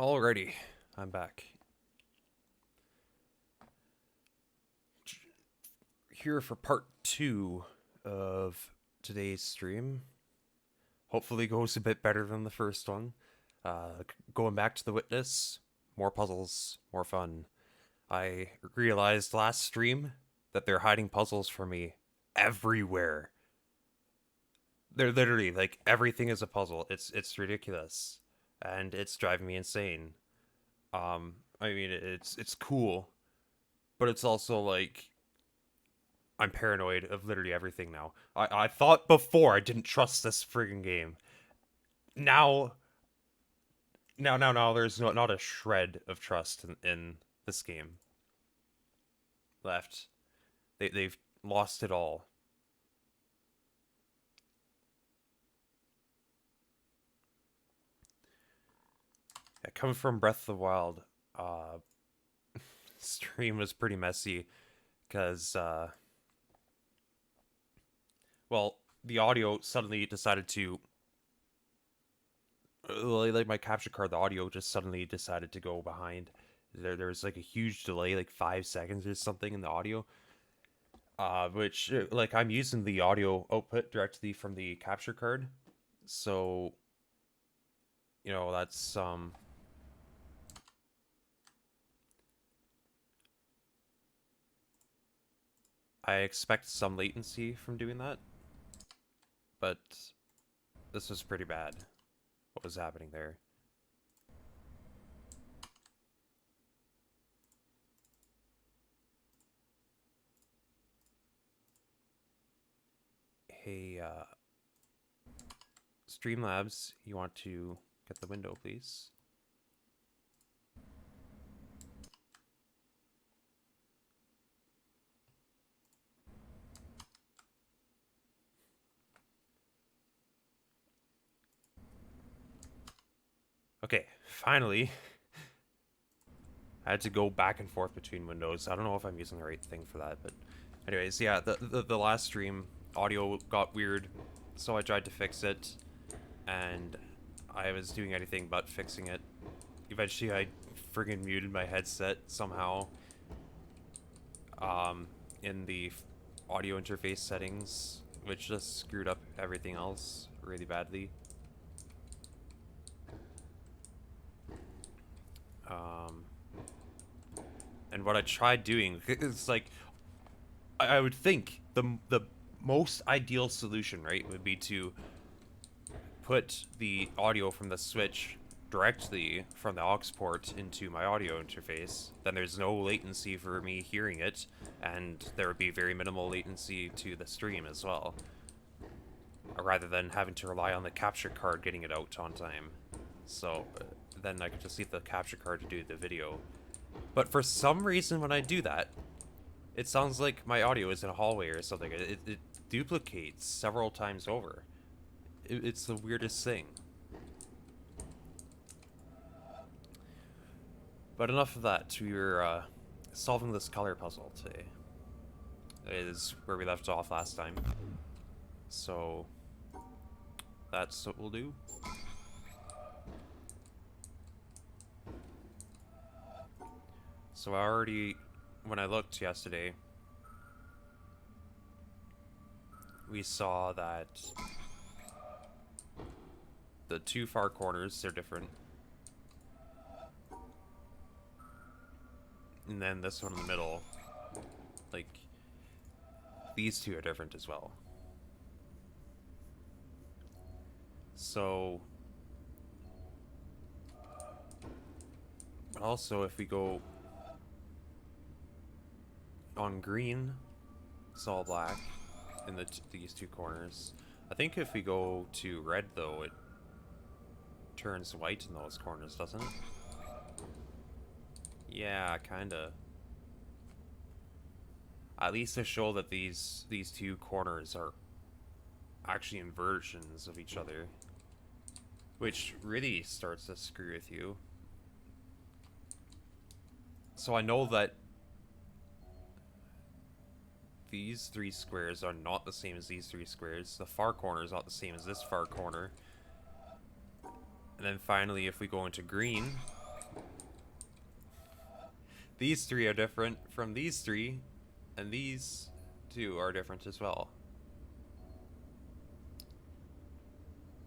Alrighty, I'm back. Here for part 2 of today's stream. Hopefully goes a bit better than the first one. Going back to the witness, more puzzles, more fun. I realized last stream that they're hiding puzzles for me everywhere. They're literally like everything is a puzzle. It's ridiculous, and it's driving me insane. I mean it's cool, but it's also like I'm paranoid of literally everything now. I thought before I didn't trust this friggin' game. Now, now, there's not a shred of trust in this game left. They've lost it all. Yeah, coming from Breath of the Wild, stream was pretty messy because, well, the audio suddenly decided to like my capture card, the audio just suddenly decided to go behind. There's like a huge delay, like 5 seconds or something in the audio. Which like I'm using the audio output directly from the capture card, so that's I expect some latency from doing that, but this was pretty bad. What was happening there? Hey, Streamlabs, you want to get the window, please? Okay, finally. I had to go back and forth between windows. I don't know if I'm using the right thing for that, but anyways, yeah, the last stream, audio got weird, so I tried to fix it, and I was doing anything but fixing it. Eventually, I friggin' muted my headset somehow in the audio interface settings, which just screwed up everything else really badly. And what I tried doing is like, I would think the most ideal solution, right, would be to put the audio from the Switch directly from the aux port into my audio interface. Then there's no latency for me hearing it, and there would be very minimal latency to the stream as well, rather than having to rely on the capture card getting it out on time. So then I could just leave the capture card to do the video. But for some reason when I do that, it sounds like my audio is in a hallway or something. It duplicates several times over. It's the weirdest thing. But enough of that. We were solving this color puzzle today. It is where we left off last time. So that's what we'll do. So I already, when I looked yesterday, we saw that the two far corners are different. And then this one in the middle, like, these two are different as well. So, also if we go on green, it's all black in these two corners. I think if we go to red though, it turns white in those corners, doesn't it? Yeah, kinda. At least to show that these two corners are actually inversions of each other, which really starts to screw with you. So I know that these three squares are not the same as these three squares. The far corner is not the same as this far corner. And then finally, if we go into green, these three are different from these three, and these two are different as well.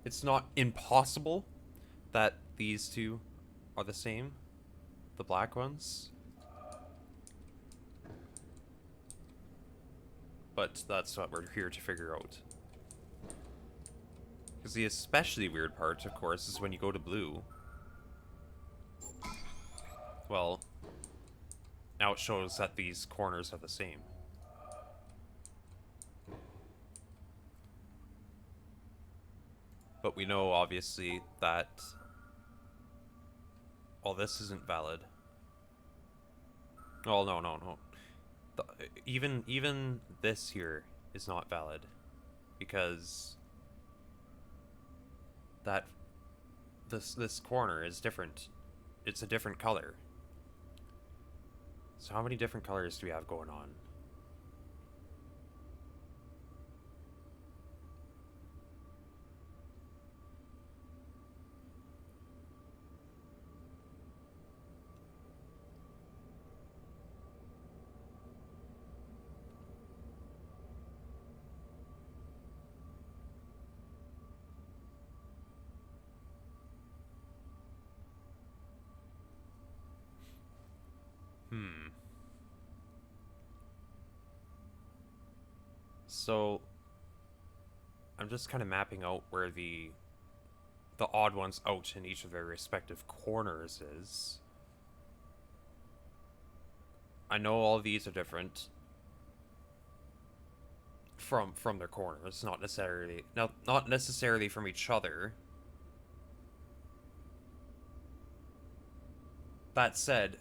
It's not impossible that these two are the same, the black ones. But that's what we're here to figure out. Because the especially weird part, of course, is when you go to blue. Well, now it shows that these corners are the same. But we know, obviously, that... well, this isn't valid. Oh, no. Even this here is not valid. Because... that... this corner is different. It's a different color. So how many different colors do we have going on? So, I'm just kind of mapping out where the odd ones out in each of their respective corners is. I know all of these are different from their corners, not necessarily from each other. That said,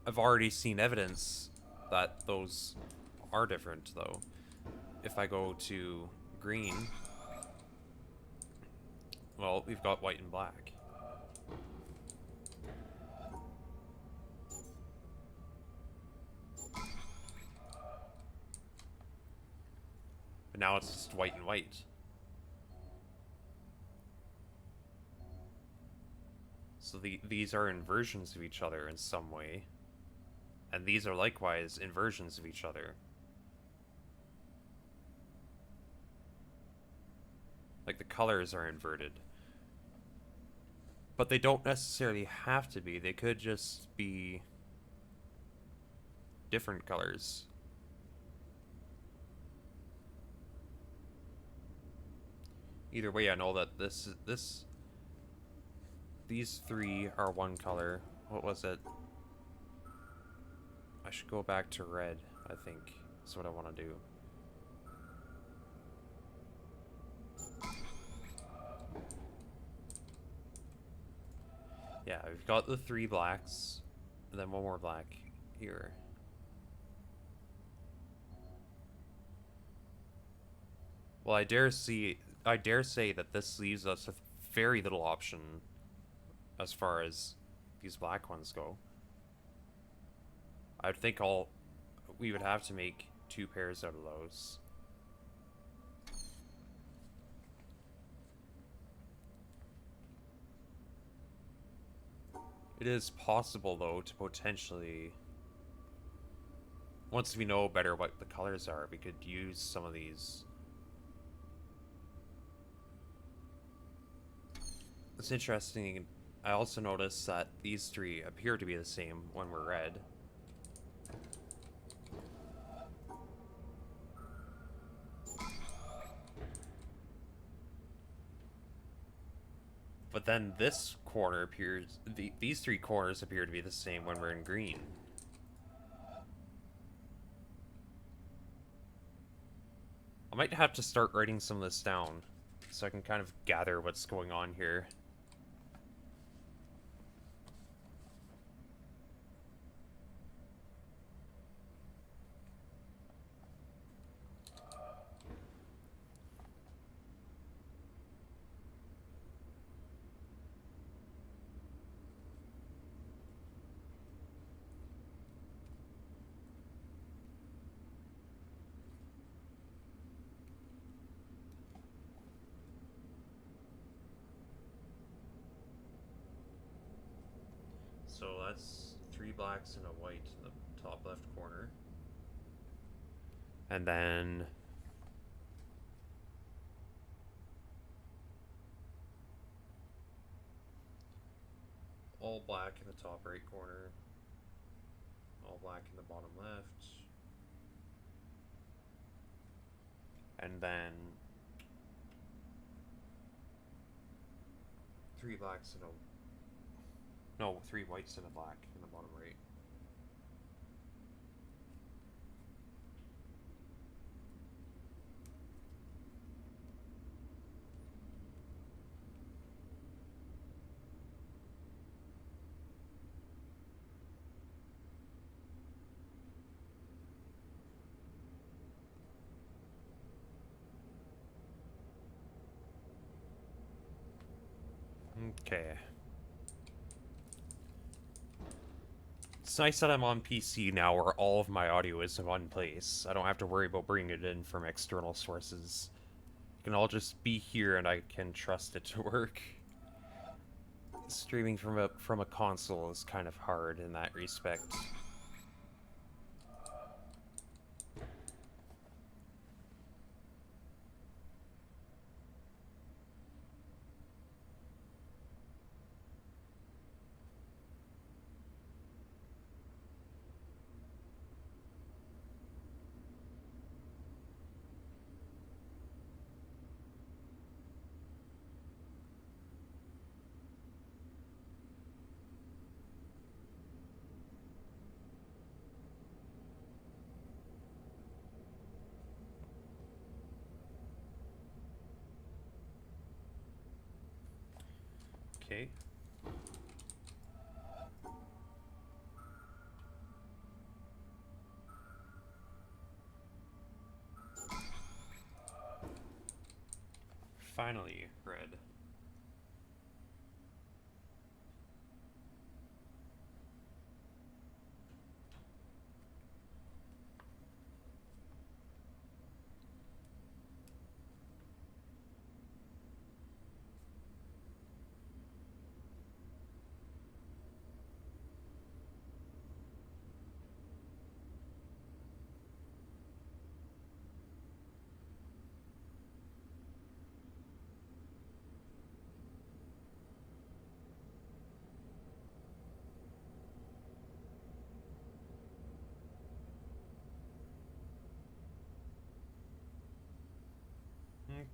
I've already seen evidence that those are different, though. If I go to green, well, we've got white and black. But now it's just white and white. So these are inversions of each other in some way. And these are likewise inversions of each other. Like, the colors are inverted. But they don't necessarily have to be. They could just be different colors. Either way, I know that these three are one color. What was it? I should go back to red, I think. That's what I want to do. Yeah, we've got the three blacks, and then one more black here. Well, I dare say that this leaves us with very little option as far as these black ones go. I would think we would have to make two pairs out of those. It is possible, though, to potentially, once we know better what the colors are, we could use some of these. It's interesting. I also noticed that these three appear to be the same when we're red. But then this corner appears... these three corners appear to be the same when we're in green. I might have to start writing some of this down, so I can kind of gather what's going on here. So that's 3 blacks and a white in the top left corner. And then all black in the top right corner, all black in the bottom left, and then 3 blacks and a... no, 3 whites and a black in the bottom right. Okay. It's nice that I'm on PC now where all of my audio is in one place. I don't have to worry about bringing it in from external sources. It can all just be here and I can trust it to work. Streaming from a console is kind of hard in that respect. Okay. Finally, red.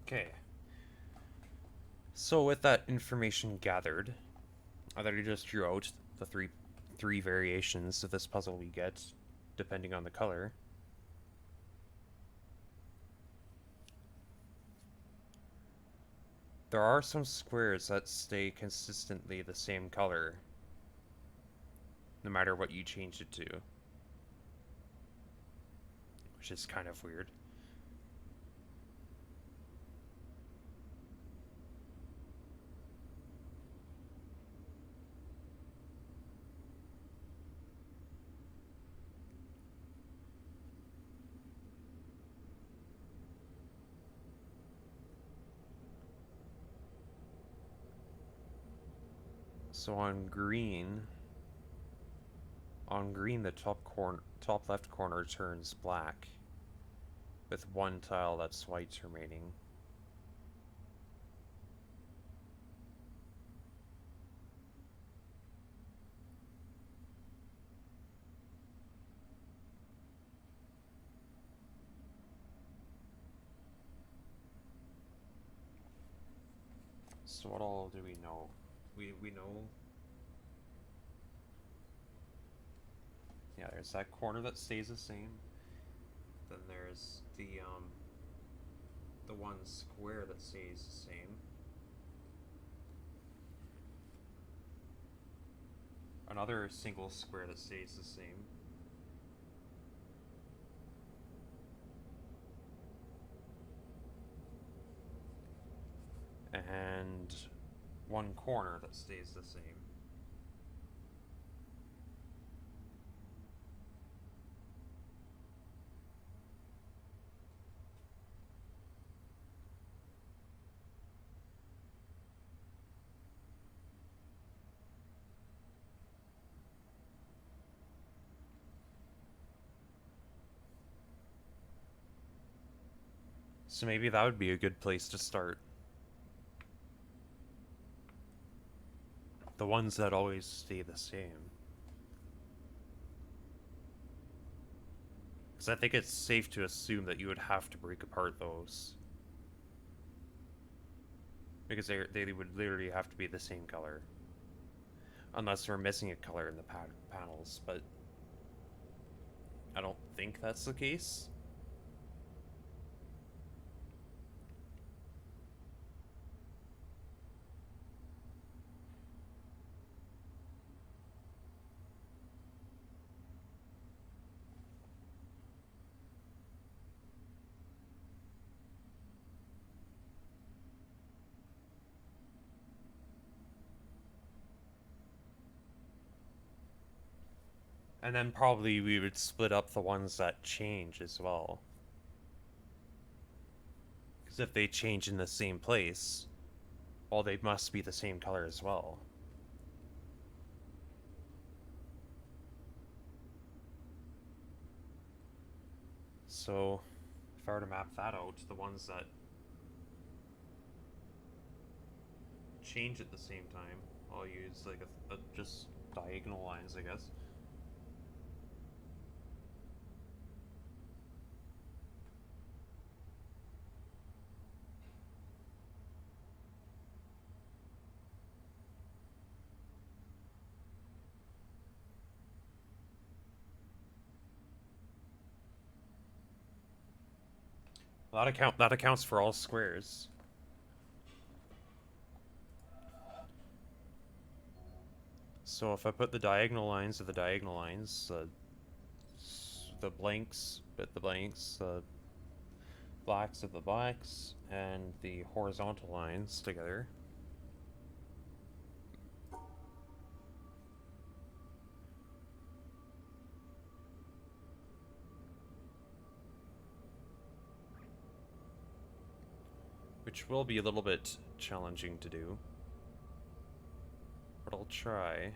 Okay. So with that information gathered, I thought I just drew out the three variations of this puzzle we get, depending on the color. There are some squares that stay consistently the same color, no matter what you change it to, which is kind of weird. So on green, the top left corner turns black, with one tile that's white remaining. So what all do we know? We know... yeah, there's that corner that stays the same. Then there's the one square that stays the same. Another single square that stays the same. And one corner that stays the same. So maybe that would be a good place to start. The ones that always stay the same. Because I think it's safe to assume that you would have to break apart those. Because they would literally have to be the same color. Unless we're missing a color in the panels, but I don't think that's the case. And then probably we would split up the ones that change as well. Because if they change in the same place, well, they must be the same color as well. So, if I were to map that out, the ones that change at the same time, I'll use like a just diagonal lines, I guess. That accounts for all squares. So if I put the diagonal lines of the diagonal lines, the blanks bit the blanks, the blacks of the blacks, and the horizontal lines together. Which will be a little bit challenging to do. But I'll try.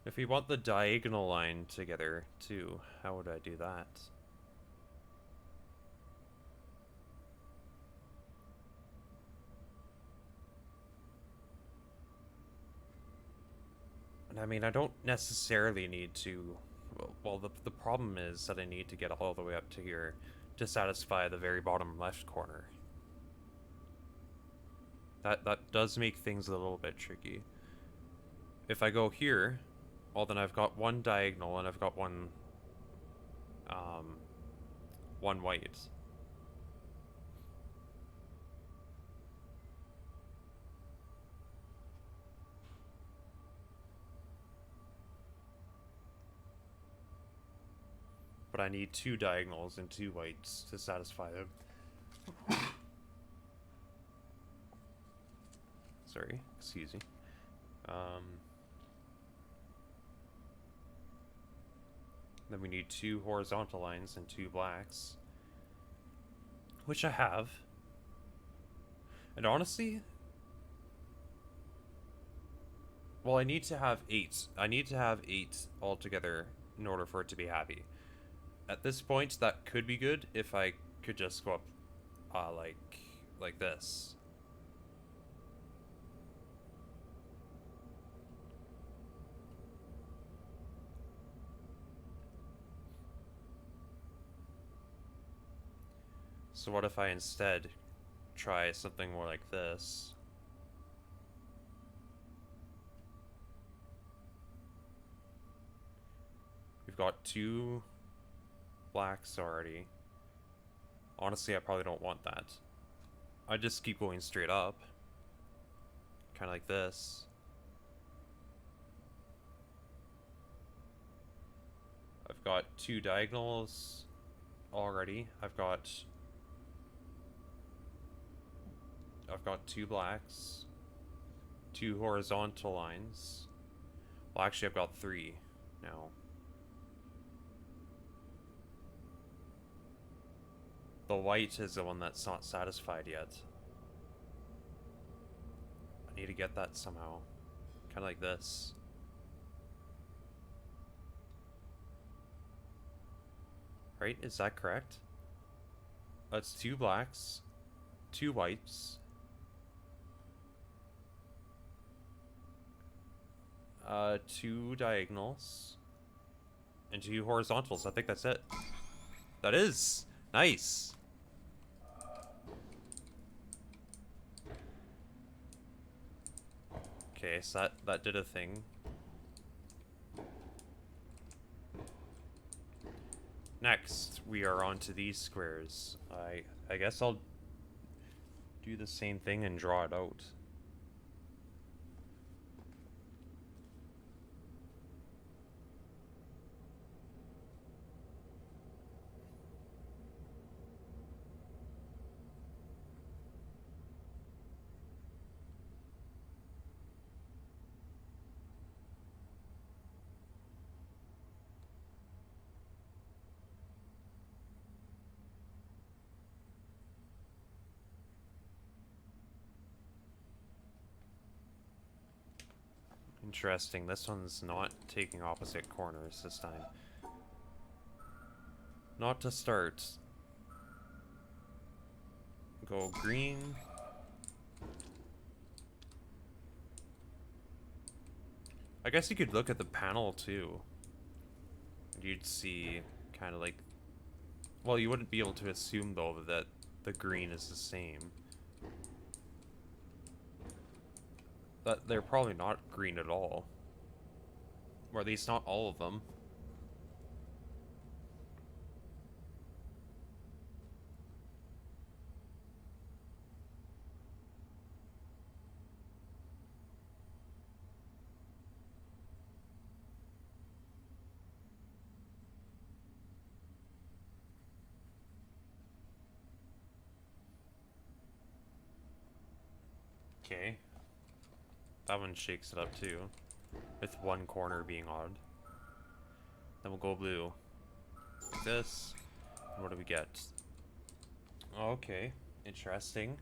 If we want the diagonal line together, too, how would I do that? And I mean, I don't necessarily need to... Well, the problem is that I need to get all the way up to here to satisfy the very bottom left corner. That does make things a little bit tricky. If I go here, well, then I've got one diagonal and I've got one white. But I need two diagonals and two whites to satisfy them. Sorry, excuse me. Then we need two horizontal lines and two blacks. Which I have. And honestly... Well, I need to have 8. I need to have 8 altogether in order for it to be happy. At this point, that could be good if I could just go up, like this. So what if I instead try something more like this? We've got two blacks already. Honestly, I probably don't want that. I just keep going straight up. Kind of like this. I've got two diagonals already. I've got two blacks. Two horizontal lines. Well, actually, I've got 3 now. The white is the one that's not satisfied yet. I need to get that somehow. Kind of like this. Right? Is that correct? That's 2 blacks, 2 whites, 2 diagonals, and 2 horizontals. I think that's it. That is nice. Okay, so that did a thing. Next, we are on to these squares. I guess I'll do the same thing and draw it out. Interesting, this one's not taking opposite corners this time. Not to start. Go green. I guess you could look at the panel too. You'd see kind of like... Well, you wouldn't be able to assume though that the green is the same. That they're probably not green at all. Or at least not all of them. Okay. That one shakes it up too. With one corner being odd. Then we'll go blue. Like this. And what do we get? Okay. Interesting.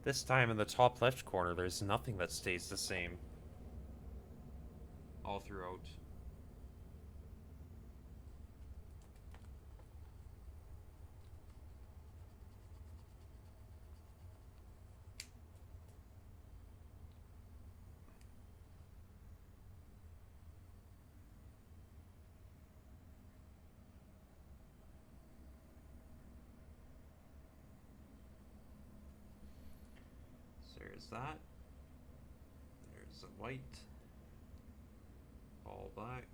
This time in the top left corner, there's nothing that stays the same. All throughout. There's that. There's a white. All black.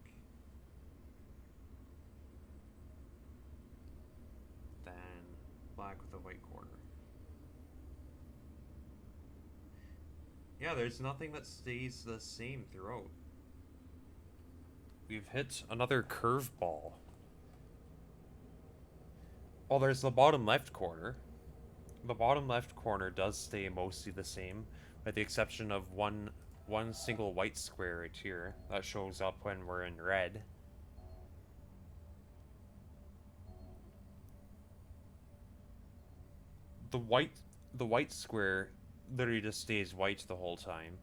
Then black with a white corner. Yeah, there's nothing that stays the same throughout. We've hit another curveball. Oh, there's the bottom left corner. The bottom left corner does stay mostly the same, with the exception of one single white square right here that shows up when we're in red. The white square literally just stays white the whole time.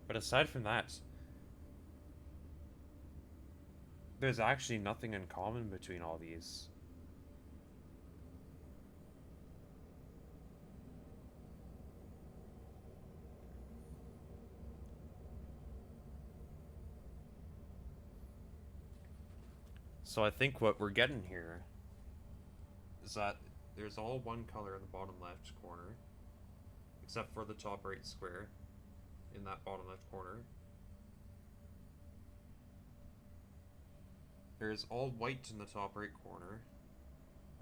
But aside from that, there's actually nothing in common between all these. So I think what we're getting here is that there's all one color in the bottom left corner, except for the top right square in that bottom left corner. there's all white in the top right corner,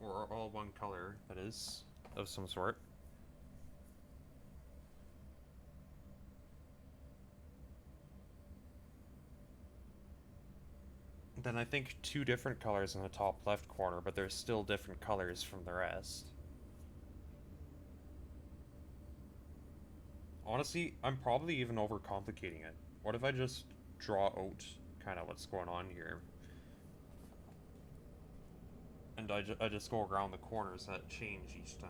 or all one color, that is, of some sort. Then I think two different colors in the top left corner, but they're still different colors from the rest. Honestly, I'm probably even overcomplicating it. What if I just draw out kind of what's going on here? And I just go around the corners that change each time.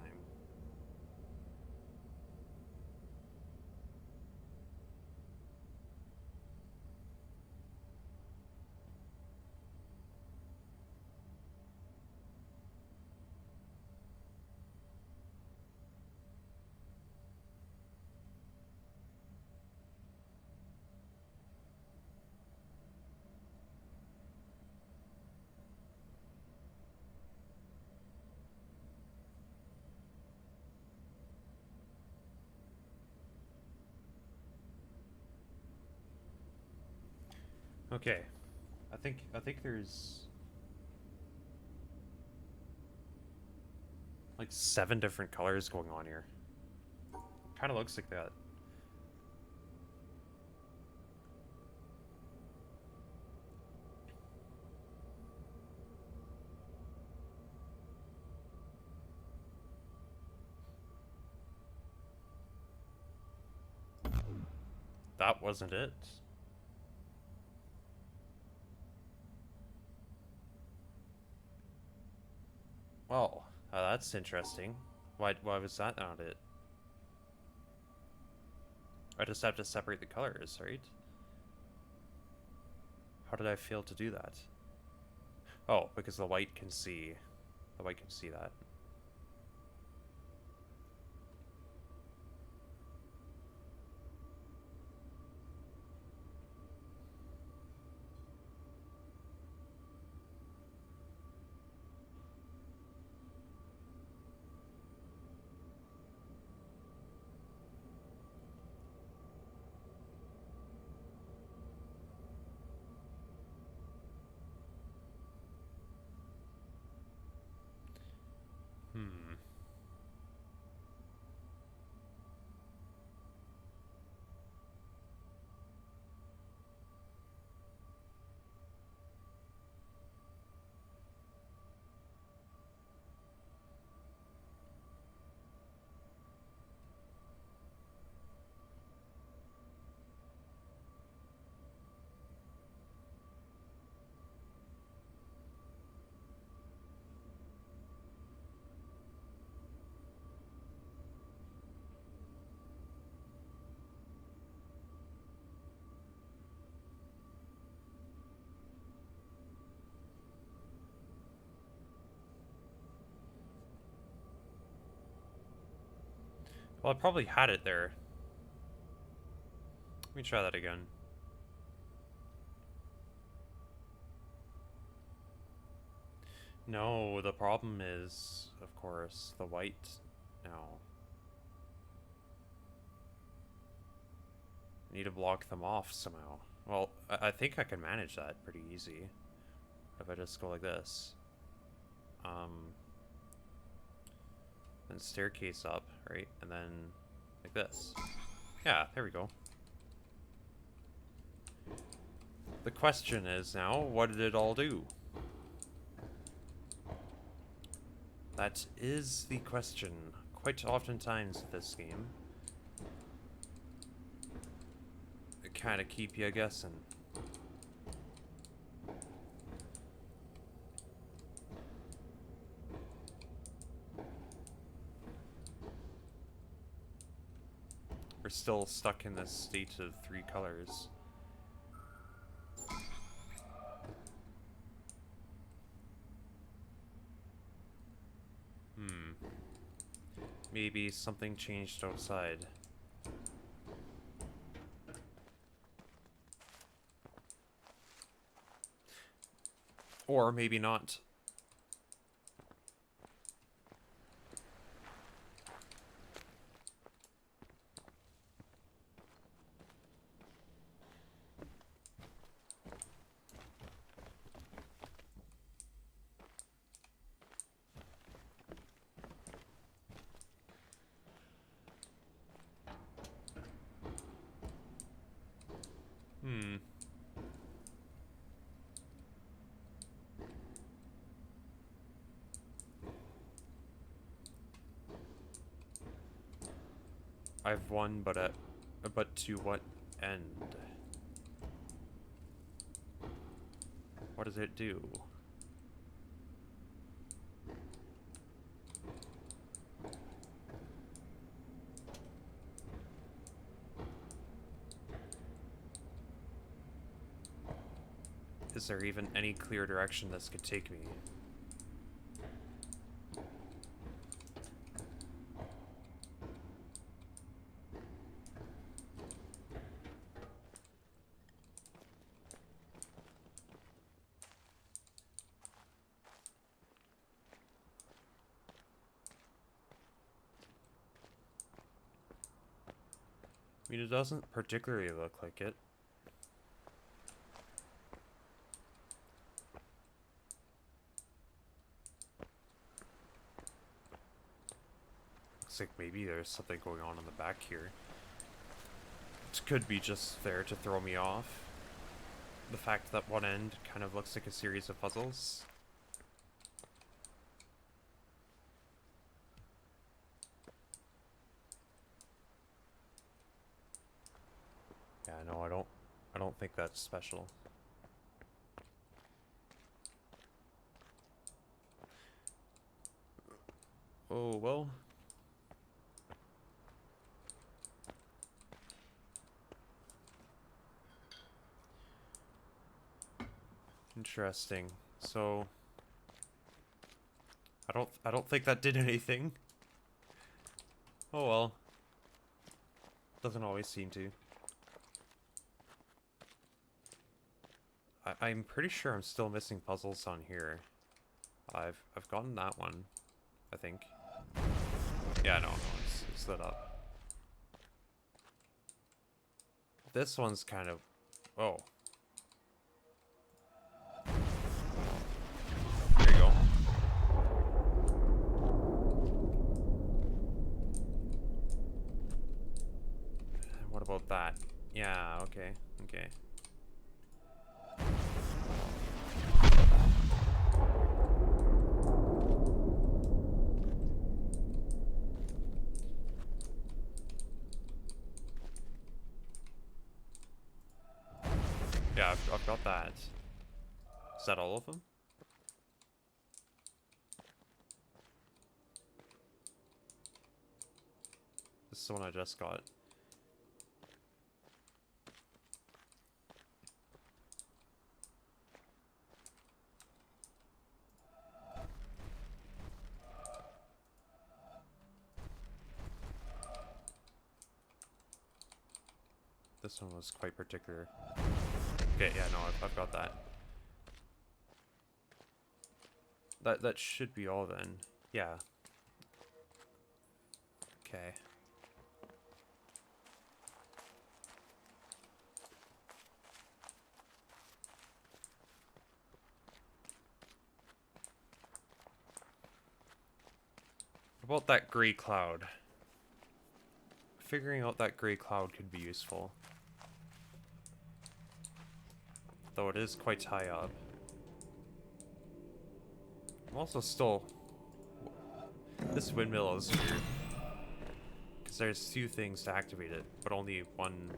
Okay, I think there's like 7 different colors going on here. Kind of looks like that. That wasn't it. Well, that's interesting. Why was that not it? I just have to separate the colors, right? How did I fail to do that? Oh, because the white can see. The white can see that. Hmm. Well, I probably had it there. Let me try that again. No, the problem is, of course, the white now. I need to block them off somehow. Well, I think I can manage that pretty easy. If I just go like this. Then staircase up, right? And then like this. Yeah, there we go. The question is now, what did it all do? That is the question. Quite oftentimes with this game. It kind of keep you guessing. We're still stuck in this state of 3 colors. Maybe something changed outside. Or maybe not. I've won, but to what end? What does it do? Is there even any clear direction this could take me? I mean, it doesn't particularly look like it. Looks like maybe there's something going on in the back here. It could be just there to throw me off. The fact that one end kind of looks like a series of puzzles. Yeah, no, I don't think that's special. Oh, well. Interesting. So I don't think that did anything. Oh well. Doesn't always seem to. I'm pretty sure I'm still missing puzzles on here. I've gotten that one, I think. Yeah, no, it's lit up. This one's kind of... Oh. There you go. What about that? Yeah, okay, okay. Yeah, I've got that. Is that all of them? This is the one I just got. This one was quite particular. Okay, yeah, no, I've got that. That should be all then. Yeah. Okay. About that gray cloud. Figuring out that gray cloud could be useful. Though it is quite high up. I'm also still... This windmill is weird. Because there's two things to activate it, but only one...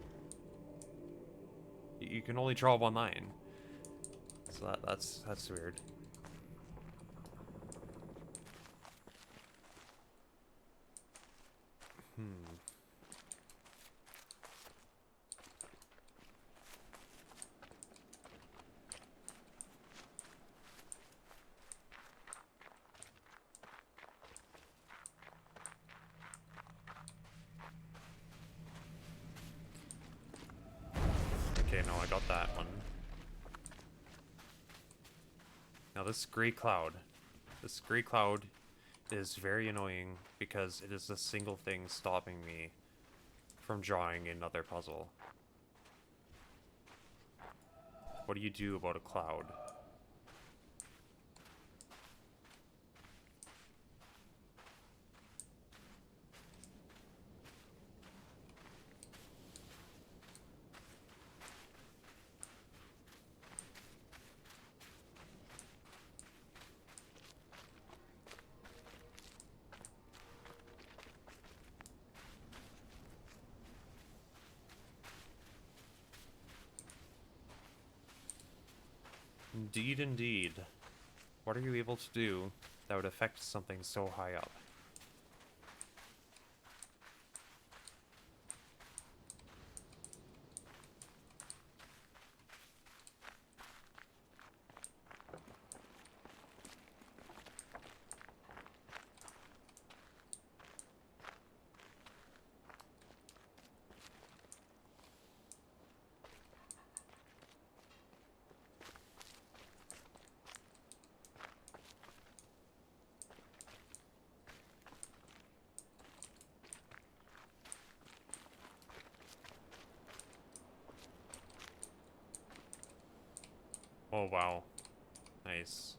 You can only draw one line. So that's weird. Okay, no, I got that one. Now this gray cloud is very annoying because it is the single thing stopping me from drawing another puzzle. What do you do about a cloud? Indeed, indeed. What are you able to do that would affect something so high up? Oh, wow. Nice.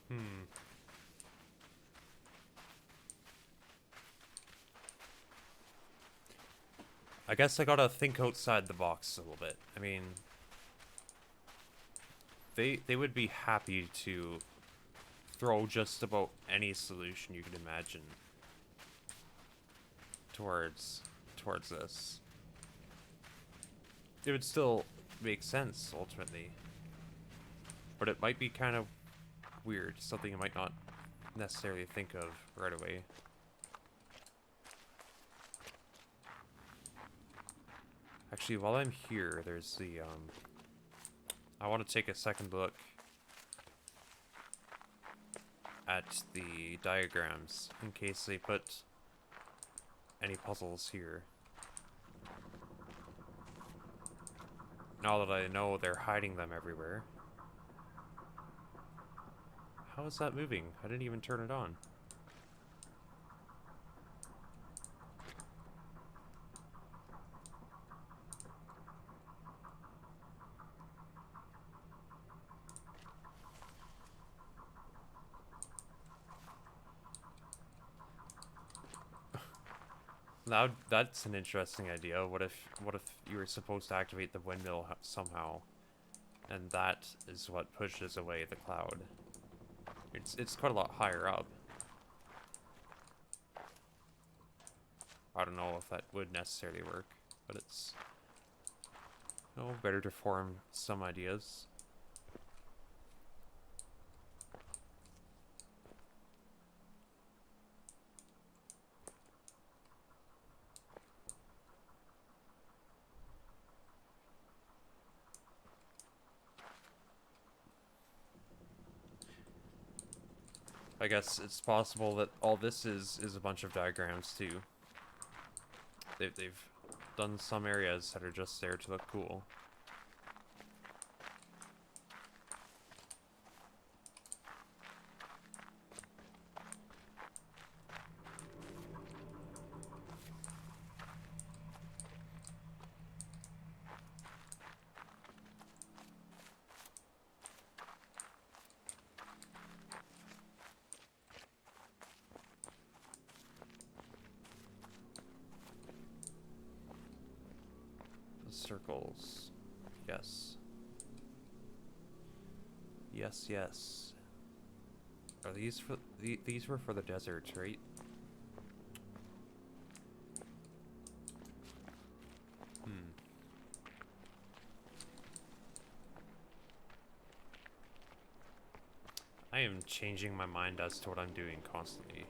Hmm. I guess I gotta think outside the box a little bit. I mean, they would be happy to throw just about any solution you could imagine towards this. It would still make sense ultimately, but it might be kind of weird, something you might not necessarily think of right away. Actually, while I'm here, there's the I want to take a second look at the diagrams in case they put any puzzles here. Now that I know they're hiding them everywhere. How is that moving? I didn't even turn it on. Now that's an interesting idea. What if you were supposed to activate the windmill somehow, and that is what pushes away the cloud? It's quite a lot higher up. I don't know if that would necessarily work, but it's, you know, better to form some ideas. I guess it's possible that all this is a bunch of diagrams too. They've done some areas that are just there to look cool. Circles. Yes. Yes, yes. Are these for these were for the desert, right? Hmm. I am changing my mind as to what I'm doing constantly.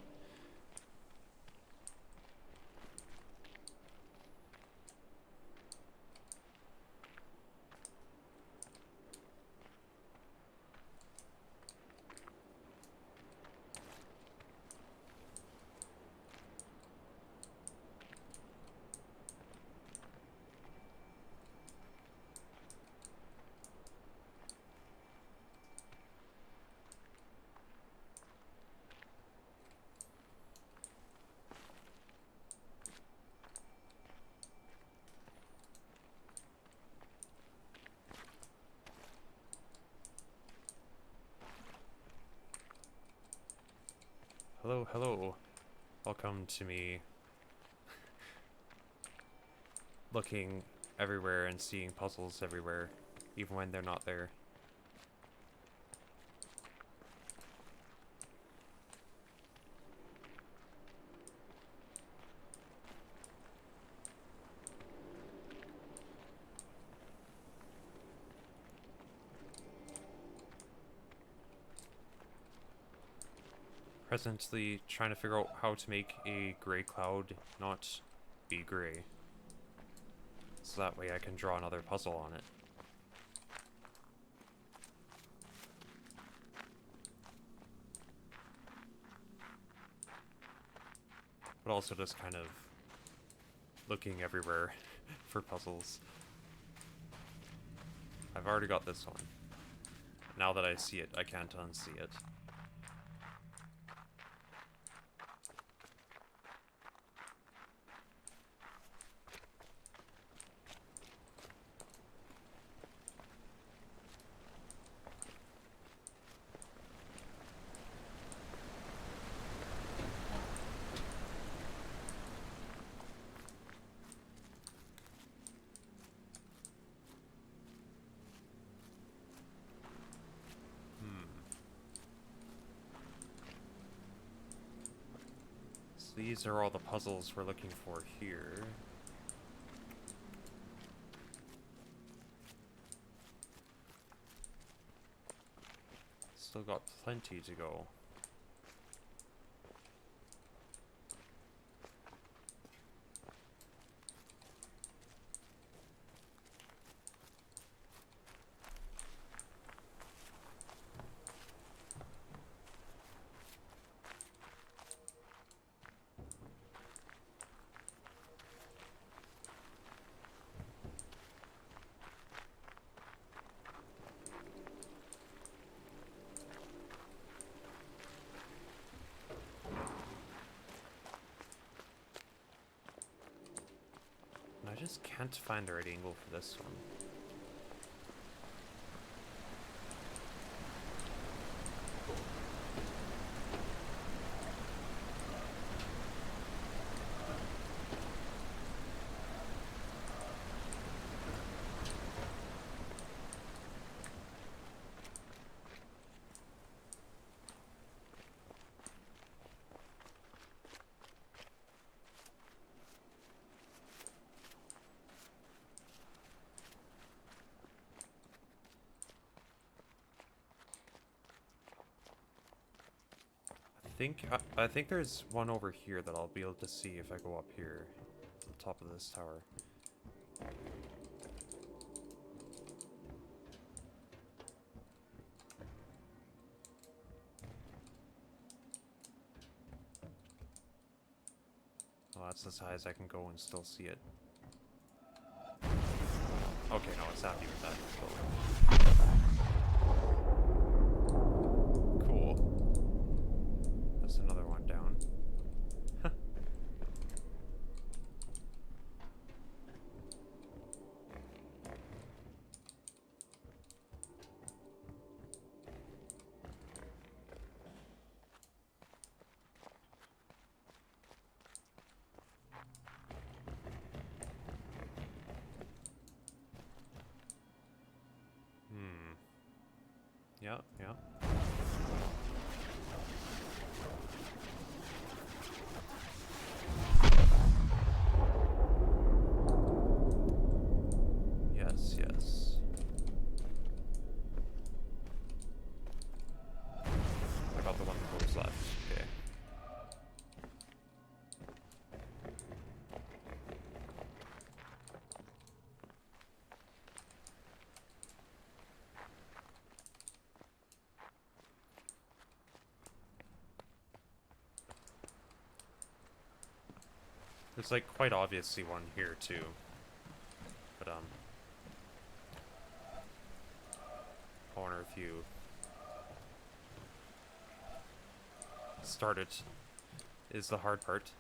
Hello, hello. Welcome to me looking everywhere and seeing puzzles everywhere, even when they're not there. Presently trying to figure out how to make a gray cloud not be gray. So that way I can draw another puzzle on it. But also just kind of looking everywhere for puzzles. I've already got this one. Now that I see it, I can't unsee it. These are all the puzzles we're looking for here. Still got plenty to go. I just can't find the right angle for this one. I think there's one over here that I'll be able to see if I go up here to the top of this tower. Well, that's as high as I can go and still see it. Okay, no, it's happy with that. Cool. That's another one down. Yeah, yeah. Yes, yes. I got the one that goes left. Okay. There's like quite obviously one here too. But I wonder if you start it is the hard part.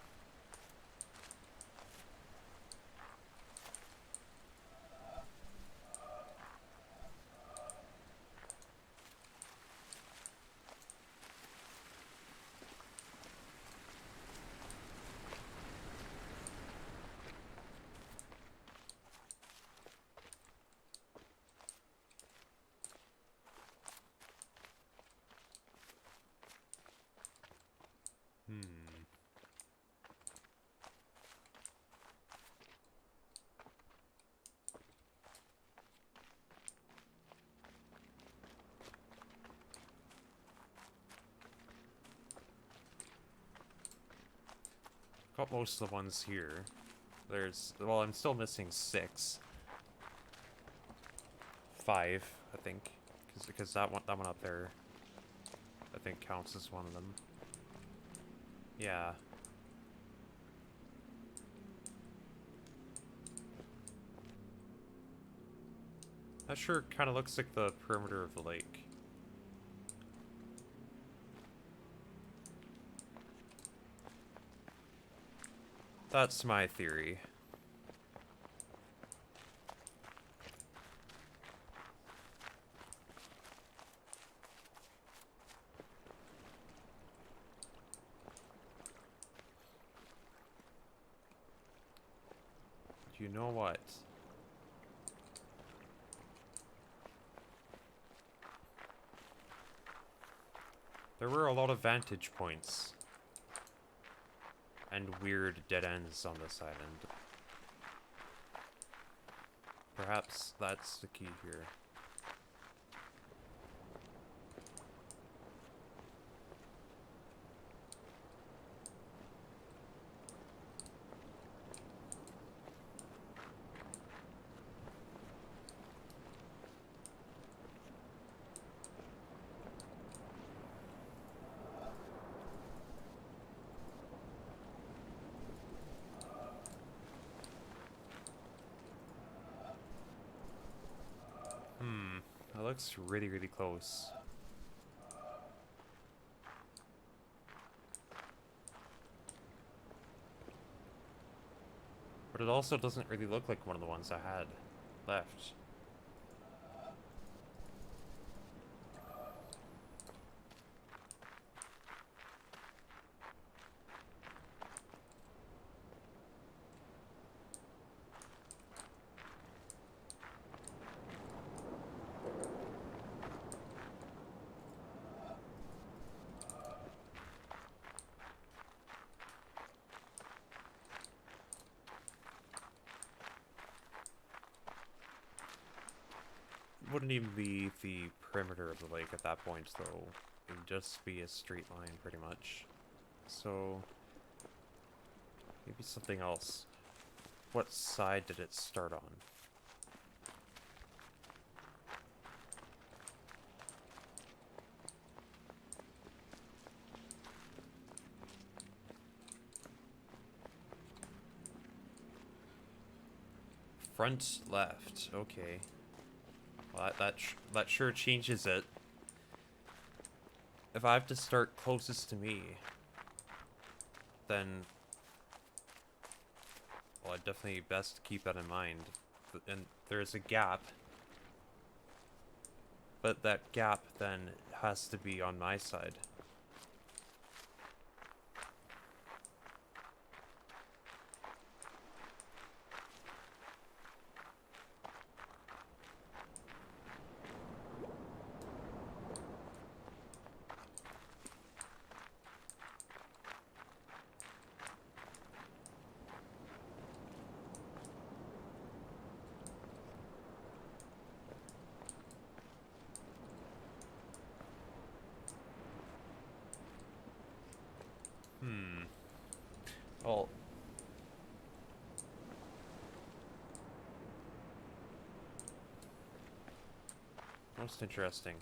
got most of the ones here. There's, well, I'm still missing 6. 5, I think. Because that one up there, I think counts as one of them. Yeah. That sure kind of looks like the perimeter of the lake. That's my theory. You know what? There were a lot of vantage points and weird dead ends on this island. Perhaps that's the key here. That looks really, really close. But it also doesn't really look like one of the ones I had left. Wouldn't even be the perimeter of the lake at that point, though. It would just be a straight line, pretty much. So, maybe something else. What side did it start on? Front left, okay. Well, that sure changes it. If I have to start closest to me, then, well, I'd definitely best keep that in mind. And there's a gap, but that gap then has to be on my side. Well, most interesting.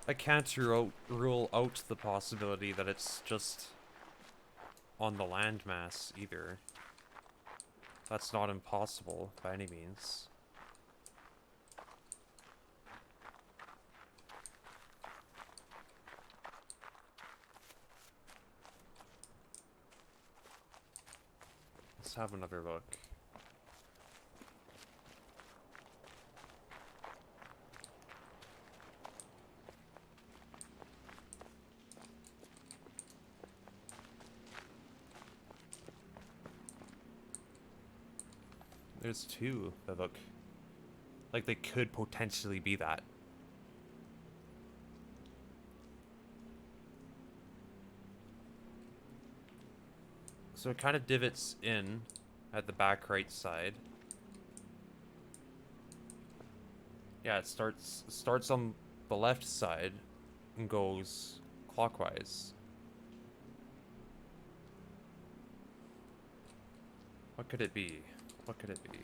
I can't rule out the possibility that it's just on the landmass either. That's not impossible by any means. Let's have another look. There's two that look like they could potentially be that. So it kind of divots in at the back right side. Yeah, it starts on the left side and goes clockwise. What could it be? What could it be?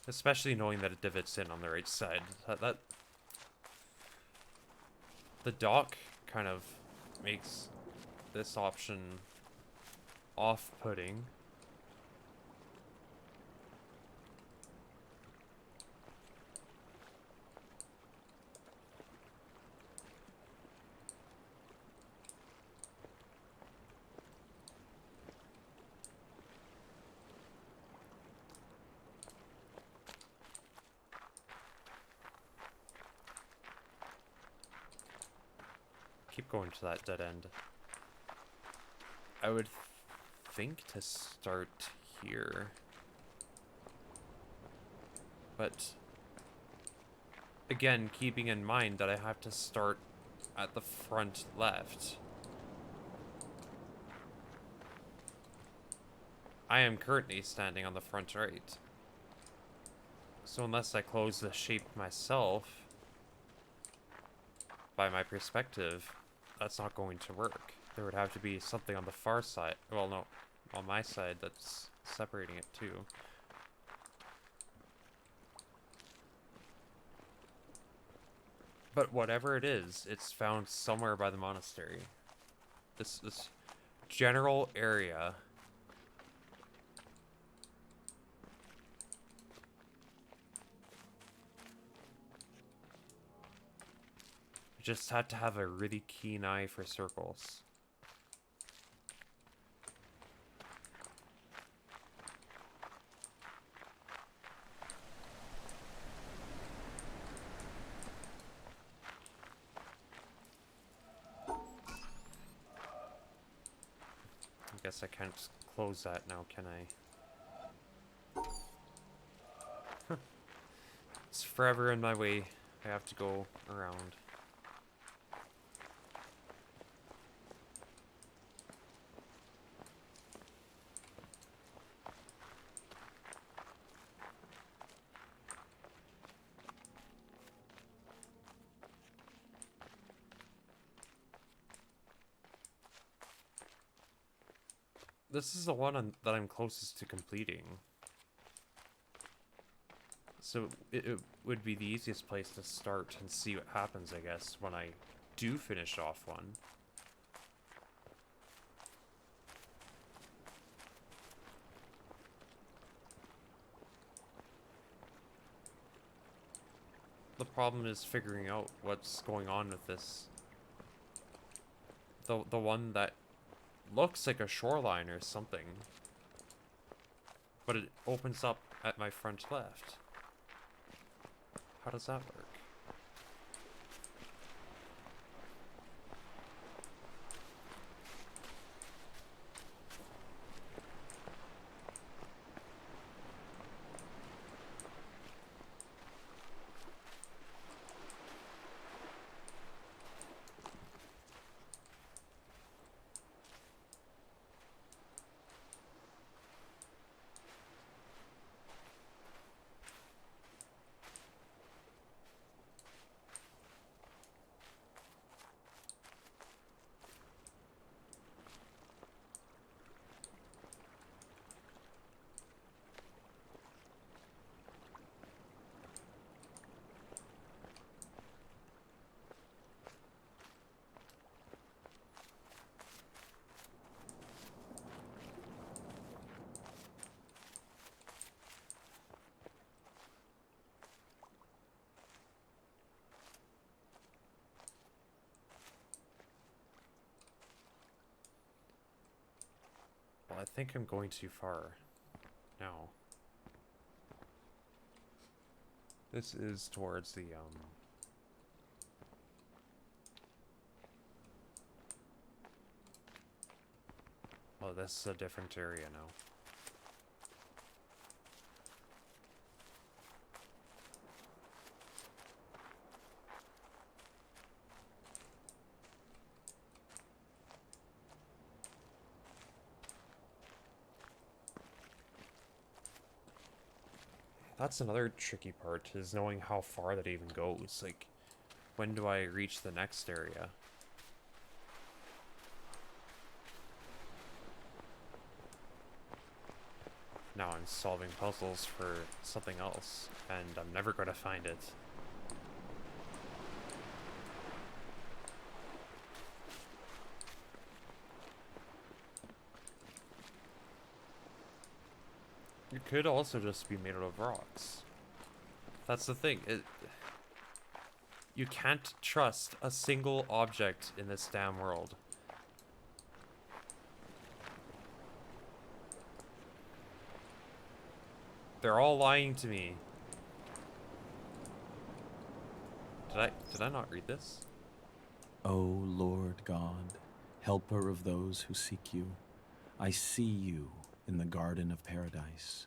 Especially knowing that it divots in on the right side. The dock kind of makes this option off-putting. Keep going to that dead end. I would think to start here. But again, keeping in mind that I have to start at the front left. I am currently standing on the front right. So unless I close the shape myself, by my perspective, that's not going to work. There would have to be something on the far side. Well, no, on my side that's separating it too. But whatever it is, it's found somewhere by the monastery. This general area. You just had to have a really keen eye for circles. I guess I can't just close that now, can I? It's forever in my way. I have to go around. This is the one that I'm closest to completing. So it would be the easiest place to start and see what happens, I guess, when I do finish off one. The problem is figuring out what's going on with this. The one that looks like a shoreline or something, but it opens up at my front left. How does that work? I think I'm going too far now. This is towards the, oh, this is a different area now. That's another tricky part, is knowing how far that even goes. Like, when do I reach the next area? Now I'm solving puzzles for something else, and I'm never going to find it. It could also just be made out of rocks. That's the thing. You can't trust a single object in this damn world. They're all lying to me. Did I not read this? O Lord God, helper of those who seek you, I see you in the garden of paradise,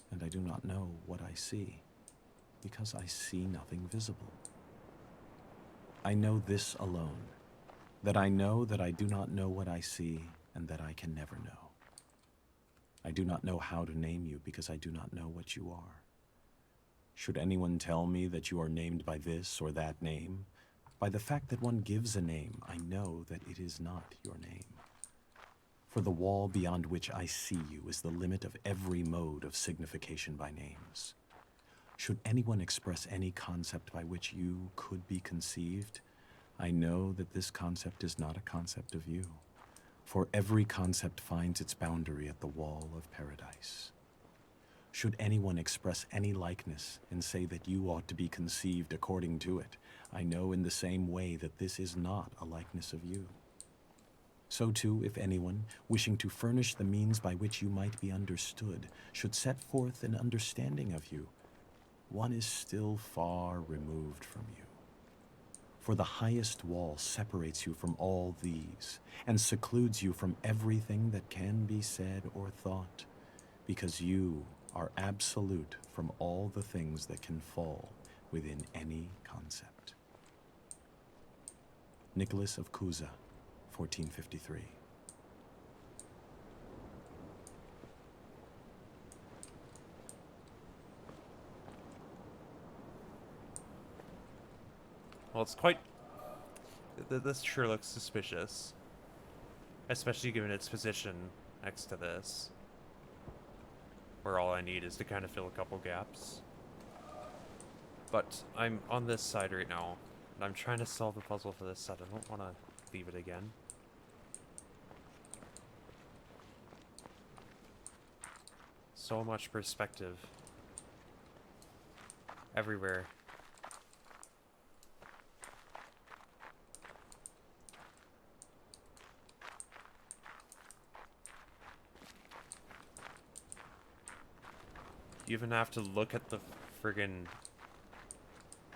and I do not know what I see, because I see nothing visible. I know this alone, that I know that I do not know what I see, and that I can never know. I do not know how to name you, because I do not know what you are. Should anyone tell me that you are named by this or that name, by the fact that one gives a name, I know that it is not your name. For the wall beyond which I see you is the limit of every mode of signification by names. Should anyone express any concept by which you could be conceived, I know that this concept is not a concept of you, for every concept finds its boundary at the wall of paradise. Should anyone express any likeness and say that you ought to be conceived according to it, I know in the same way that this is not a likeness of you. So too, if anyone, wishing to furnish the means by which you might be understood, should set forth an understanding of you, one is still far removed from you. For the highest wall separates you from all these, and secludes you from everything that can be said or thought, because you are absolute from all the things that can fall within any concept. Nicholas of Cusa, 1453. Well, it's quite... This sure looks suspicious. Especially given its position next to this. Where all I need is to kind of fill a couple gaps. But I'm on this side right now. And I'm trying to solve the puzzle for this side. I don't want to leave it again. So much perspective. Everywhere. You even have to look at the friggin'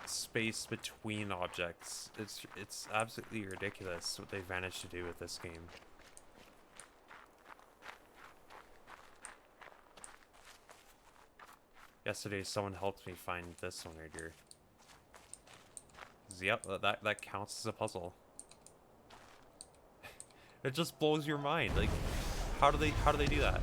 space between objects. It's absolutely ridiculous what they've managed to do with this game. Yesterday someone helped me find this one right here. Yep, that counts as a puzzle. It just blows your mind. Like, how do they do that?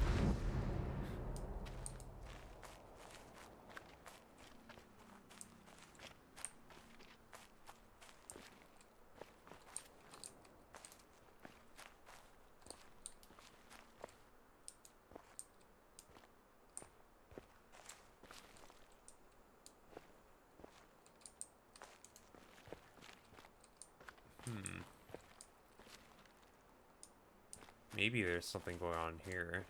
Maybe there's something going on here.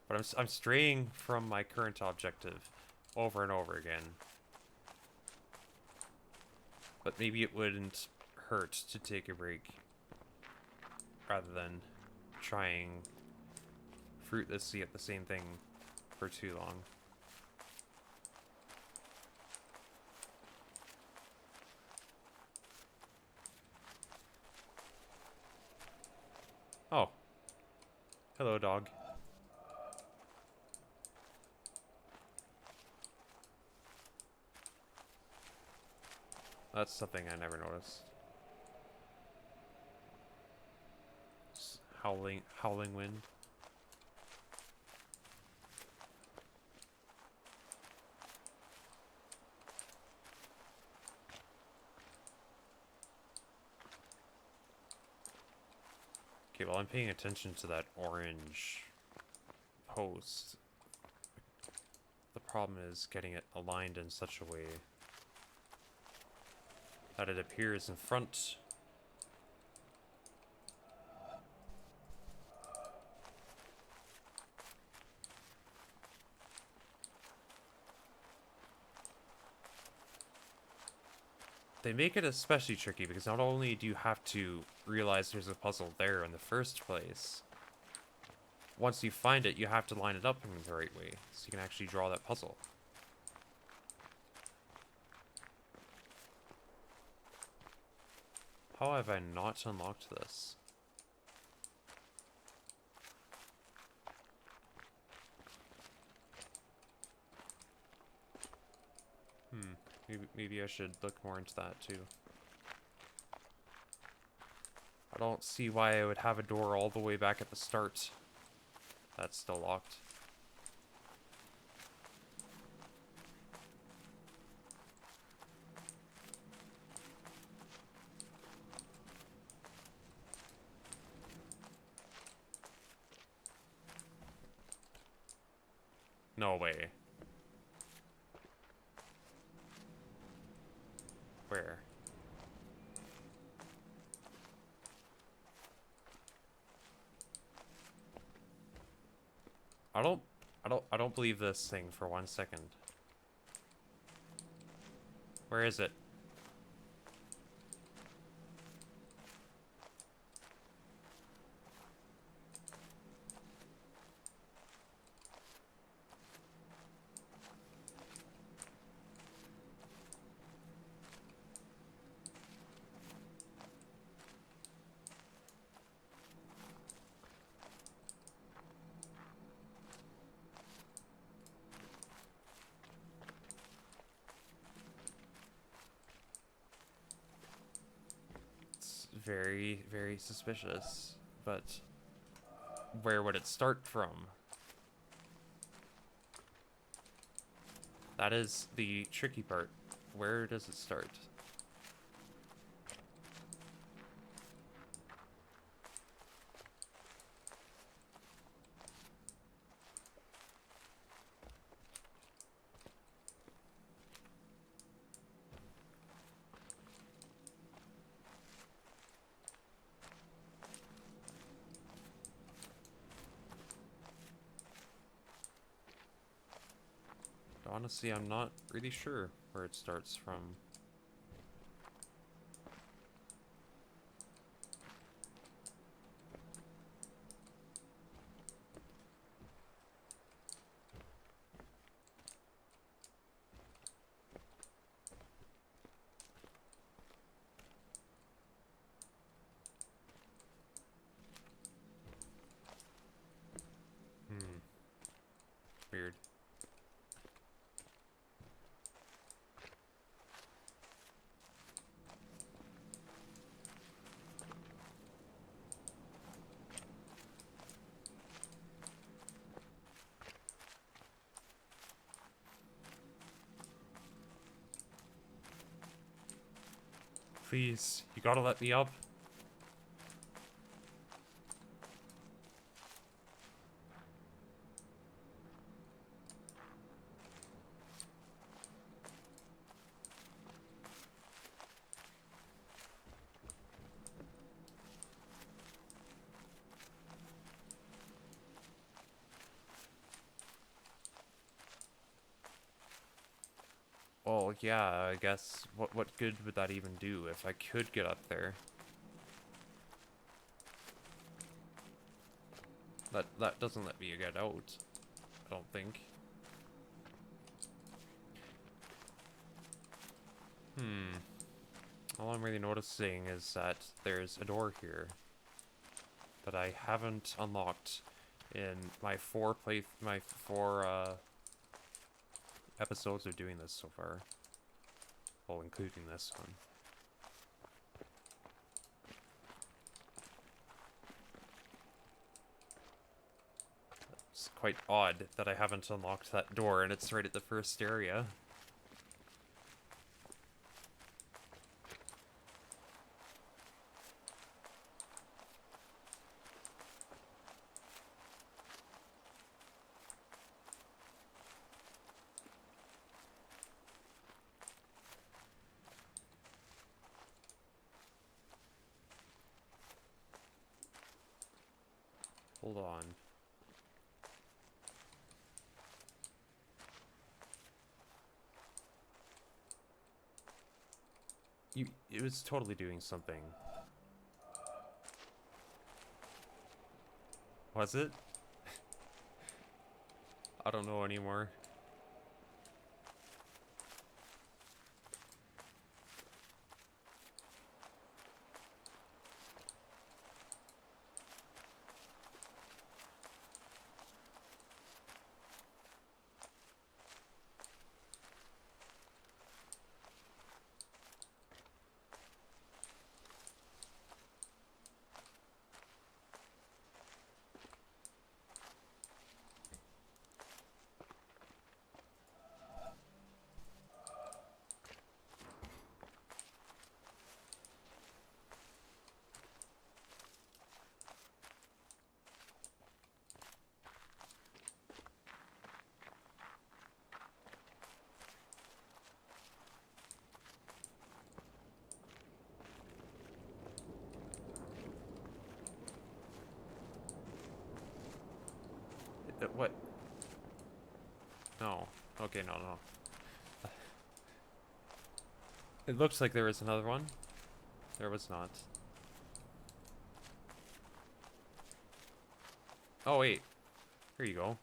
But I'm straying from my current objective over and over again. But maybe it wouldn't hurt to take a break rather than trying fruitlessly at the same thing for too long. Oh. Hello, dog. That's something I never noticed. Howling wind. Okay, well, I'm paying attention to that orange post. The problem is getting it aligned in such a way that it appears in front. They make it especially tricky because not only do you have to realize there's a puzzle there in the first place, once you find it, you have to line it up in the right way so you can actually draw that puzzle. How have I not unlocked this? Maybe I should look more into that too. I don't see why I would have a door all the way back at the start that's still locked. No way. Where? I don't believe this thing for 1 second. Where is it? Very, very suspicious, but where would it start from? That is the tricky part. Where does it start? Honestly, I'm not really sure where it starts from. Weird. Please, you gotta let me up. Well, yeah, I guess what good would that even do if I could get up there? That doesn't let me get out, I don't think. All I'm really noticing is that there's a door here that I haven't unlocked in my four episodes of doing this so far. Well, including this one. It's quite odd that I haven't unlocked that door and it's right at the first area. Hold on. It was totally doing something. Was it? I don't know anymore. What? No. Okay, no. It looks like there was another one. There was not. Oh, wait. Here you go.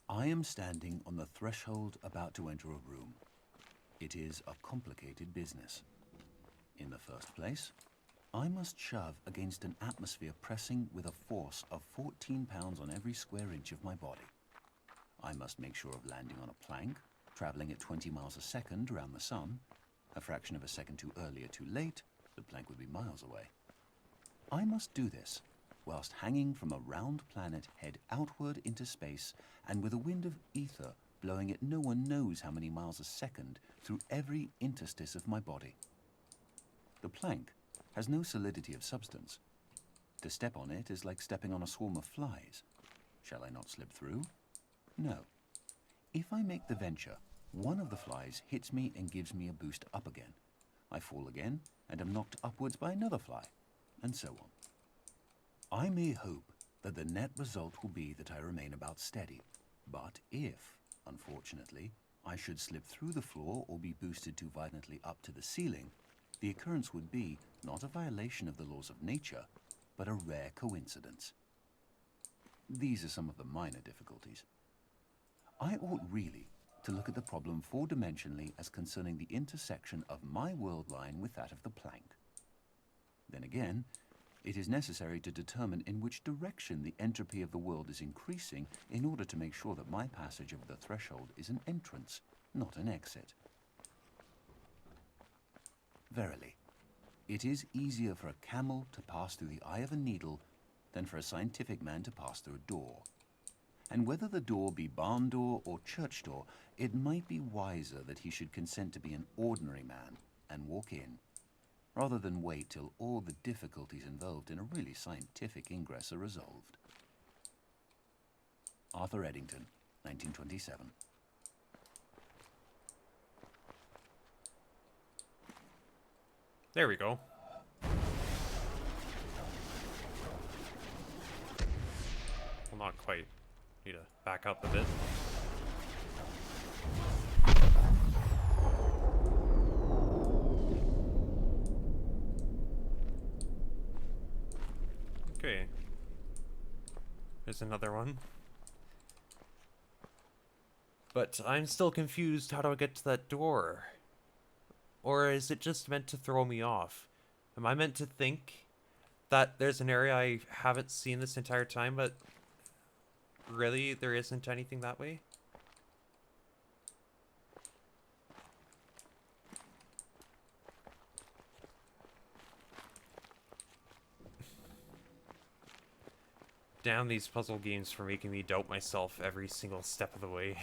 I am standing on the threshold about to enter a room. It is a complicated business. In the first place, I must shove against an atmosphere pressing with a force of 14 pounds on every square inch of my body. I must make sure of landing on a plank, traveling at 20 miles a second around the sun. A fraction of a second too early or too late, the plank would be miles away. I must do this whilst hanging from a round planet head outward into space and with a wind of ether blowing at no one knows how many miles a second through every interstice of my body. The plank has no solidity of substance. To step on it is like stepping on a swarm of flies. Shall I not slip through? No. If I make the venture, one of the flies hits me and gives me a boost up again. I fall again and am knocked upwards by another fly, and so on. I may hope that the net result will be that I remain about steady, but if, unfortunately, I should slip through the floor or be boosted too violently up to the ceiling, the occurrence would be not a violation of the laws of nature, but a rare coincidence. These are some of the minor difficulties. I ought really to look at the problem four-dimensionally as concerning the intersection of my world line with that of the plank. Then again, it is necessary to determine in which direction the entropy of the world is increasing in order to make sure that my passage over the threshold is an entrance, not an exit. Verily, it is easier for a camel to pass through the eye of a needle than for a scientific man to pass through a door. And whether the door be barn door or church door, it might be wiser that he should consent to be an ordinary man and walk in, rather than wait till all the difficulties involved in a really scientific ingress are resolved. Arthur Eddington, 1927. There we go. not quite. Need to back up a bit. Okay. There's another one. But I'm still confused. How do I get to that door? Or is it just meant to throw me off? Am I meant to think that there's an area I haven't seen this entire time, but really there isn't anything that way? Damn these puzzle games for making me doubt myself every single step of the way.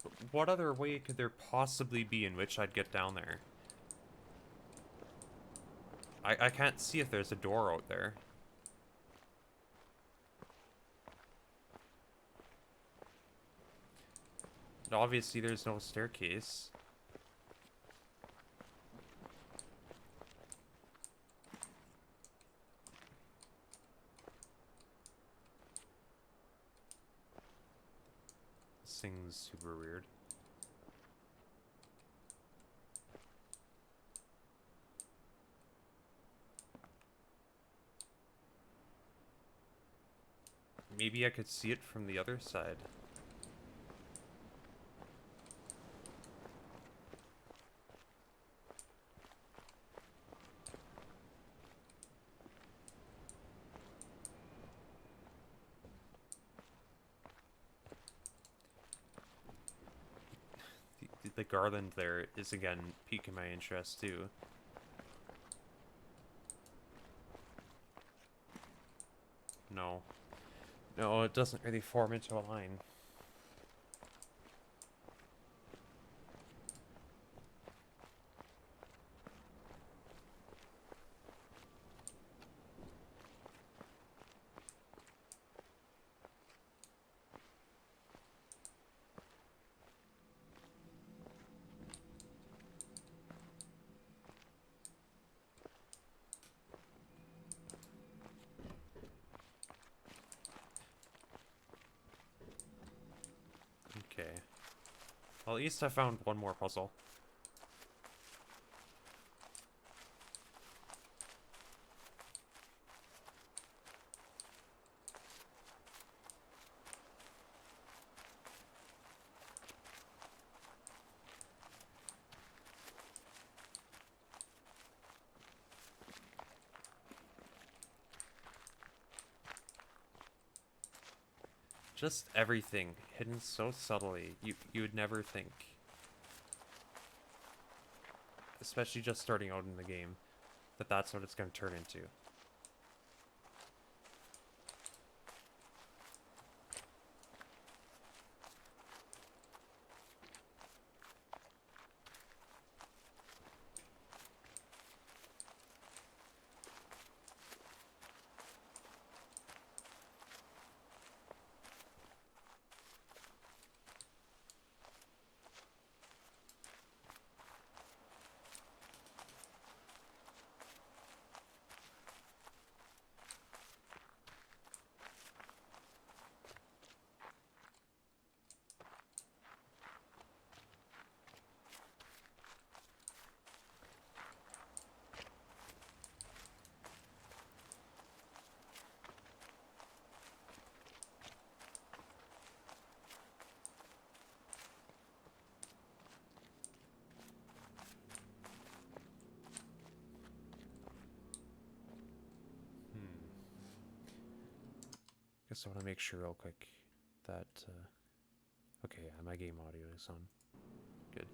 But what other way could there possibly be in which I'd get down there? I can't see if there's a door out there. And obviously there's no staircase. This thing's super weird. Maybe I could see it from the other side. The garland there is again piquing my interest too. No. No, it doesn't really form into a line. Okay. Well, at least I found one more puzzle. Just everything hidden so subtly, you would never think. Especially just starting out in the game, that that's what it's going to turn into. Guess I want to make sure real quick that, okay, yeah, my game audio is on. Good.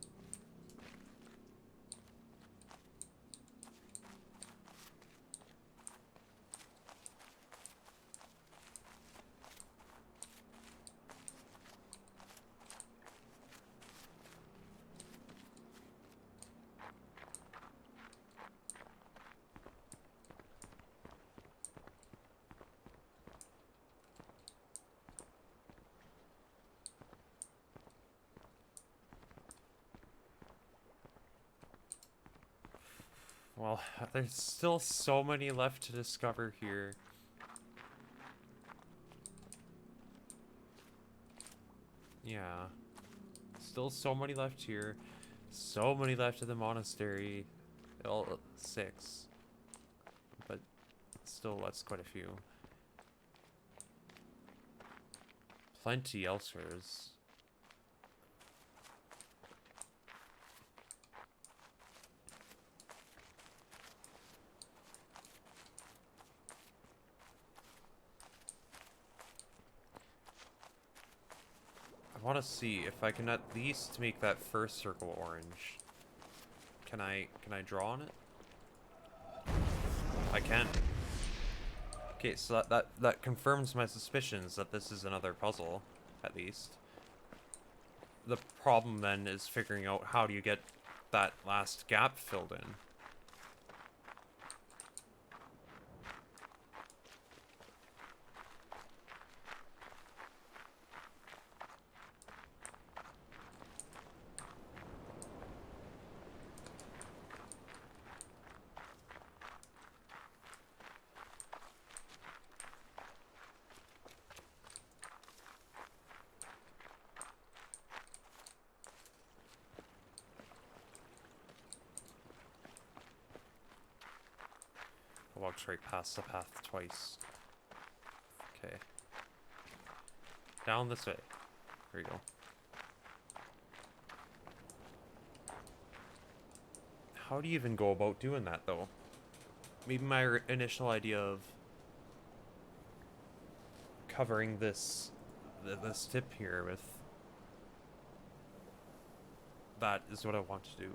Well, there's still so many left to discover here. Yeah. Still so many left here. So many left in the monastery. Well, 6. But still, that's quite a few. Plenty elsewhere. I want to see if I can at least make that first circle orange. Can I draw on it? I can. Okay, so that confirms my suspicions that this is another puzzle, at least. The problem then is figuring out how do you get that last gap filled in. I walked right past the path twice. Okay. Down this way. Here we go. How do you even go about doing that, though? Maybe my initial idea of covering this tip here with that is what I want to do.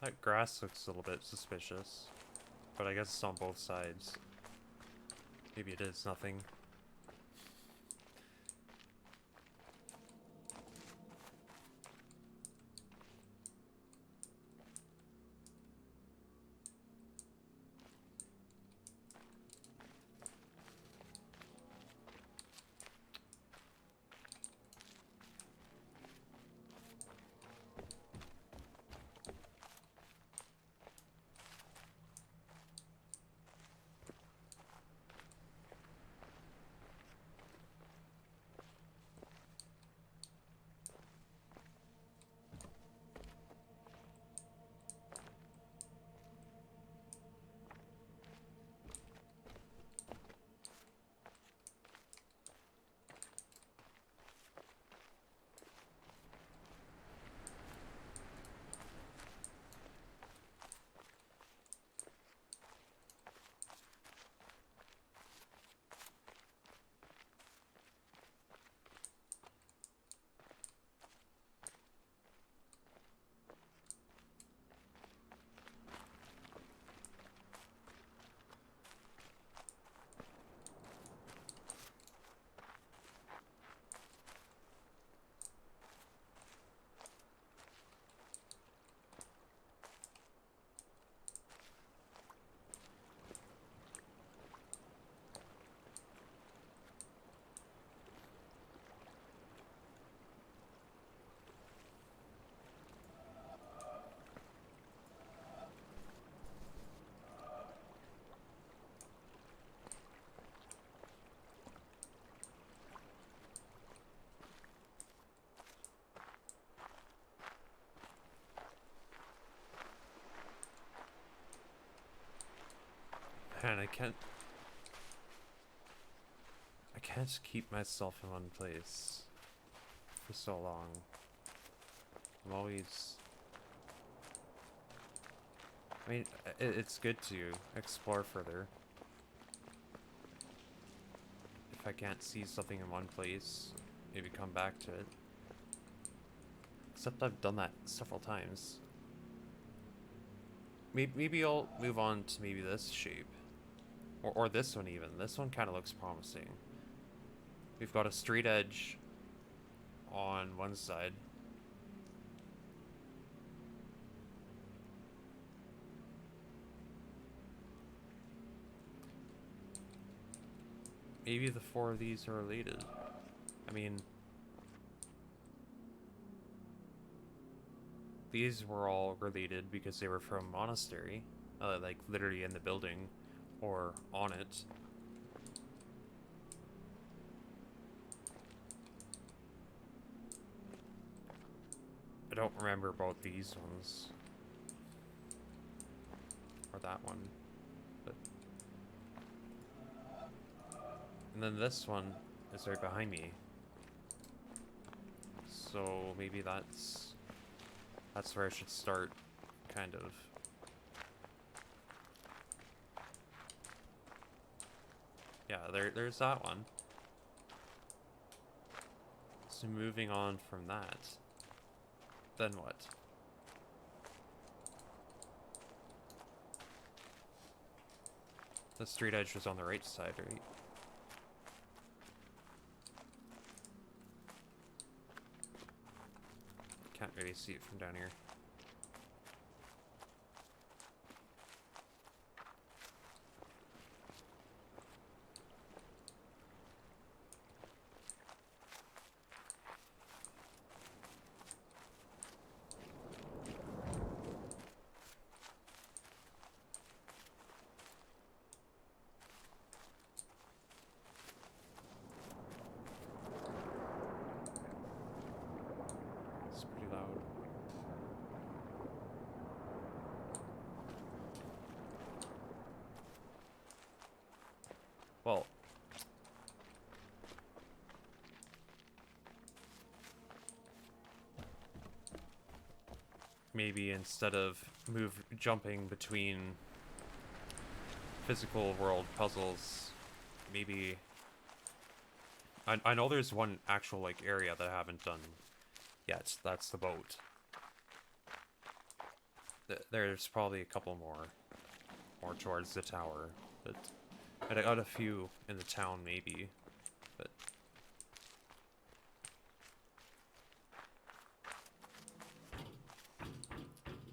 That grass looks a little bit suspicious, but I guess it's on both sides. Maybe it is nothing. Man, I can't keep myself in one place for so long. I'm always... I mean, it's good to explore further. If I can't see something in one place, maybe come back to it. Except I've done that several times. Maybe I'll move on to maybe this shape. Or this one even. This one kind of looks promising. We've got a straight edge on one side. Maybe the 4 of these are related. I mean, these were all related because they were from monastery, like literally in the building or on it. I don't remember about these ones or that one, but and then this one is right behind me, so maybe that's where I should start, kind of. Yeah, there's that one. So moving on from that, then what? The straight edge was on the right side, right? Can't really see it from down here. It's pretty loud. Well, maybe instead of jumping between physical world puzzles, maybe I know there's one actual like area that I haven't done yet. That's the boat. There's probably a couple more towards the tower, but I got a few in the town maybe, but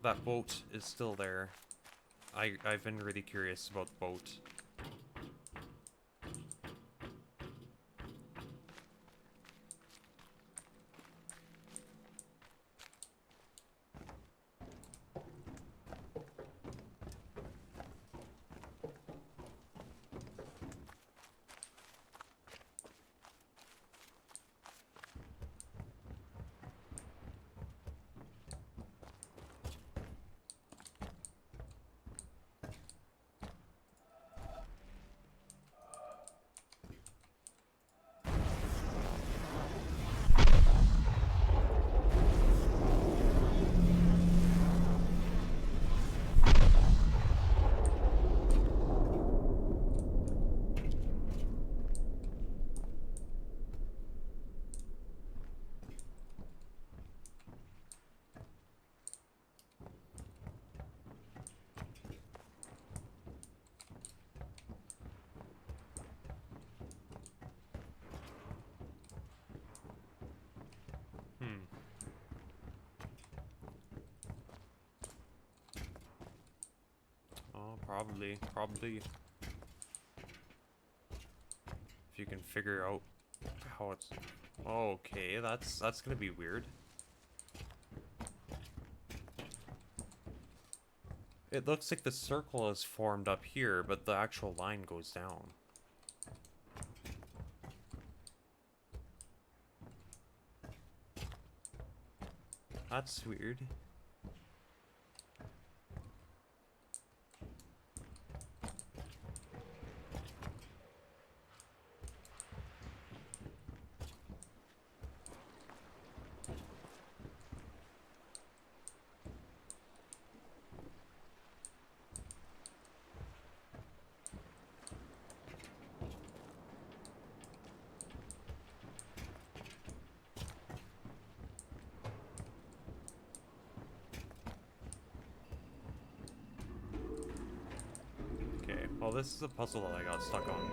that boat is still there. I've been really curious about the boat. Oh, probably. If you can figure out how it's... Okay, that's gonna be weird. It looks like the circle is formed up here, but the actual line goes down. That's weird. Oh, this is a puzzle that I got stuck on.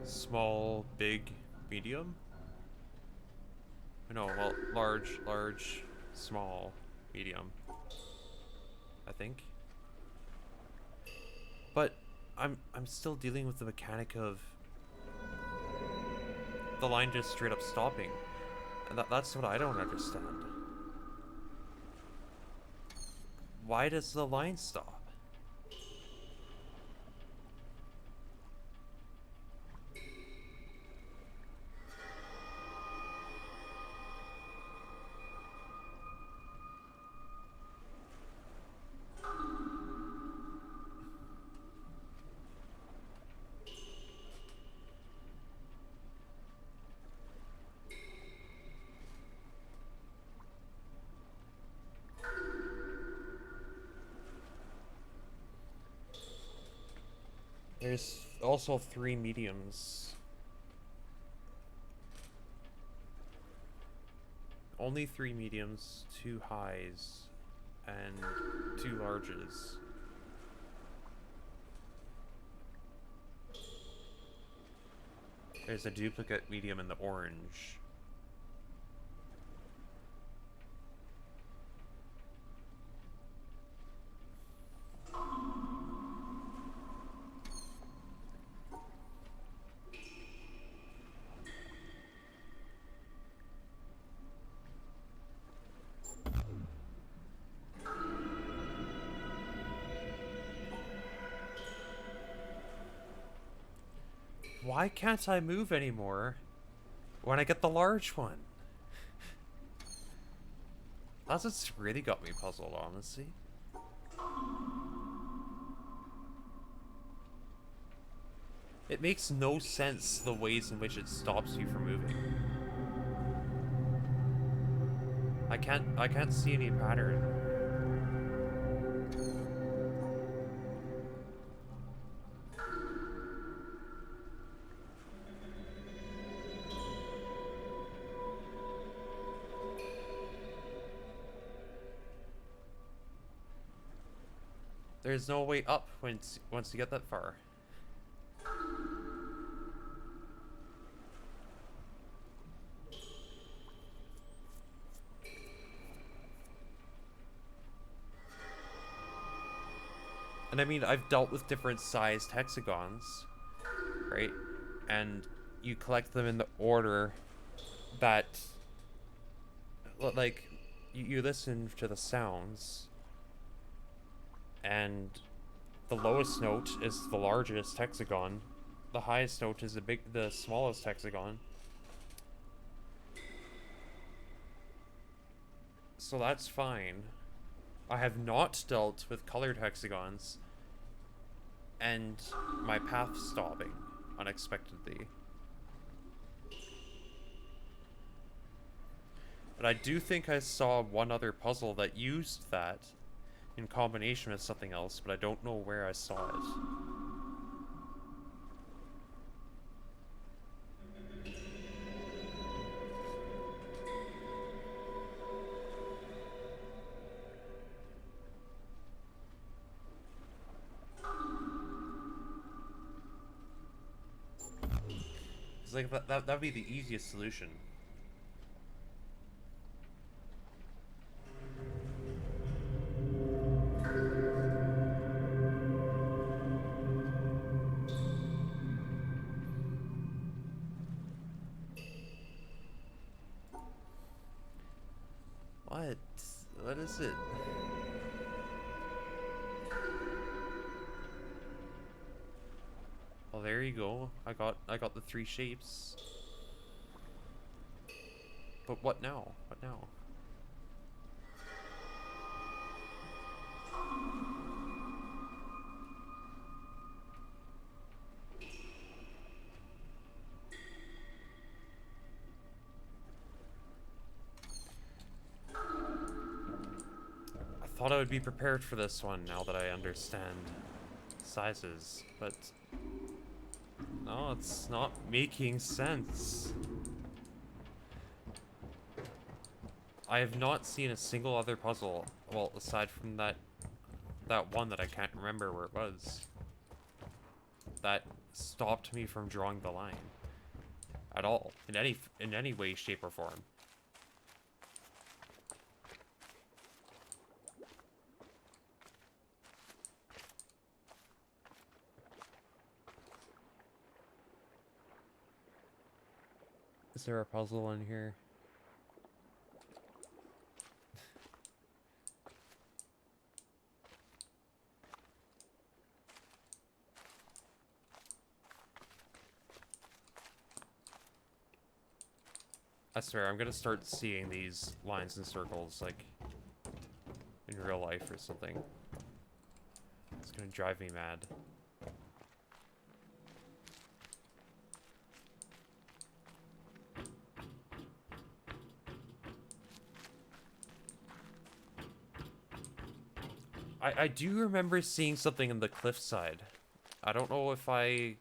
Small, big, medium? No, well, large, large, small, medium. I think. But I'm still dealing with the mechanic of the line just straight up stopping. And that's what I don't understand. Why does the line stop? There's also 3 mediums. Only 3 mediums, 2 highs, and 2 larges. There's a duplicate medium in the orange. Why can't I move anymore when I get the large one? That's what's really got me puzzled, honestly. It makes no sense the ways in which it stops you from moving. I can't see any pattern. There's no way up once you get that far. And I mean, I've dealt with different sized hexagons, right? And you collect them in the order that, like, you listen to the sounds, and the lowest note is the largest hexagon, the highest note is the smallest hexagon. So that's fine. I have not dealt with colored hexagons and my path stopping unexpectedly. But I do think I saw one other puzzle that used that in combination with something else, but I don't know where I saw it. It's like that'd be the easiest solution. What is it? Well, there you go. I got the 3 shapes. But what now? What now? I would be prepared for this one now that I understand sizes, but no, it's not making sense. I have not seen a single other puzzle, well, aside from that one that I can't remember where it was, that stopped me from drawing the line at all, in any way, shape, or form. Is there a puzzle in here? I swear, I'm gonna start seeing these lines and circles, like, in real life or something. It's gonna drive me mad. I do remember seeing something in the cliffside. I don't know if I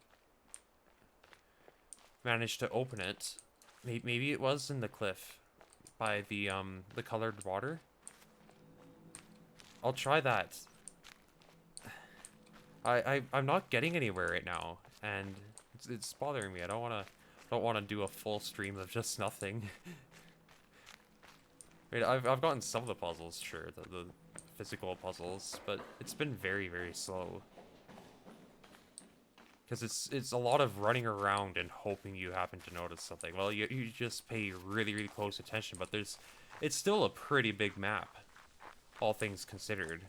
managed to open it. Maybe it was in the cliff by the colored water. I'll try that. I'm not getting anywhere right now, and it's bothering me. I don't wanna do a full stream of just nothing. I mean, I've gotten some of the puzzles, sure, the physical puzzles, but it's been very, very slow. Because it's a lot of running around and hoping you happen to notice something. Well, you just pay really, really close attention, but it's still a pretty big map, all things considered.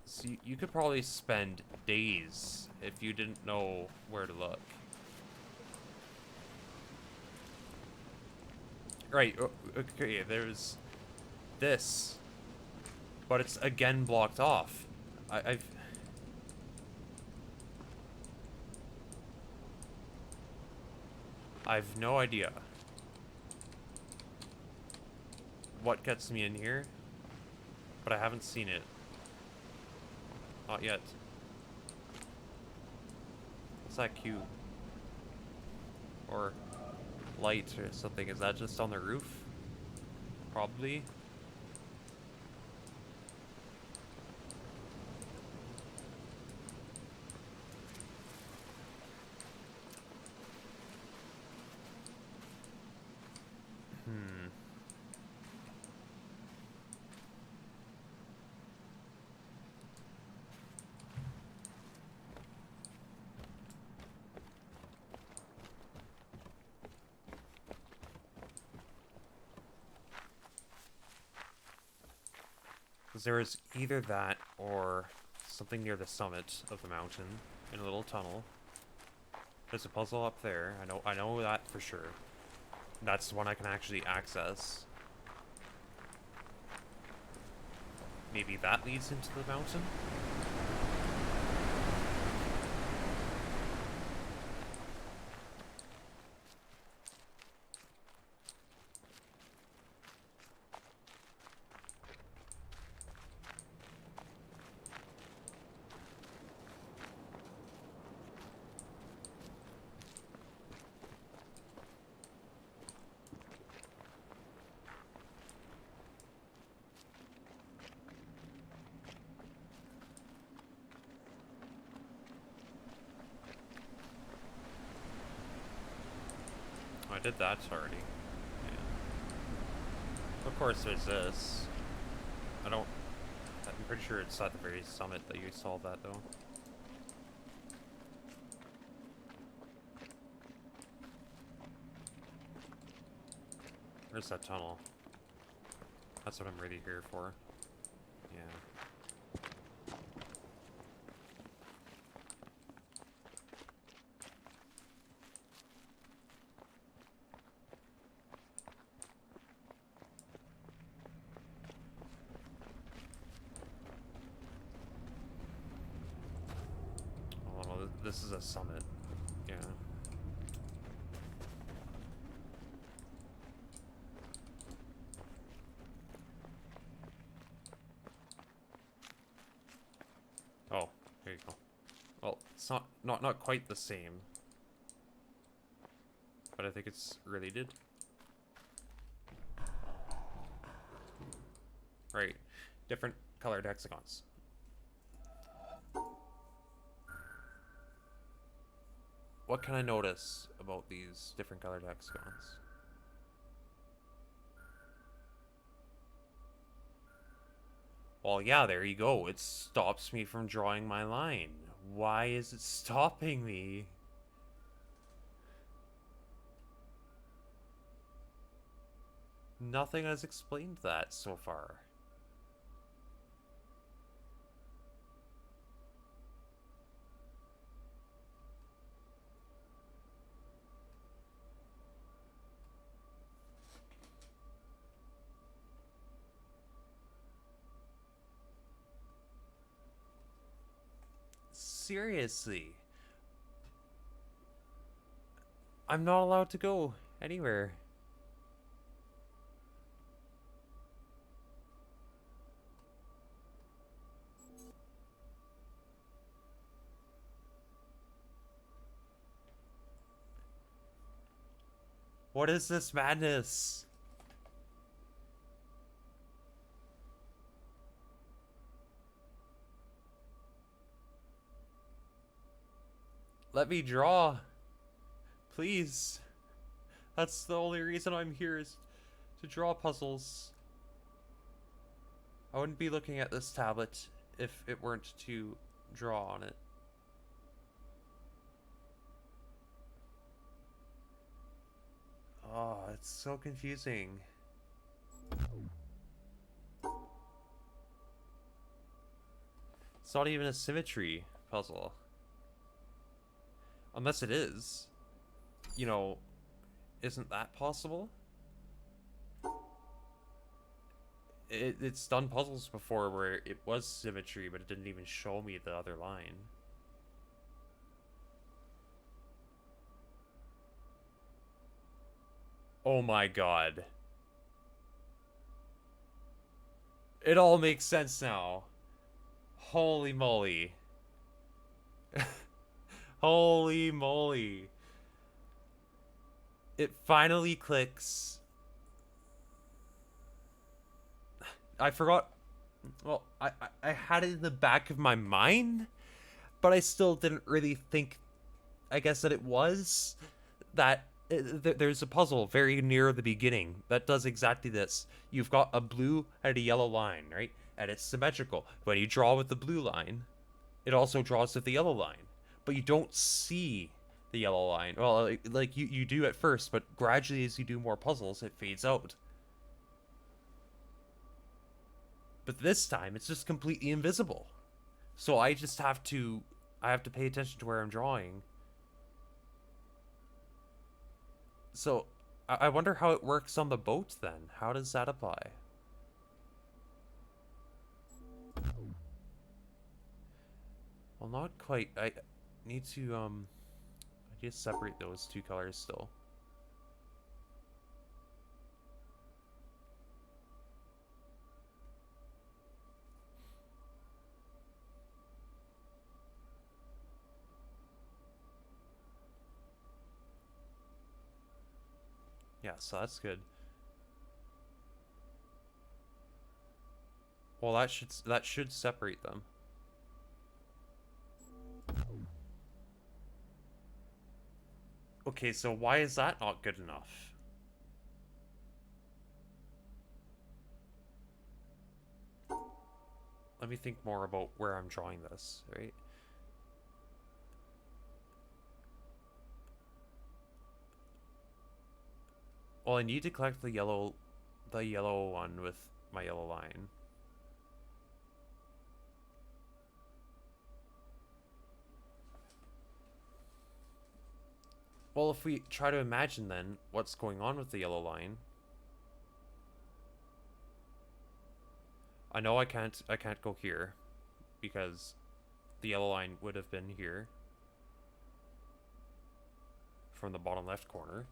So you could probably spend days if you didn't know where to look. Right, okay, there's this, but it's again blocked off. I've no idea what gets me in here, but I haven't seen it. Not yet. What's that cube? Or light or something? Is that just on the roof? Probably. There is either that or something near the summit of the mountain in a little tunnel. There's a puzzle up there. I know that for sure. That's the one I can actually access. Maybe that leads into the mountain? I did that already. Yeah. Of course there's this. I'm pretty sure it's at the very summit that you solved that though. Where's that tunnel? That's what I'm really here for. Yeah. This is a summit. Yeah. It's not quite the same, but I think it's related. Right, different colored hexagons. What can I notice about these different colored hexagons? Well, yeah, there you go. It stops me from drawing my line. Why is it stopping me? Nothing has explained that so far. Seriously. I'm not allowed to go anywhere. What is this madness? Let me draw. Please. That's the only reason I'm here, is to draw puzzles. I wouldn't be looking at this tablet if it weren't to draw on it. Oh, it's so confusing. It's not even a symmetry puzzle. Unless it is. You know, isn't that possible? It's done puzzles before where it was symmetry, but it didn't even show me the other line. Oh my god. It all makes sense now. Holy moly. Holy moly. It finally clicks. I forgot. Well, I had it in the back of my mind, but I still didn't really think, I guess, that it was. That there's a puzzle very near the beginning that does exactly this. You've got a blue and a yellow line, right? And it's symmetrical. When you draw with the blue line, it also draws with the yellow line. But you don't see the yellow line. Well, like you do at first, but gradually as you do more puzzles, it fades out. But this time, it's just completely invisible. So I just have to pay attention to where I'm drawing. So I wonder how it works on the boat then. How does that apply? Well, not quite. I need to I need to separate those two colors still. Yeah, so that's good. Well, that should separate them. Okay, so why is that not good enough? Let me think more about where I'm drawing this, right? Well, I need to collect the yellow one with my yellow line. Well, if we try to imagine then what's going on with the yellow line. I know I can't go here because the yellow line would have been here from the bottom left corner.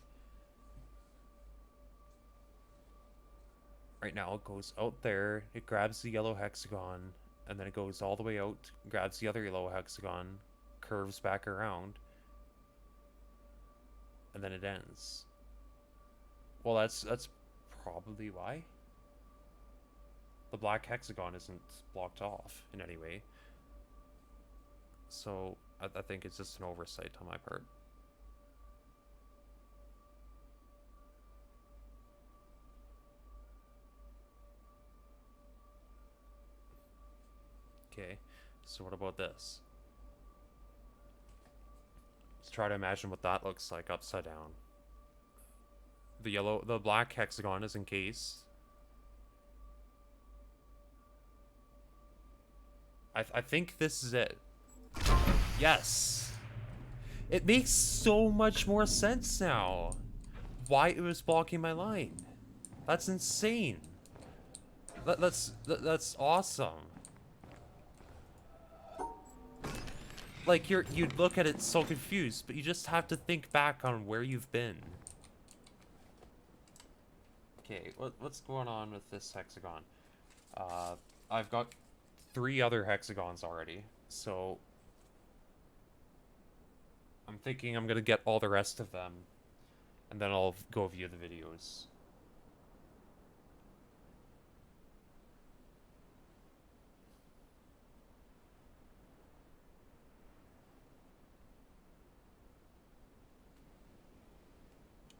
Right now it goes out there, it grabs the yellow hexagon, and then it goes all the way out, grabs the other yellow hexagon, curves back around. And then it ends. Well, that's probably why. The black hexagon isn't blocked off in any way. So, I think it's just an oversight on my part. Okay, so what about this? Let's try to imagine what that looks like upside down. The black hexagon is encased. I think this is it. Yes! It makes so much more sense now. Why it was blocking my line. That's insane. That's awesome. Like, you'd look at it so confused, but you just have to think back on where you've been. Okay, what's going on with this hexagon? I've got 3 other hexagons already, so I'm thinking I'm gonna get all the rest of them, and then I'll go view the videos.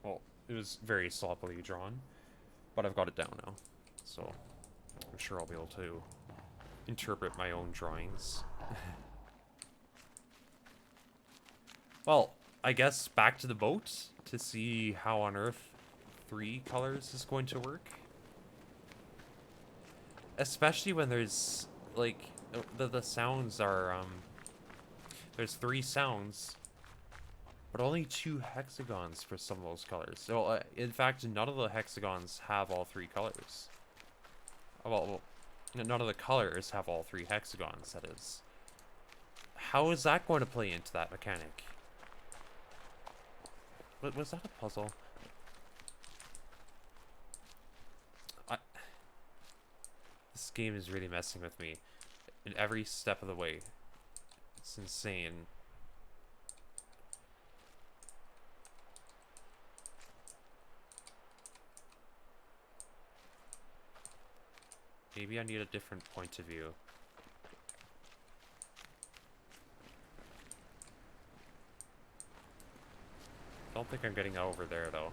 Well, it was very sloppily drawn, but I've got it down now, so I'm sure I'll be able to interpret my own drawings. Well, I guess back to the boat to see how on earth 3 colors is going to work. Especially when there's, like, the sounds are, there's 3 sounds, but only 2 hexagons for some of those colors. So, in fact, none of the hexagons have all 3 colors. Well, none of the colors have all 3 hexagons, that is. How is that going to play into that mechanic? Was that a puzzle? This game is really messing with me in every step of the way. It's insane. Maybe I need a different point of view. Don't think I'm getting over there, though.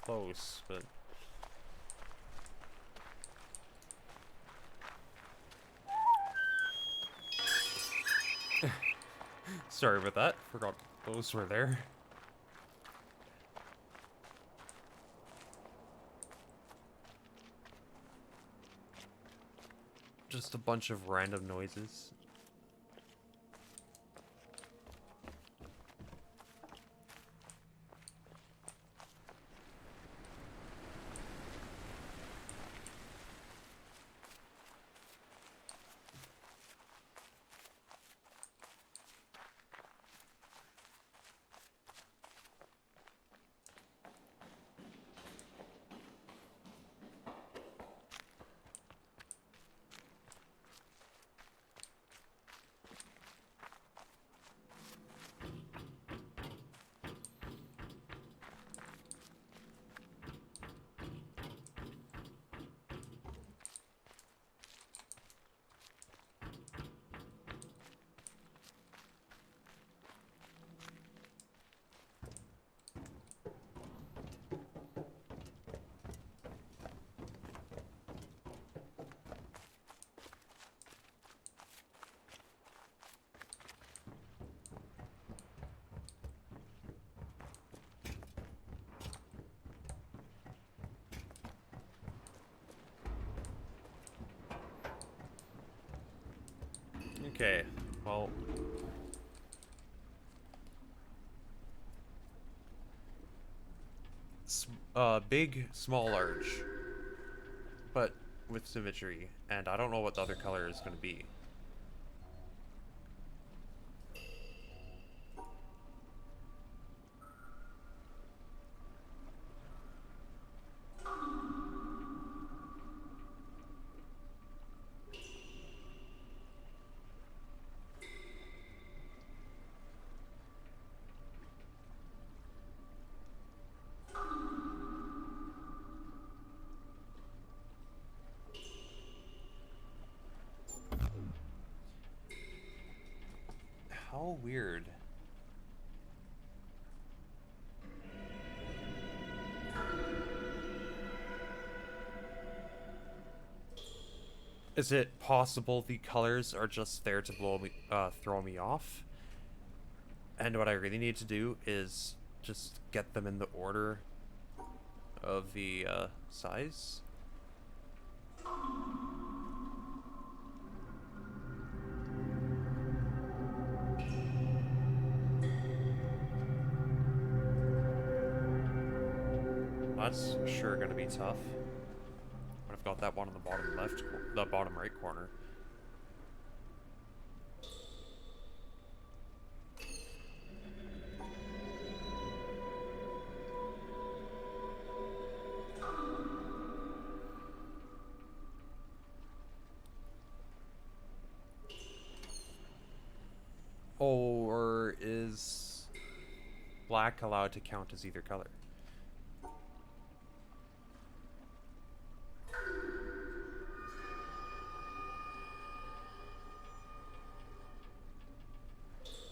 Close, but... Sorry about that. Forgot those were there. Just a bunch of random noises. Okay, well... big, small, large. But with symmetry. And I don't know what the other color is going to be. weird. Is it possible the colors are just there to throw me off? And what I really need to do is just get them in the order of the size? That's sure gonna be tough. But I've got that one on the bottom left, the bottom right corner. Or is black allowed to count as either color?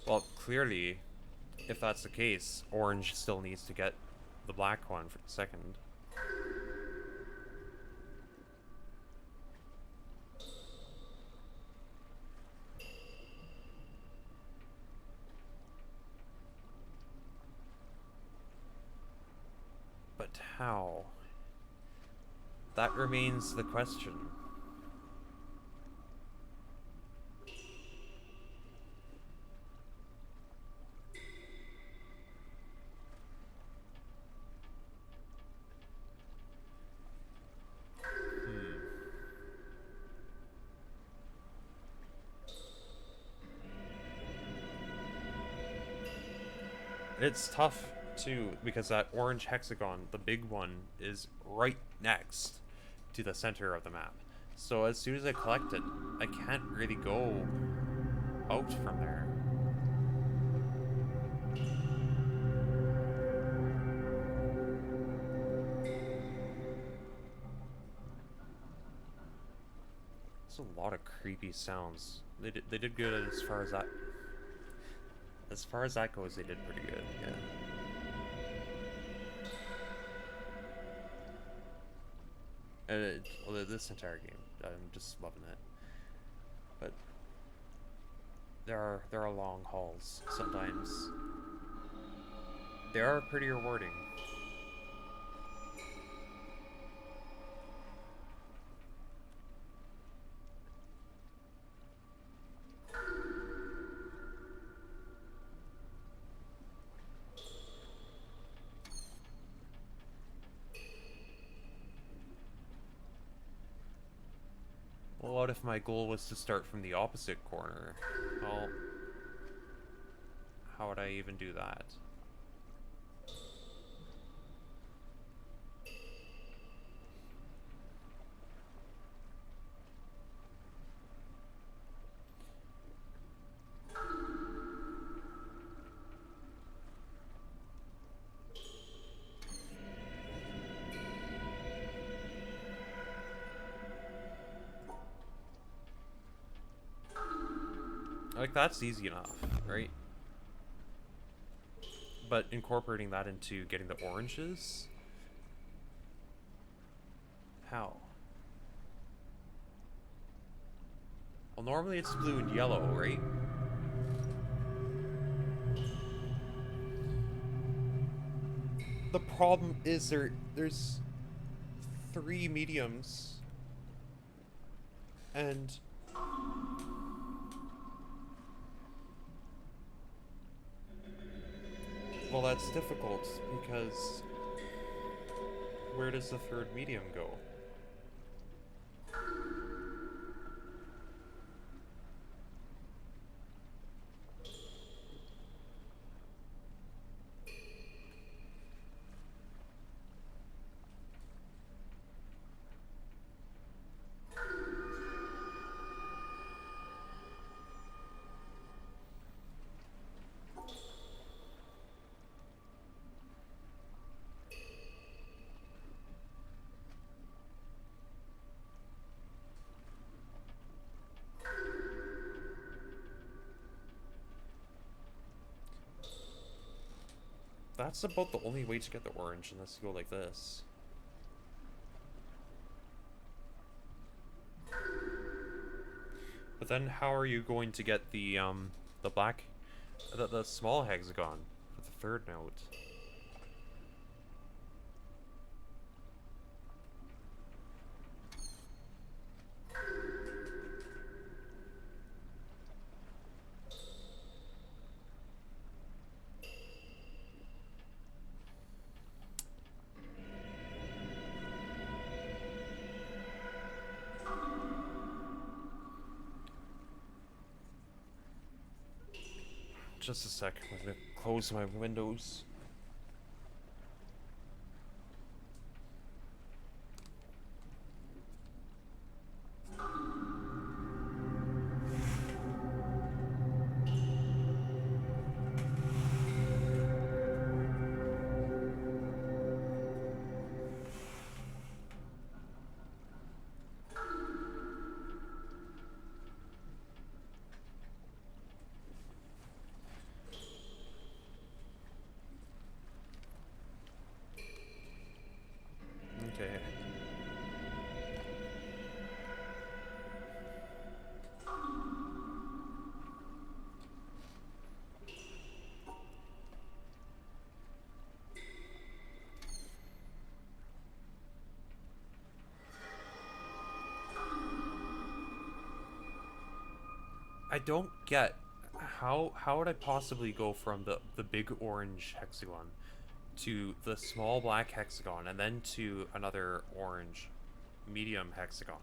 Well, clearly, if that's the case, orange still needs to get the black one for the second. But how? That remains the question. It's tough too because that orange hexagon, the big one, is right next to the center of the map. So as soon as I collect it, I can't really go out from there. There's a lot of creepy sounds. They did good as far as that. As far as that goes, they did pretty good, yeah. Well, this entire game, I'm just loving it. But there are long hauls sometimes. They are pretty rewarding. Well, what if my goal was to start from the opposite corner? Well, how would I even do that? Like, that's easy enough, right? But incorporating that into getting the oranges? How? Well, normally it's blue and yellow, right? The problem is there's 3 mediums. And well, that's difficult because where does the third medium go? that's about the only way to get the orange, unless you go like this. But then how are you going to get the black, the small hexagon for the third note? Just a sec, I'm gonna close my windows. Okay. I don't get how would I possibly go from the big orange hexagon to the small black hexagon and then to another orange medium hexagon?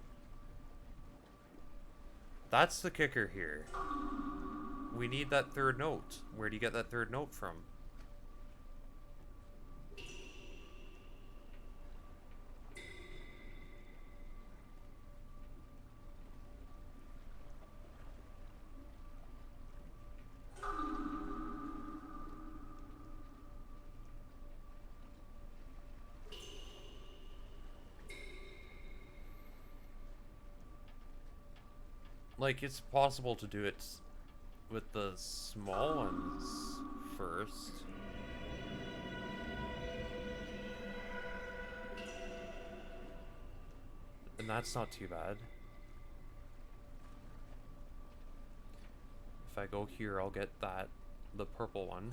That's the kicker here. We need that third note. Where do you get that third note from? Like, it's possible to do it with the small ones first. And that's not too bad. If I go here, I'll get the purple one.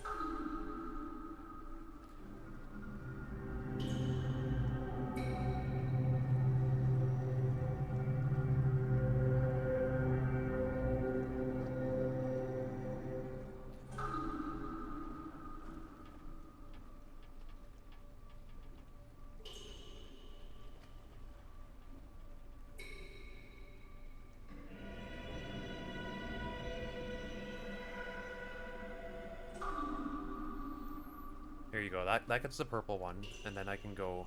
There you go. That gets the purple one, and then I can go.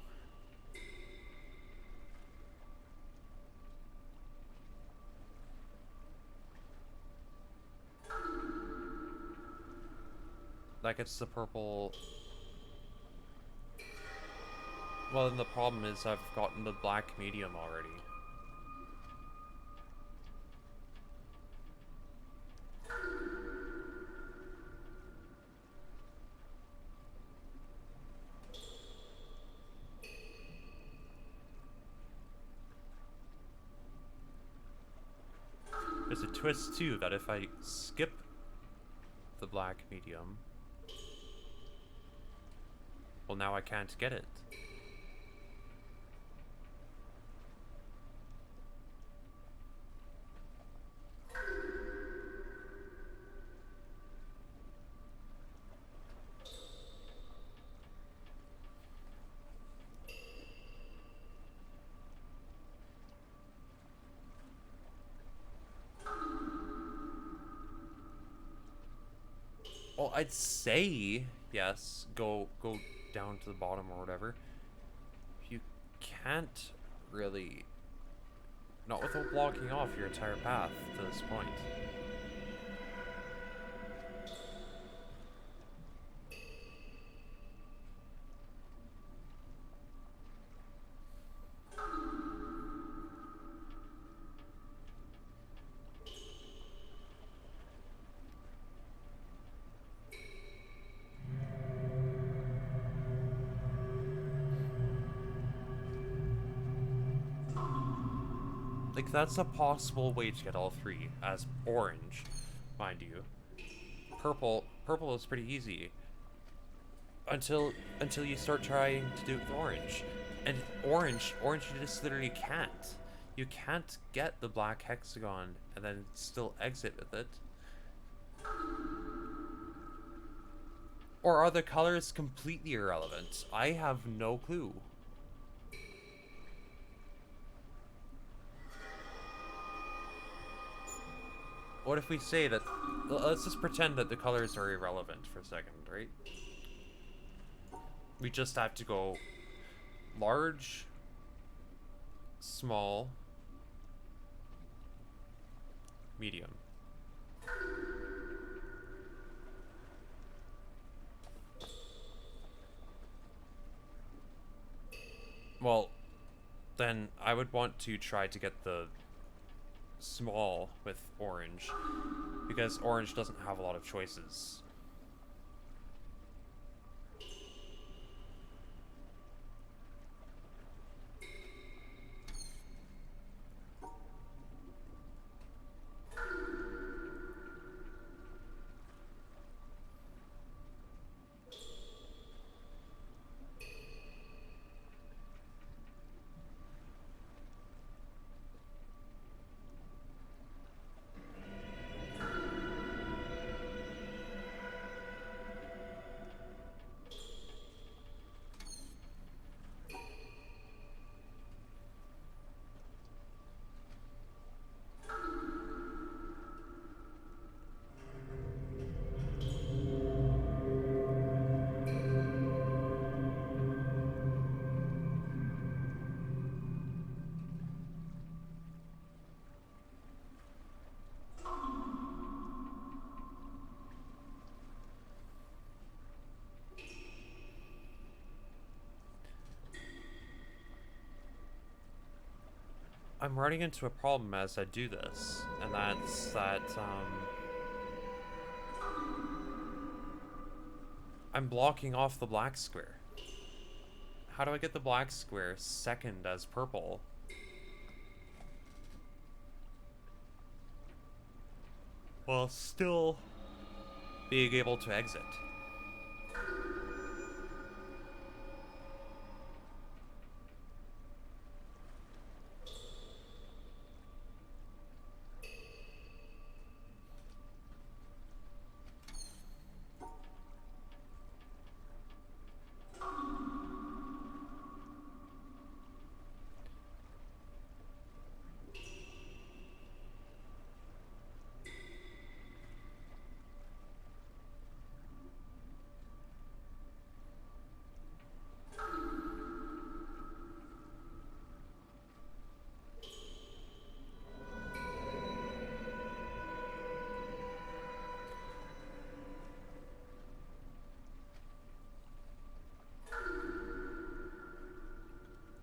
That gets the purple. Well, then the problem is I've gotten the black medium already. There's a twist too, that if I skip the black medium, well, now I can't get it. Well, I'd say yes. Go down to the bottom or whatever. You can't really, not without blocking off your entire path to this point. Like, that's a possible way to get all three, as orange, mind you. Purple is pretty easy. Until you start trying to do it with orange. And orange you just literally can't. You can't get the black hexagon and then still exit with it. Or are the colors completely irrelevant? I have no clue. What if we say that... Let's just pretend that the colors are irrelevant for a second, right? We just have to go large, small, medium. Well, then I would want to try to get the small with orange, because orange doesn't have a lot of choices. I'm running into a problem as I do this, and that's that, I'm blocking off the black square. How do I get the black square second as purple? While still being able to exit.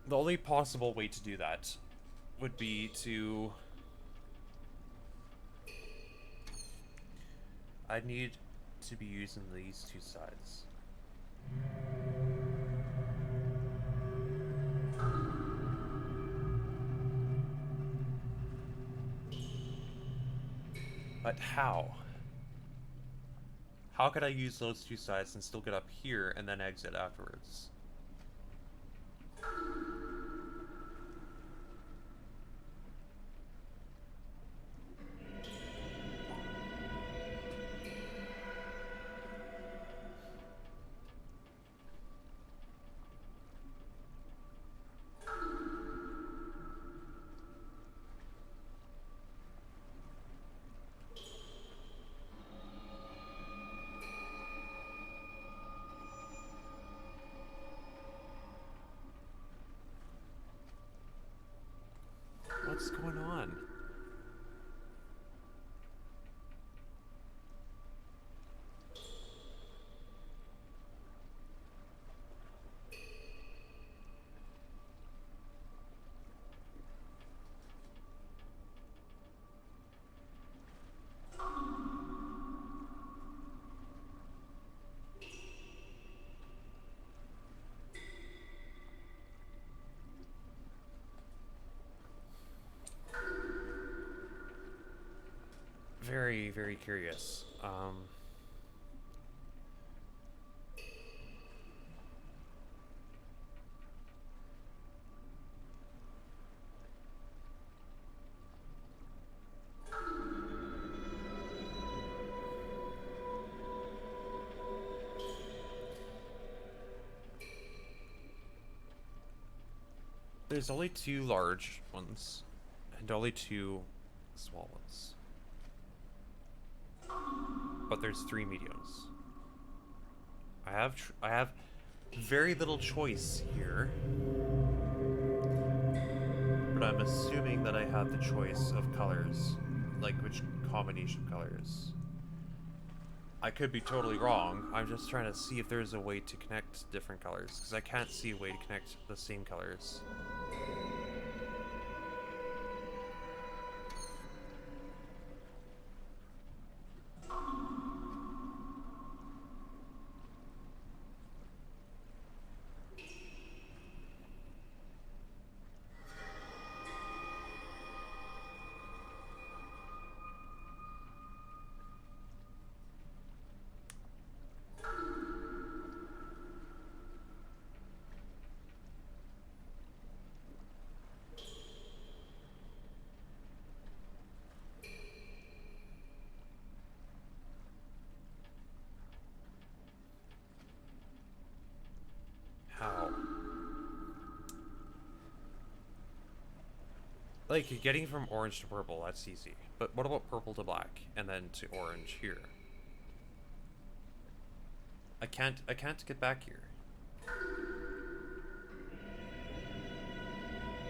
The only possible way to do that would be to... I need to be using these two sides. But how? How could I use those two sides and still get up here and then exit afterwards? What's going on? very, very curious. There's only 2 large ones, and only 2 small ones. But there's 3 mediums. I have very little choice here, but I'm assuming that I have the choice of colors, like which combination colors. I could be totally wrong. I'm just trying to see if there's a way to connect different colors, because I can't see a way to connect the same colors. How? Like, getting from orange to purple, that's easy. But what about purple to black, and then to orange here? I can't get back here.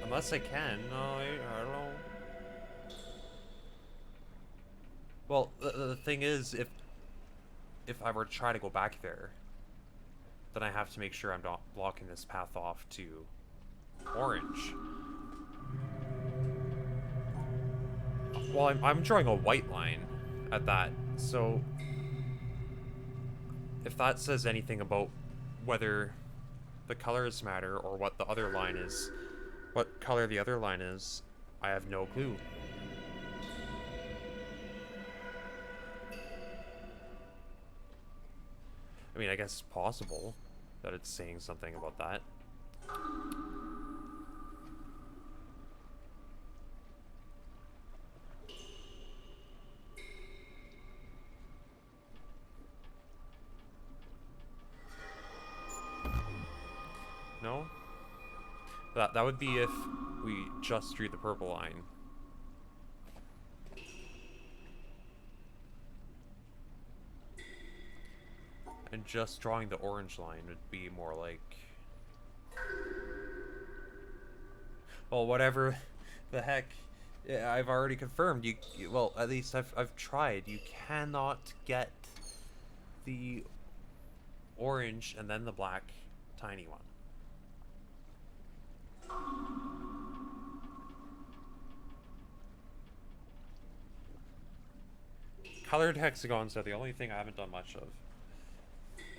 Unless I can. No, I don't know. Well, the thing is, if I were to try to go back there, then I have to make sure I'm not blocking this path off to orange. Well, I'm drawing a white line at that, so if that says anything about whether the colors matter or what the other line is, what color the other line is, I have no clue. I mean, I guess it's possible that it's saying something about that. No? That would be if we just drew the purple line. And just drawing the orange line would be more like... Well, whatever the heck. Yeah, I've already confirmed. Well, at least I've tried. You cannot get the orange and then the black tiny one. Colored hexagons are the only thing I haven't done much of.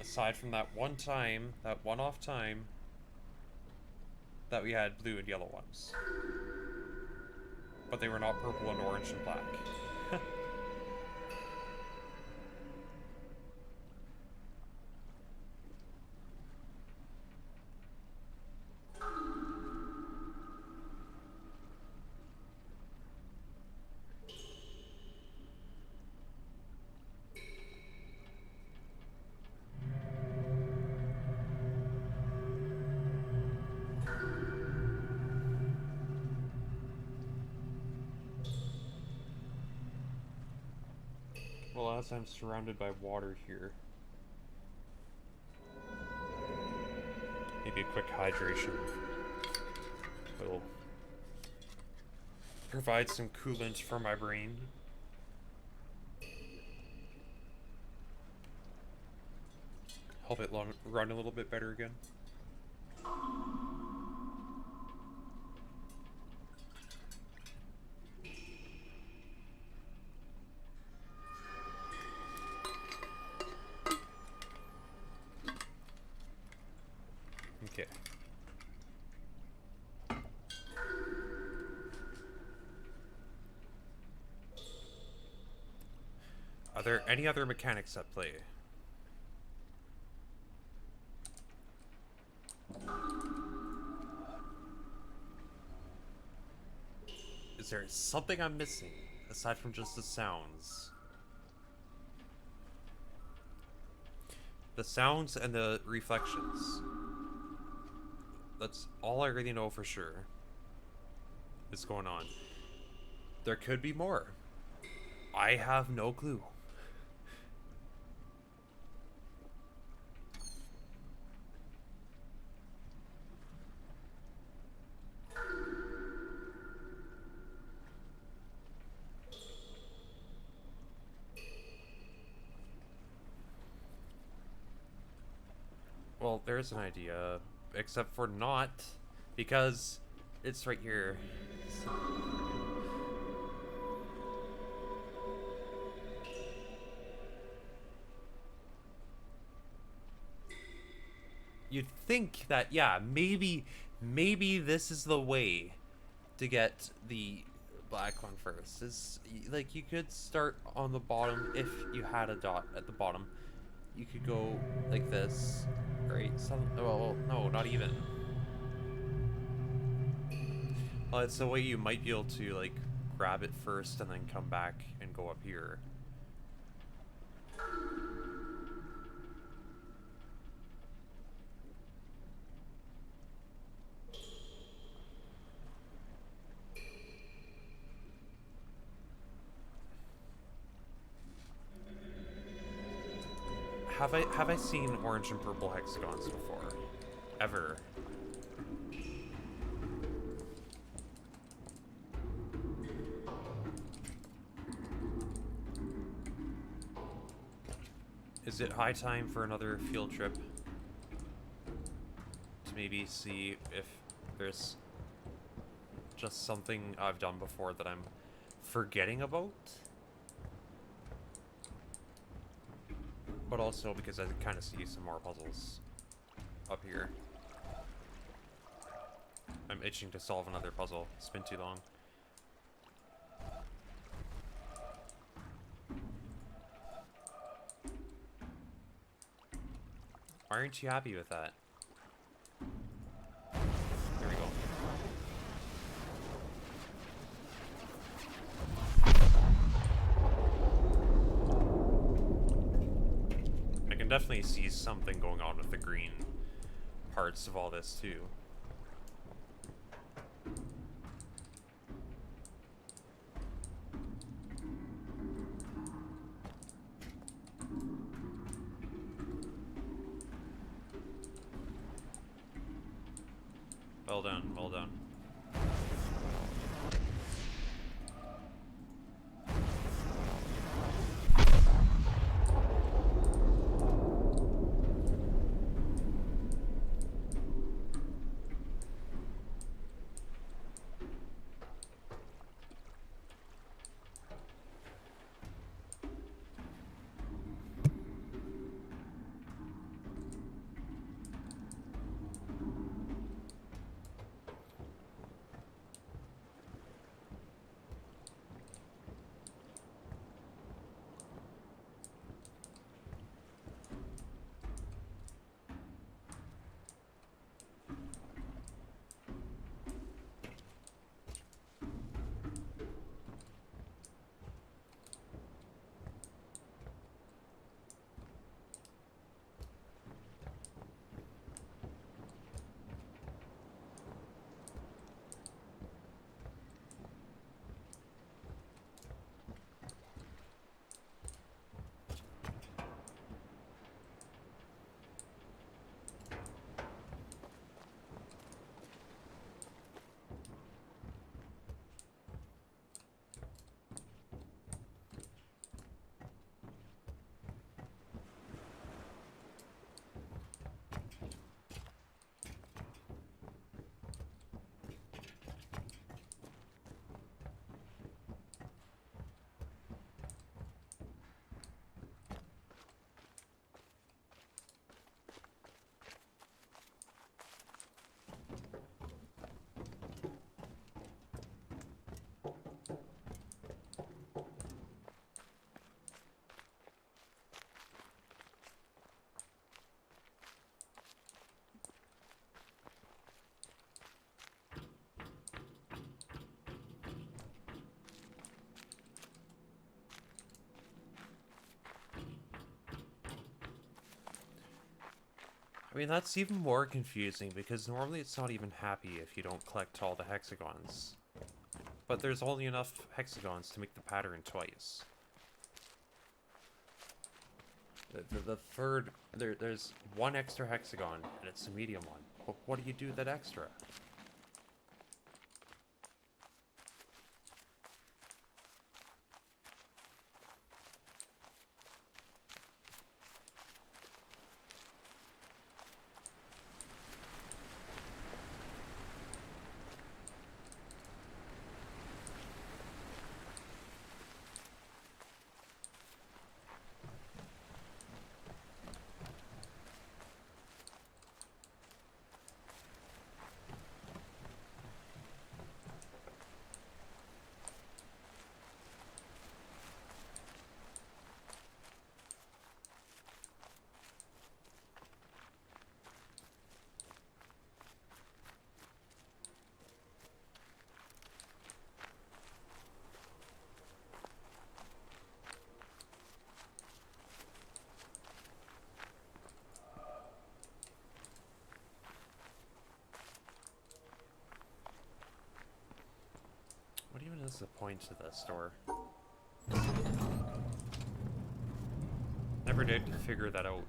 Aside from that one time, that one-off time, that we had blue and yellow ones. But they were not purple and orange and black. Well, as I'm surrounded by water here, maybe a quick hydration will provide some coolant for my brain. Help it run a little bit better again. Okay. Are there any other mechanics at play? Is there something I'm missing, aside from just the sounds? The sounds and the reflections. That's all I really know for sure is going on. There could be more. I have no clue. Well, there's an idea, except for not, because it's right here. You'd think that, yeah, maybe this is the way to get the black one first. Is like you could start on the bottom if you had a dot at the bottom. You could go like this, right? Well, no, not even. Well, it's the way you might be able to like grab it first and then come back and go up here. Have I seen orange and purple hexagons before? Ever? Is it high time for another field trip? To maybe see if there's just something I've done before that I'm forgetting about? But also because I kind of see some more puzzles up here. I'm itching to solve another puzzle. It's been too long. Why aren't you happy with that? There we go. I can definitely see something going on with the green parts of all this too. Well done, well done. I mean, that's even more confusing because normally it's not even happy if you don't collect all the hexagons. But there's only enough hexagons to make the pattern twice. The third, there's one extra hexagon, and it's a medium one. But what do you do with that extra? What even is the point to this door? Never did figure that out.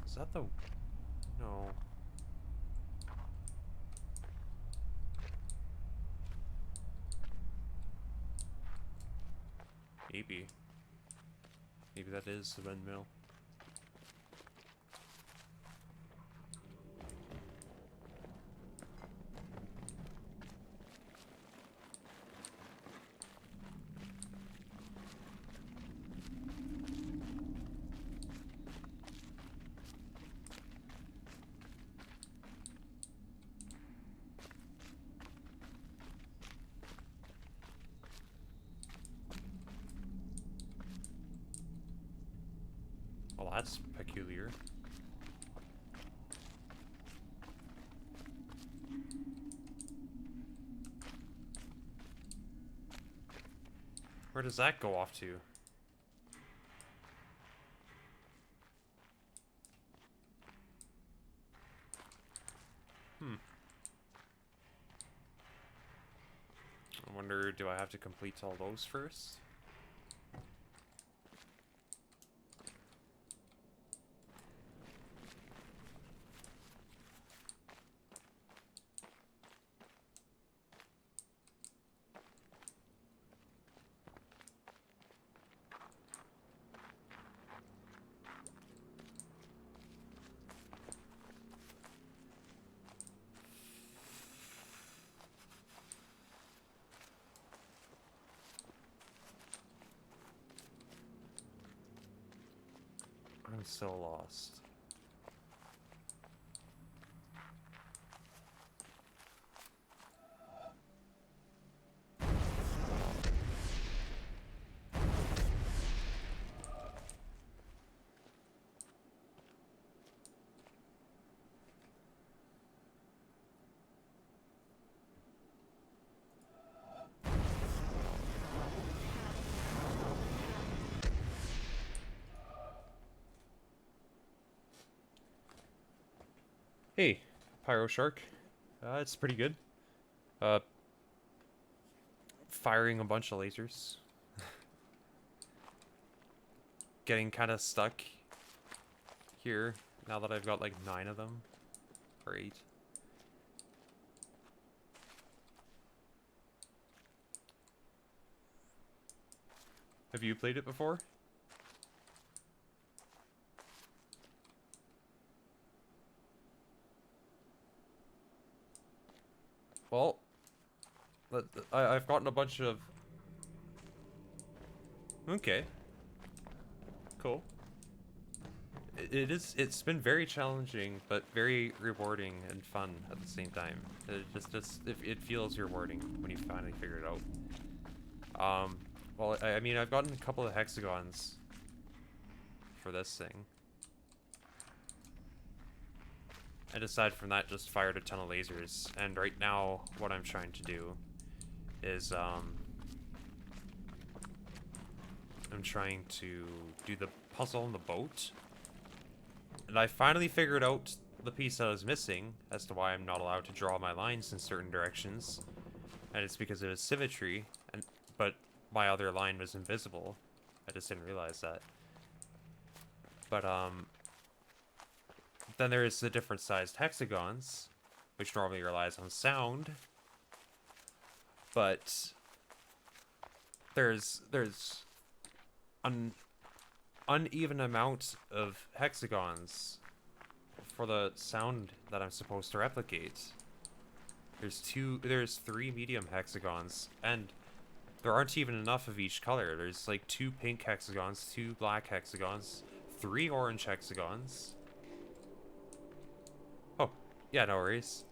Is that the... No. Maybe. Maybe that is the windmill. Well, that's peculiar. Where does that go off to? I wonder, do I have to complete all those first? still lost. Hey, Pyro Shark. It's pretty good. Uh, Firing a bunch of lasers. Getting kind of stuck here now that I've got like 9 of them. Or 8. Have you played it before? Well, I've gotten a bunch of... Okay. Cool. It's been very challenging, but very rewarding and fun at the same time. It feels rewarding when you finally figure it out. Well, I mean, I've gotten a couple of hexagons for this thing. And aside from that, just fired a ton of lasers. And right now, what I'm trying to do is, I'm trying to do the puzzle on the boat. And I finally figured out the piece I was missing as to why I'm not allowed to draw my lines in certain directions. And it's because of its symmetry, but my other line was invisible. I just didn't realize that. But, then there's the different sized hexagons, which normally relies on sound. But there's an uneven amount of hexagons for the sound that I'm supposed to replicate. There's 3 medium hexagons, and there aren't even enough of each color. There's like 2 pink hexagons, 2 black hexagons, 3 orange hexagons. Oh, yeah, no worries.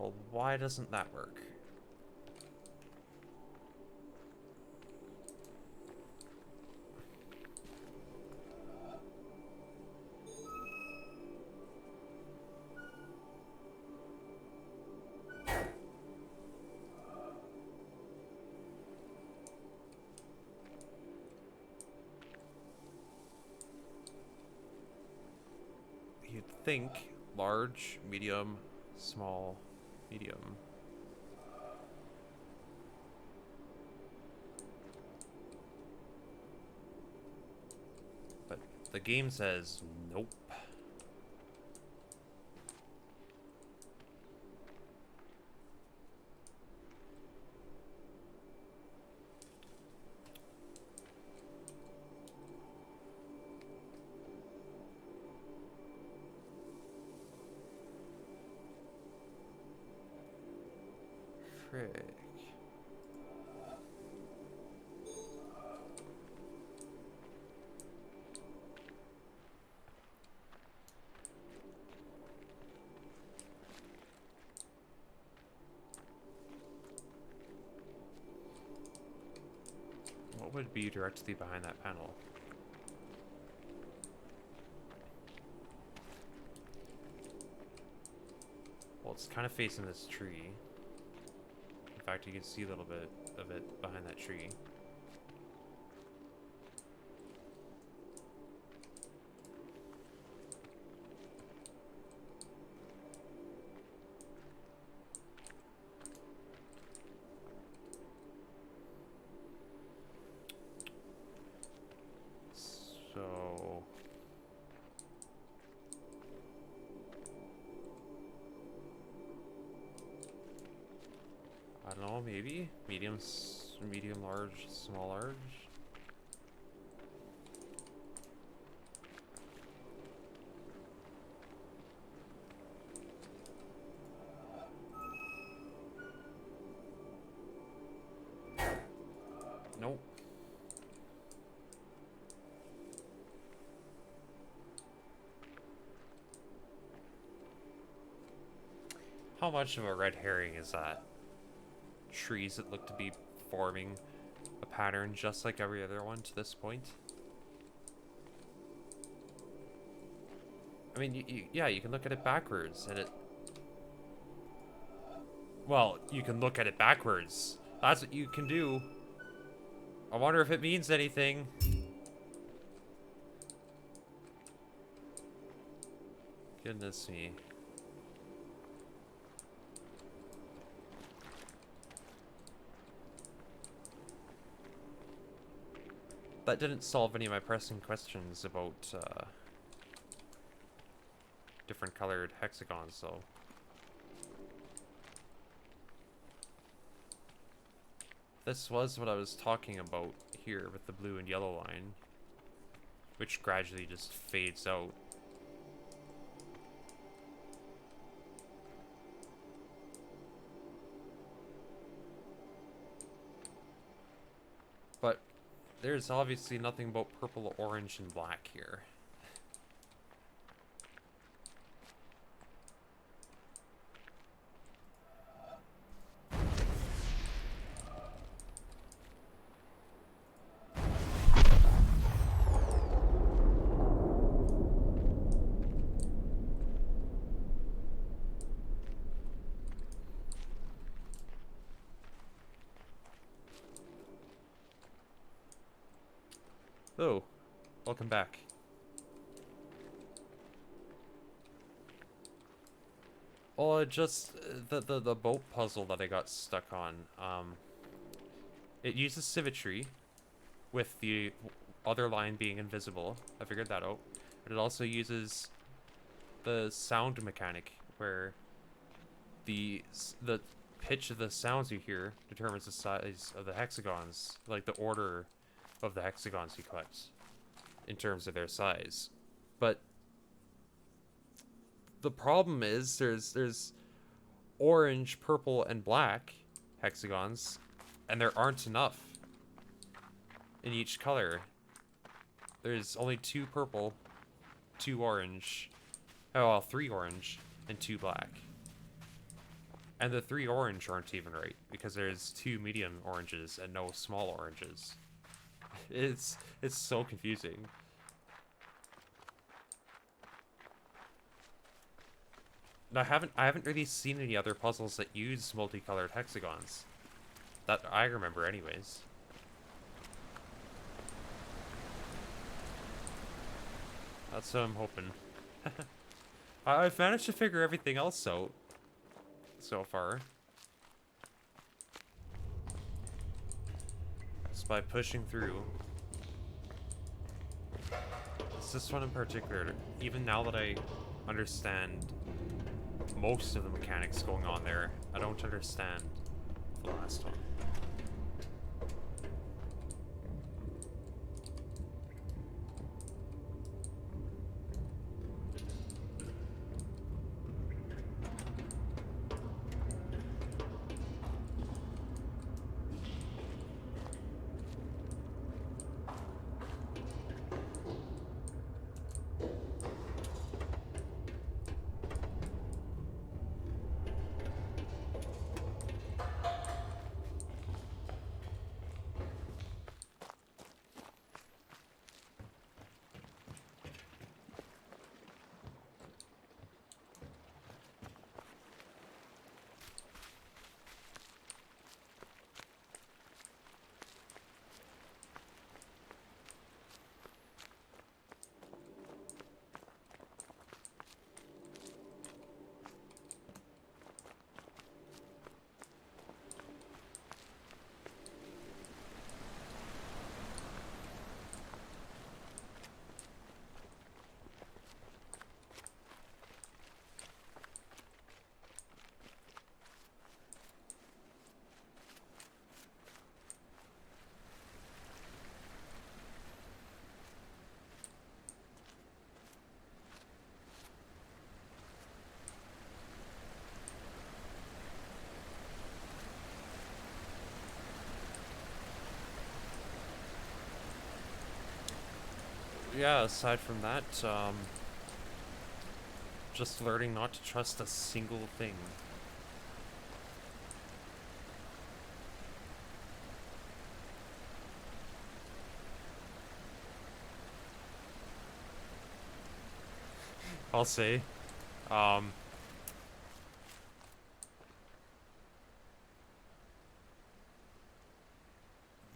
Well, why doesn't that work? You'd think large, medium, small, medium. But the game says nope. Frick. What would be directly behind that panel? Well, it's kind of facing this tree. In fact, you can see a little bit of it behind that tree. So... I don't know, maybe? Medium, large, small, large? Nope. How much of a red herring is that? Trees that look to be forming a pattern just like every other one to this point. I mean, yeah, you can look at it backwards and it... Well, you can look at it backwards. That's what you can do. I wonder if it means anything. Goodness me. That didn't solve any of my pressing questions about different colored hexagons, though. This was what I was talking about here with the blue and yellow line, which gradually just fades out. But there's obviously nothing but purple, orange, and black here. Oh, welcome back. Well, just the boat puzzle that I got stuck on. It uses symmetry, with the other line being invisible. I figured that out. But it also uses the sound mechanic, where the pitch of the sounds you hear determines the size of the hexagons, like the order of the hexagons you collect in terms of their size. But the problem is there's orange, purple, and black hexagons, and there aren't enough in each color. There's only 2 purple, 2 orange, oh well, 3 orange, and 2 black. And the 3 orange aren't even right, because there's 2 medium oranges and no small oranges. It's so confusing. And I haven't really seen any other puzzles that use multicolored hexagons. That I remember anyways. That's what I'm hoping. I've managed to figure everything else out so far. Just by pushing through. It's this one in particular. Even now that I understand most of the mechanics going on there, I don't understand the last one. Yeah, aside from that, just learning not to trust a single thing. I'll say. Um,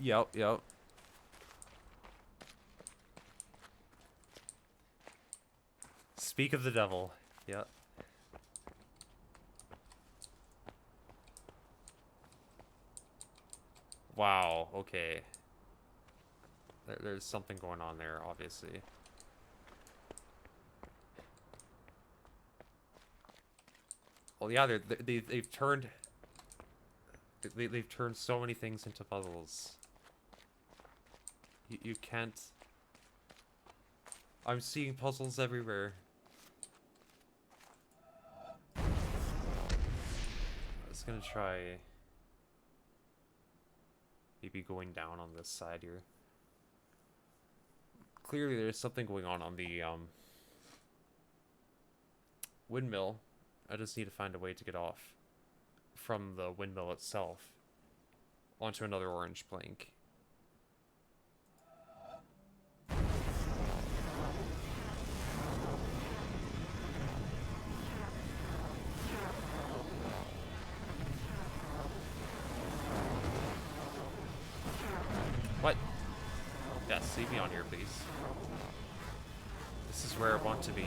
yep. Speak of the devil. Yep. Wow, okay. There's something going on there, obviously. Well, yeah, they've turned... They've turned so many things into puzzles. You can't... I'm seeing puzzles everywhere. I was gonna try... maybe going down on this side here. Clearly there's something going on the, windmill. I just need to find a way to get off from the windmill itself onto another orange plank. What? Yes, leave me on here, please. This is where I want to be.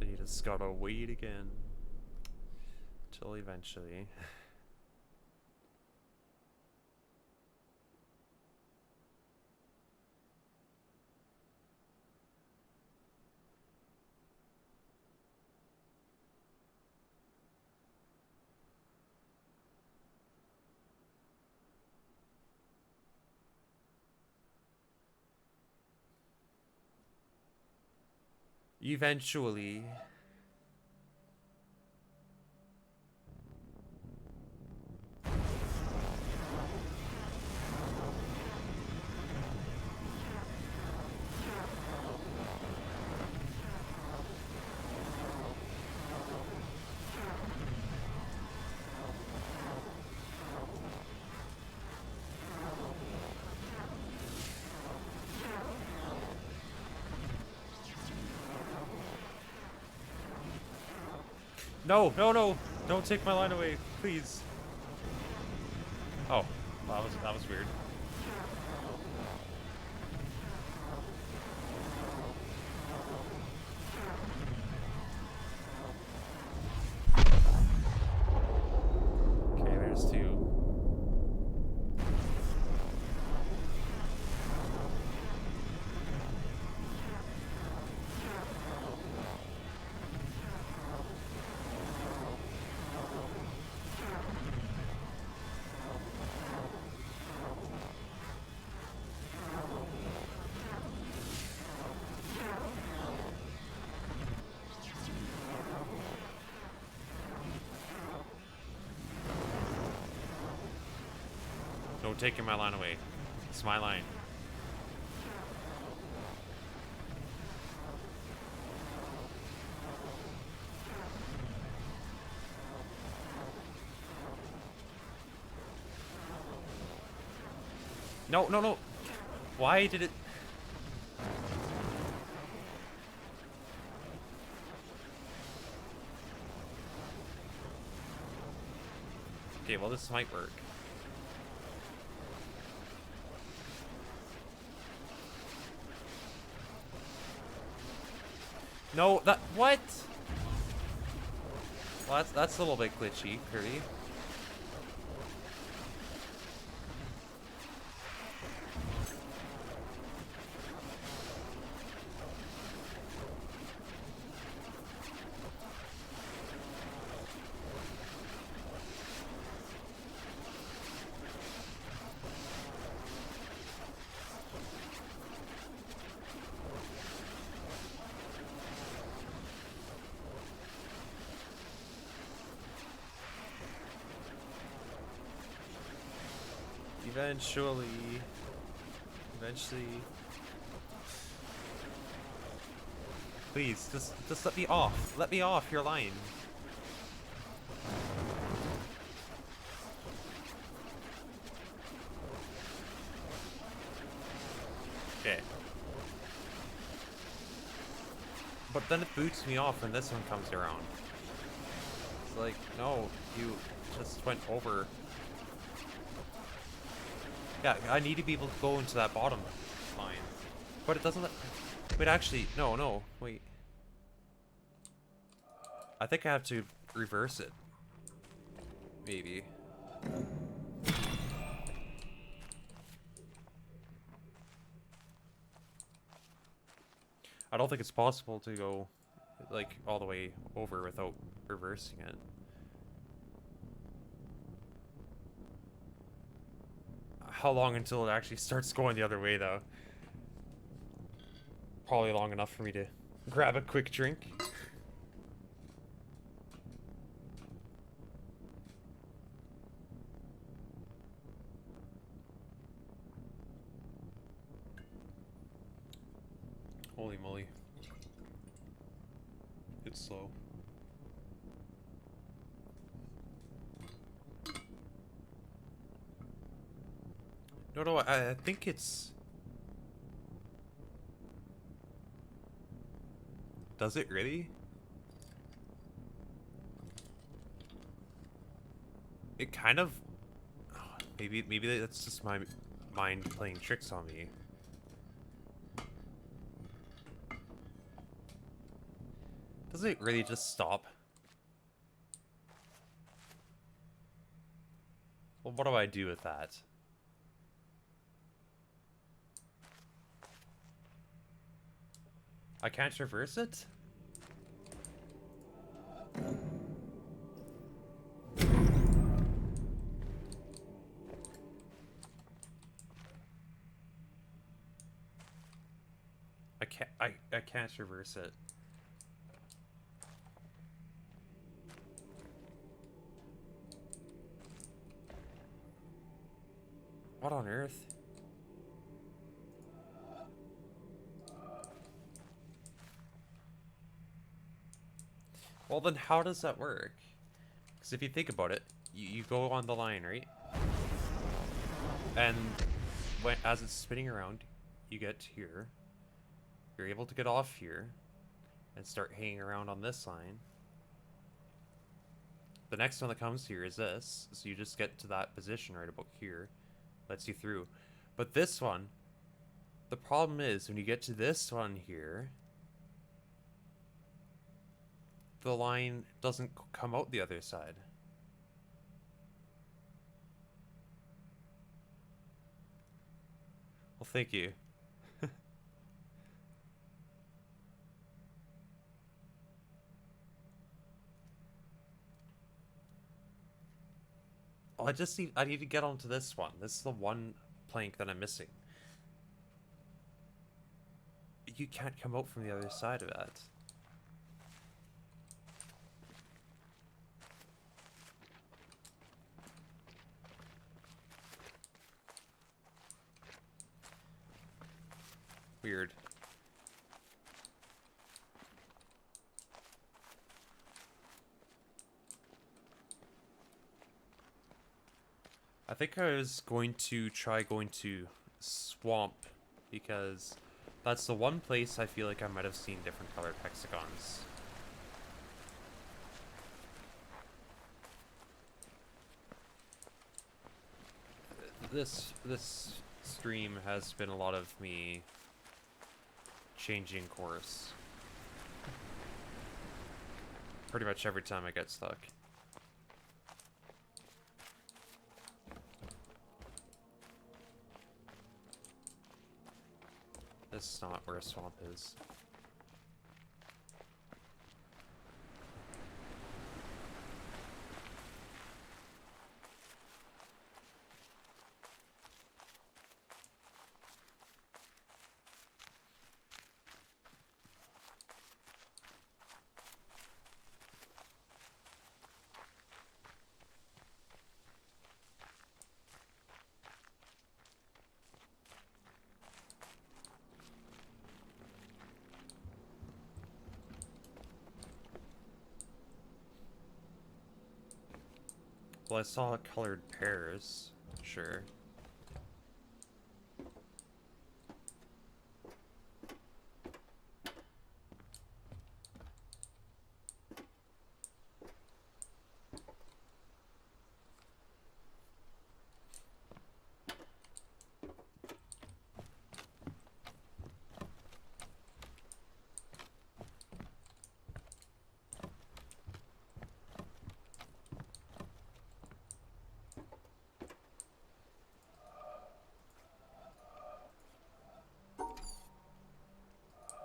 Then you just gotta wait again. Till eventually. Eventually. No, no, no! Don't take my line away, please. Oh, that was weird. Okay, there's two. No taking my line away. It's my line. No, no, no. Why did it... Okay, well this might work. No, that... What? Well, that's a little bit glitchy, Kirby. Eventually... Please, just let me off. Let me off your line. Okay. But then it boots me off when this one comes around. It's like, no, you just went over. Yeah, I need to be able to go into that bottom line. But it doesn't let... Wait, actually, no, wait. I think I have to reverse it. Maybe. I don't think it's possible to go, like, all the way over without reversing it. How long until it actually starts going the other way, though? Probably long enough for me to grab a quick drink. Holy moly. It's slow. No, I think it's... Does it really? It kind of... Maybe that's just my mind playing tricks on me. Does it really just stop? Well, what do I do with that? I can't reverse it? I can't reverse it. What on earth? Well, then how does that work? Because if you think about it, you go on the line, right? And as it's spinning around, you get here. You're able to get off here and start hanging around on this line. The next one that comes here is this. So you just get to that position right about here. Lets you through. But this one, the problem is when you get to this one here, the line doesn't come out the other side. Well, thank you. Oh, I need to get onto this one. This is the one plank that I'm missing. You can't come out from the other side of that. Weird. I think I was going to try going to Swamp because that's the one place I feel like I might have seen different colored hexagons. This stream has been a lot of me changing course. Pretty much every time I get stuck. This is not where a swamp is. Well, I saw colored pears, sure.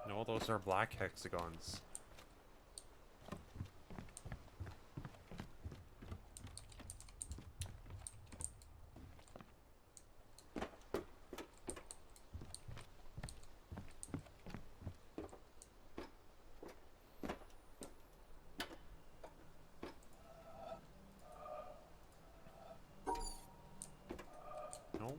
No, those are black hexagons. No.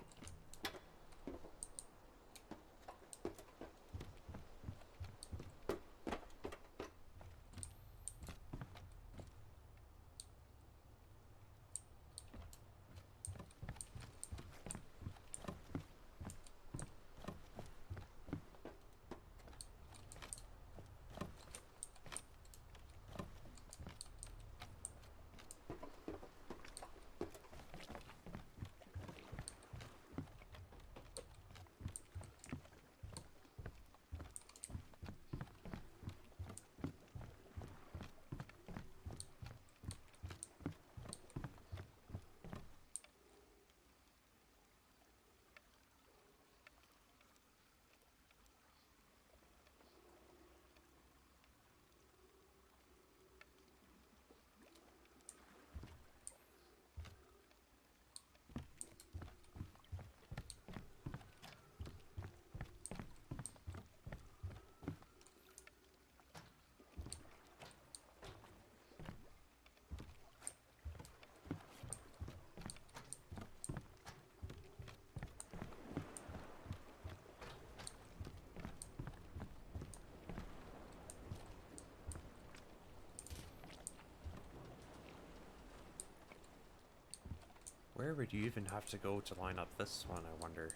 Where would you even have to go to line up this one, I wonder?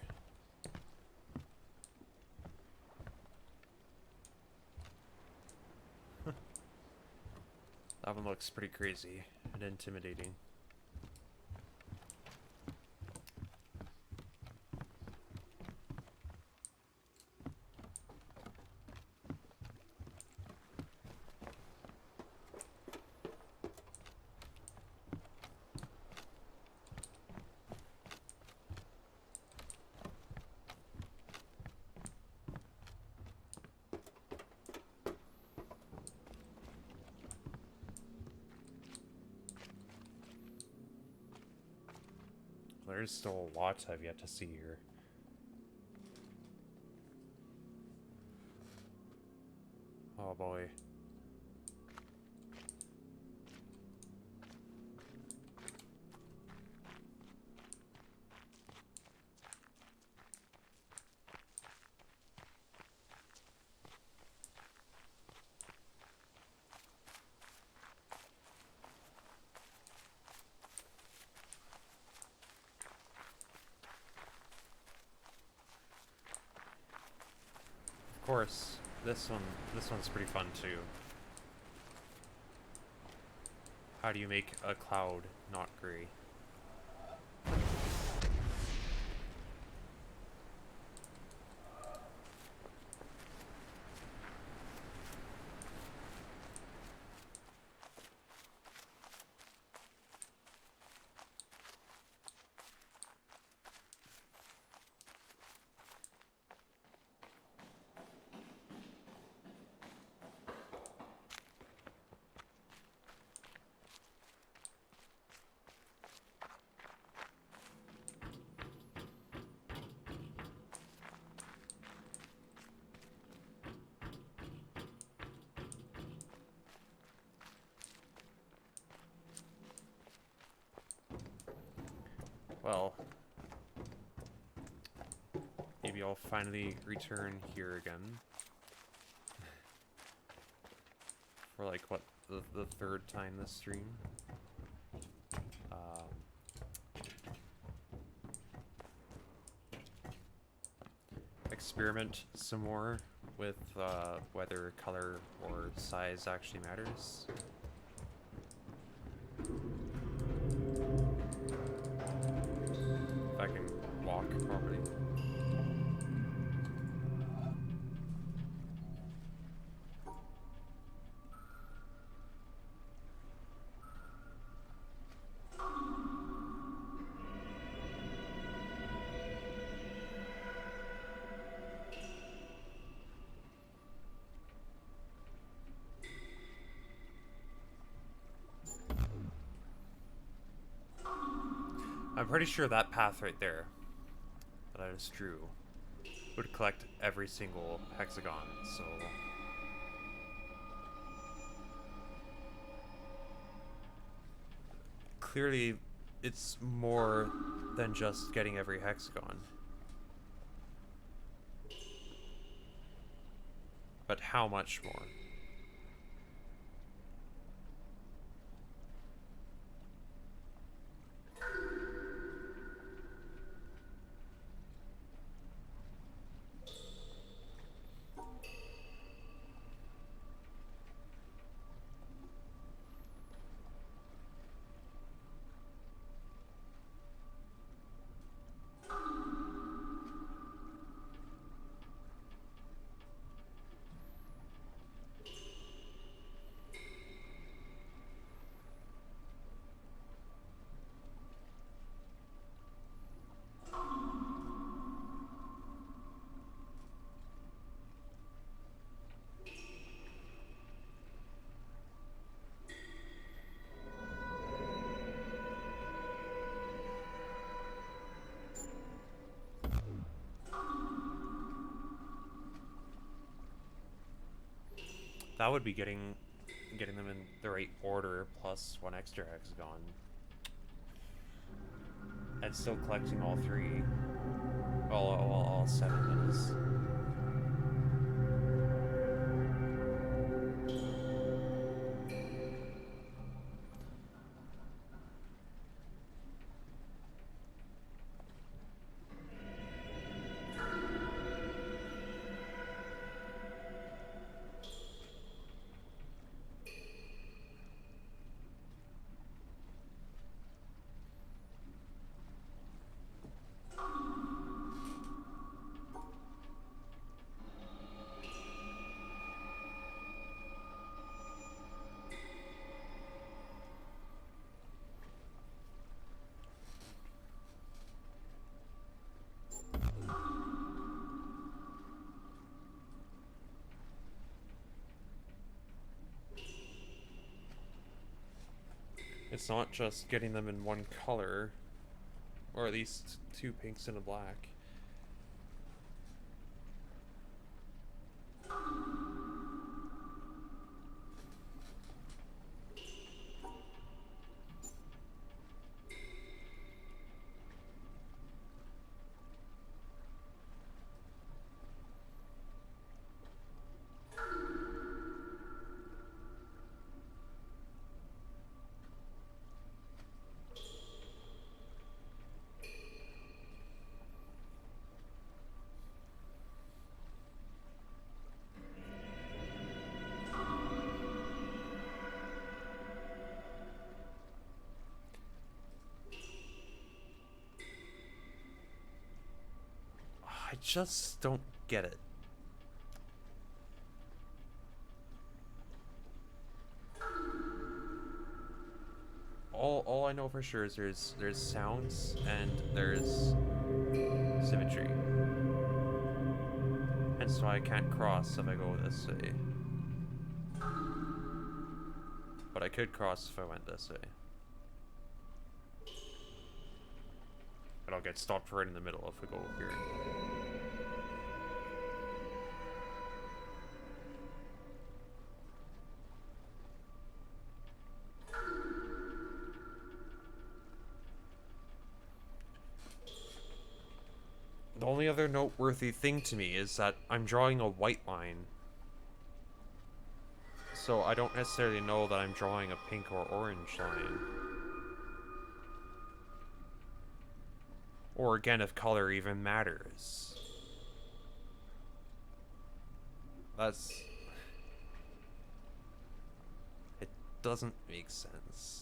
That one looks pretty crazy. and intimidating. There's still a lot I've yet to see here. Oh boy. Of course, this one's pretty fun too. How do you make a cloud not gray? Well, maybe I'll finally return here again. For like, what, the third time this stream? Experiment some more with whether color or size actually matters. If I can walk properly. I'm pretty sure that path right there that I just drew would collect every single hexagon, so... Clearly, it's more than just getting every hexagon. But how much more? That would be getting them in the right order plus one extra hexagon. And still collecting all three. All seven, that is. it's not just getting them in one color, or at least two pinks and a black. I just don't get it. All I know for sure is there's sounds and there's symmetry. Hence why I can't cross if I go this way. But I could cross if I went this way. But I'll get stopped right in the middle if we go here. The only other noteworthy thing to me is that I'm drawing a white line. So I don't necessarily know that I'm drawing a pink or orange line. Or again, if color even matters. That's... It doesn't make sense.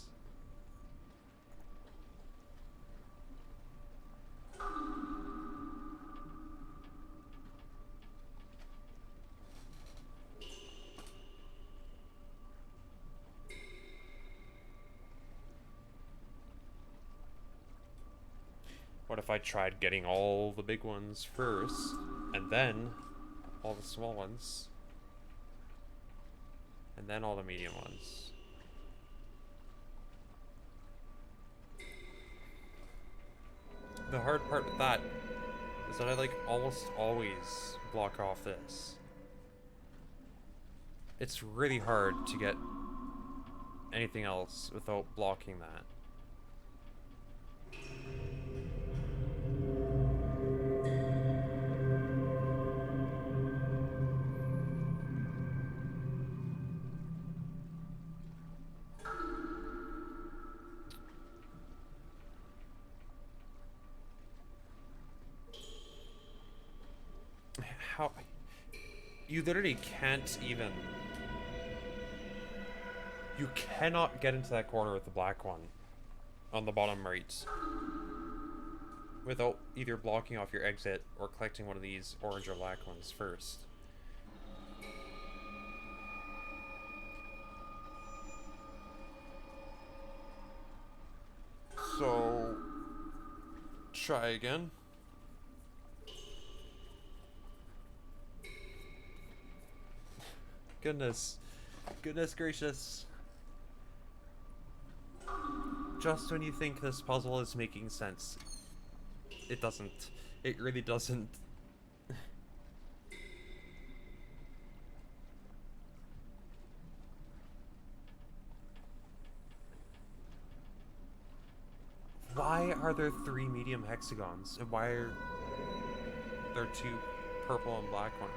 What if I tried getting all the big ones first, and then all the small ones, and then all the medium ones? The hard part with that is that I like almost always block off this. It's really hard to get anything else without blocking that. How... You literally can't even... You cannot get into that corner with the black one on the bottom right without either blocking off your exit or collecting one of these orange or black ones first. So... Try again. Goodness gracious. Just when you think this puzzle is making sense, it doesn't. It really doesn't. Why are there 3 medium hexagons? And why are there 2 purple and black ones?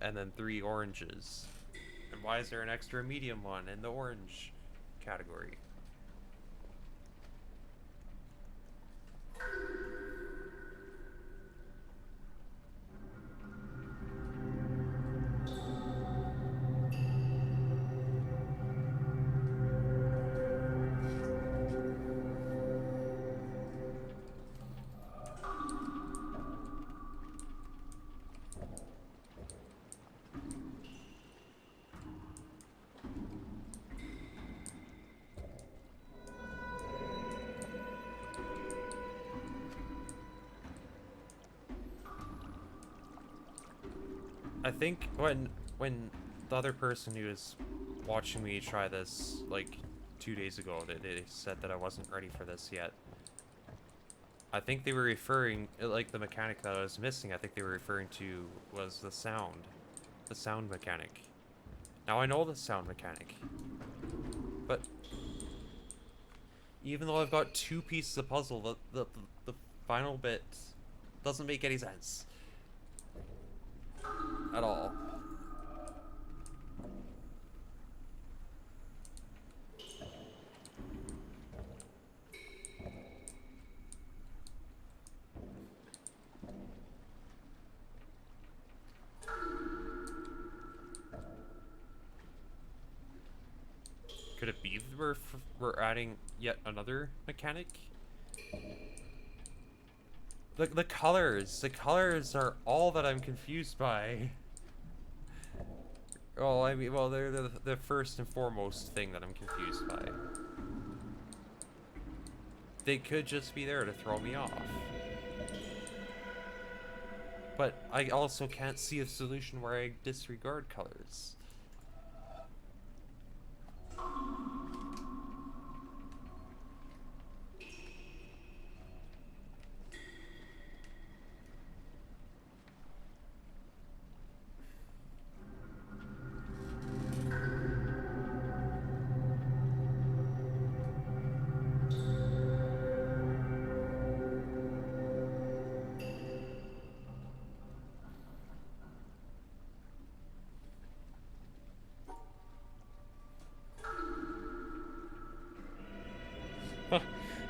And then 3 oranges. And why is there an extra medium one in the orange category? I think when the other person who was watching me try this like 2 days ago. They said that I wasn't ready for this yet. I think they were referring, like the mechanic that I was missing, I think they were referring to was the sound mechanic. Now I know the sound mechanic, but even though I've got 2 pieces of puzzle, the final bit doesn't make any sense at all. Could it be that we're adding yet another mechanic? The colors are all that I'm confused by. Well, I mean, well, they're the first and foremost thing that I'm confused by. They could just be there to throw me off. But I also can't see a solution where I disregard colors.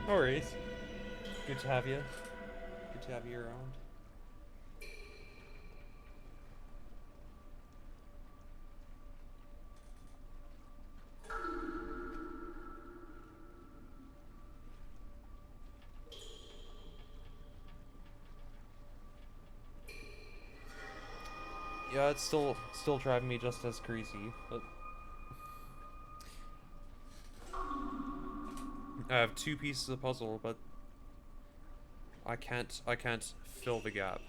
No worries. Good to have you. Good to have you around. Yeah, it's still driving me just as crazy, but I have 2 pieces of puzzle, but I can't fill the gap.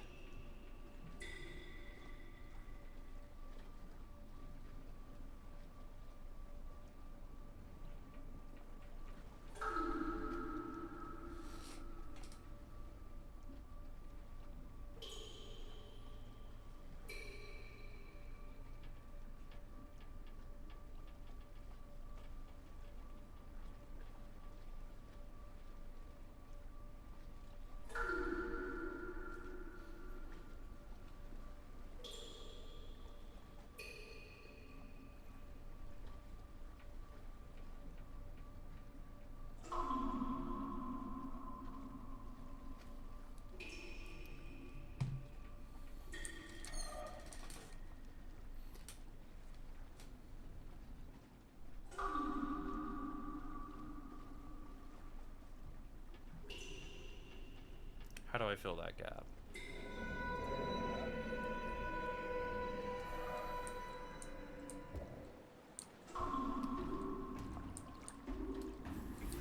How do I fill that gap?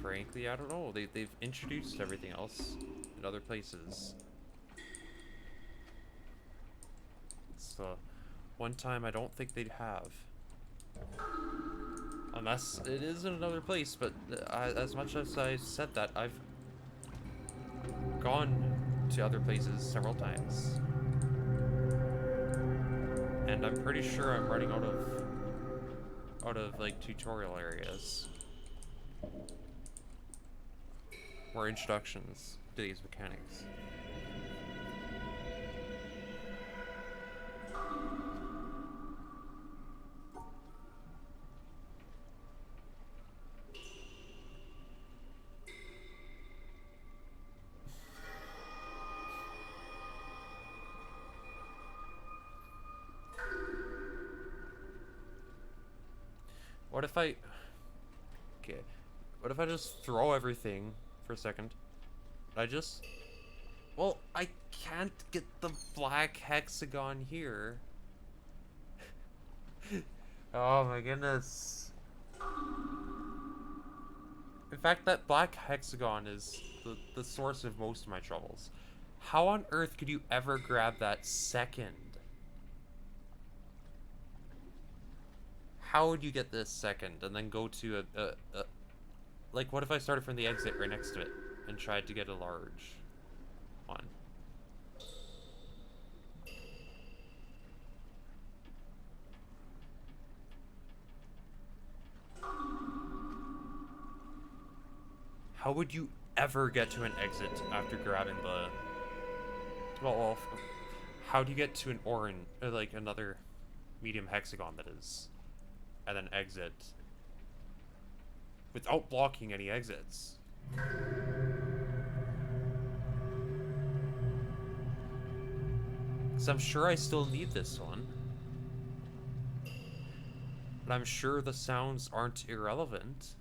Frankly, I don't know. They've introduced everything else in other places. It's the one time I don't think they'd have. Unless it is in another place, but as much as I said that, I've gone to other places several times. And I'm pretty sure I'm running out of like tutorial areas. Or introductions to these mechanics. What if I... Okay. What if I just throw everything for a second? Well, I can't get the black hexagon here. Oh my goodness. In fact, that black hexagon is the source of most of my troubles. How on earth could you ever grab that second? how would you get this second and then go to a like, what if I started from the exit right next to it and tried to get a large one? How would you ever get to an exit after grabbing the... Well, how do you get to an orange, or like another medium hexagon that is, and then exit without blocking any exits? Because I'm sure I still need this one. But I'm sure the sounds aren't irrelevant.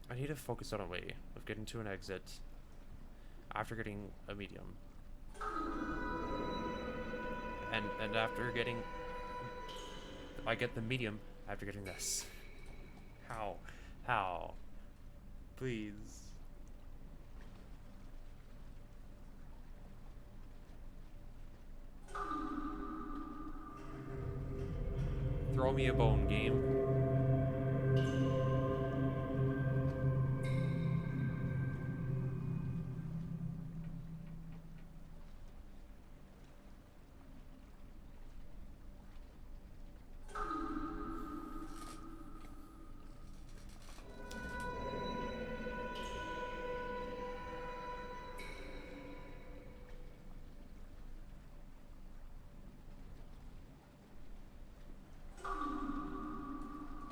I need to focus on a way of getting to an exit after getting a medium. And after getting... I get the medium after getting this. How? How? Please. Throw me a bone, game.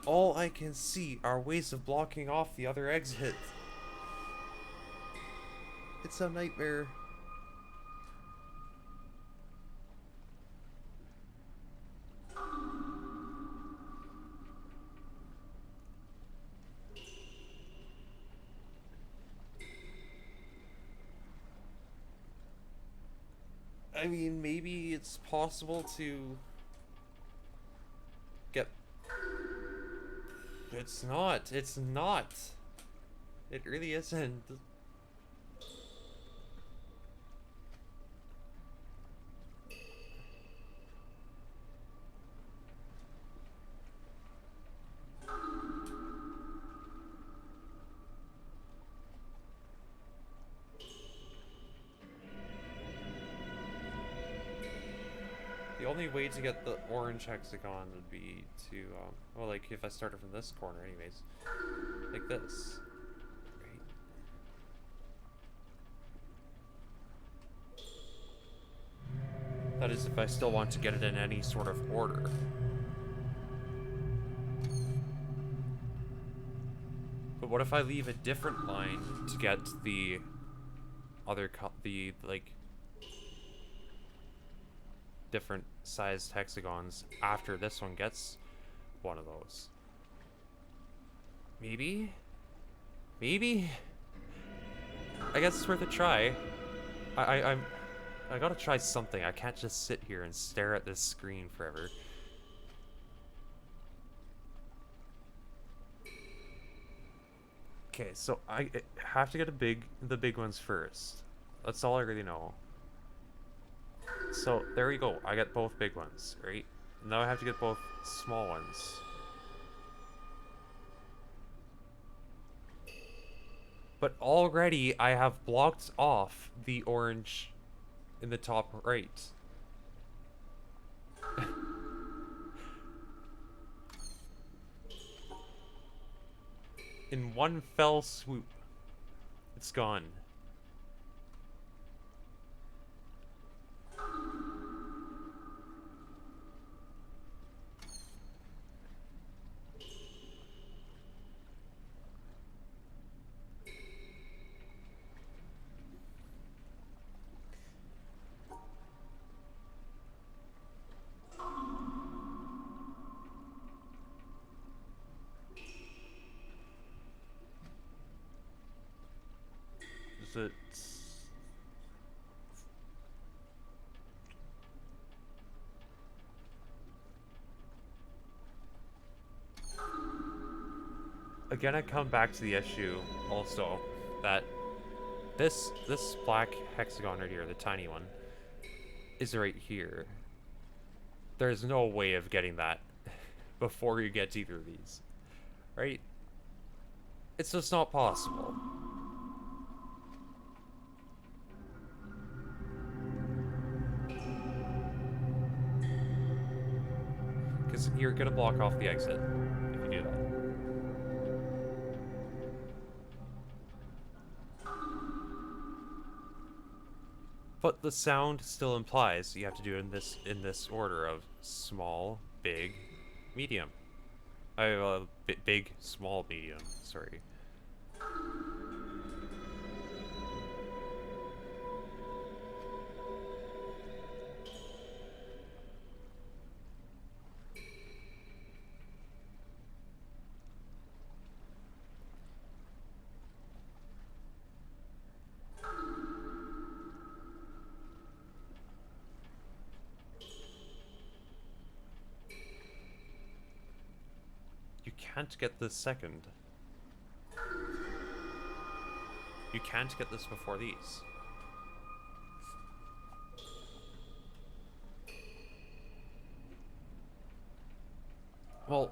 All I can see are ways of blocking off the other exit. It's a nightmare. I mean, maybe it's possible to get... It's not. It's not. It really isn't. The only way to get the orange hexagon would be to, well, like, if I started from this corner anyways. Like this. Right? That is if I still want to get it in any sort of order. But what if I leave a different line to get the other, like, different sized hexagons after this one gets one of those? Maybe? Maybe? I guess it's worth a try. I gotta try something. I can't just sit here and stare at this screen forever. Okay, so I have to get the big ones first. That's all I really know. So there we go. I get both big ones, right? Now I have to get both small ones. But already I have blocked off the orange in the top right. In one fell swoop, it's gone. Is it... Again, I come back to the issue also that this black hexagon right here, the tiny one, is right here. There's no way of getting that before you get to either of these, right? It's just not possible. Because you're gonna block off the exit if you do that. But the sound still implies you have to do it in this order of small, big, medium. Big, small, medium. Sorry. You can't get this second. You can't get this before these. Well,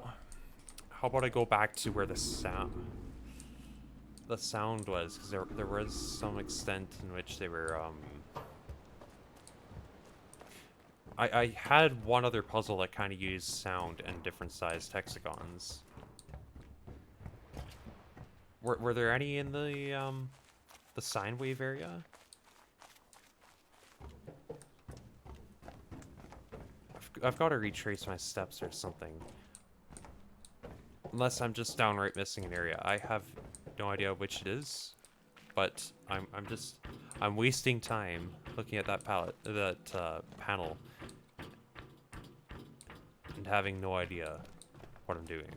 how about I go back to where the sound was, because there was some extent in which they were I had one other puzzle that kind of used sound and different sized hexagons. Were there any in the sine wave area? I've got to retrace my steps or something. Unless I'm just downright missing an area. I have no idea which it is, but I'm wasting time looking at that panel and having no idea what I'm doing.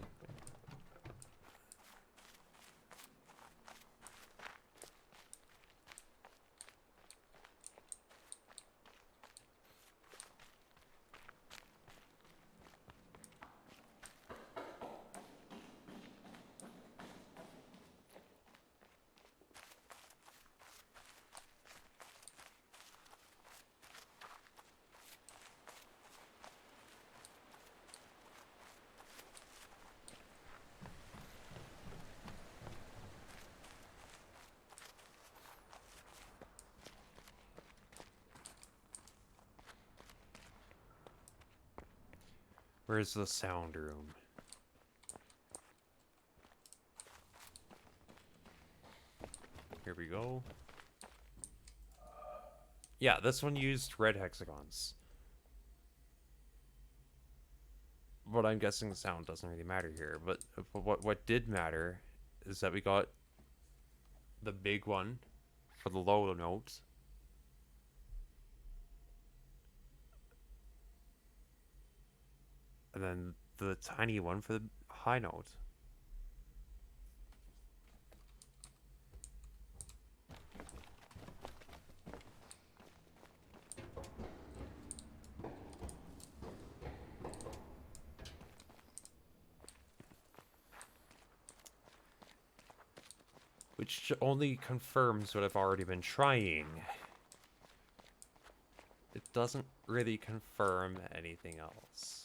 Where's the sound room? Here we go. Yeah, this one used red hexagons. But I'm guessing the sound doesn't really matter here. But what did matter is that we got the big one for the low note. And then the tiny one for the high note. Which only confirms what I've already been trying. It doesn't really confirm anything else.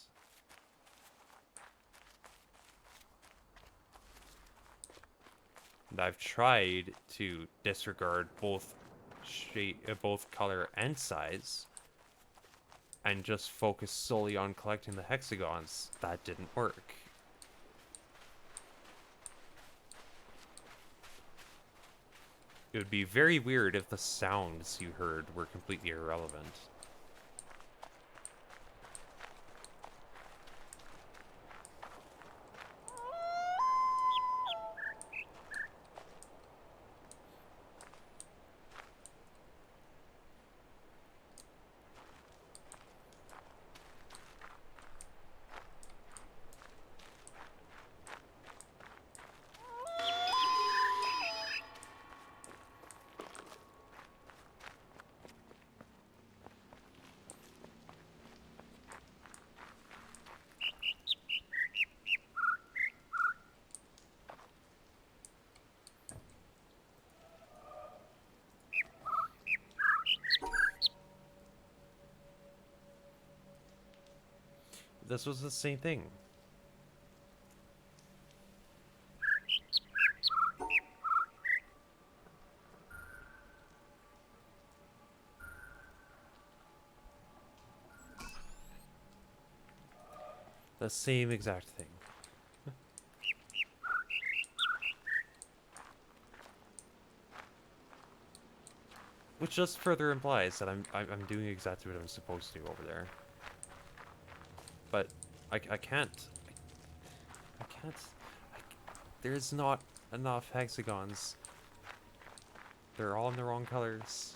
And I've tried to disregard both both color and size, and just focus solely on collecting the hexagons. That didn't work. It would be very weird if the sounds you heard were completely irrelevant. This was the same thing. The same exact thing. Which just further implies that I'm doing exactly what I'm supposed to do over there. But I can't. I can't. There's not enough hexagons. They're all in the wrong colors.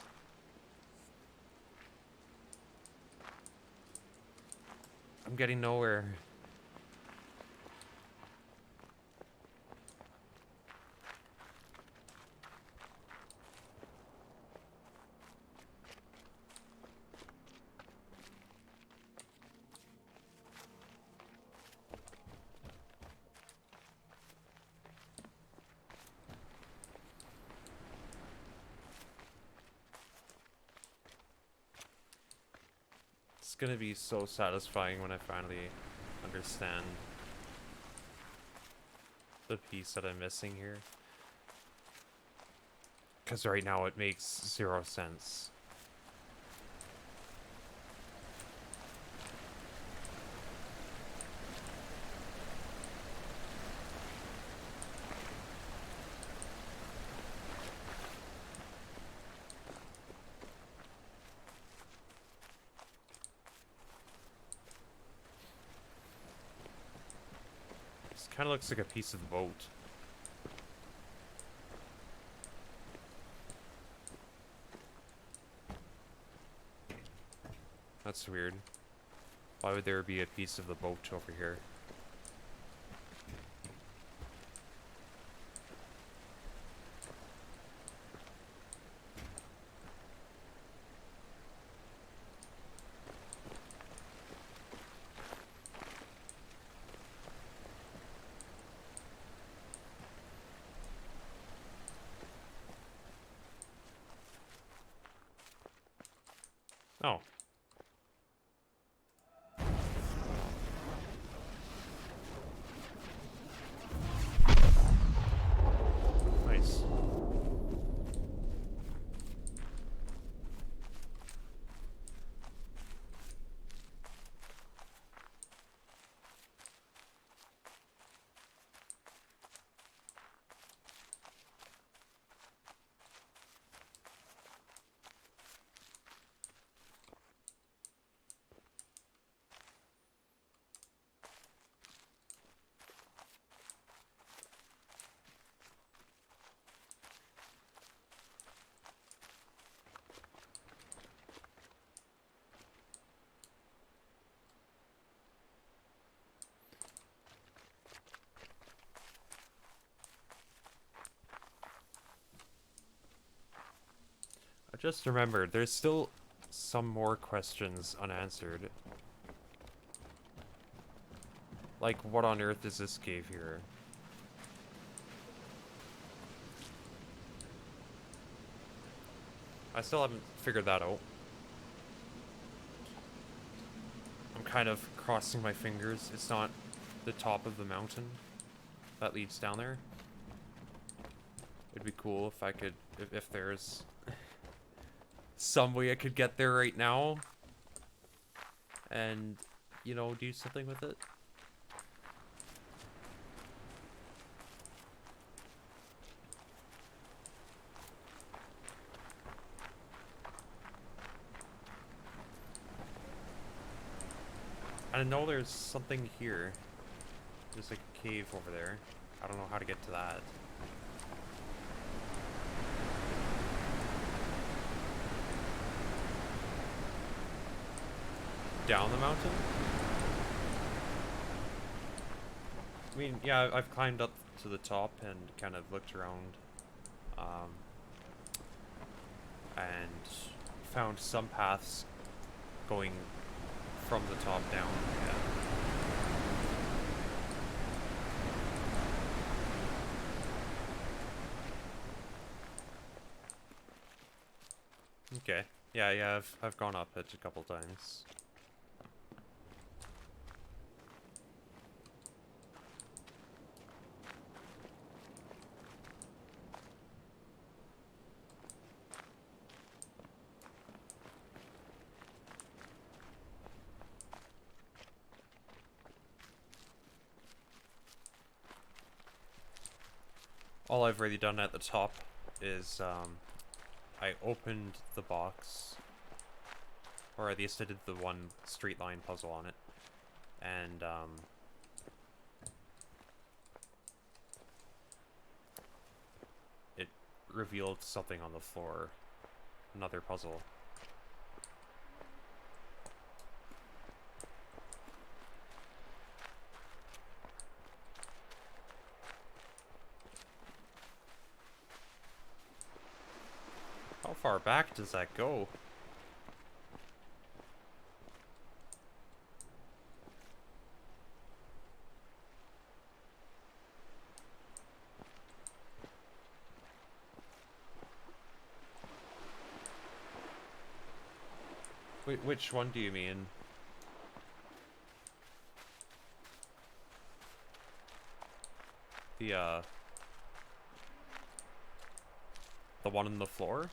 I'm getting nowhere. It's gonna be so satisfying when I finally understand the piece that I'm missing here. Because right now it makes 0 sense. This kind of looks like a piece of the boat. That's weird. Why would there be a piece of the boat over here? Oh. Nice. I just remembered, there's still some more questions unanswered. Like, what on earth is this cave here? I still haven't figured that out. I'm kind of crossing my fingers. It's not the top of the mountain that leads down there. It'd be cool if I could, if there's some way I could get there right now and, you know, do something with it. I know there's something here. There's like a cave over there. I don't know how to get to that. Down the mountain? I mean, yeah, I've climbed up to the top and kind of looked around. And found some paths going from the top down. Yeah. Okay. Yeah, I've gone up it a couple times. All I've really done at the top is I opened the box, or at least I did the one straight line puzzle on it, and it revealed something on the floor, another puzzle. How far back does that go? Wait, which one do you mean? The one on the floor?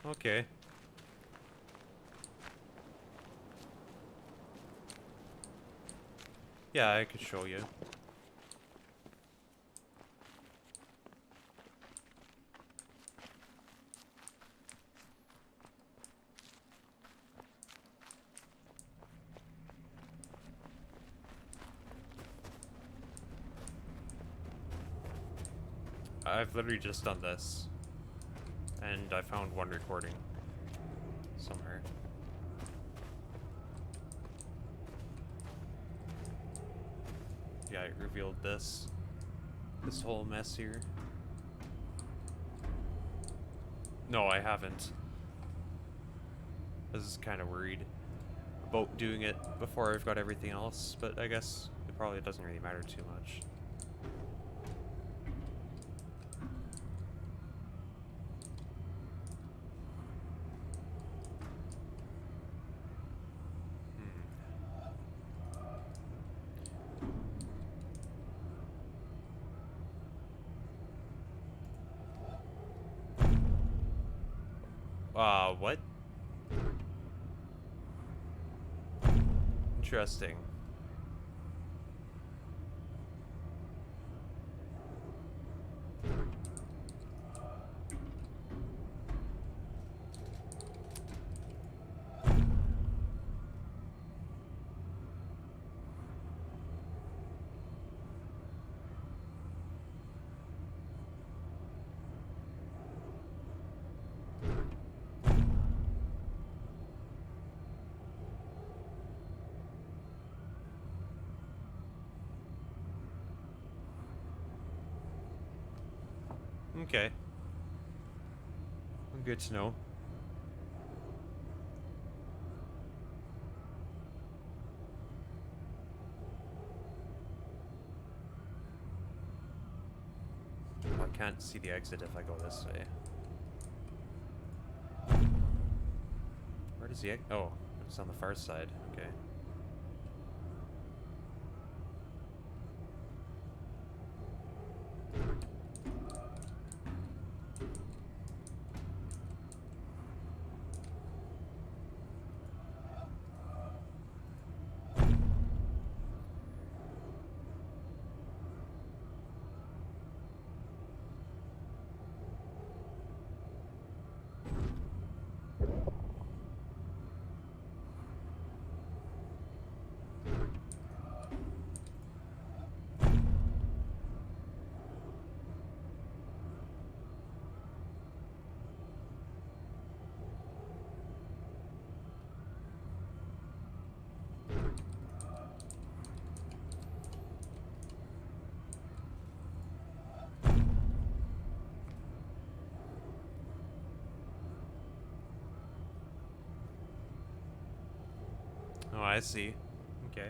Okay. Yeah, I could show you. I've literally just done this. And I found one recording somewhere. Yeah, it revealed this whole mess here. No, I haven't. I was kind of worried about doing it before I've got everything else, but I guess it probably doesn't really matter too much. What? Interesting. Okay. Good to know. I can't see the exit if I go this way. Where does the exit? Oh, It's on the far side. Okay. Oh, I see. Okay.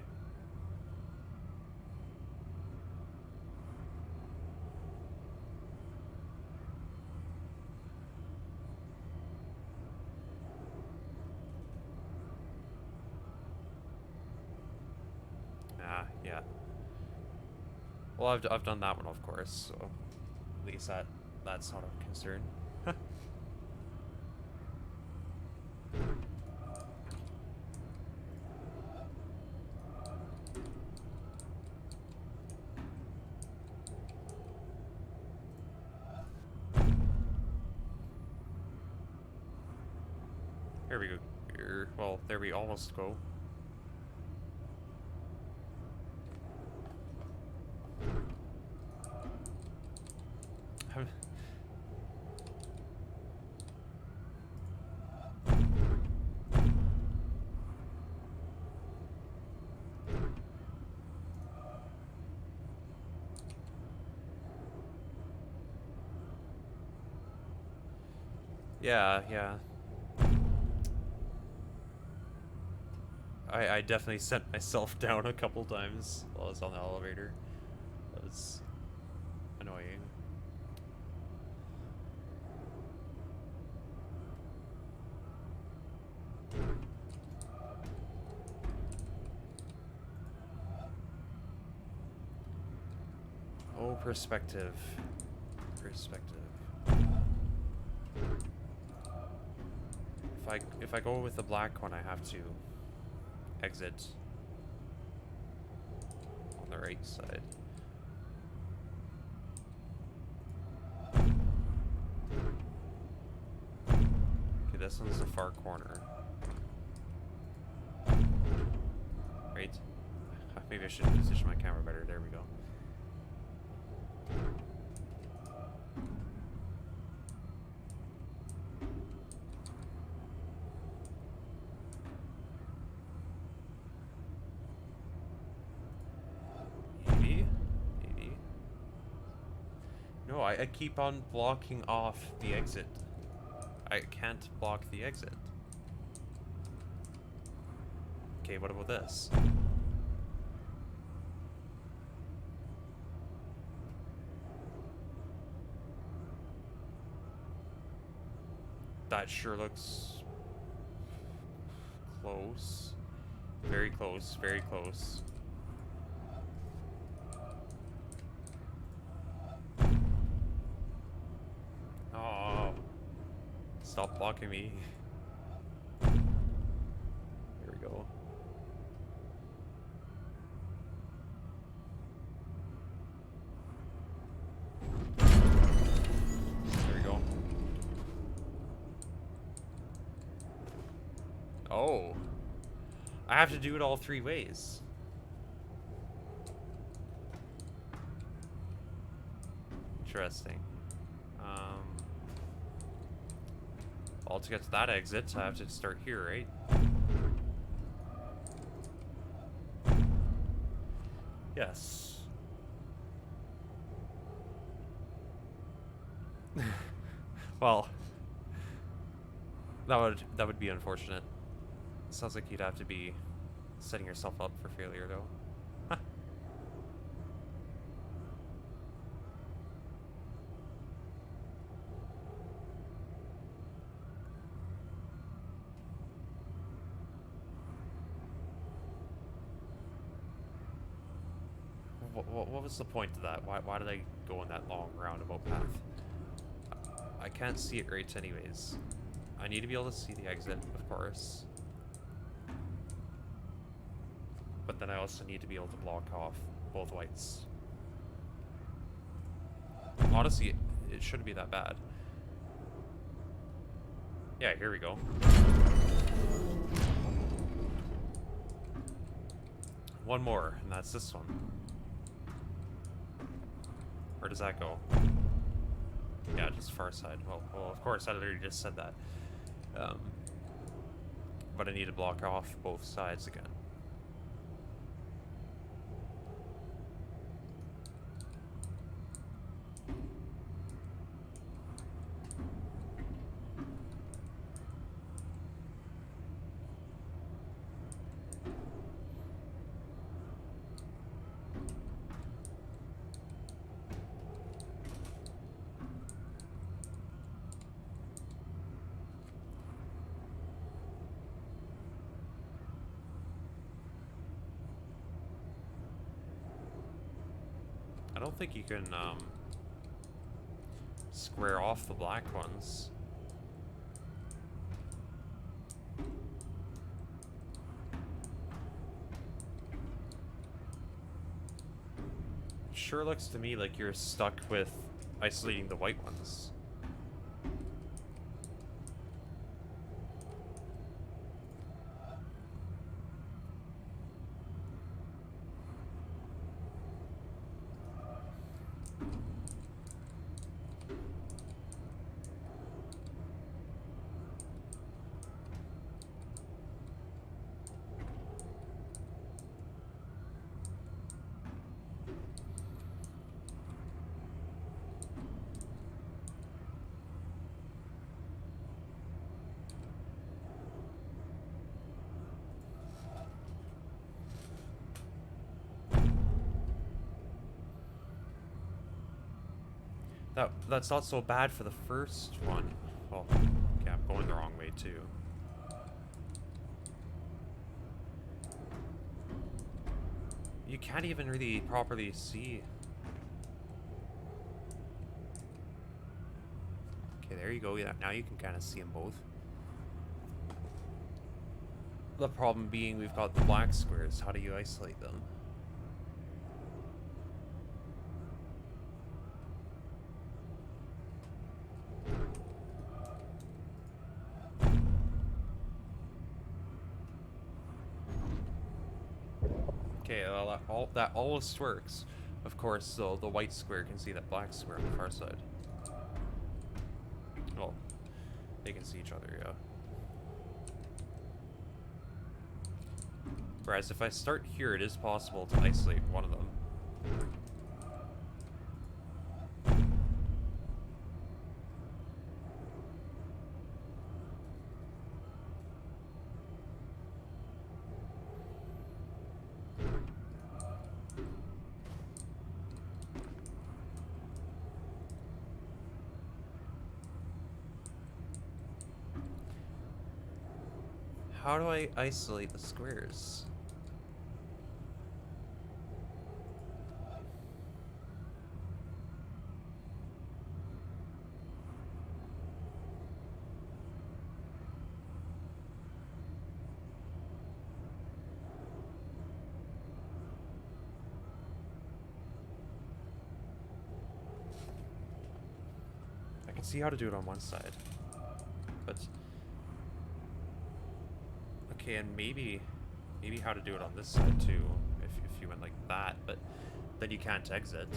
Ah, yeah. Well, I've done that one, of course, so at least that's not a concern. Here we go. Well, there we almost go. Yeah, yeah. I definitely sent myself down a couple times while I was on the elevator. That was annoying. Oh, perspective. Perspective. If I go with the black one, I have to exit on the right side. Okay, this one's the far corner. Right? Maybe I should position my camera better. There we go. Maybe? Maybe. No, I keep on blocking off the exit. I can't block the exit. Okay, what about this? That sure looks close. Very close, very close. Oh, stop blocking me. Here we go. There we go. Oh. I have to do it all three ways. Interesting. Well, to get to that exit, I have to start here, right? Yes. Well, that would be unfortunate. Sounds like you'd have to be setting yourself up for failure, though. what was the point of that? Why did I go on that long roundabout path? I can't see it right anyways. I need to be able to see the exit, of course. But then I also need to be able to block off both whites. Honestly, it shouldn't be that bad. Yeah, here we go. One more, and that's this one. Where does that go? Yeah, just far side. Well, of course, I literally just said that. But I need to block off both sides again. I don't think you can, square off the black ones. Sure looks to me like you're stuck with isolating the white ones. That's not so bad for the first one. Well, okay, I'm going the wrong way too. You can't even really properly see. Okay, there you go. Yeah, now you can kind of see them both. The problem being we've got the black squares. How do you isolate them? Okay, well, that almost works. Of course, so the white square can see that black square on the far side. Well, they can see each other, yeah. Whereas if I start here, it is possible to isolate one of them. How do I isolate the squares? I can see how to do it on one side, but okay, and maybe how to do it on this side too, if you went like that, but then you can't exit.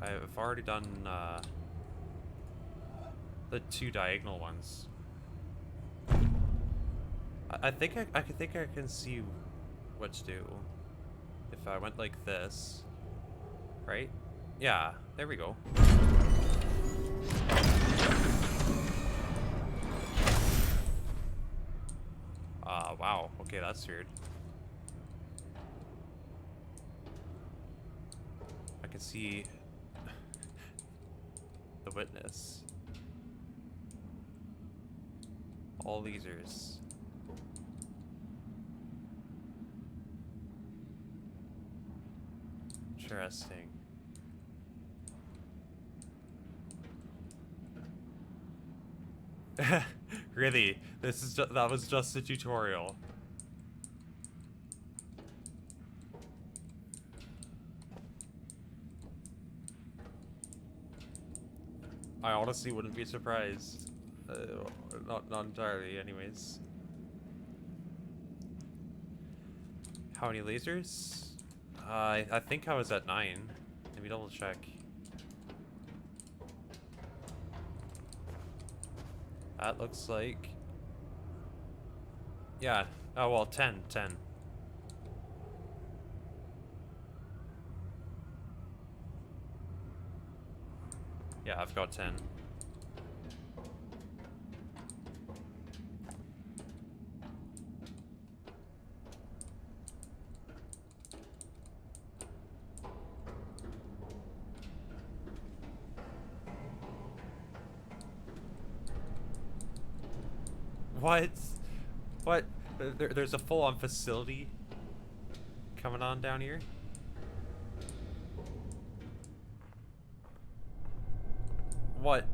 I've already done the two diagonal ones. I think I can see what to do if I went like this, right? Yeah, there we go. Wow. Okay, that's weird. I can see the witness. All lasers. Interesting. Really? That was just a tutorial. I honestly wouldn't be surprised. Not entirely, anyways. How many lasers? I think I was at 9. Let me double check. That looks like... Yeah. Oh, well, 10. Yeah, I've got 10. What? What? There's a full-on facility coming on down here? What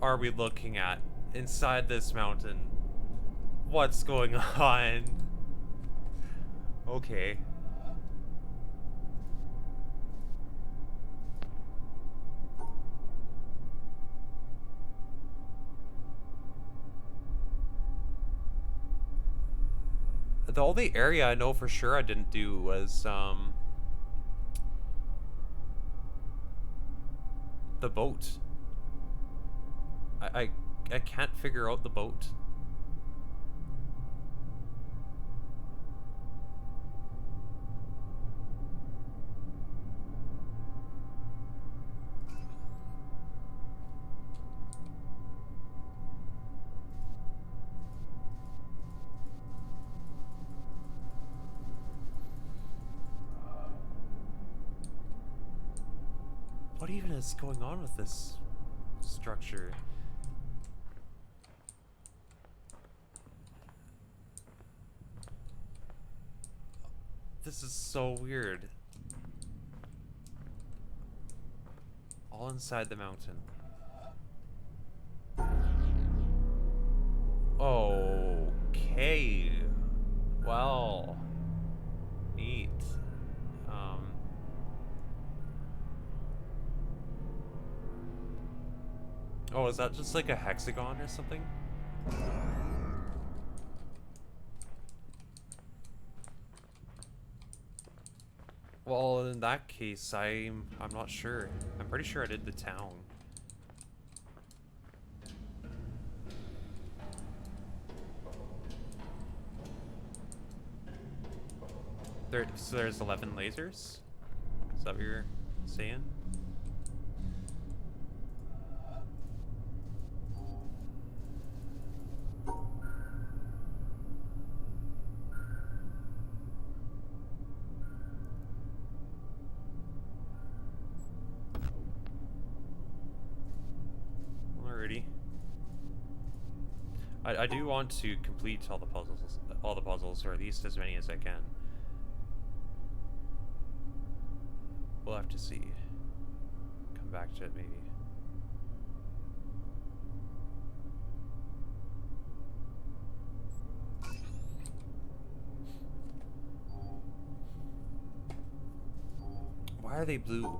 are we looking at inside this mountain? What's going on? Okay. The only area I know for sure I didn't do was, the boat. I can't figure out the boat. What even is going on with this structure? This is so weird. All inside the mountain. Okay. Well. Neat. Oh, is that just like a hexagon or something? Well, in that case, I'm not sure. I'm pretty sure I did the town. So there's 11 lasers? Is that what you're saying? Alrighty. I do want to complete all the puzzles, or at least as many as I can. We'll have to see. Come back to it, maybe. Why are they blue?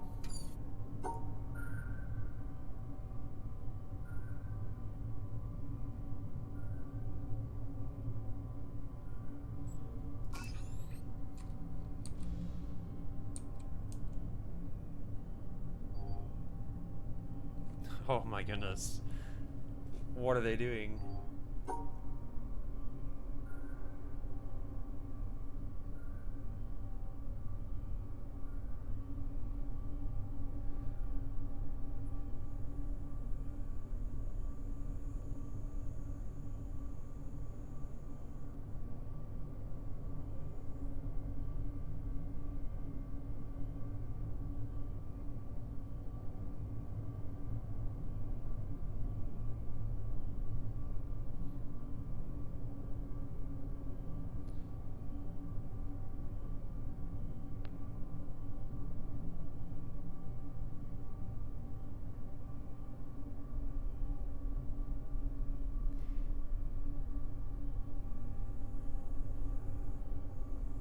Oh my goodness. What are they doing?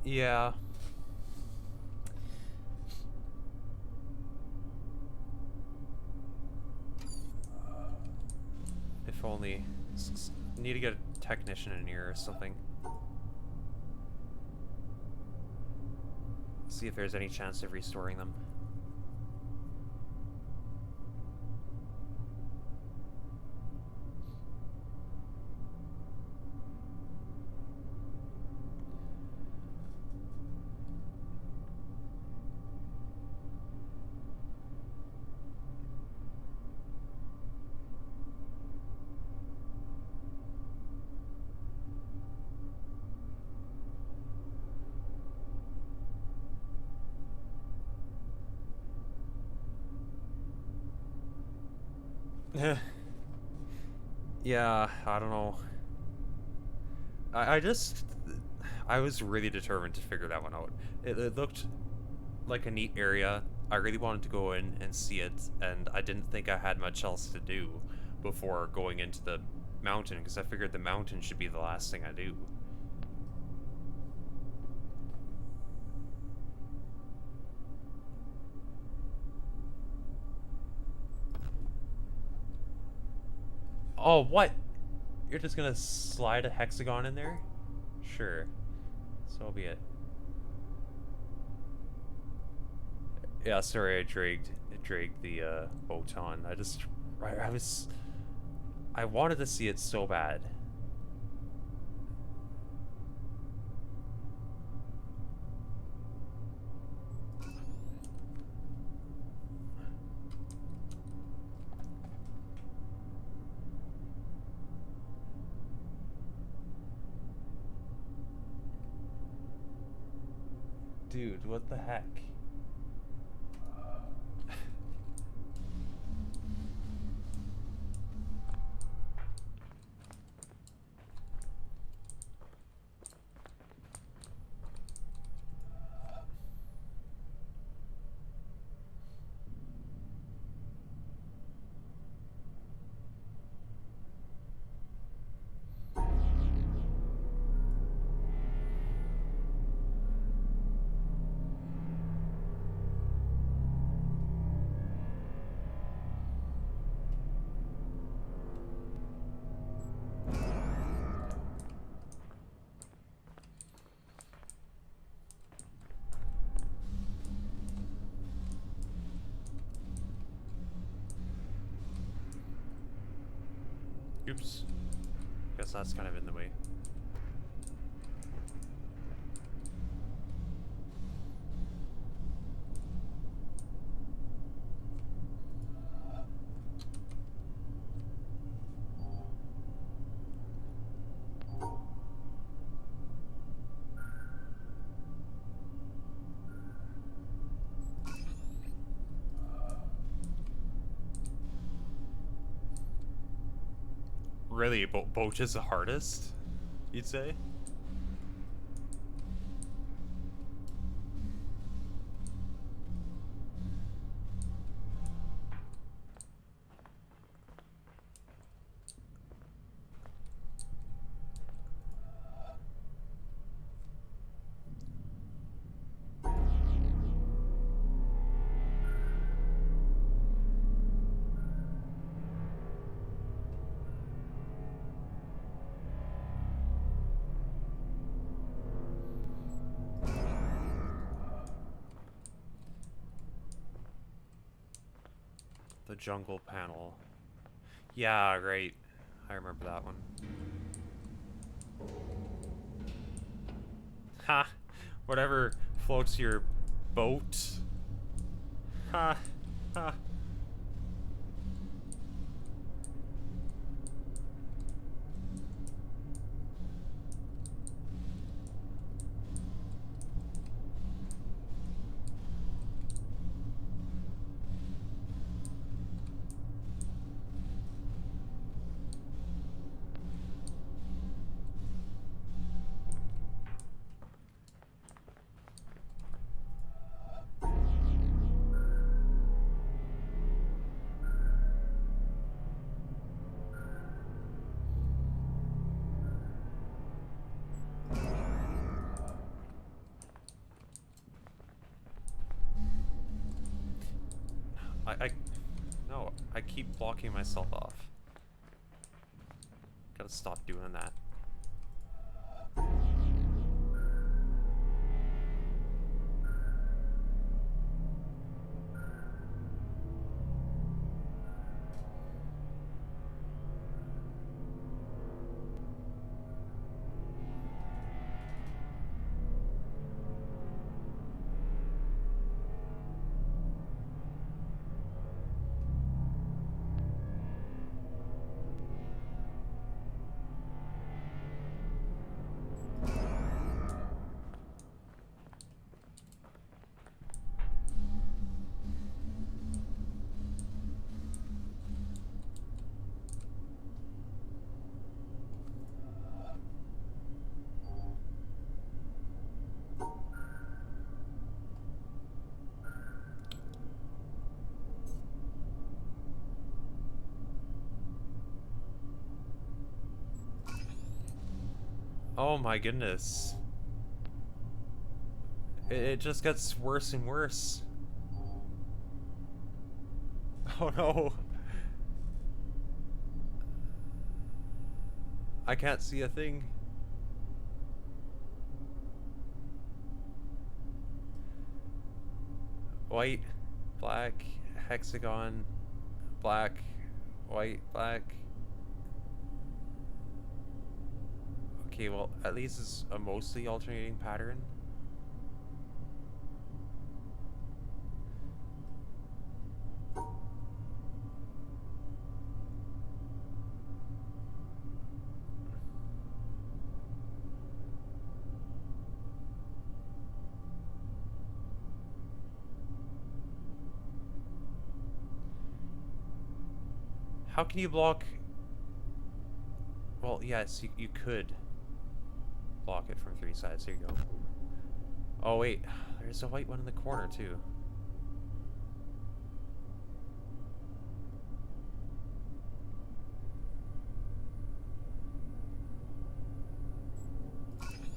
Yeah. If only. Need to get a technician in here or something. See if there's any chance of restoring them. Yeah, I don't know. I was really determined to figure that one out. It looked like a neat area. I really wanted to go in and see it, and I didn't think I had much else to do before going into the mountain, because I figured the mountain should be the last thing I do. Oh, what? You're just gonna slide a hexagon in there? Sure. So be it. Yeah, sorry I dragged the boat on. I wanted to see it so bad. Dude, what the heck? Oops. Guess that's kind of in the way. Really, boat is the hardest, you'd say? The jungle panel. Yeah, right. I remember that one. Ha! Whatever floats your boat. Ha! Ha! keep blocking myself off. Gotta stop doing that. Oh my goodness. It just gets worse and worse. Oh no. I can't see a thing. White, black, hexagon, black, white, black. Okay, well, at least it's a mostly alternating pattern. How can you block? Well, yes, you could block it from 3 sides. There you go. Oh wait, there's a white one in the corner too.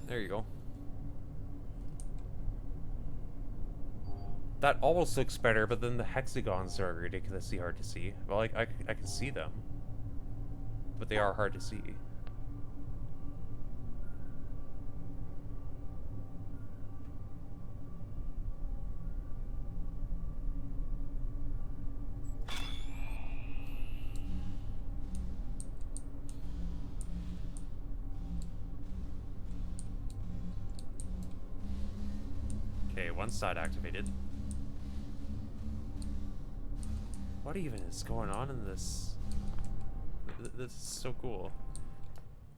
There you go. That almost looks better, but then the hexagons are ridiculously hard to see. Well, I can see them, but they are hard to see. Okay, one side activated. What even is going on in this? This is so cool.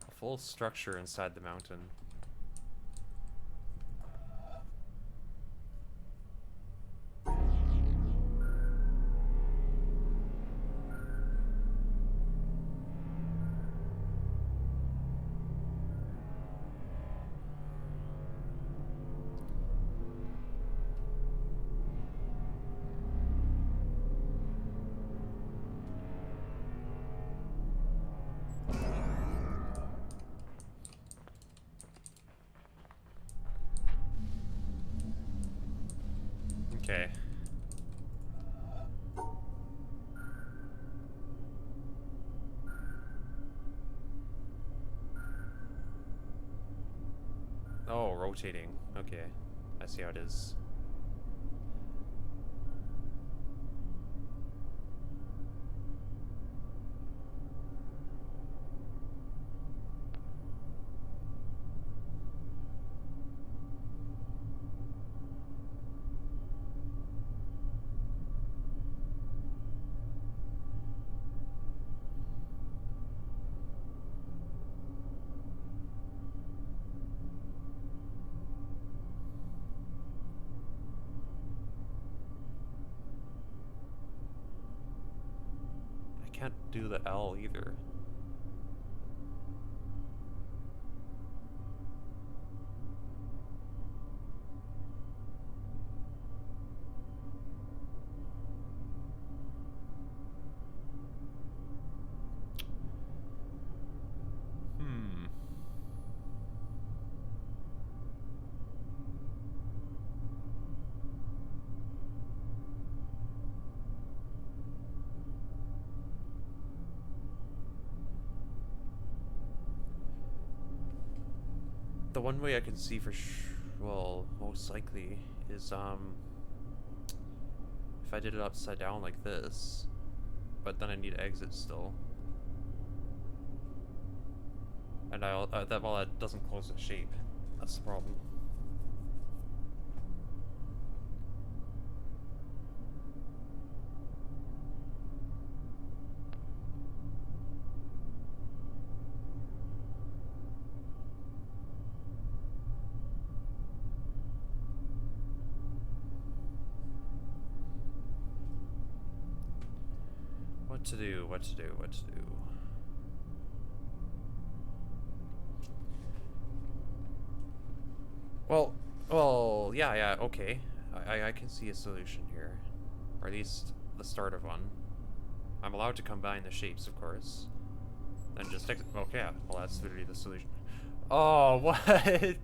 A full structure inside the mountain. Okay. Oh, rotating. Okay. I see how it is. Can't do the L either. Hmm. the one way I can see for well, most likely is if I did it upside down like this, but then I need to exit still. And that doesn't close the shape. That's the problem. What to do, what to do, what to do. Well, yeah, okay. I can see a solution here. Or at least the start of one. I'm allowed to combine the shapes, of course. Then just okay, well that's literally the solution. Oh, what?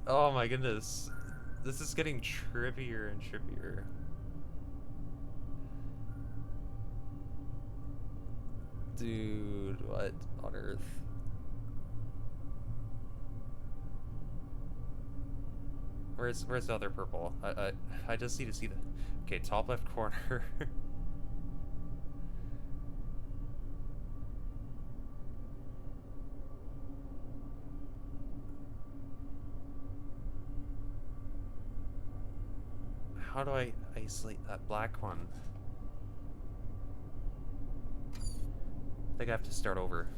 Oh my goodness. This is getting trippier and trippier. Dude, what on earth? Where's the other purple? I just need to see the... Okay, top left corner. How do I isolate that black one? I think I have to start over.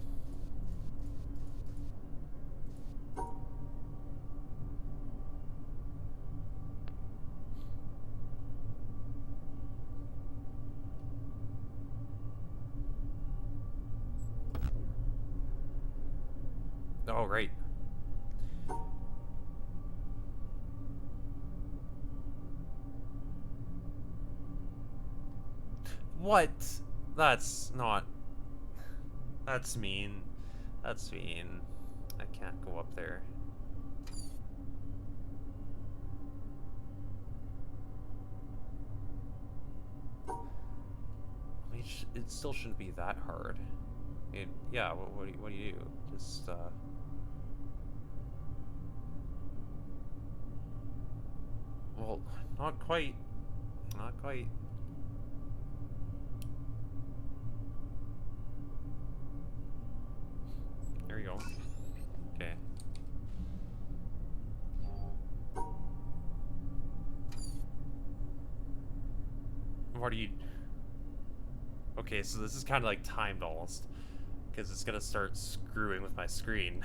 Oh, right. What? That's not... That's mean. That's mean. I can't go up there. I mean, it still shouldn't be that hard. Yeah, what do you do? Just, well, not quite. Not quite. There we go. Okay. What are you... Okay, so this is kind of like timed almost. Because it's gonna start screwing with my screen.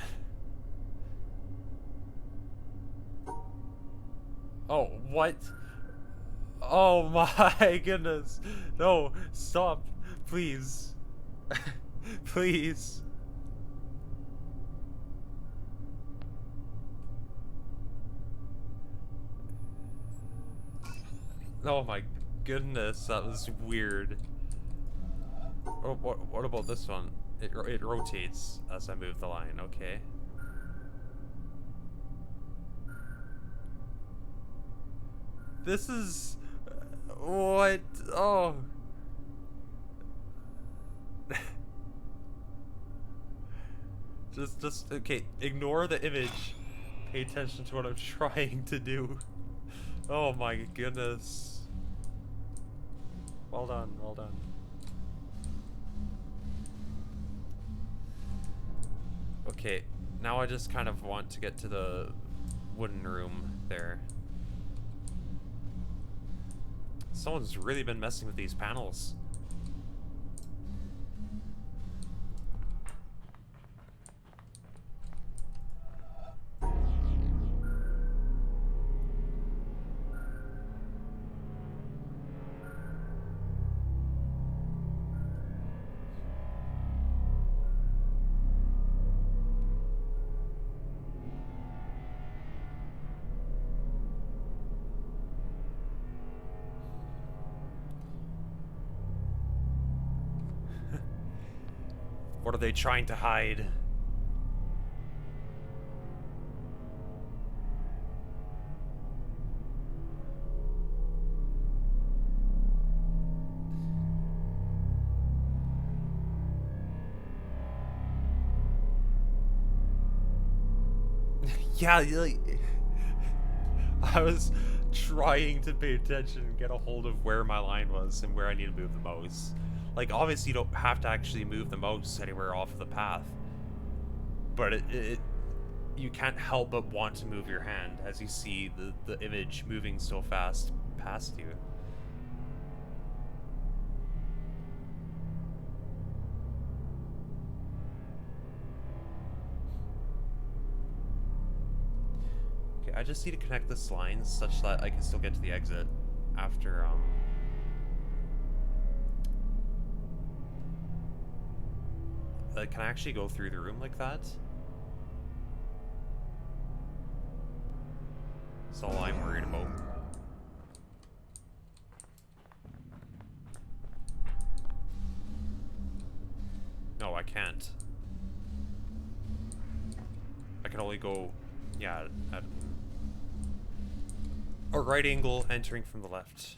Oh, what? Oh my goodness. No, stop. Please. Please. Oh my goodness, that was weird. Oh, what about this one? It rotates as I move the line, okay. This is... What? Oh. just, okay, ignore the image. Pay attention to what I'm trying to do. Oh my goodness. Well done, well done. Okay, now I just kind of want to get to the wooden room there. Someone's really been messing with these panels. What are they trying to hide? Yeah, like, I was trying to pay attention and get a hold of where my line was and where I need to move the mouse. Like, obviously you don't have to actually move the mouse anywhere off the path, but you can't help but want to move your hand as you see the image moving so fast past you. Okay, I just need to connect this line such that I can still get to the exit after, can I actually go through the room like that? That's all I'm worried about. No, I can't. I can only go, yeah, at a right angle entering from the left.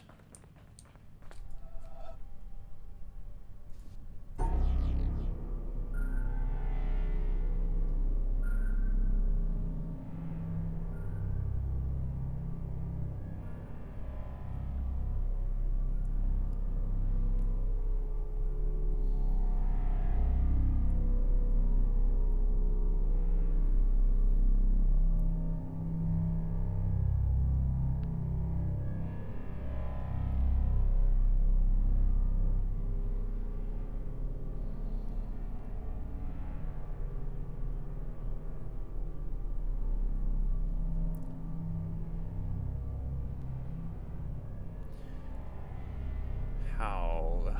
How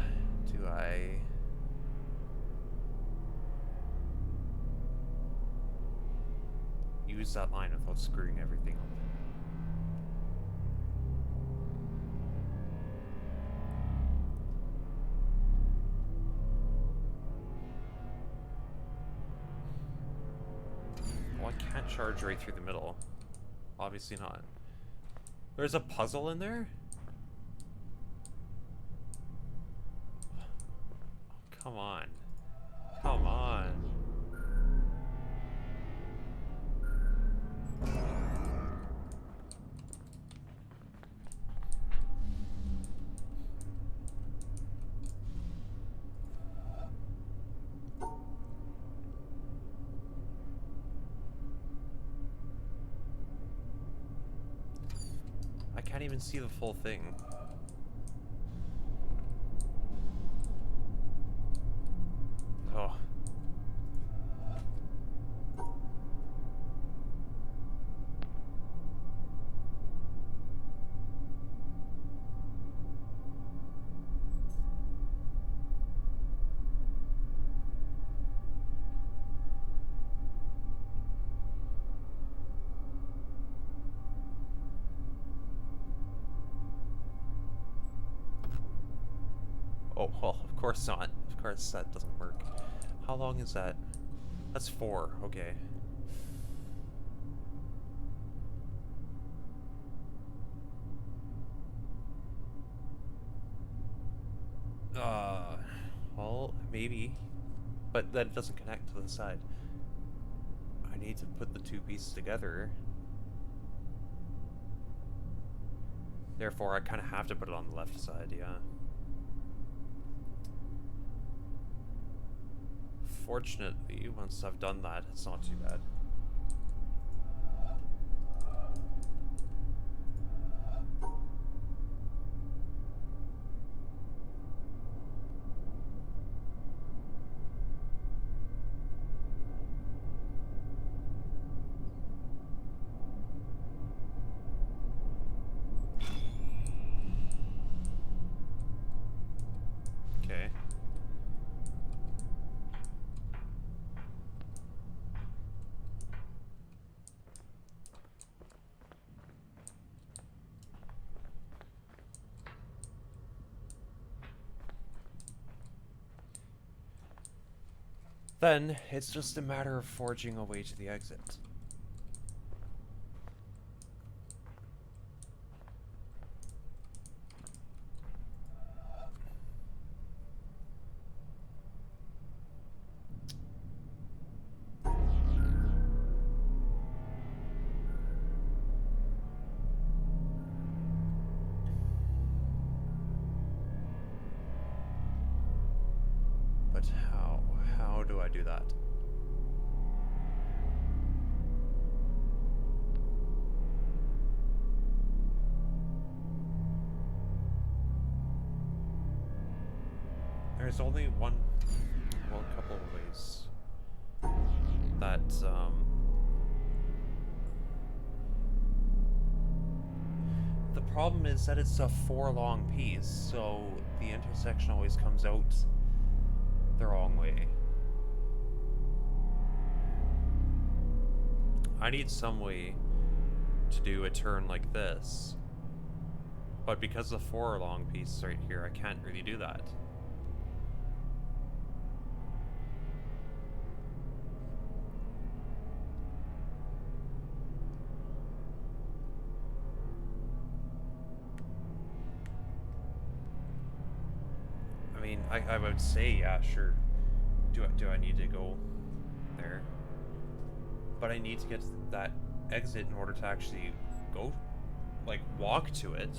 do I... use that line without screwing everything up? Well, I can't charge right through the middle. Obviously not. There's a puzzle in there? Come on. Come on. I can't even see the full thing. Oh. Oh, well, of course not. Of course that doesn't work. How long is that? That's 4, okay. Well, maybe. But then it doesn't connect to the side. I need to put the two pieces together. Therefore, I kind of have to put it on the left side, yeah. Fortunately, once I've done that, it's not too bad. Okay. Then, it's just a matter of forging a way to the exit. But how? How do I do that? There's only well, a couple of ways that, the problem is that it's a 4-long piece, so the intersection always comes out the wrong way. I need some way to do a turn like this, but because the 4-long piece is right here, I can't really do that. I mean, I would say, yeah, sure. Do I need to go there? But I need to get to that exit in order to actually go, like, walk to it.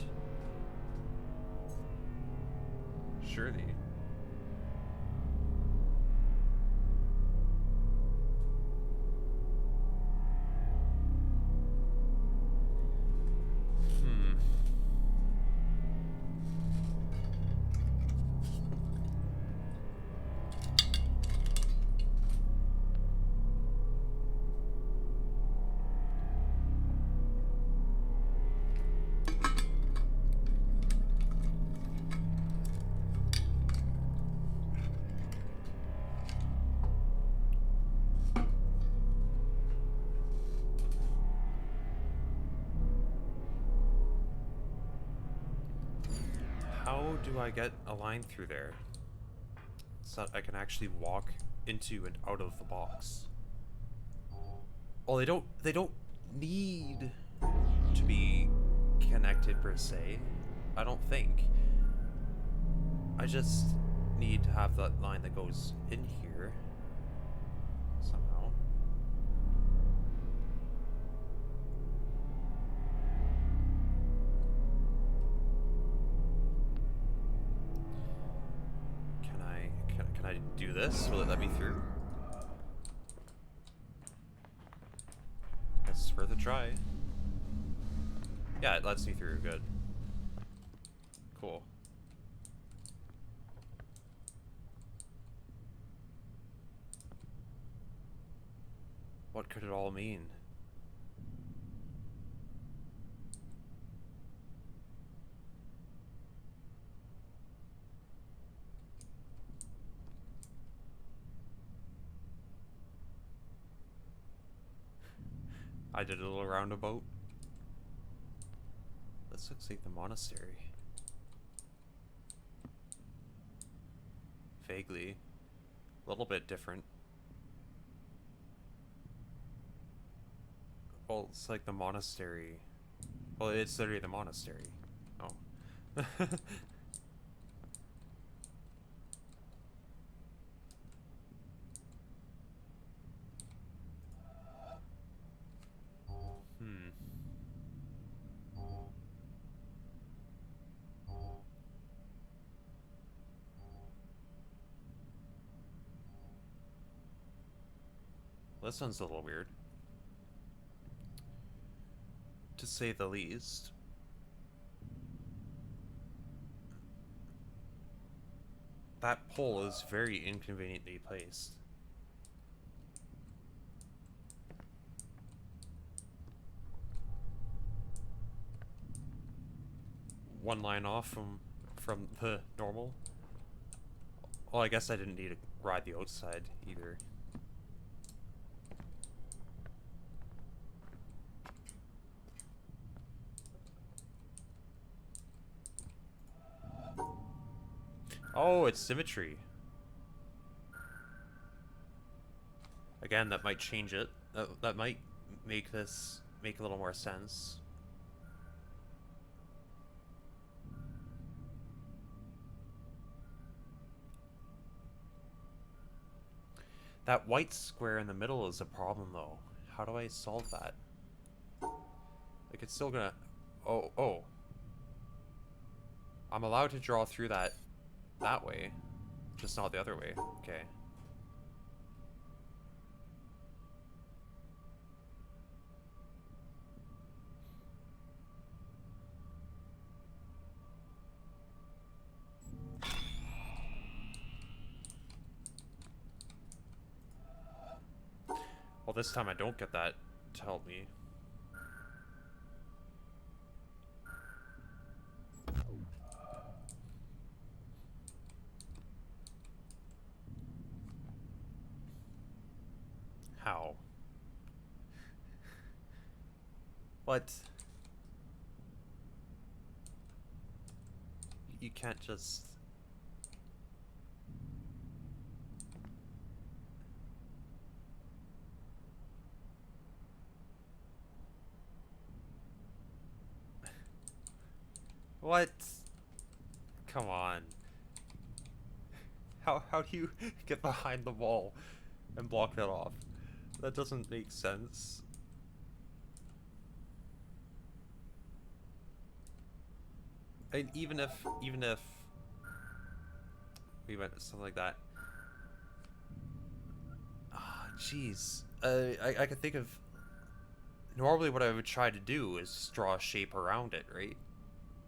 Surely. How do I get a line through there so that I can actually walk into and out of the box? Well, they don't need to be connected per se. I don't think. I just need to have that line that goes in here somehow. Can I do this? Will it let me through? It's worth a try. Yeah, it lets me through. Good. Cool. What could it all mean? I did a little roundabout. This looks like the monastery. Vaguely. A little bit different. Well, it's like the monastery. Well, it's literally the monastery. Oh. Hmm. This one's a little weird, to say the least. That pole is very inconveniently placed. One line off from the normal. Well, I guess I didn't need to ride the outside either. Oh, it's symmetry. Again, that might change it. That might make this make a little more sense. That white square in the middle is a problem, though. How do I solve that? Like, it's still gonna... Oh. I'm allowed to draw through that way. Just not the other way. Okay. Well, this time I don't get that to help me. How? What? You can't just... What? Come on. How do you get behind the wall and block that off? That doesn't make sense. And even if we went something like that. Ah, jeez. I could think of... Normally what I would try to do is just draw a shape around it, right?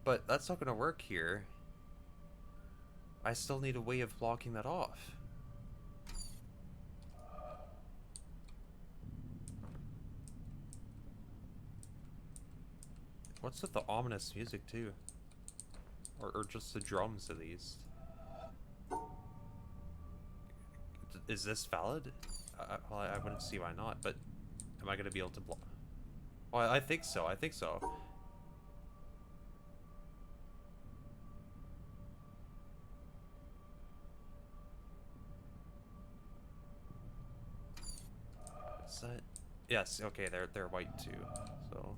But that's not gonna work here. I still need a way of blocking that off. What's with the ominous music too? Or just the drums at least? Is this valid? Well, I wouldn't see why not, but am I gonna be able to block? Well, I think so, I think so. Is that... Yes, okay, they're white too, so...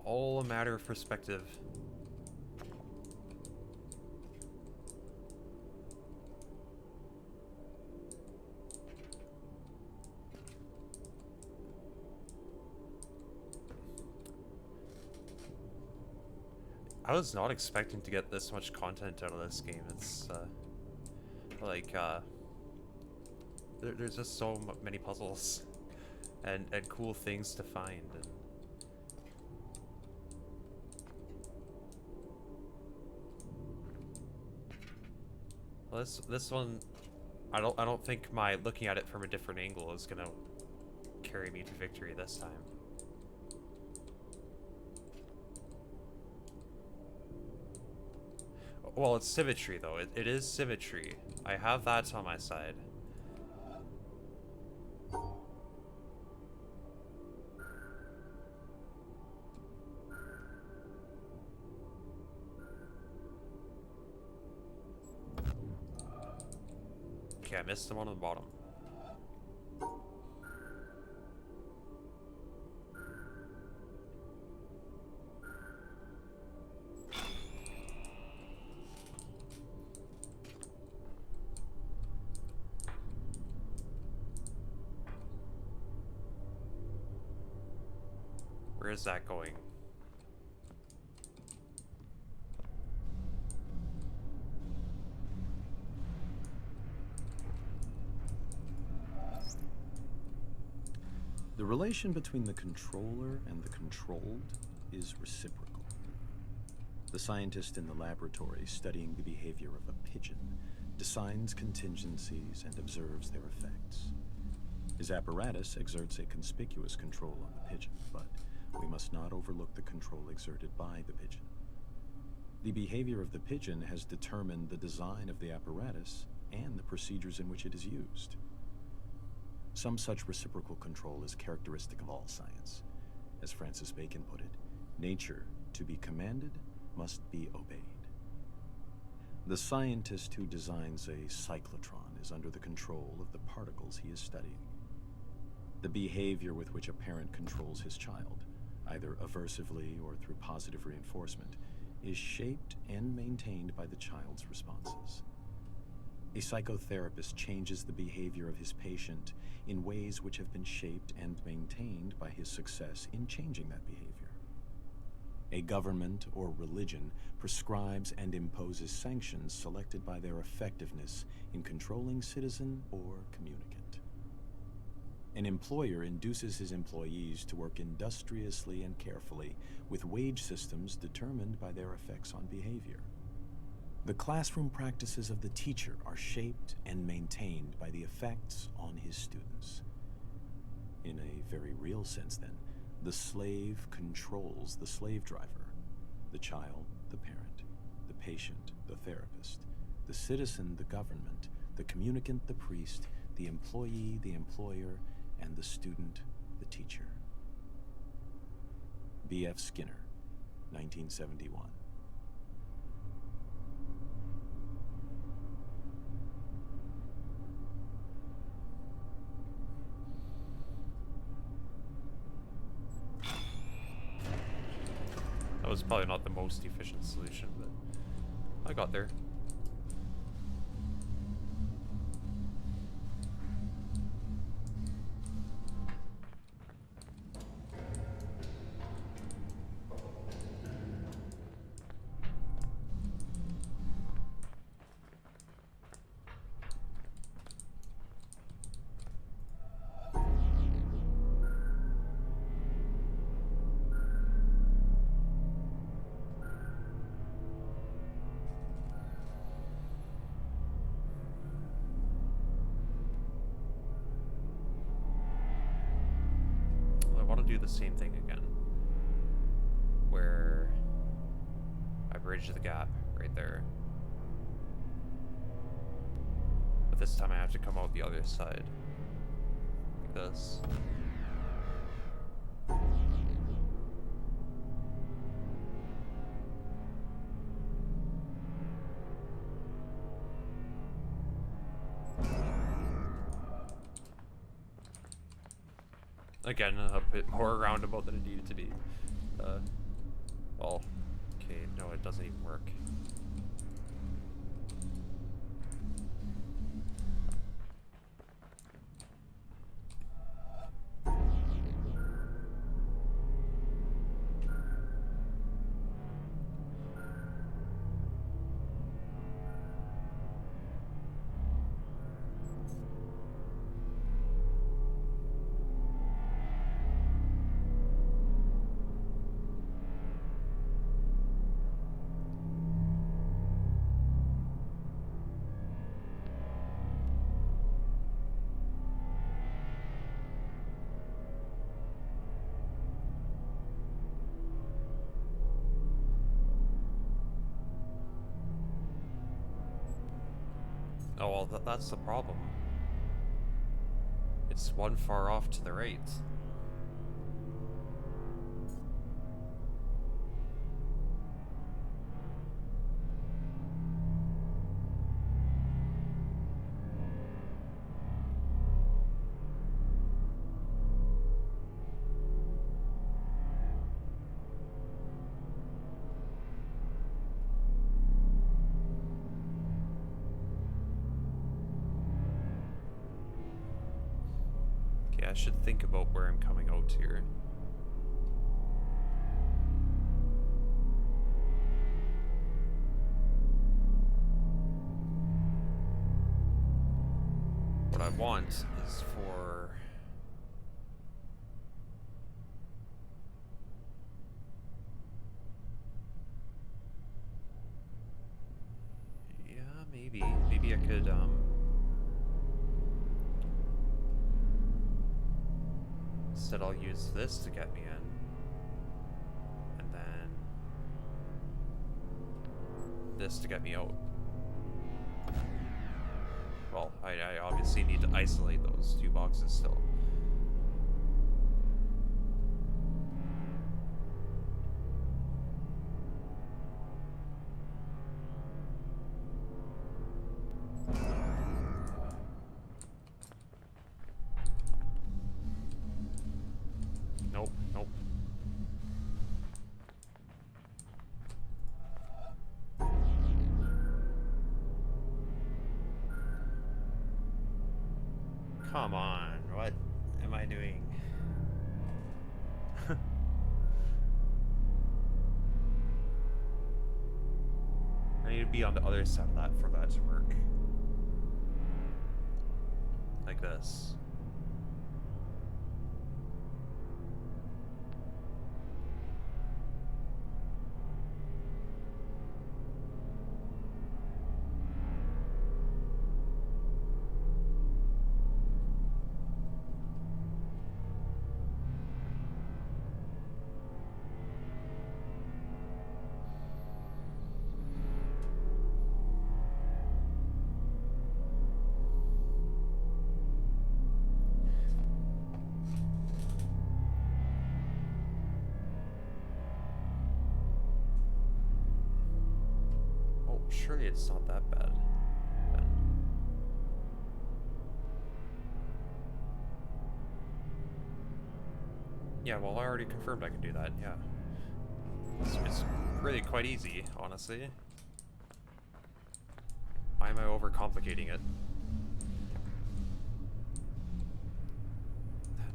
All a matter of perspective. I was not expecting to get this much content out of this game. It's there's just so many puzzles and cool things to find. And well, this one, I don't think my looking at it from a different angle is gonna carry me to victory this time. Well, it's symmetry, though. It is symmetry. I have that on my side. Okay, I missed him on the bottom. Where is that going? The relation between the controller and the controlled is reciprocal. The scientist in the laboratory studying the behavior of a pigeon designs contingencies and observes their effects. His apparatus exerts a conspicuous control on the pigeon, but we must not overlook the control exerted by the pigeon. The behavior of the pigeon has determined the design of the apparatus and the procedures in which it is used. Some such reciprocal control is characteristic of all science. As Francis Bacon put it, nature, to be commanded, must be obeyed. The scientist who designs a cyclotron is under the control of the particles he is studying. The behavior with which a parent controls his child, either aversively or through positive reinforcement, is shaped and maintained by the child's responses. A psychotherapist changes the behavior of his patient in ways which have been shaped and maintained by his success in changing that behavior. A government or religion prescribes and imposes sanctions selected by their effectiveness in controlling citizen or communicant. An employer induces his employees to work industriously and carefully with wage systems determined by their effects on behavior. The classroom practices of the teacher are shaped and maintained by the effects on his students. In a very real sense, then, the slave controls the slave driver, the child, the parent, the patient, the therapist, the citizen, the government, the communicant, the priest, the employee, the employer, and the student, the teacher. B.F. Skinner, 1971. That was probably not the most efficient solution, but I got there. Do the same thing again, where I bridge the gap right there, but this time I have to come out the other side, like this. Again, a bit more roundabout than it needed to be. Well, okay, no, it doesn't even work. Oh, well, that's the problem. It's one far off to the right. I should think about where I'm coming out here. What I want is for... Yeah, maybe. Maybe I could, Instead, I'll use this to get me in, and then this to get me out. Well, I obviously need to isolate those two boxes still. Nope, nope. Come on, what am I doing? I need to be on the other side of that for that to work. Like this. Surely it's not that bad. Then. Yeah, well, I already confirmed I can do that, yeah. It's really quite easy, honestly. Why am I overcomplicating it?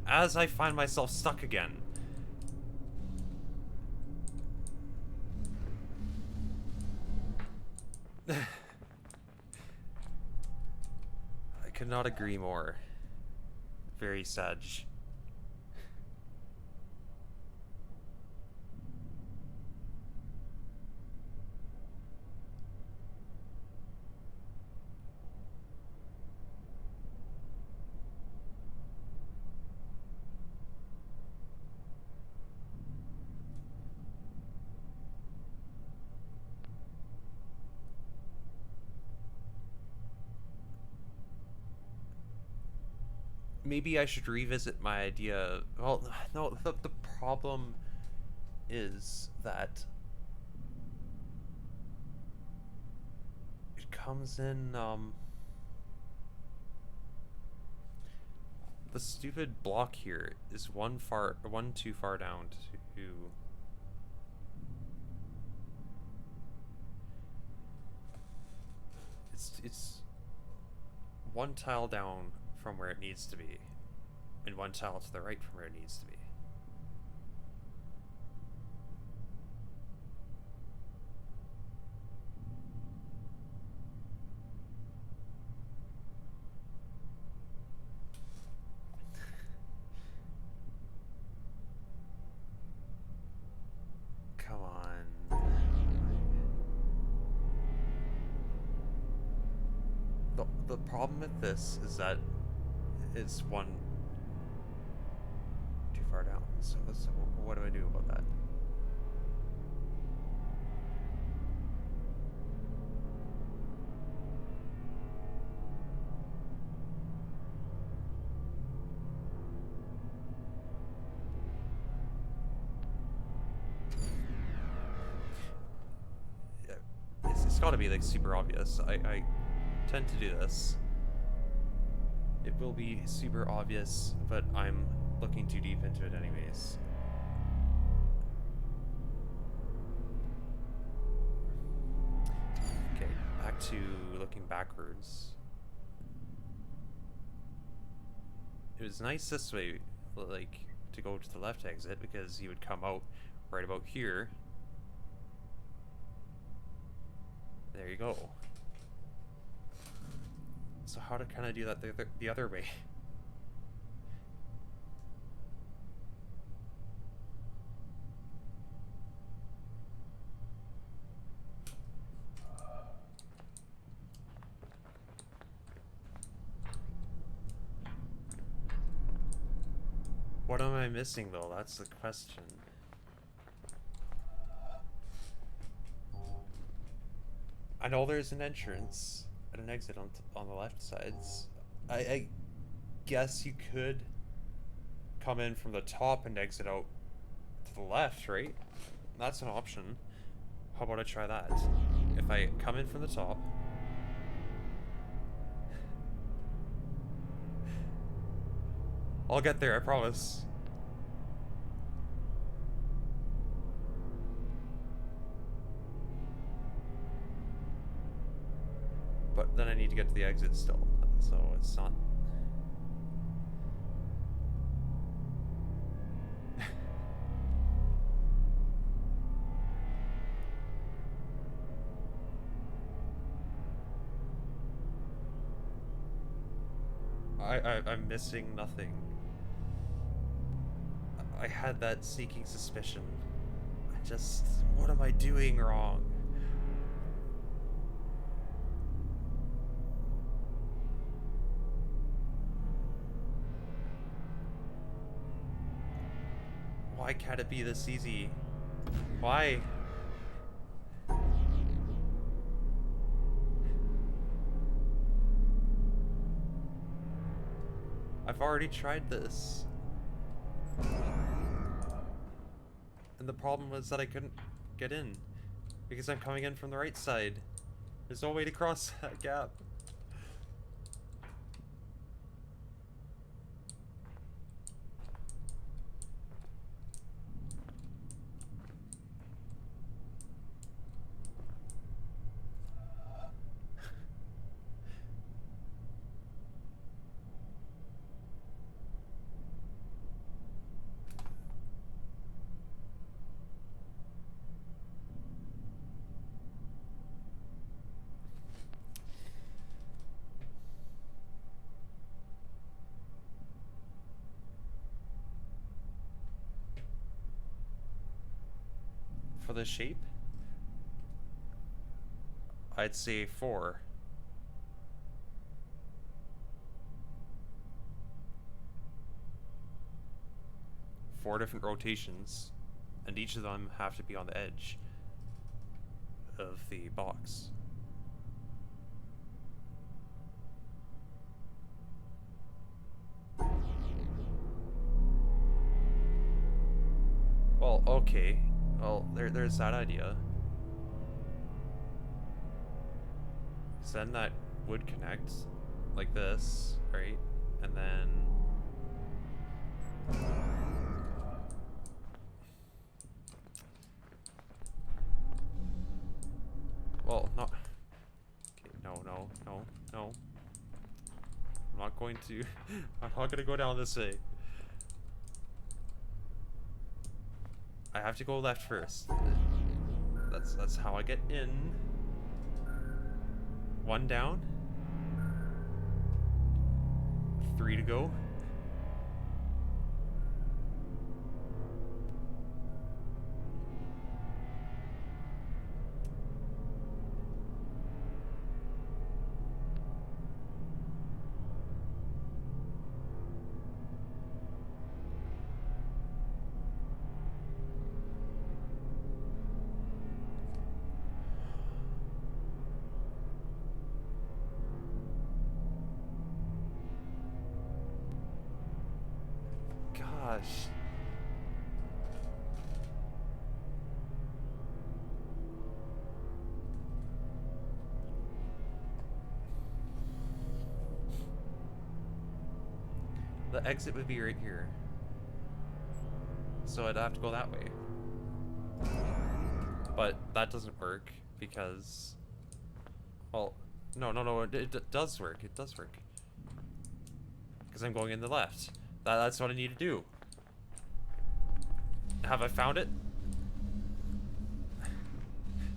As I find myself stuck again. I could not agree more. Very sad. Maybe I should revisit my idea. Well, no, the problem is that it comes in, the stupid block here is one too far down to... It's one tile down from where it needs to be, and one tile to the right from where it needs to be. Come on. The problem with this is that it's one too far down. So what do I do about that? It's got to be like super obvious. I tend to do this. It will be super obvious, but I'm looking too deep into it anyways. Okay, back to looking backwards. It was nice this way, like, to go to the left exit, because he would come out right about here. There you go. So how to kind of do that the other way? What am I missing though? That's the question. I know there's an entrance and an exit on the left sides. I guess you could come in from the top and exit out to the left, right? That's an option. How about I try that? If I come in from the top, I'll get there, I promise. But then I need to get to the exit still, so it's not... I'm missing nothing. I had that seeking suspicion. What am I doing wrong? Why can't it be this easy? Why? I've already tried this. And the problem was that I couldn't get in. Because I'm coming in from the right side. There's no way to cross that gap. For the shape, I'd say 4. Four different rotations, and each of them have to be on the edge of the box. Well, okay. Well, there's that idea. So then that would connect like this, right? And then... Well, not... Okay, no. I'm not going to... I'm not gonna go down this way. I have to go left first. That's how I get in. 1 down. 3 to go. Gosh. The exit would be right here. So I'd have to go that way. But that doesn't work because... Well, no, it does work. It does work. Because I'm going in the left. That's what I need to do. Have I found it?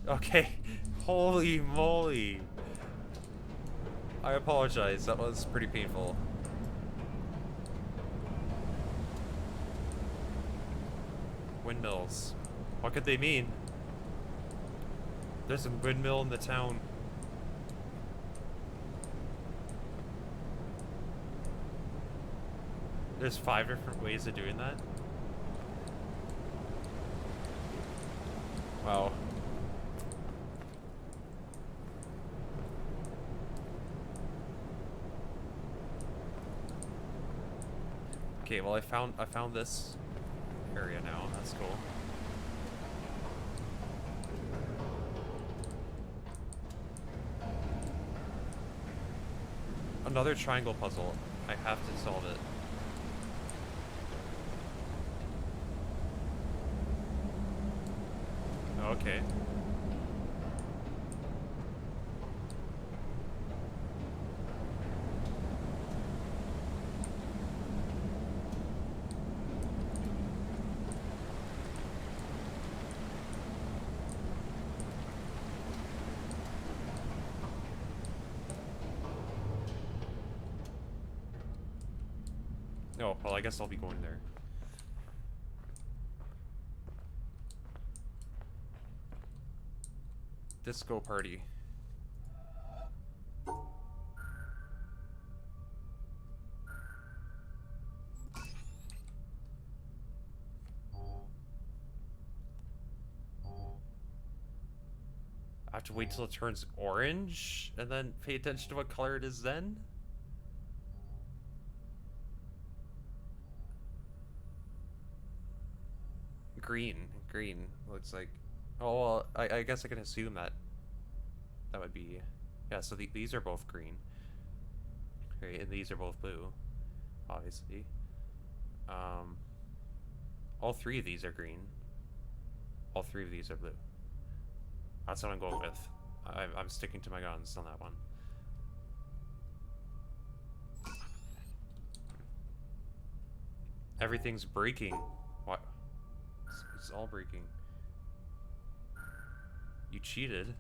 Okay. Holy moly. I apologize. That was pretty painful. Windmills. What could they mean? There's a windmill in the town. There's 5 different ways of doing that? Wow. Okay, well I found this area now. That's cool. Another triangle puzzle. I have to solve it. Okay. Oh, well, I guess I'll be going there. Disco party. I have to wait till it turns orange and then pay attention to what color it is then? Green looks like. Oh, well, I guess I can assume that that would be. Yeah, so these are both green. Right, and these are both blue, obviously. All three of these are green. All three of these are blue. That's what I'm going with. I'm sticking to my guns on that one. Everything's breaking. What? It's all breaking. You cheated.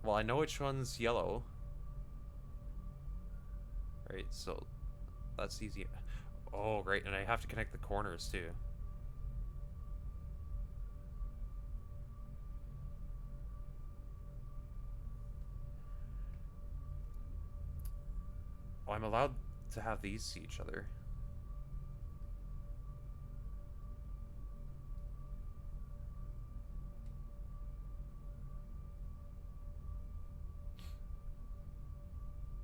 Well, I know which one's yellow. Right, so that's easy. Oh, right, and I have to connect the corners too. Oh, I'm allowed to have these see each other.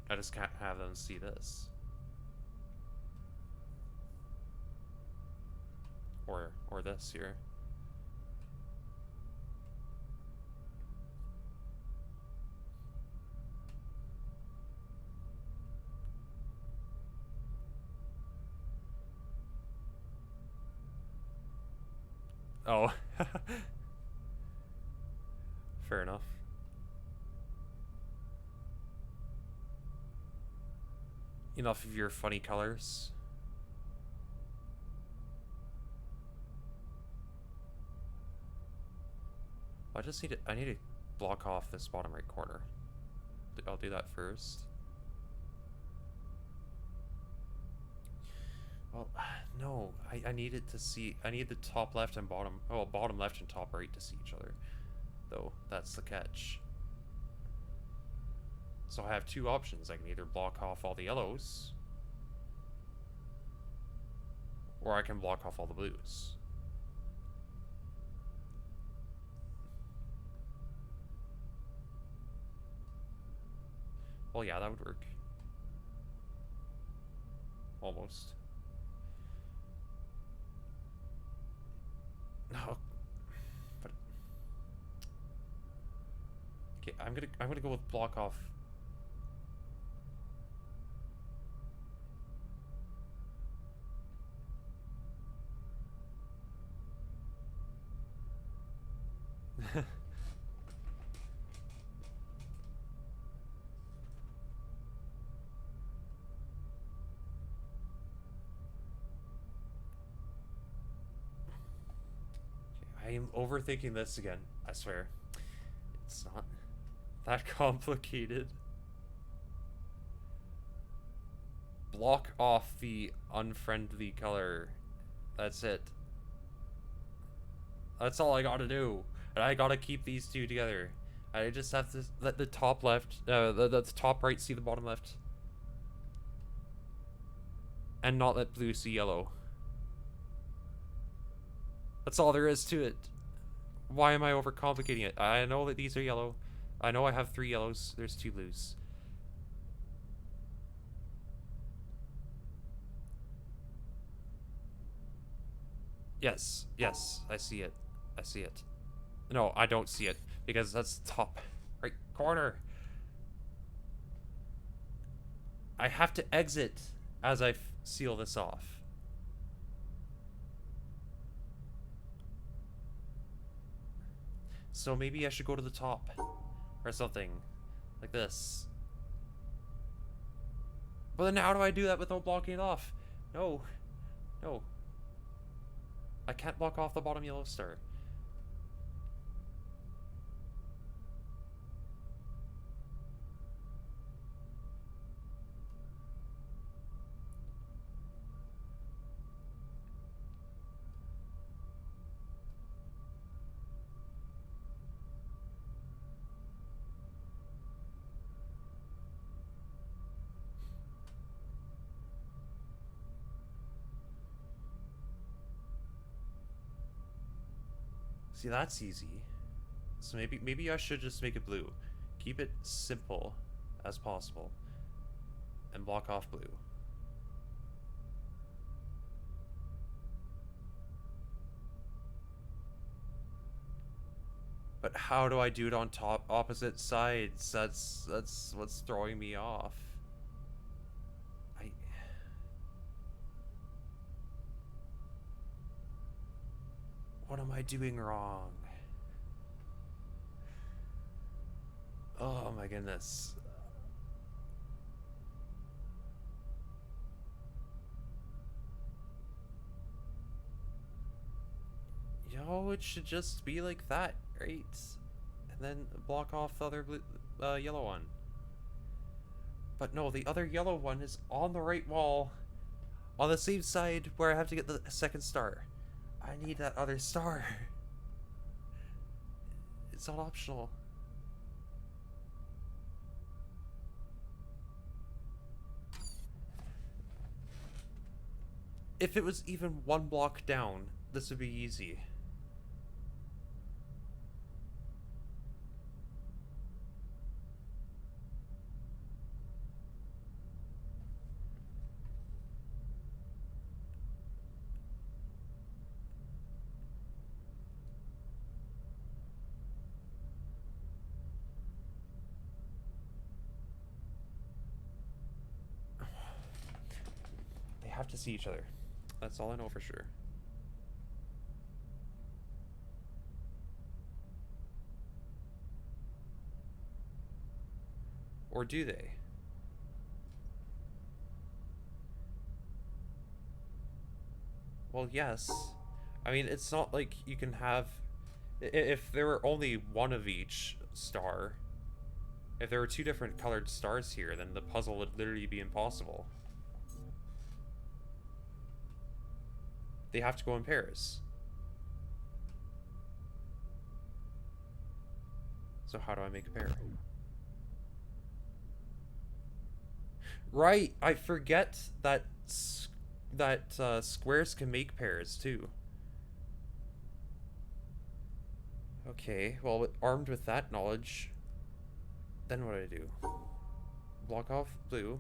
I just can't have them see this. Or this here. Oh. Fair enough. Enough of your funny colors. I need to block off this bottom right corner. I'll do that first. Well, no, I need it to see, I need the top left and bottom, oh, bottom left and top right to see each other. Though, that's the catch. So I have two options. I can either block off all the yellows, or I can block off all the blues. Well, yeah, that would work. Almost. No. But okay, I'm gonna go with block off. I am overthinking this again, I swear. It's not that complicated. Block off the unfriendly color. That's it. That's all I gotta do. And I gotta keep these two together. I just have to let the top left, the top right see the bottom left. And not let blue see yellow. That's all there is to it. Why am I overcomplicating it? I know that these are yellow. I know I have 3 yellows. There's 2 blues. Yes, I see it. I see it. No, I don't see it, because that's top right corner. I have to exit as I seal this off. So maybe I should go to the top or something like this. But then how do I do that without blocking it off? No. No. I can't block off the bottom yellow star. See, that's easy. So maybe I should just make it blue. Keep it simple as possible. And block off blue. But how do I do it on opposite sides? That's what's throwing me off. What am I doing wrong? Oh my goodness. Yo, it should just be like that, right? And then block off the other blue, yellow one. But no, the other yellow one is on the right wall. On the same side where I have to get the second star. I need that other star. It's not optional. If it was even one block down, this would be easy. They have to see each other. That's all I know for sure. Or do they? Well, yes. I mean, it's not like you can have... If there were only one of each star, if there were two different colored stars here, then the puzzle would literally be impossible. They have to go in pairs. So how do I make a pair? Right, I forget that squares can make pairs too. Okay, well, armed with that knowledge, then what do I do? Block off blue.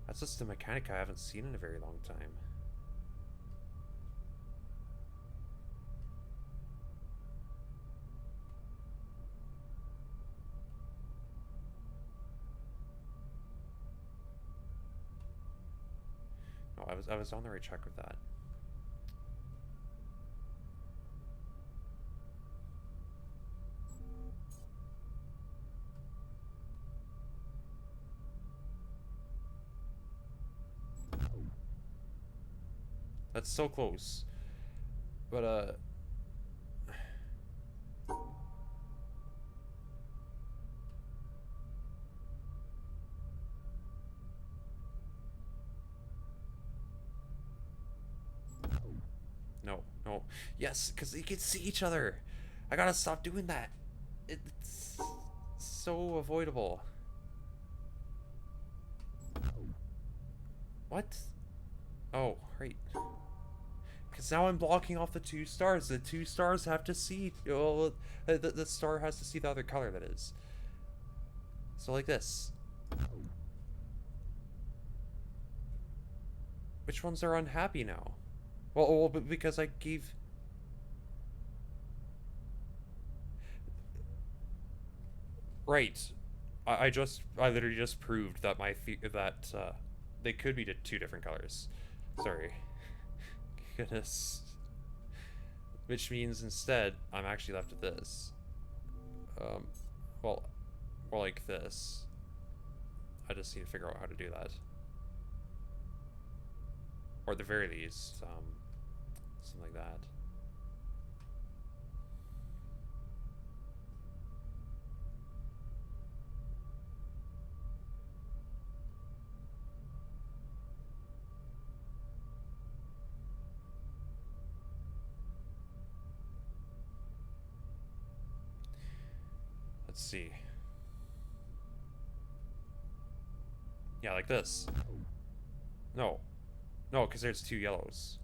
That's just a mechanic I haven't seen in a very long time. Oh, I was on the right track with that. That's so close. But, no, no. Yes, because they can see each other. I gotta stop doing that. It's so avoidable. What? Oh, right. Because now I'm blocking off the two stars. The two stars have to see... Well, the star has to see the other color, that is. So like this. Which ones are unhappy now? Well, but because I gave... Right. I literally just proved that they could be two different colors. Sorry. Goodness. Which means instead, I'm actually left with this. Well, more like this. I just need to figure out how to do that. Or at the very least, something like that. Let's see. Yeah, like this. No. No, because there's 2 yellows.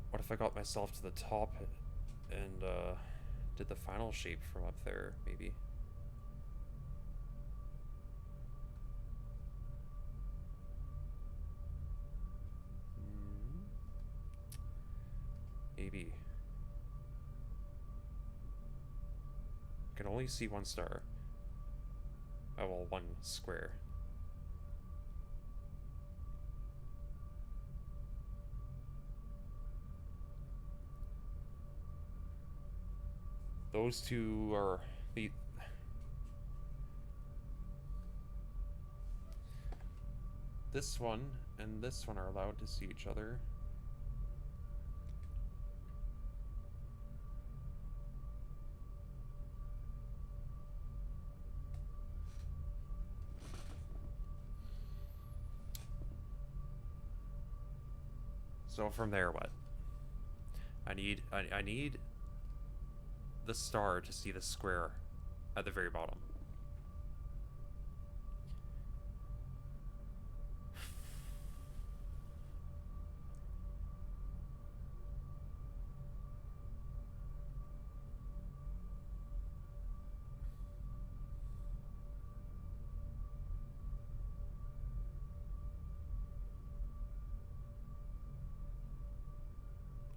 What if I got myself to the top and did the final shape from up there, maybe? Maybe. I can only see 1 star. Oh, well, 1 square. Those 2 are the... This one and this one are allowed to see each other. So from there, what? I need the star to see the square at the very bottom.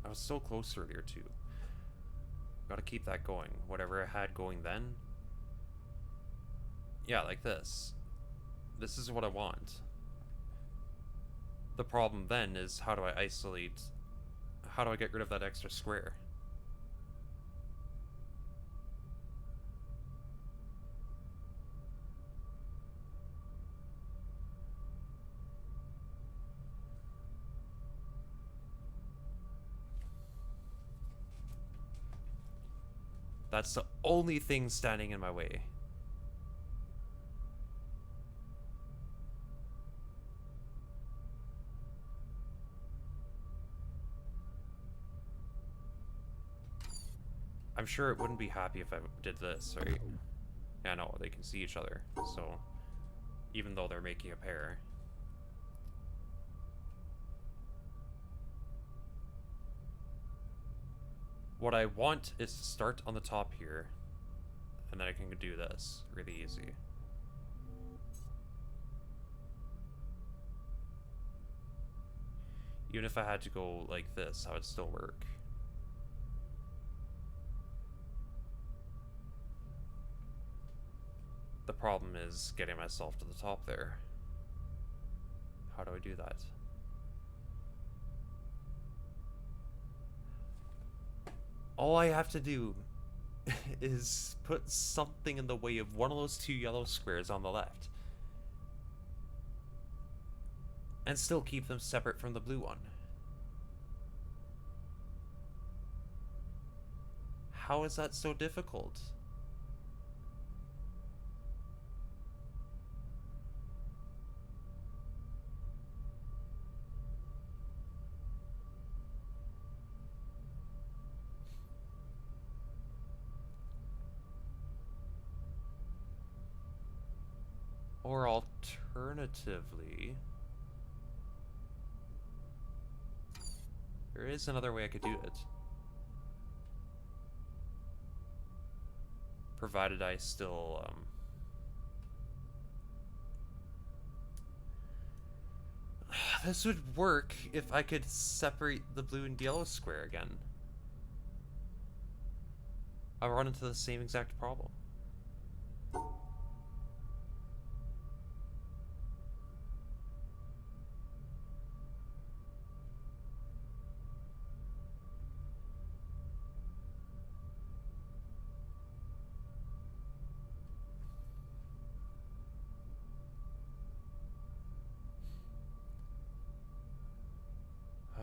I was so close earlier too. Gotta keep that going. Whatever I had going then. Yeah, like this. This is what I want. The problem then is how do I isolate... How do I get rid of that extra square? That's the only thing standing in my way. I'm sure it wouldn't be happy if I did this, right? Yeah, no, they can see each other, so... Even though they're making a pair. What I want is to start on the top here, and then I can do this really easy. Even if I had to go like this, how would still work. The problem is getting myself to the top there. How do I do that? All I have to do is put something in the way of one of those 2 yellow squares on the left. And still keep them separate from the blue one. How is that so difficult? Or alternatively... There is another way I could do it. Provided I still, This would work if I could separate the blue and yellow square again. I'll run into the same exact problem.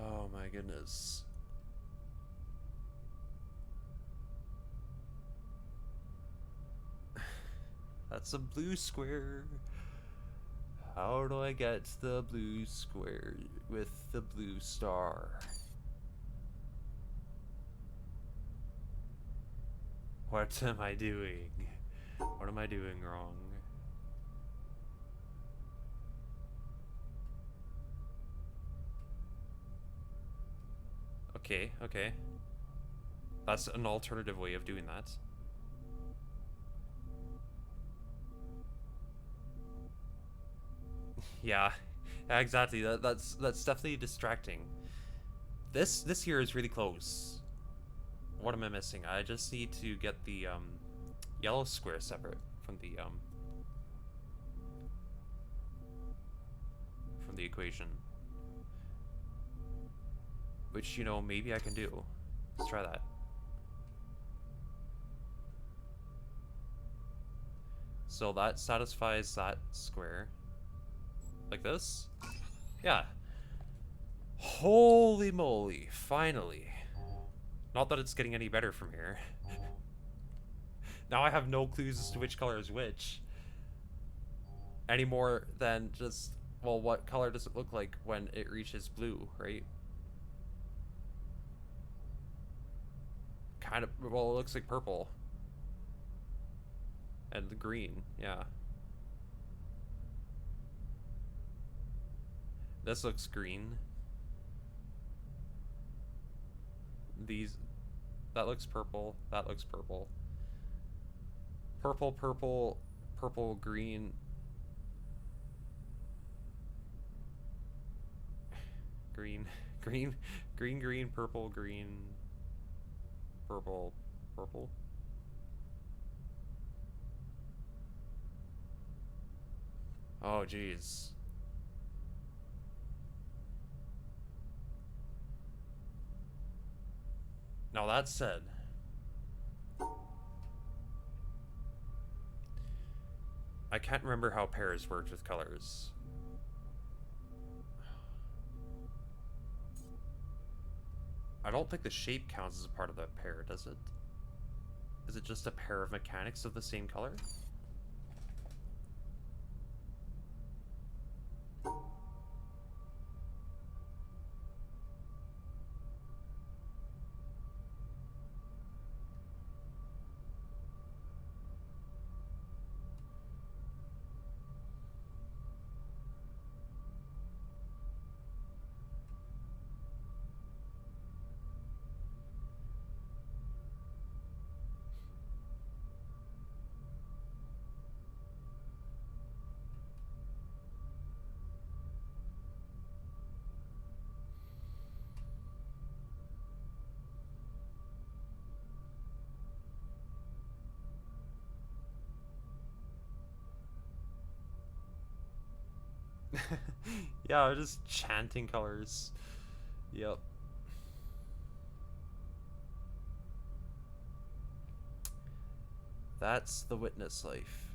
Oh my goodness. That's a blue square. How do I get the blue square with the blue star? What am I doing? What am I doing wrong? Okay, okay. That's an alternative way of doing that. Yeah, exactly. That's definitely distracting. This here is really close. What am I missing? I just need to get the yellow square separate from the equation. Which, you know, maybe I can do. Let's try that. So that satisfies that square. Like this? Yeah. Holy moly, finally. Not that it's getting any better from here. Now I have no clues as to which color is which. Any more than just, well, what color does it look like when it reaches blue, right? Kind of, well, it looks like purple. And the green, yeah. This looks green. These, that looks purple. That looks purple. Purple, purple, purple, green. Green, green, green, green, purple, green, purple, purple. Oh, jeez. Now that said, I can't remember how pairs worked with colors. I don't think the shape counts as a part of that pair, does it? Is it just a pair of mechanics of the same color? Yeah, just chanting colors. Yep. That's the witness life.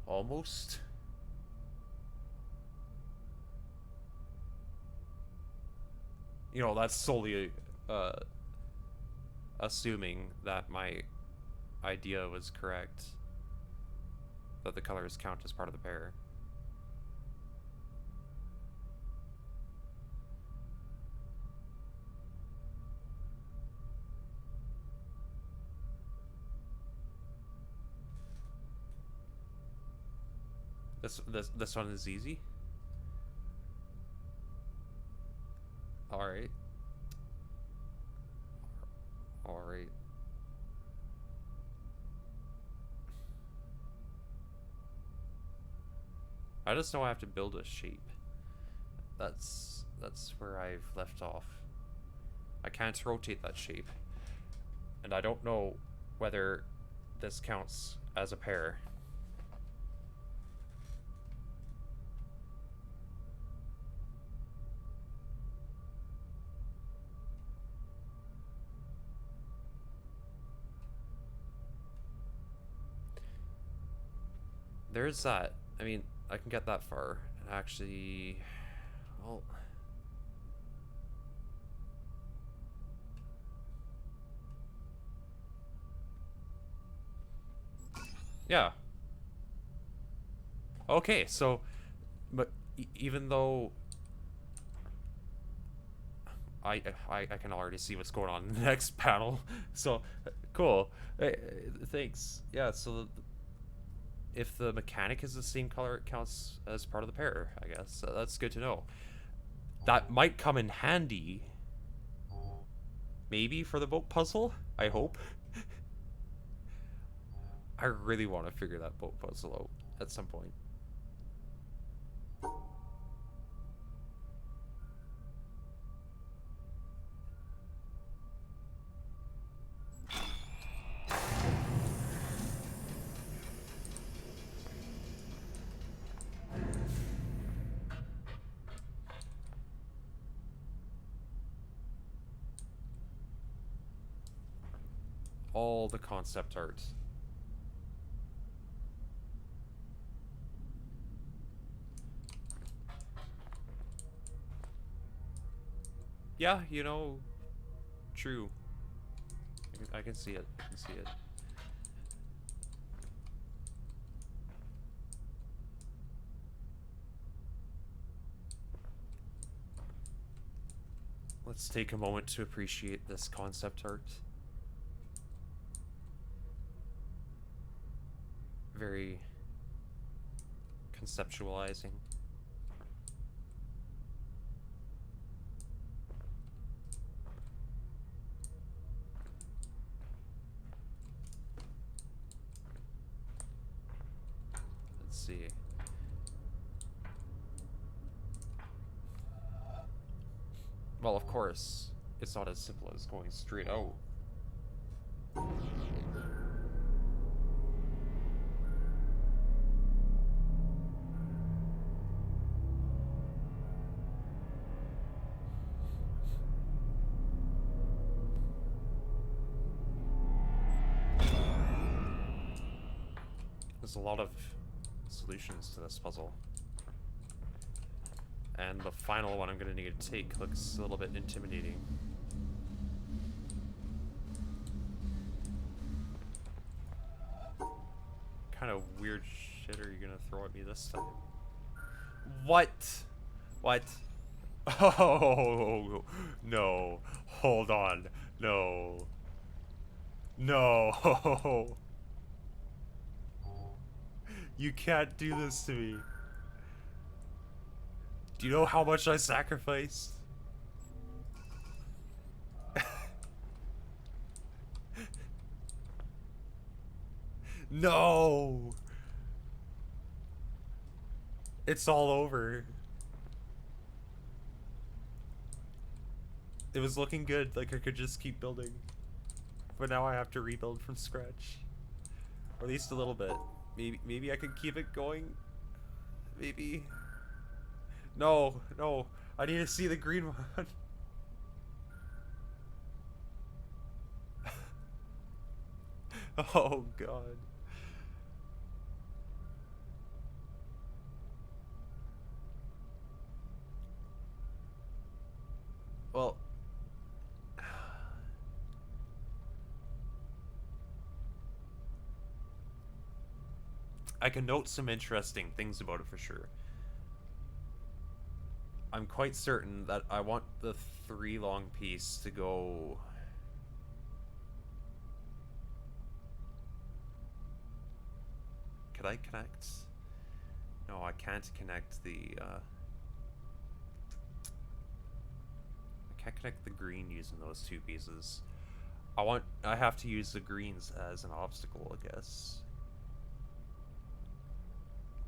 Almost. You know, that's solely assuming that my idea was correct. That the colors count as part of the pair. This one is easy. All right. All right. I just know I have to build a shape. That's where I've left off. I can't rotate that shape. And I don't know whether this counts as a pair. there's that. I mean, I can get that far. And actually, well, yeah. Okay, so, but even though I can already see what's going on in the next panel, so cool. Thanks. Yeah. So if the mechanic is the same color, it counts as part of the pair, I guess. So that's good to know. That might come in handy. Maybe for the boat puzzle. I hope. I really want to figure that boat puzzle out at some point. All the concept art. Yeah, you know, true. I can see it. I can see it. Let's take a moment to appreciate this concept art. Very conceptualizing. Let's see. Well, of course, it's not as simple as going straight out. There's a lot of solutions to this puzzle. And the final one I'm gonna need to take looks a little bit intimidating. Kind of weird shit are you gonna throw at me this time? What? What? Oh, no. Hold on. No. No. You can't do this to me. Do you know how much I sacrificed? No! It's all over. It was looking good, like I could just keep building. But now I have to rebuild from scratch. Or at least a little bit. Maybe I could keep it going. Maybe. No, no. I need to see the green one. Oh god. Well, I can note some interesting things about it for sure. I'm quite certain that I want the 3 long piece to go... Could I connect? No, I can't connect the, I can't connect the green using those 2 pieces. I have to use the greens as an obstacle, I guess,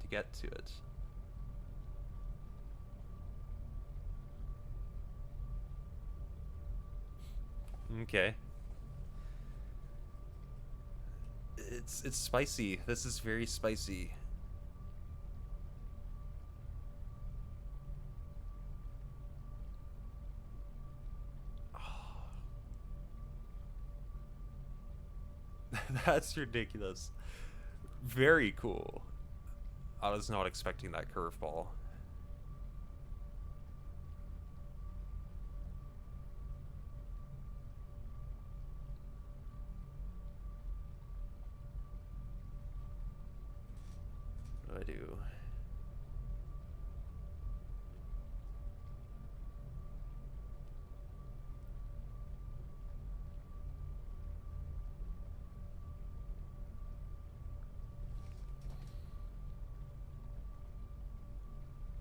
to get to it. Okay. It's spicy. This is very spicy. That's ridiculous. Very cool. I was not expecting that curveball. What do I do?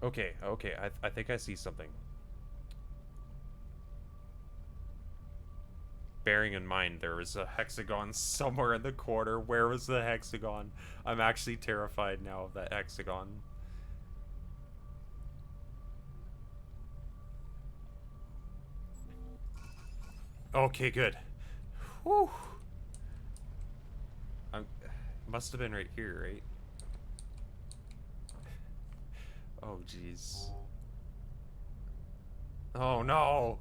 Okay, okay, I think I see something. Bearing in mind there was a hexagon somewhere in the corner. Where was the hexagon? I'm actually terrified now of that hexagon. Okay, good. Whew. Must have been right here, right? Oh, jeez. Oh, no!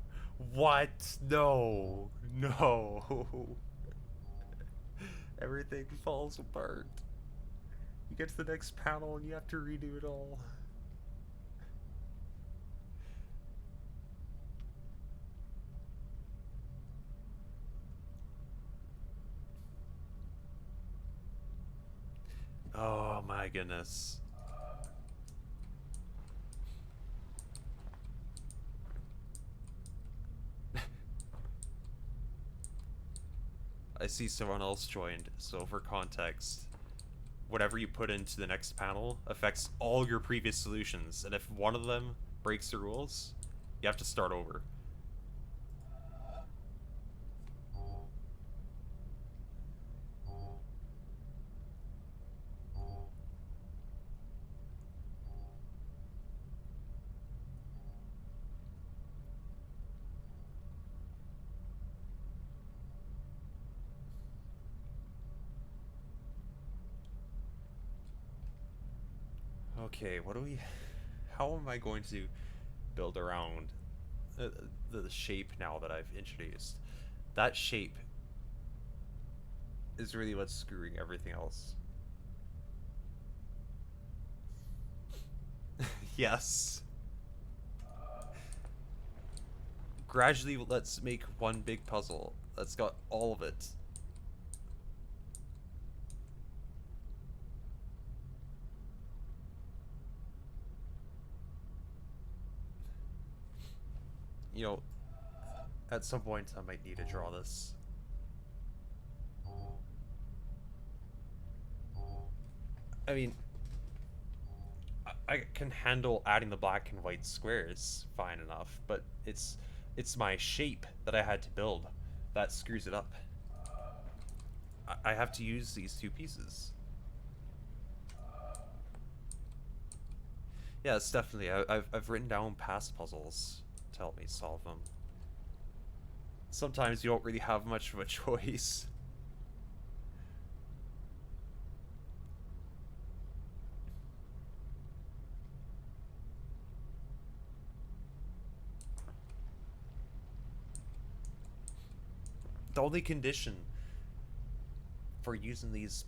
What? No! No! Everything falls apart. You get to the next panel and you have to redo it all. Oh my goodness. I see someone else joined, so for context, whatever you put into the next panel affects all your previous solutions, and if one of them breaks the rules, you have to start over. Okay, how am I going to build around the shape now that I've introduced? That shape is really what's screwing everything else. Yes. Gradually, let's make one big puzzle that's got all of it. You know, at some point I might need to draw this. I mean, I can handle adding the black and white squares fine enough, but it's my shape that I had to build that screws it up. I have to use these two pieces. Yeah, it's definitely. I've written down past puzzles to help me solve them. Sometimes you don't really have much of a choice. The only condition for using these,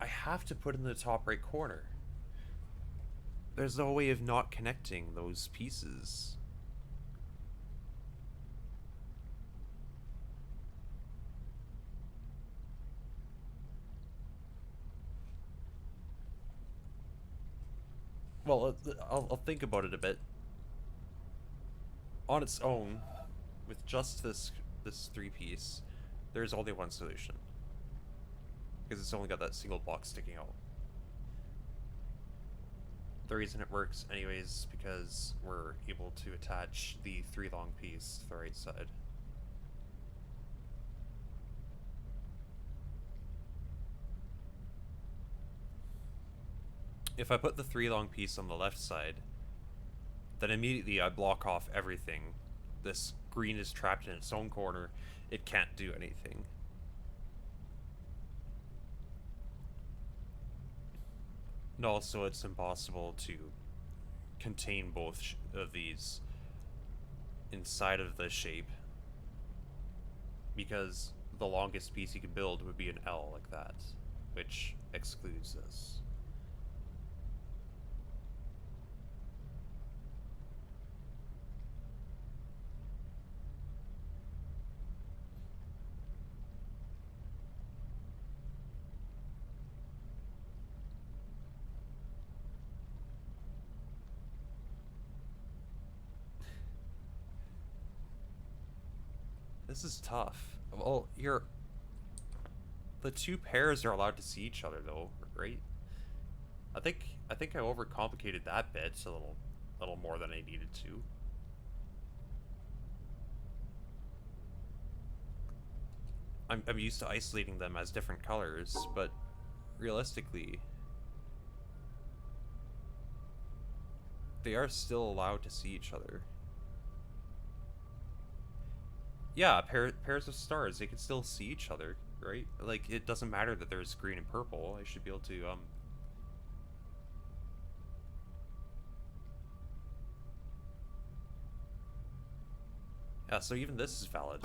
I have to put in the top right corner. There's no way of not connecting those pieces. Well, I'll think about it a bit. On its own, with just this three-piece, there's only one solution. Because it's only got that single block sticking out. The reason it works anyways, because we're able to attach the 3-long piece to the right side. If I put the 3-long piece on the left side, then immediately I block off everything. This green is trapped in its own corner. It can't do anything. And also, it's impossible to contain both of these inside of the shape, because the longest piece you can build would be an L like that. which excludes this. This is tough. Well, the two pairs are allowed to see each other though, right? I think I overcomplicated that bit a little more than I needed to. I'm used to isolating them as different colors, but realistically, they are still allowed to see each other. Yeah, pairs of stars, they can still see each other, right? Like, it doesn't matter that there's green and purple. I should be able to, Yeah, so even this is valid.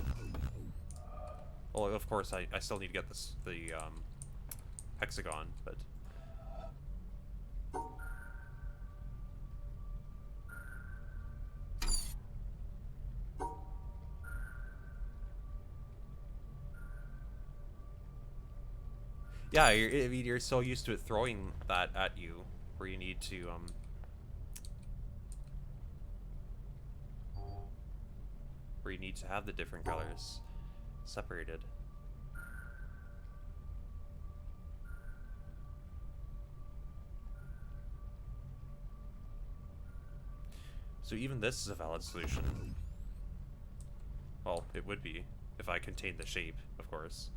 Well, of course, I still need to get the hexagon, but... Yeah, I mean, you're so used to it throwing that at you, where you need to, where you need to have the different colors separated. So even this is a valid solution. Well, it would be, if I contained the shape, of course.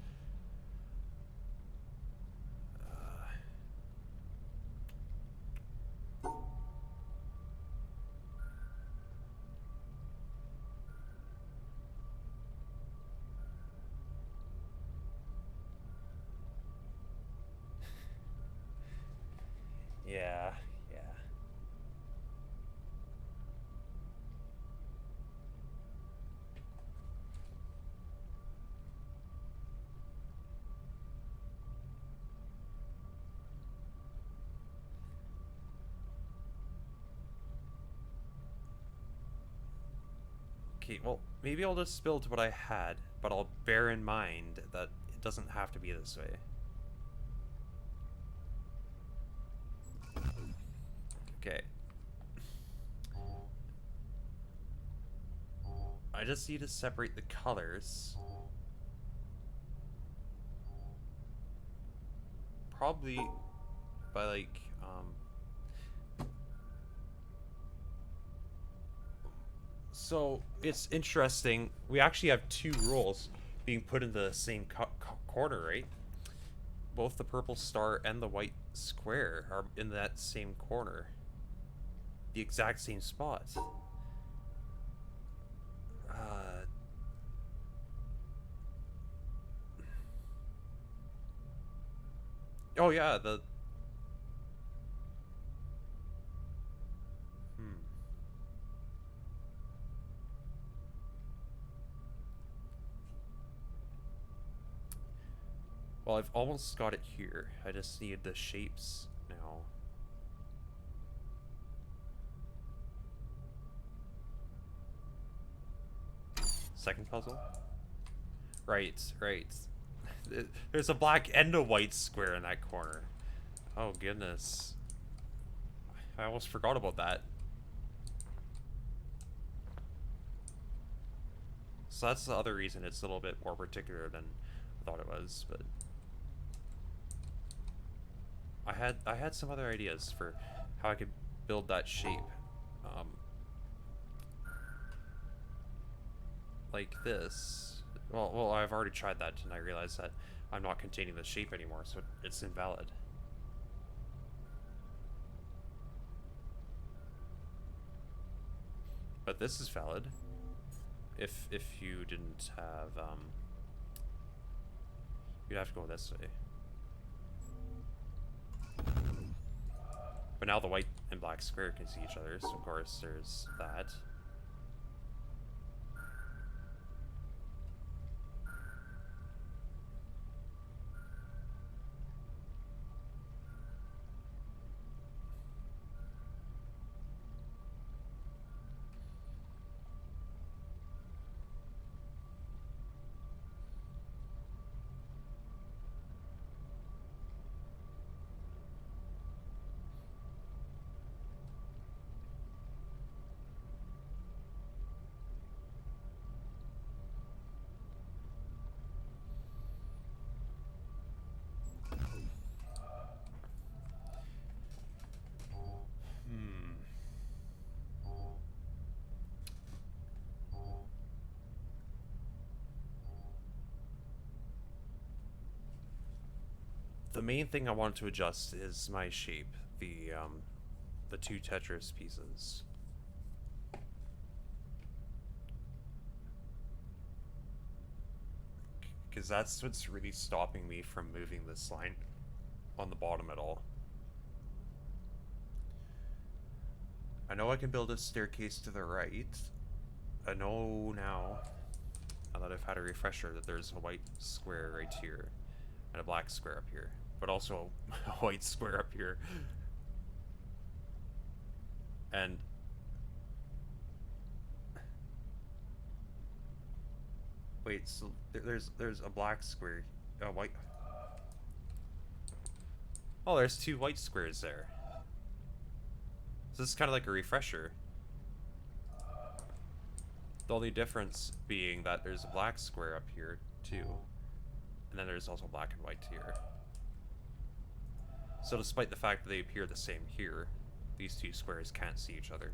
Yeah, yeah. Okay, well, maybe I'll just build what I had, but I'll bear in mind that it doesn't have to be this way. Okay. I just need to separate the colors. Probably by, like, So, it's interesting. We actually have two rules being put in the same corner, right? Both the purple star and the white square are in that same corner. The exact same spot. Oh yeah, Well, I've almost got it here. I just need the shapes now. Second puzzle? Right, right. There's a black and a white square in that corner. Oh, goodness. I almost forgot about that. So that's the other reason it's a little bit more particular than I thought it was, but... I had some other ideas for how I could build that shape. Like this. Well, I've already tried that and I realized that I'm not containing the shape anymore, so it's invalid. But this is valid. If you didn't have, you'd have to go this way. But now the white and black square can see each other, so of course there's that. the main thing I want to adjust is my shape, the two Tetris pieces. Because that's what's really stopping me from moving this line on the bottom at all. I know I can build a staircase to the right. I know now that I've had a refresher, that there's a white square right here and a black square up here, but also a white square up here. And wait, so there's a black square, a white. Oh, there's two white squares there. So this is kind of like a refresher. The only difference being that there's a black square up here too, and then there's also black and white here. So despite the fact that they appear the same here, these two squares can't see each other.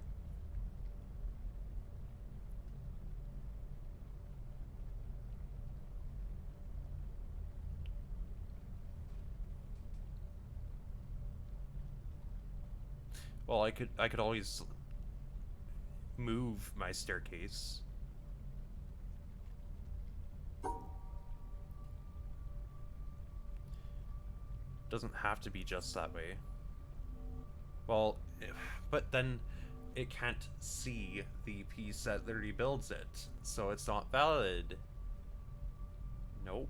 Well, I could always move my staircase. Doesn't have to be just that way. Well, but then it can't see the piece that literally builds it, so it's not valid. Nope,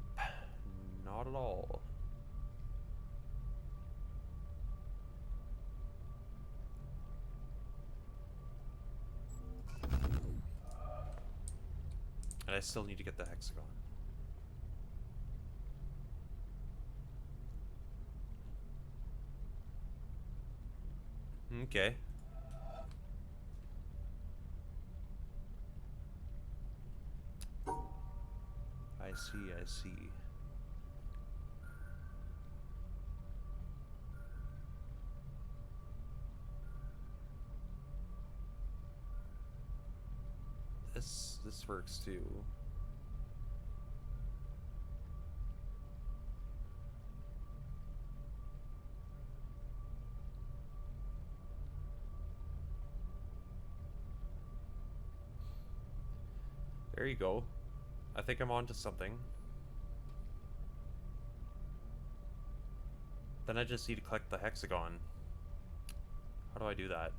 not at all. And I still need to get the hexagon. Okay. I see, I see. This works too. There you go. I think I'm onto something. Then I just need to collect the hexagon. How do I do that?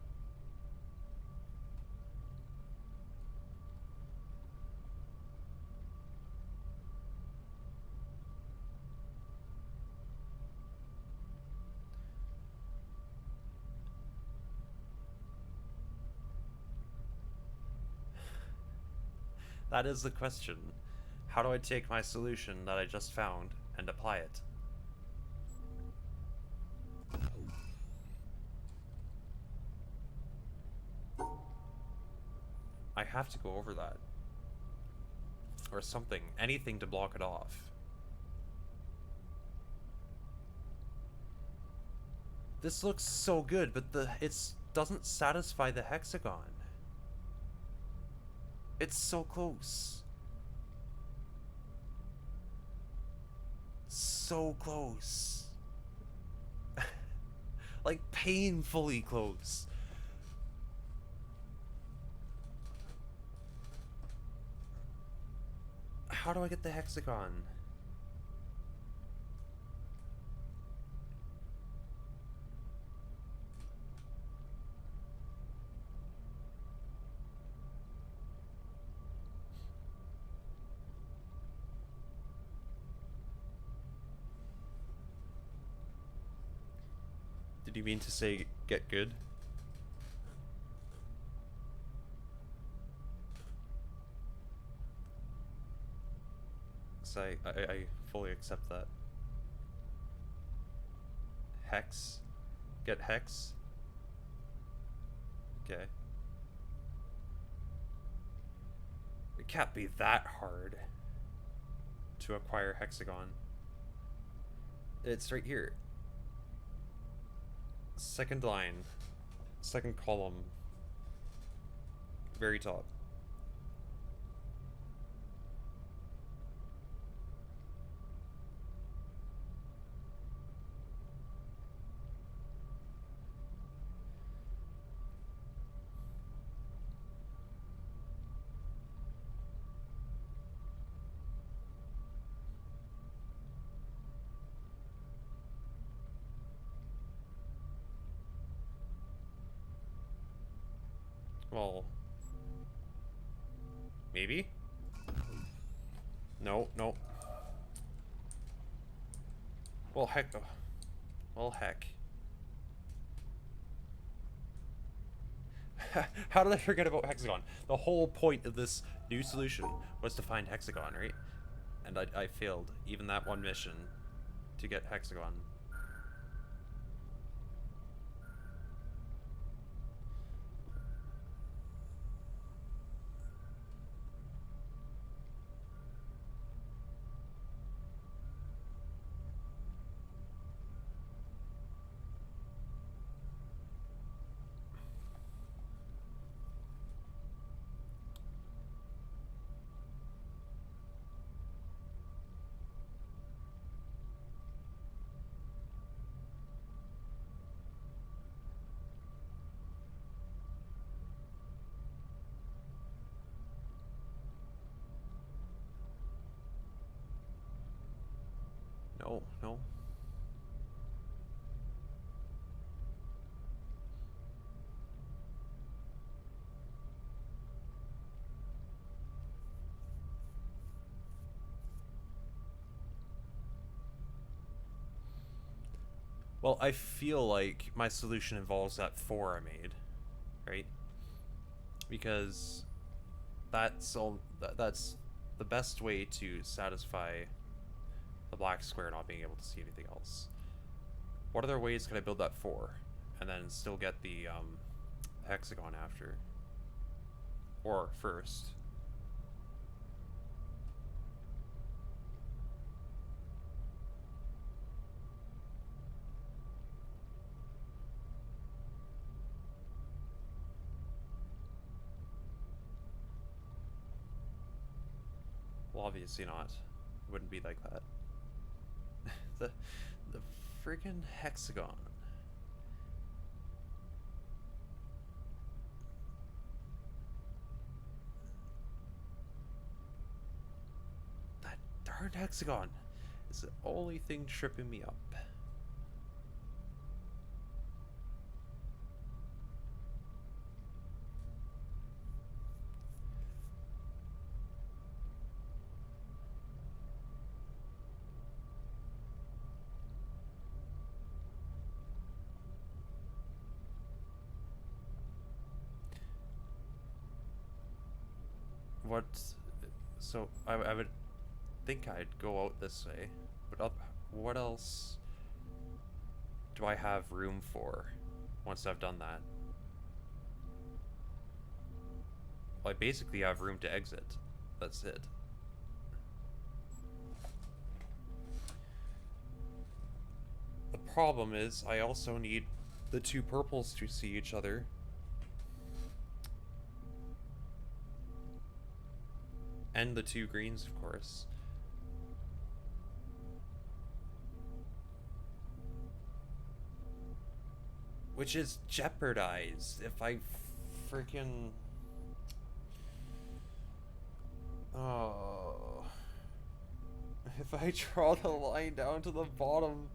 That is the question. How do I take my solution that I just found and apply it? I have to go over that. Or something. Anything to block it off. This looks so good, but it doesn't satisfy the hexagon. It's so close. So close. Like, painfully close. How do I get the hexagon? Did you mean to say get good? So I fully accept that. Hex? Get hex? Okay. It can't be that hard to acquire hexagon. It's right here. Second line. Second column. Very top. Well, maybe? No, no. Well, heck. Well, heck. How did I forget about Hexagon? The whole point of this new solution was to find Hexagon, right? And I failed even that one mission to get Hexagon. No, no. Well, I feel like my solution involves that 4 I made, right? Because that's the best way to satisfy the black square not being able to see anything else. What other ways can I build that 4 and then still get the hexagon after? Or first? Well, obviously not. It wouldn't be like that. the the friggin' hexagon. That darn hexagon is the only thing tripping me up. What? So I would think I'd go out this way, but what else do I have room for once I've done that? Well, I basically have room to exit. That's it. The problem is I also need the 2 purples to see each other. And the 2 greens, of course. Which is jeopardized if I freaking... Oh... If I draw the line down to the bottom...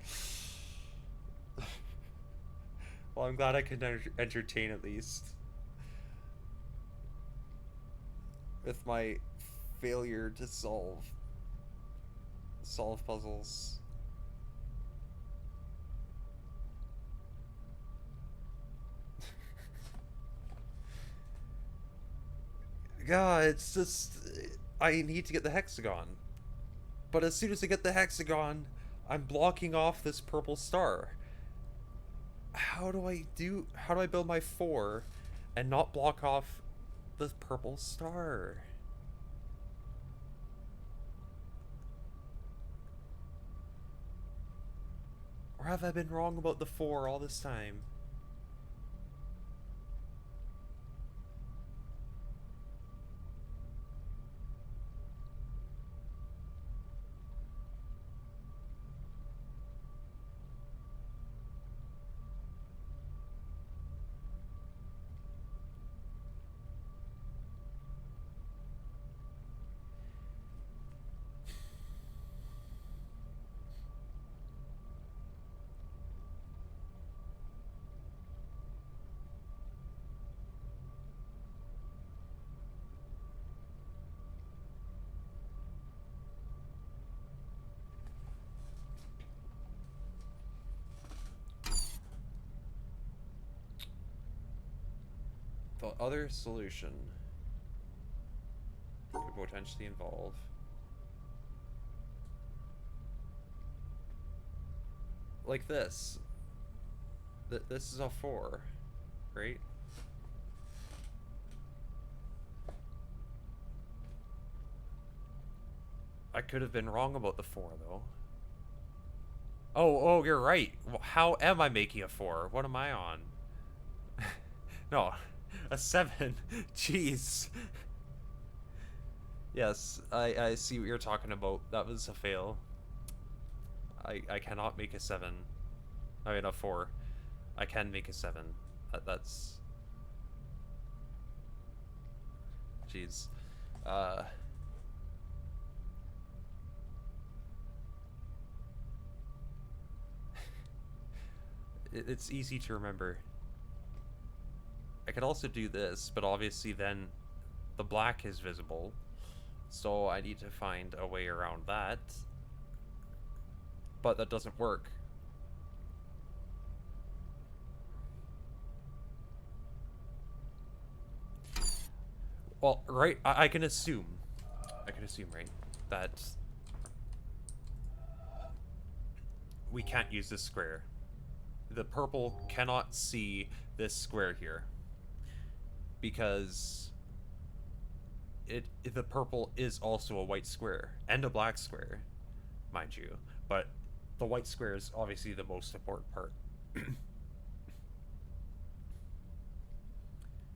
Well, I'm glad I can entertain at least. With my failure to solve puzzles. God, it's just... I need to get the hexagon. But as soon as I get the hexagon, I'm blocking off this purple star. How do I build my 4 and not block off the purple star? Or have I been wrong about the 4 all this time? The other solution could potentially involve like this. This is a 4, right? I could have been wrong about the 4 though. Oh, you're right. How am I making a 4? What am I on? No, a 7. Jeez. Yes, I see what you're talking about. That was a fail. I cannot make a 7. I mean a 4. I can make a 7. That's... Jeez. It's easy to remember. I could also do this, but obviously then the black is visible. So I need to find a way around that. But that doesn't work. Well, right, I can assume, right, that we can't use this square. The purple cannot see this square here because the purple is also a white square and a black square, mind you, but the white square is obviously the most important part.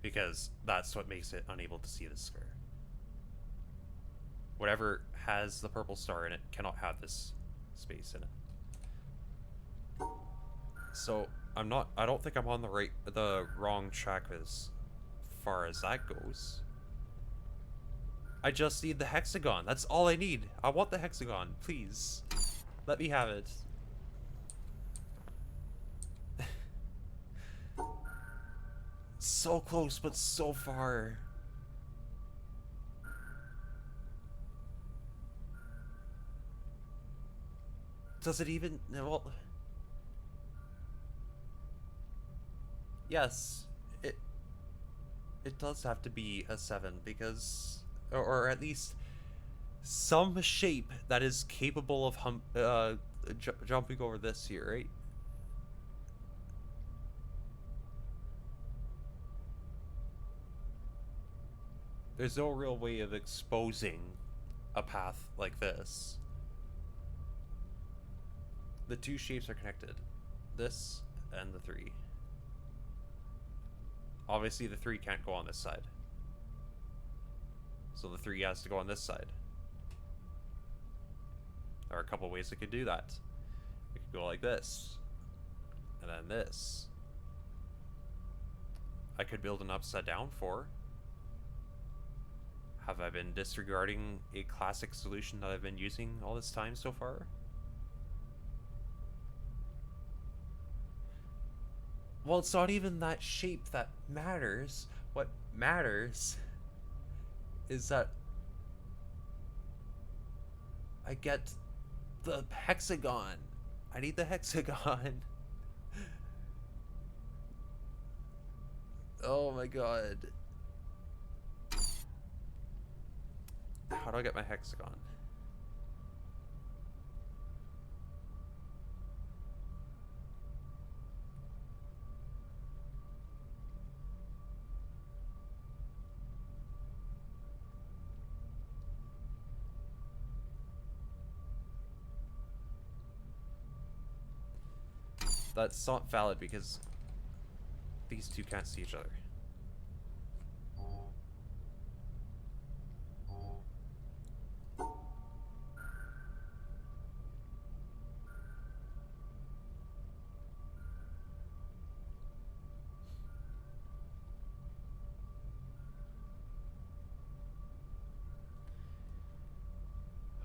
Because that's what makes it unable to see this square. Whatever has the purple star in it cannot have this space in it. So I don't think I'm on the wrong track as far as that goes. I just need the hexagon. That's all I need. I want the hexagon, please. Let me have it. So close, but so far. Does it even... Well... Yes, it does have to be a 7 because... Or at least some shape that is capable of jumping over this here, right? There's no real way of exposing a path like this. The two shapes are connected. This and the 3. Obviously the 3 can't go on this side. So the 3 has to go on this side. There are a couple ways I could do that. We could go like this. And then this. I could build an upside down 4. Have I been disregarding a classic solution that I've been using all this time so far? Well, it's not even that shape that matters. What matters is that I get the hexagon. I need the hexagon. Oh my god. How do I get my hexagon? That's not valid because these two can't see each other.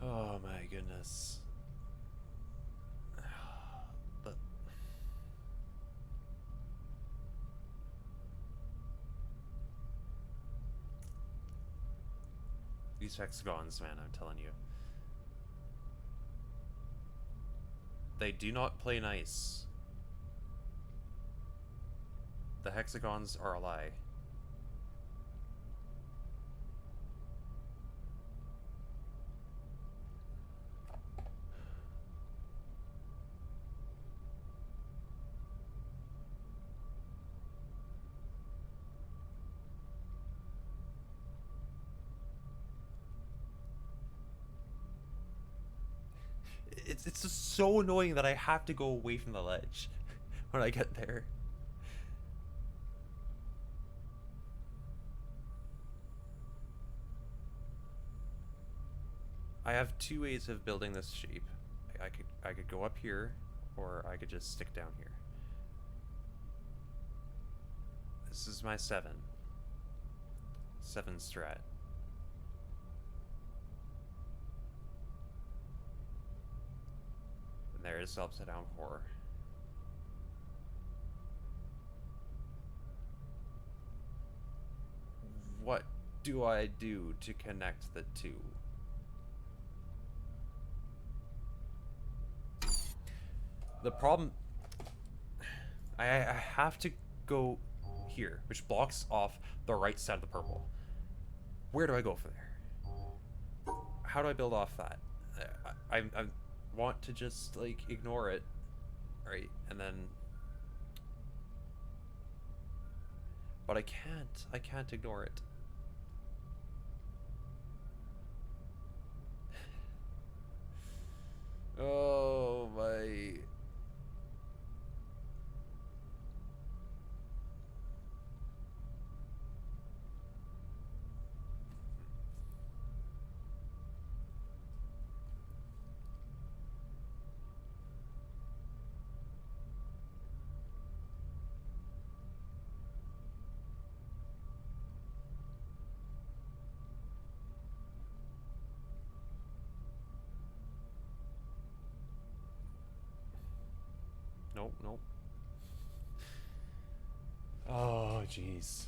Oh my goodness. But these hexagons, man, I'm telling you. They do not play nice. The hexagons are a lie. it's just so annoying that I have to go away from the ledge when I get there. I have two ways of building this shape. I could go up here, or I could just stick down here. This is my 7 strat. And there is upside down 4. What do I do to connect the two? The problem, I have to go here, which blocks off the right side of the purple. Where do I go from there? How do I build off that? I want to just, like, ignore it, right? And then... But I can't ignore it. Oh, my... Nope, nope. Oh, jeez.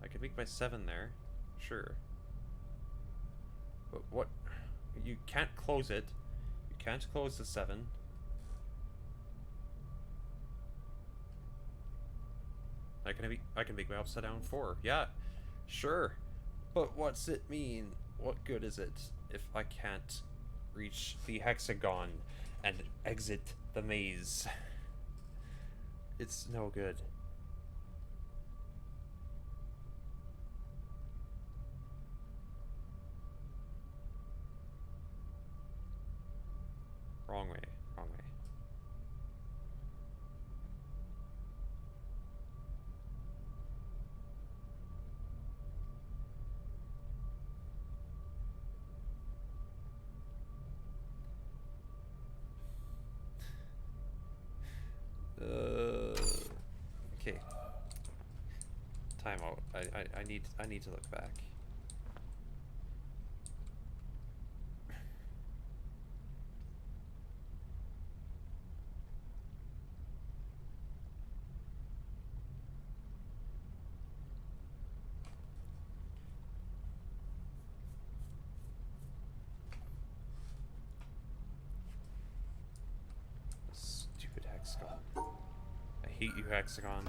I could make my 7 there, sure. But what? You can't close it. You can't close the 7. I can make my upside down 4. Yeah, sure. But what's it mean? What good is it if I can't reach the hexagon and exit the maze? It's no good. Wrong way, wrong way. Okay. Time out. I need to look back. Stupid hexagon. I hate you, hexagon.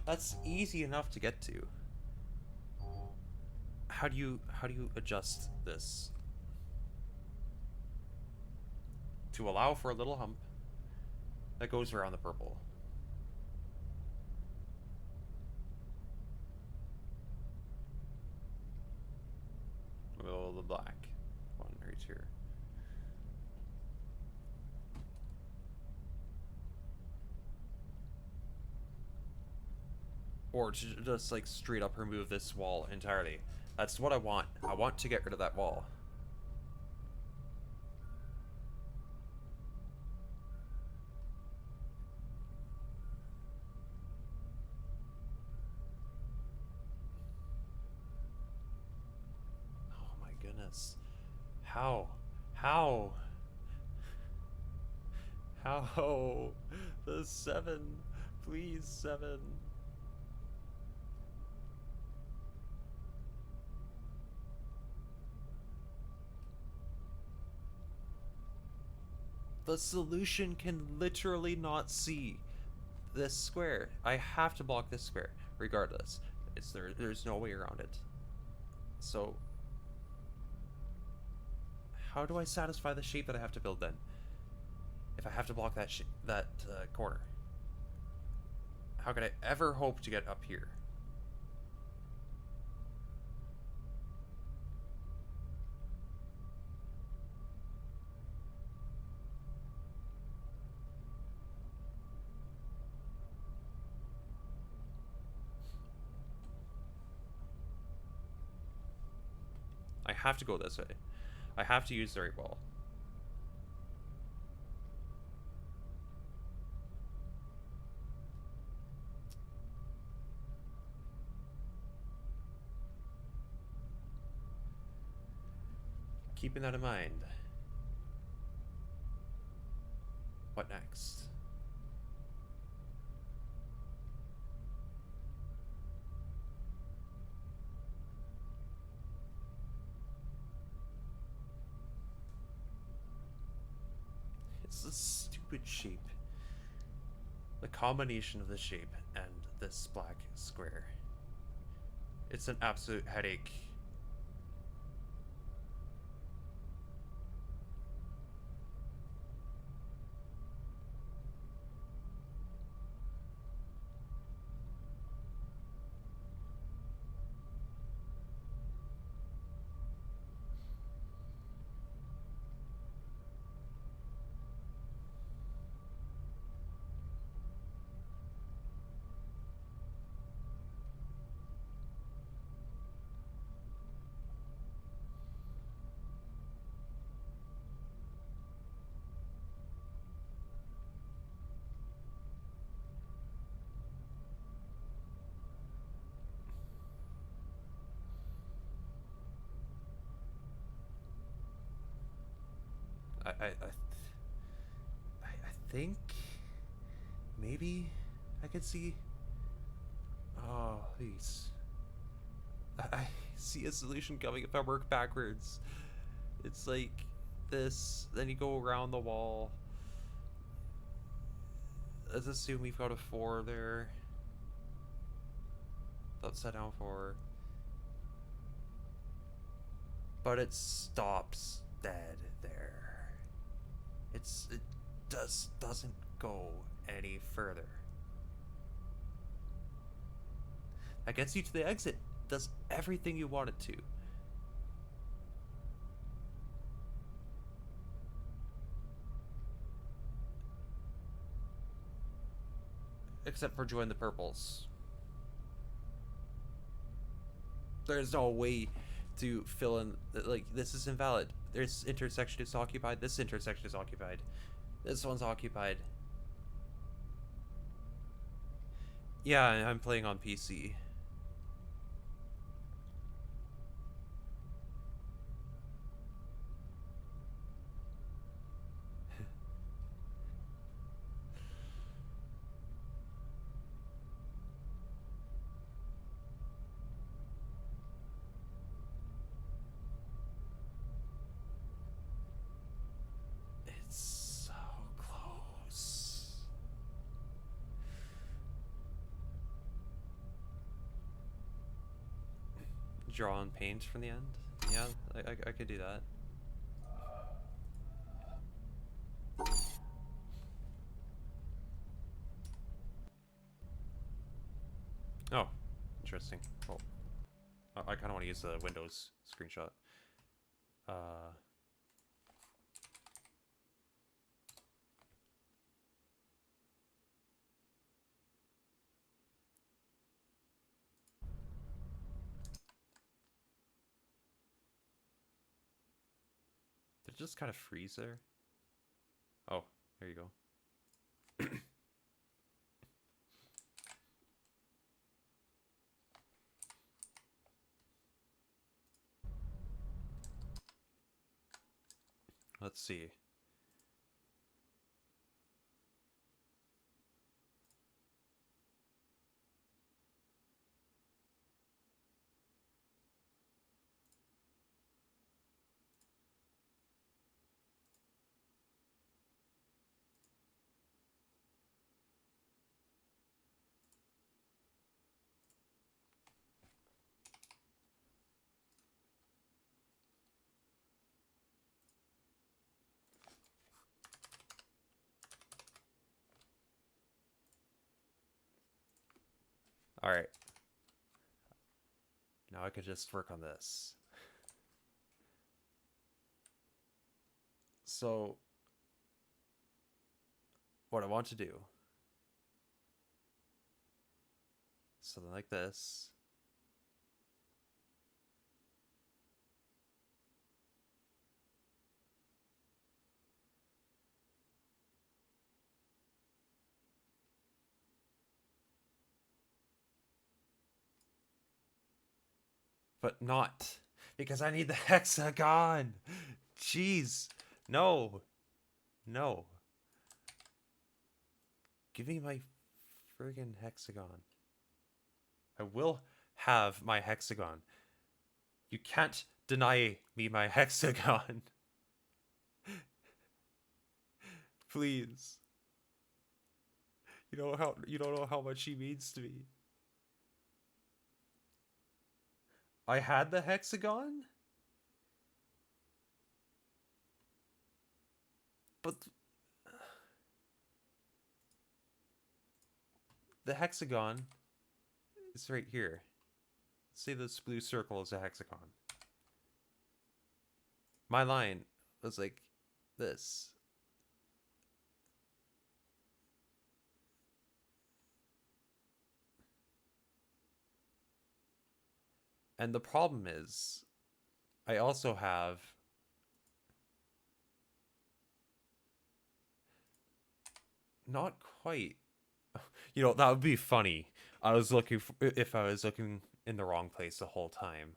That's easy enough to get to. How do you adjust this to allow for a little hump that goes around the purple? Well, the black one right here. Or to just, like, straight up remove this wall entirely. That's what I want. I want to get rid of that wall. Oh my goodness. How? How? How? The 7. Please, 7. The solution can literally not see this square. I have to block this square, regardless. There's no way around it. So, how do I satisfy the shape that I have to build then? If I have to block that corner, how could I ever hope to get up here? I have to go this way. I have to use the right wall. Keeping that in mind, what next? It's a stupid shape. The combination of the shape and this black square. It's an absolute headache. I think maybe I could see. Oh, please. I see a solution coming if I work backwards. It's like this, then you go around the wall. Let's assume we've got a 4 there. Upside down 4. But it stops dead there. It doesn't go any further. That gets you to the exit. Does everything you want it to. Except for join the purples. There's no way to fill in, like, this is invalid. This intersection is occupied, this intersection is occupied. This one's occupied. Yeah, I'm playing on PC. It's so close. Draw and paint from the end? Yeah, I could do that. Oh, interesting. Well, I kind of want to use the Windows screenshot. Did it just kind of freeze there? Oh, there you go. Let's see. Alright. Now I could just work on this. So, what I want to do, something like this. But not, because I need the hexagon. Jeez. No. No. Give me my friggin' hexagon. I will have my hexagon. You can't deny me my hexagon. Please. You don't know how much he means to me. I had the hexagon? But the hexagon is right here. Let's say this blue circle is a hexagon. My line was like this. And the problem is, I also have not quite. You know, that would be funny. I was looking for, if I was looking in the wrong place the whole time.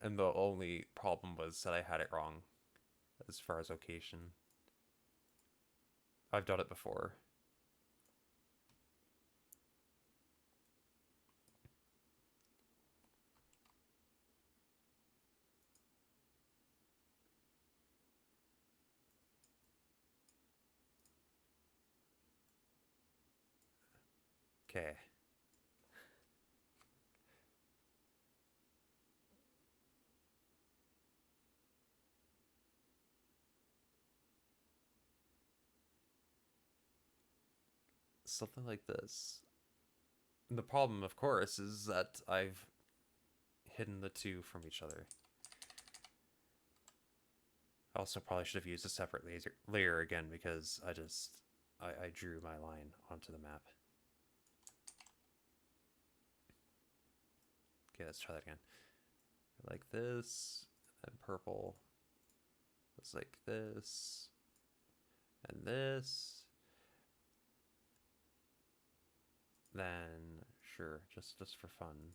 And the only problem was that I had it wrong as far as location. I've done it before. Okay. Something like this. And the problem, of course, is that I've hidden the two from each other. I also probably should have used a separate layer again because I drew my line onto the map. Okay, let's try that again. Like this, and purple. It's like this, and this. Then, sure, just for fun,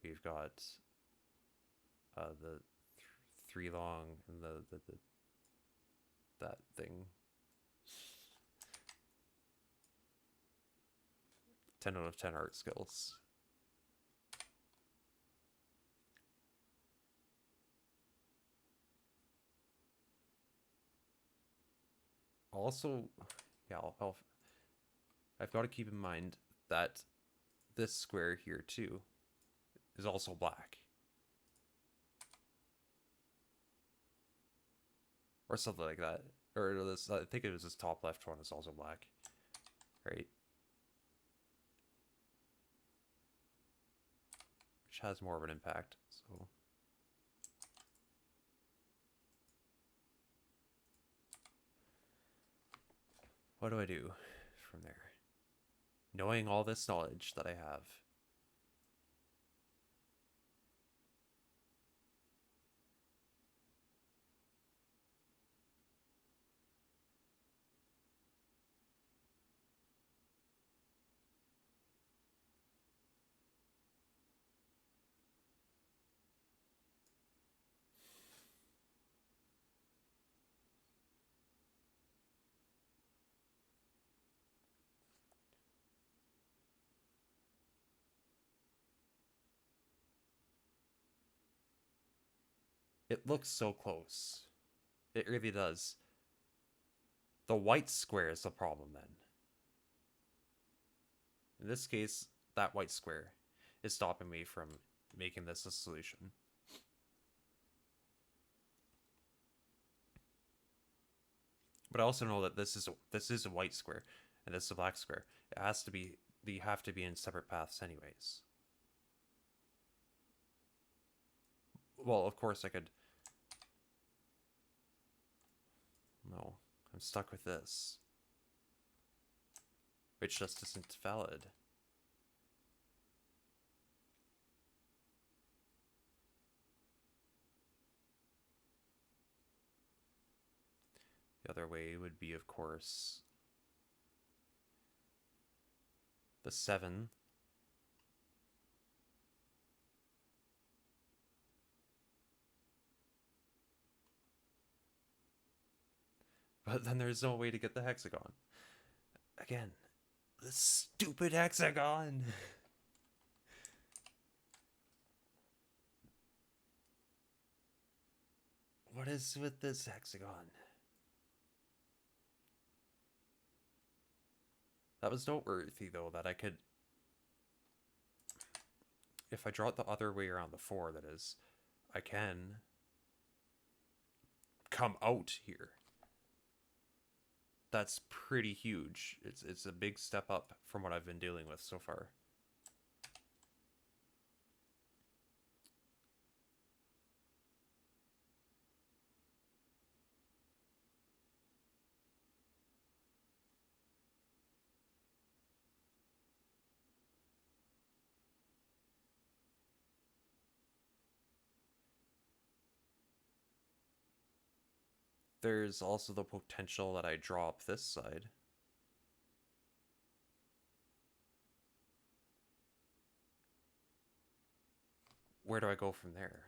we've got the three long and the that thing. 10 out of 10 art skills. Also, yeah, I've got to keep in mind that this square here too is also black. Or something like that. Or this, I think it was this top left one is also black. Right? Which has more of an impact, so... What do I do from there? Knowing all this knowledge that I have. It looks so close. It really does. The white square is the problem then. In this case, that white square is stopping me from making this a solution. But I also know that this is a white square and this is a black square. It has to be you have to be in separate paths anyways. Well, of course I could... No, I'm stuck with this. Which just isn't valid. The other way would be, of course, the 7. But then there's no way to get the hexagon. Again, the stupid hexagon! What is with this hexagon? That was noteworthy, though, that I could... If I draw it the other way around, the 4, that is, I can come out here. That's pretty huge. It's a big step up from what I've been dealing with so far. There's also the potential that I draw up this side. Where do I go from there?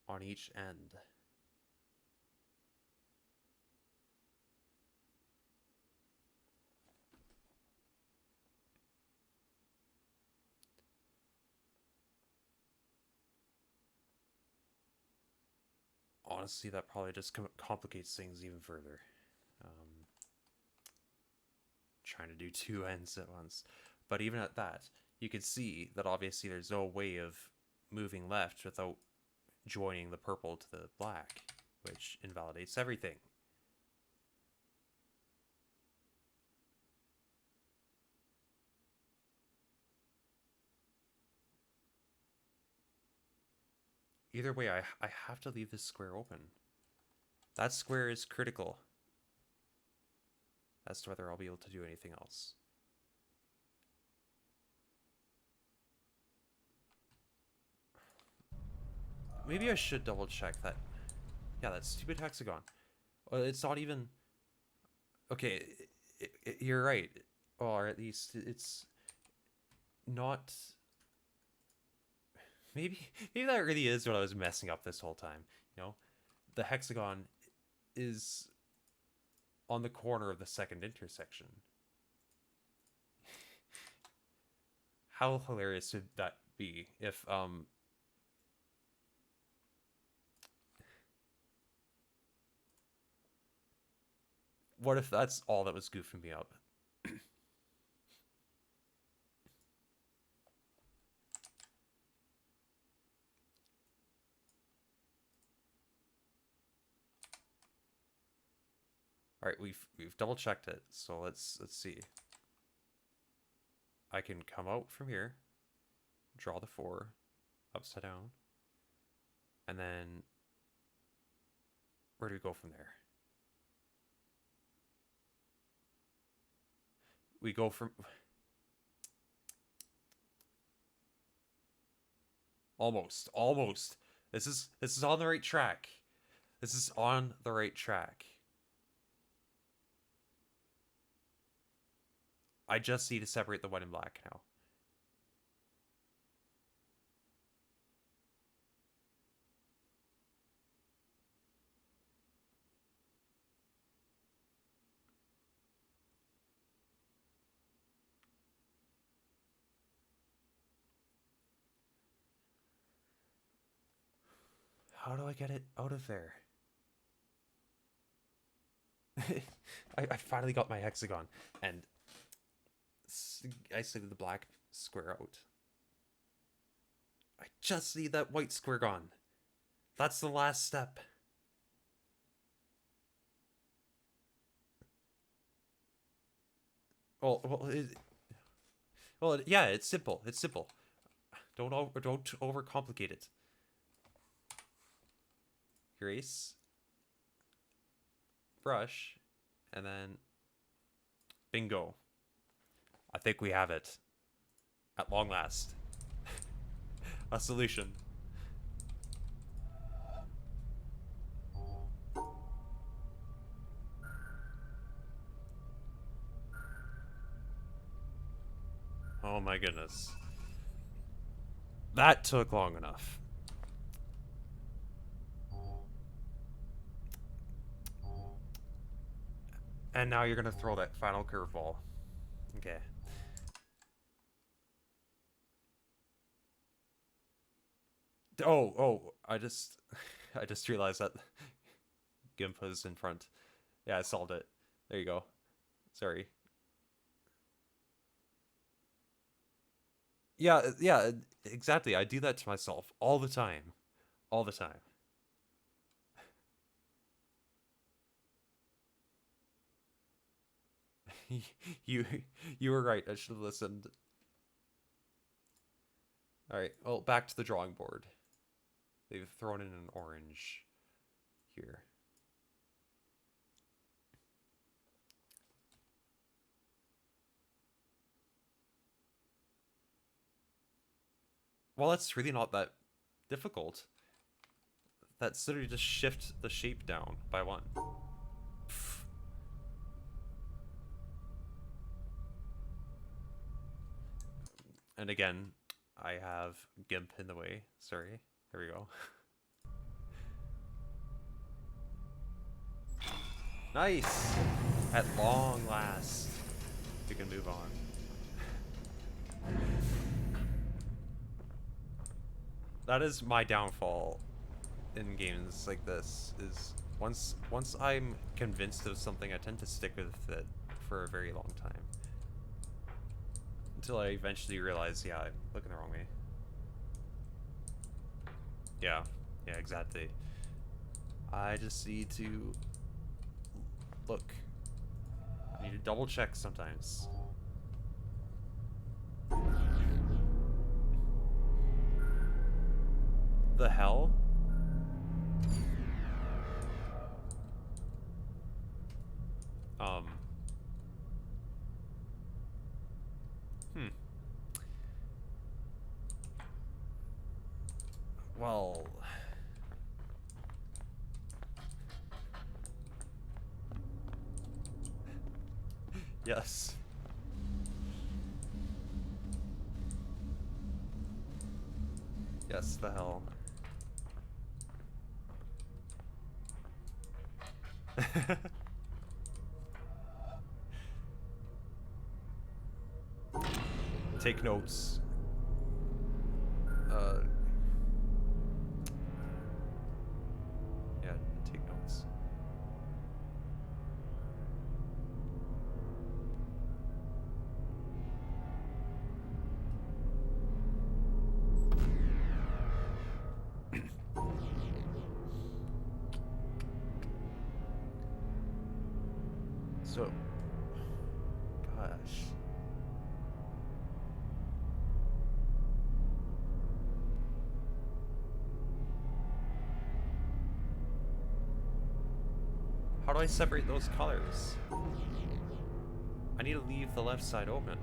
On each end. Honestly, that probably just complicates things even further. Trying to do 2 ends at once. But even at that, you can see that obviously there's no way of moving left without joining the purple to the black, which invalidates everything. Either way, I have to leave this square open. That square is critical as to whether I'll be able to do anything else. Maybe I should double check that. Yeah, that stupid hexagon. It's not even... Okay, you're right. Or at least it's not... Maybe that really is what I was messing up this whole time. You know, the hexagon is on the corner of the second intersection. How hilarious would that be if what if that's all that was goofing me up? All right, we've double checked it, so let's see. I can come out from here, draw the 4, upside down, and then where do we go from there? We go from almost. This is on the right track. This is on the right track. I just need to separate the white and black now. How do I get it out of there? I finally got my hexagon, and I slid the black square out. I just need that white square gone. That's the last step. Yeah, it's simple. It's simple. Don't overcomplicate it. Erase, brush, and then bingo. I think we have it. At long last. A solution. Oh my goodness. That took long enough. And now you're gonna throw that final curveball. Okay. I just I just realized that Gimp was in front. Yeah, I solved it. There you go. Sorry. Yeah, exactly. I do that to myself all the time. All the time. you you were right. I should have listened. All right. Well, back to the drawing board. They've thrown in an orange here. Well, that's really not that difficult. That's literally just shift the shape down by one. And again, I have Gimp in the way. Sorry. There we go. Nice! At long last, we can move on. That is my downfall in games like this, is once I'm convinced of something, I tend to stick with it for a very long time. Until I eventually realize, yeah, I'm looking the wrong way. Yeah, exactly. I just need to look. I need to double check sometimes. The hell? Well... Yes. Yes, the hell. Take notes. Yeah, take notes. So, gosh. How do I separate those colors? I need to leave the left side open.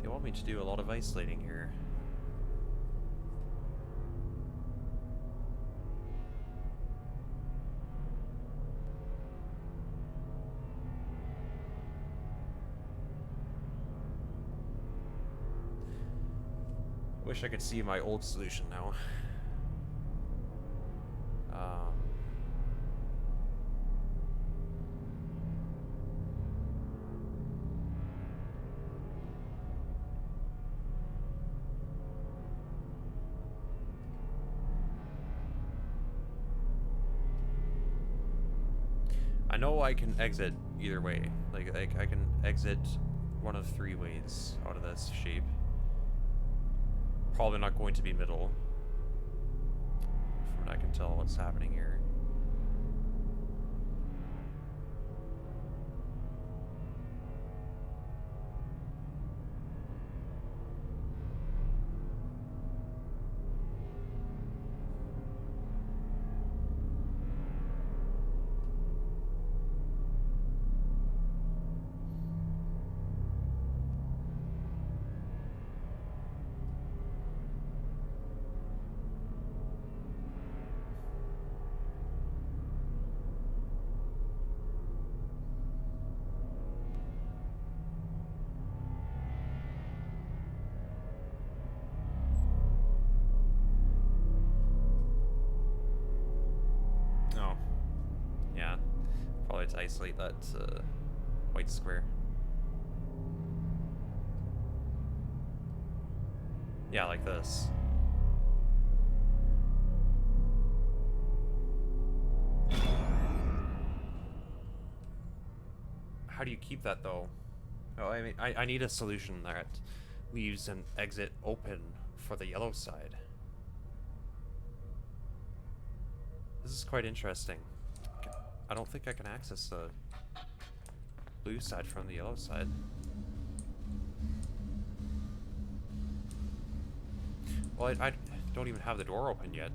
They want me to do a lot of isolating here. Wish I could see my old solution now. I know I can exit either way. Like I can exit one of 3 ways out of this shape. Probably not going to be middle. From what I can tell what's happening here. Oh. Yeah. Probably to isolate that white square. Yeah, like this. How do you keep that though? Oh, I mean, I need a solution that leaves an exit open for the yellow side. This is quite interesting. I don't think I can access the blue side from the yellow side. Well, I don't even have the door open yet.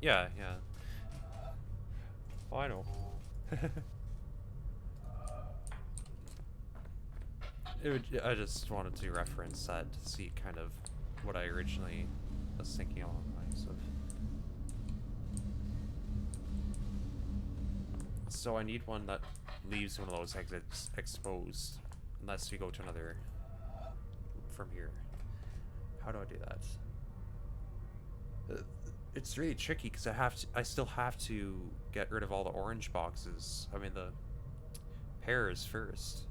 Yeah, yeah. Oh, I know. I just wanted to reference that to see kind of what I originally was thinking along the lines of. So I need one that leaves one of those exits exposed, unless we go to another from here. How do I do that? It's really tricky because I still have to get rid of all the orange boxes. I mean the pears first.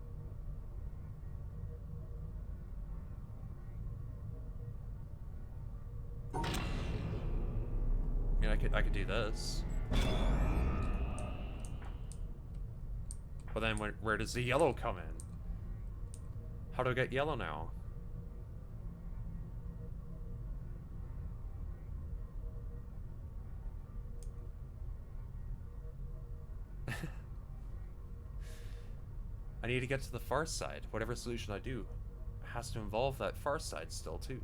I mean I could do this. But then where does the yellow come in? How do I get yellow now? I need to get to the far side. Whatever solution I do has to involve that far side still too.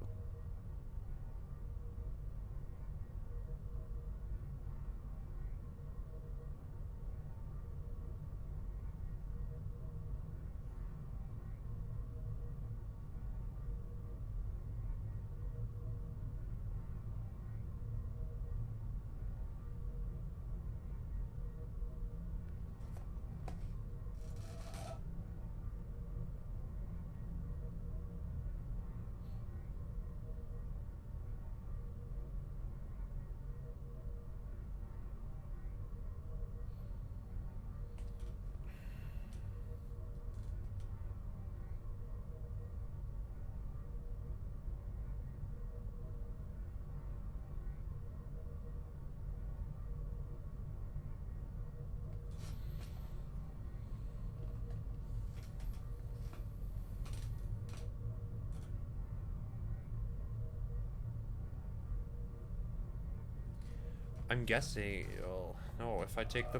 I'm guessing. Oh no! If I take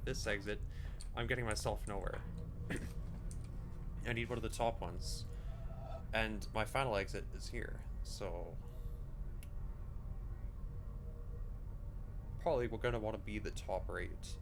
this exit, I'm getting myself nowhere. I need one of the top ones, and my final exit is here. So probably we're gonna want to be the top right.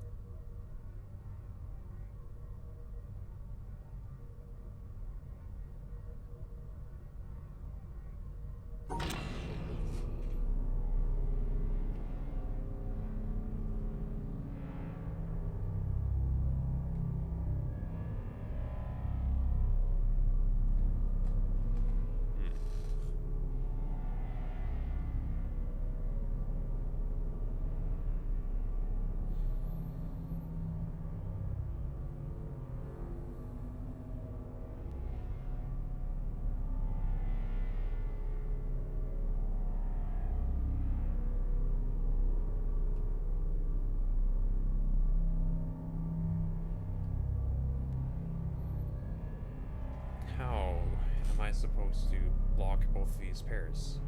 supposed to block both these pairs?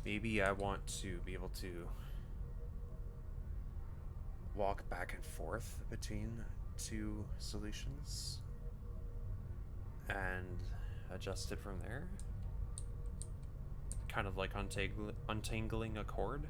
Maybe I want to be able to walk back and forth between two solutions and adjust it from there. Kind of like untangling a cord.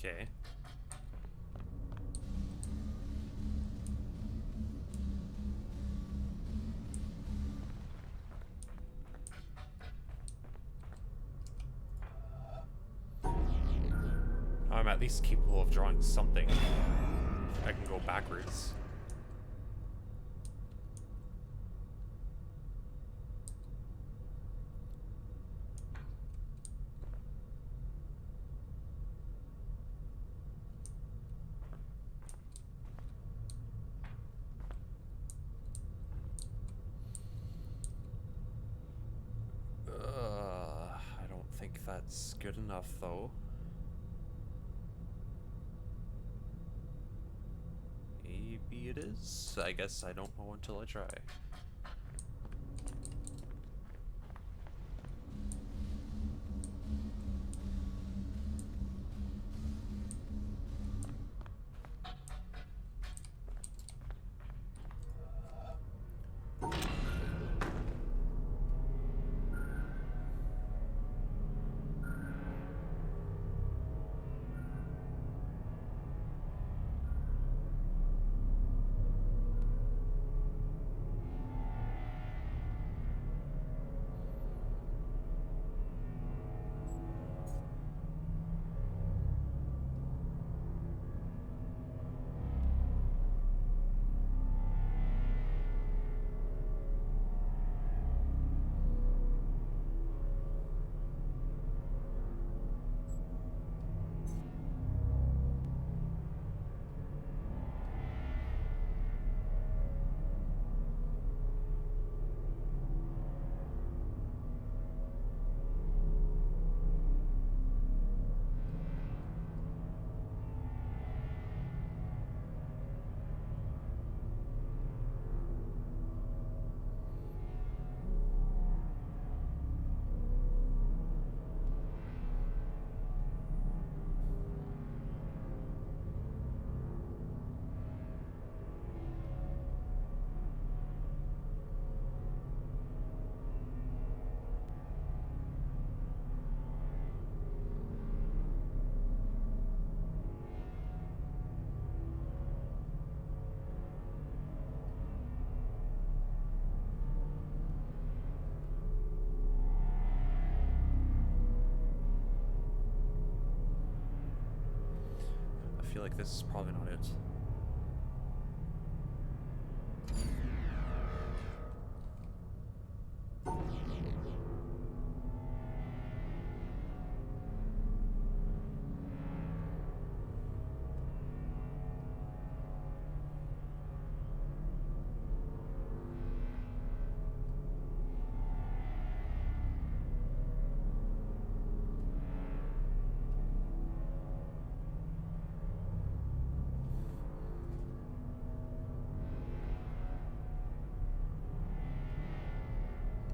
Okay. I'm at least capable of drawing something. I can go backwards. I don't think that's good enough, though. Maybe it is? I guess I don't know until I try. feel like this is probably not it.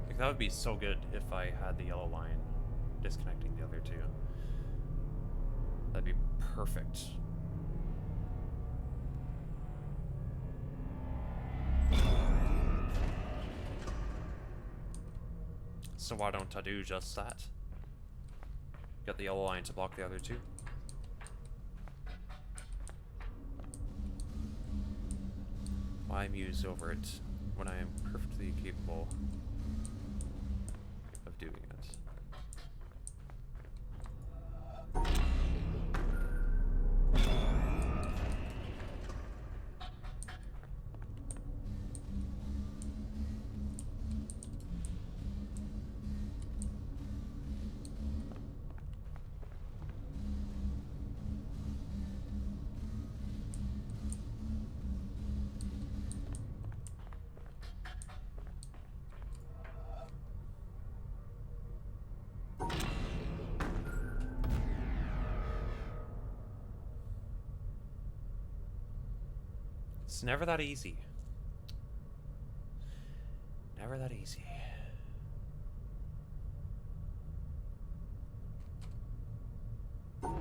Like, that would be so good if I had the yellow line disconnecting the other two. That'd be perfect. So why don't I do just that? Get the yellow line to block the other two. Why muse over it when I am perfectly capable of doing it? It's never that easy. Never that easy. Well,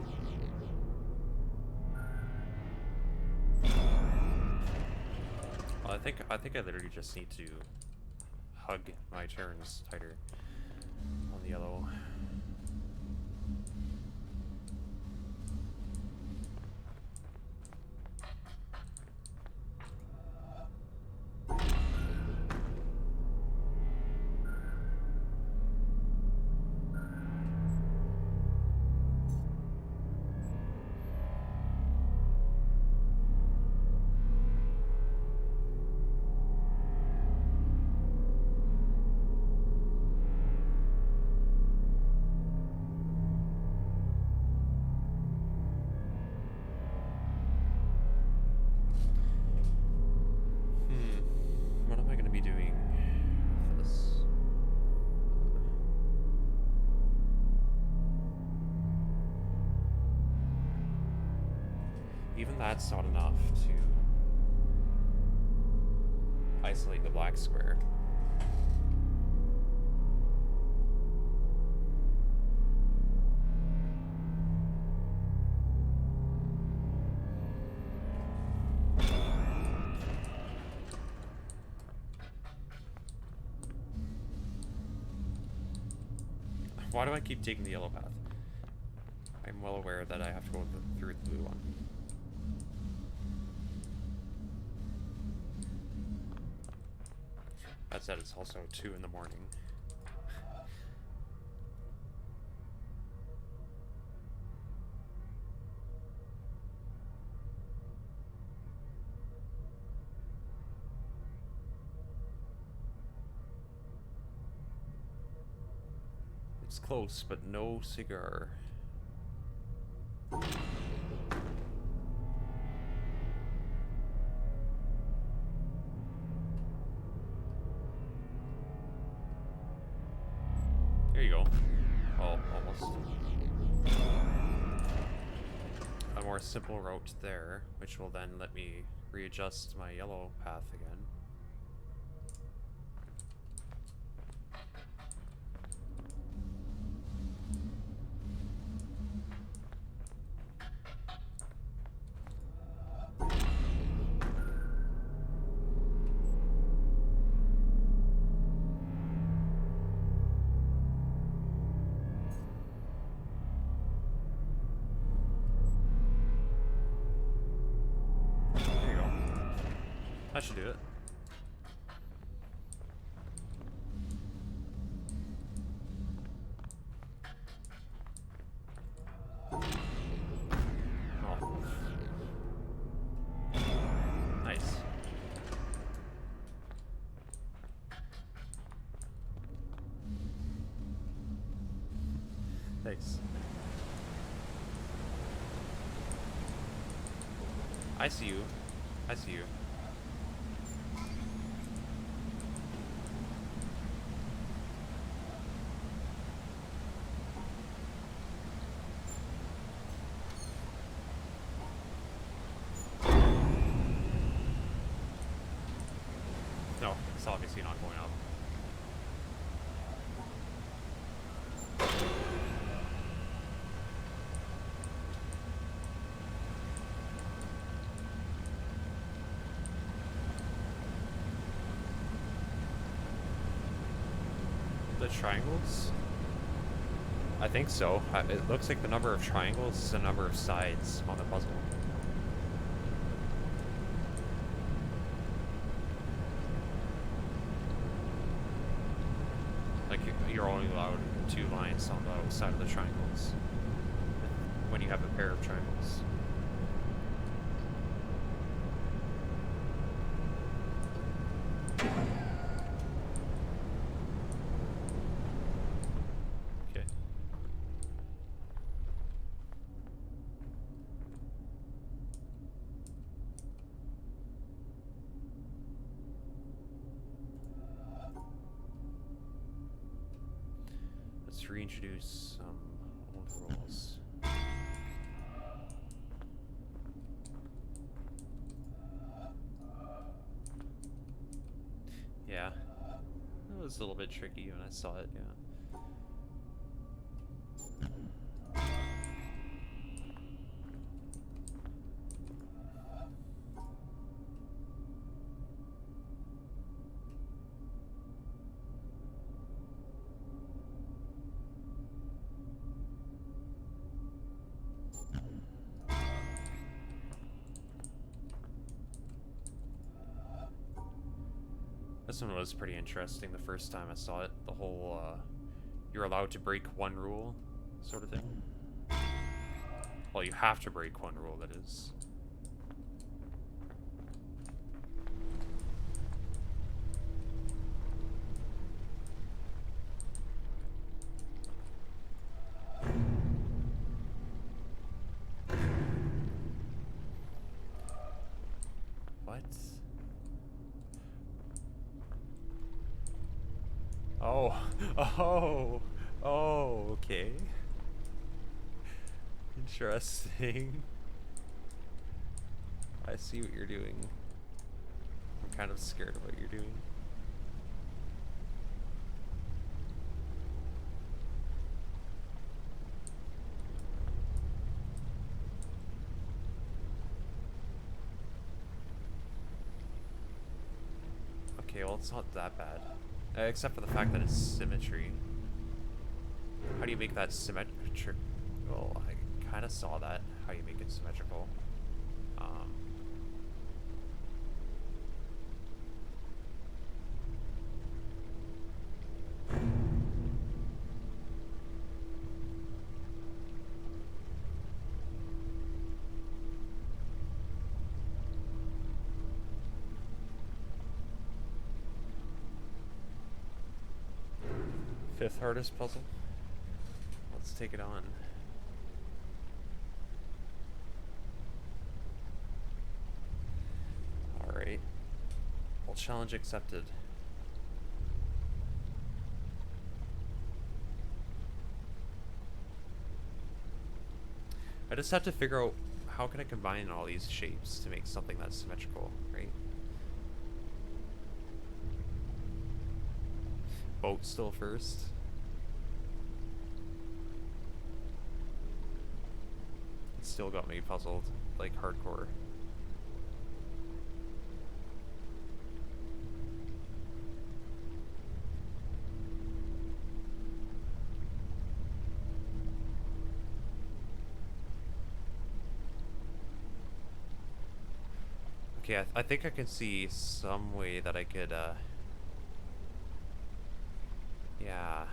I think I literally just need to hug my turns tighter on the yellow. What am I going to be doing with this? Even that's not enough to isolate the black square. Why do I keep taking the yellow path? I'm well aware that I have to go through the blue one. That said, it's also 2 in the morning. It's close, but no cigar. There you go. Oh, almost. A more simple route there, which will then let me readjust my yellow path again. That should do it. Oh. Nice. I see you. I see you. No, it's obviously not going up. The triangles? I think so. It looks like the number of triangles is the number of sides on the puzzle. Like, you're only allowed 2 lines on the outside of the triangles when you have a pair of triangles. Okay. Let's reintroduce some old rules. Yeah. It was a little bit tricky when I saw it, yeah. This one was pretty interesting the first time I saw it. The whole, you're allowed to break one rule sort of thing. Well, you have to break one rule, that is. What? Oh, oh, okay. Interesting. I see what you're doing. I'm kind of scared of what you're doing. Okay, well, it's not that bad. Except for the fact that it's symmetry. How do you make that symmetrical? Well, I kind of saw that, how you make it symmetrical. Fifth hardest puzzle. Let's take it on. Alright. Well, challenge accepted. I just have to figure out how can I combine all these shapes to make something that's symmetrical, right? Boat still first. It still got me puzzled, like hardcore. Okay, I think I can see some way that I could, yeah,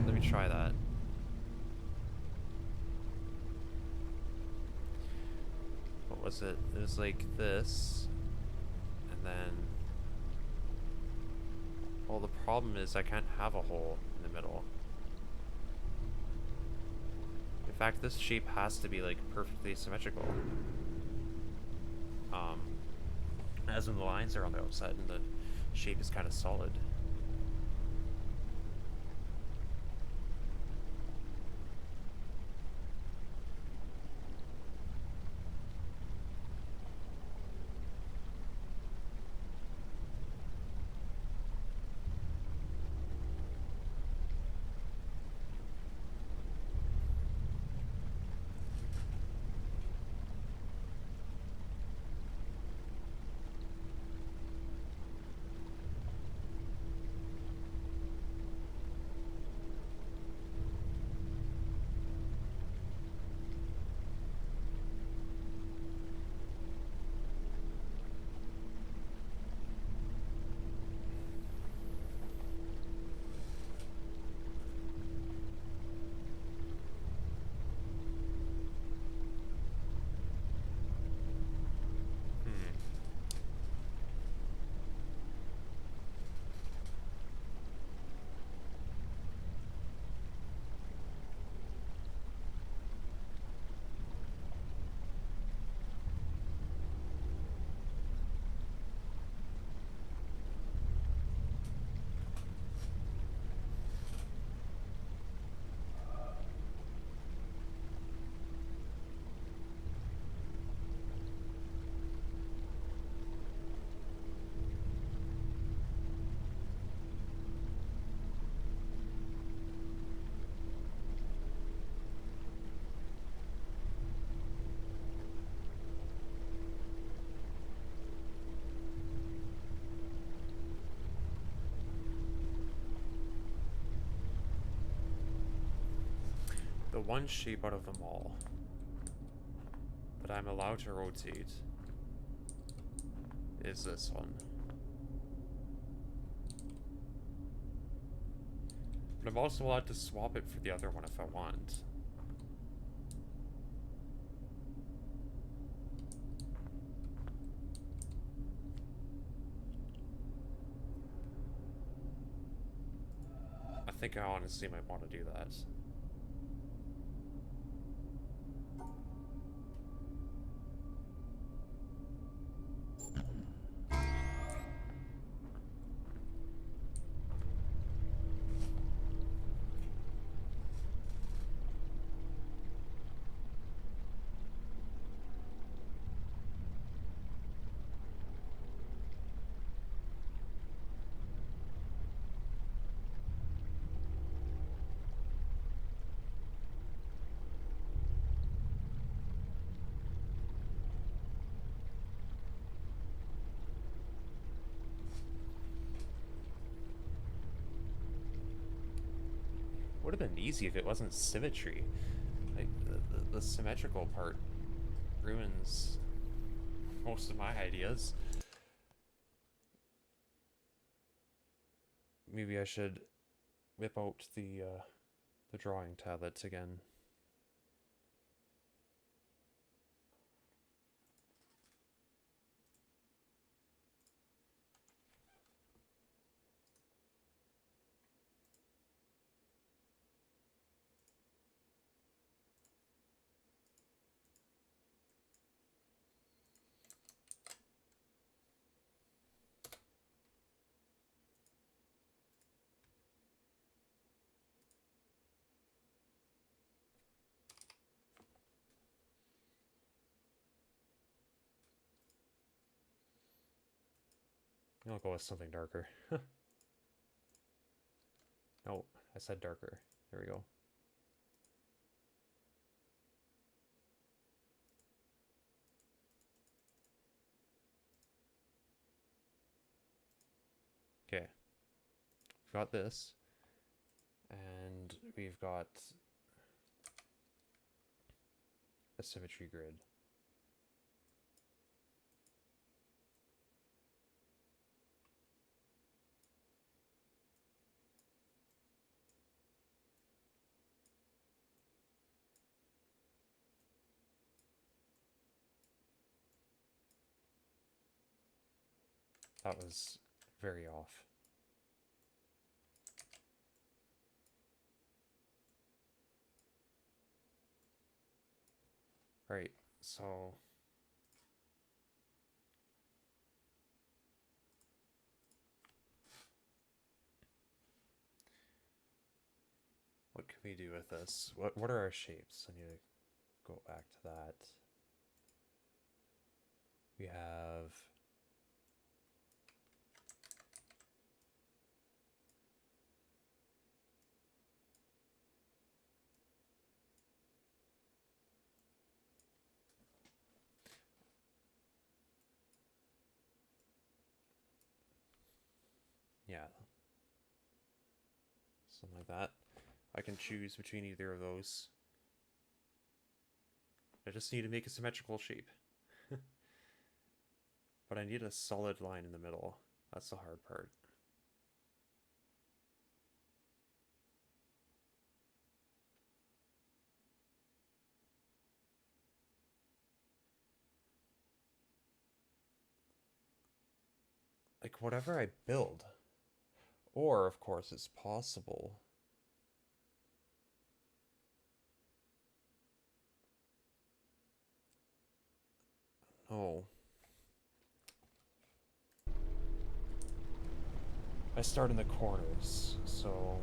let me try that. was it? It was like this, and then... Well, the problem is I can't have a hole in the middle. In fact, this shape has to be like perfectly symmetrical. As when the lines are on the outside and the shape is kind of solid. The one shape out of them all that I'm allowed to rotate is this one. But I'm also allowed to swap it for the other one if I want. I think I honestly might want to do that. Would have been easy if it wasn't symmetry. Like, the symmetrical part ruins most of my ideas. Maybe I should whip out the drawing tablets again. I'll go with something darker. No, I said darker. There we go. Okay. We've got this. And we've got a symmetry grid. That was very off. Right, so... what can we do with this? What are our shapes? I need to go back to that. We have... yeah. Something like that. I can choose between either of those. I just need to make a symmetrical shape. But I need a solid line in the middle. That's the hard part. Like, whatever I build. Or, of course, it's possible. Oh. I start in the corners, so...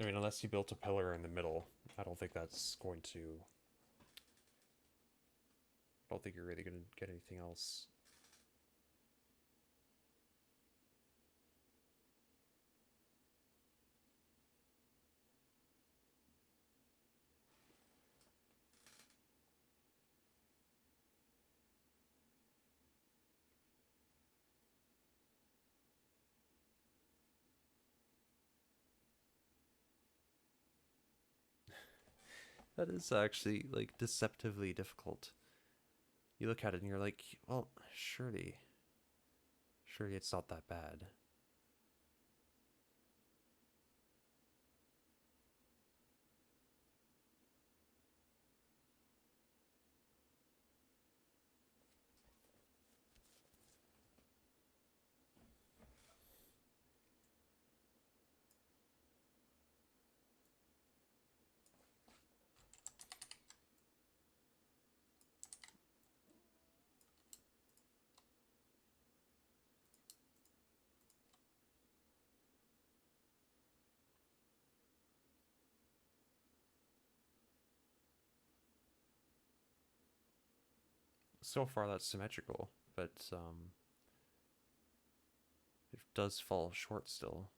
I mean, unless you built a pillar in the middle, I don't think that's going to... I don't think you're really going to get anything else. That is actually, like, deceptively difficult. You look at it and you're like, well, surely it's not that bad. So far that's symmetrical, but it does fall short still.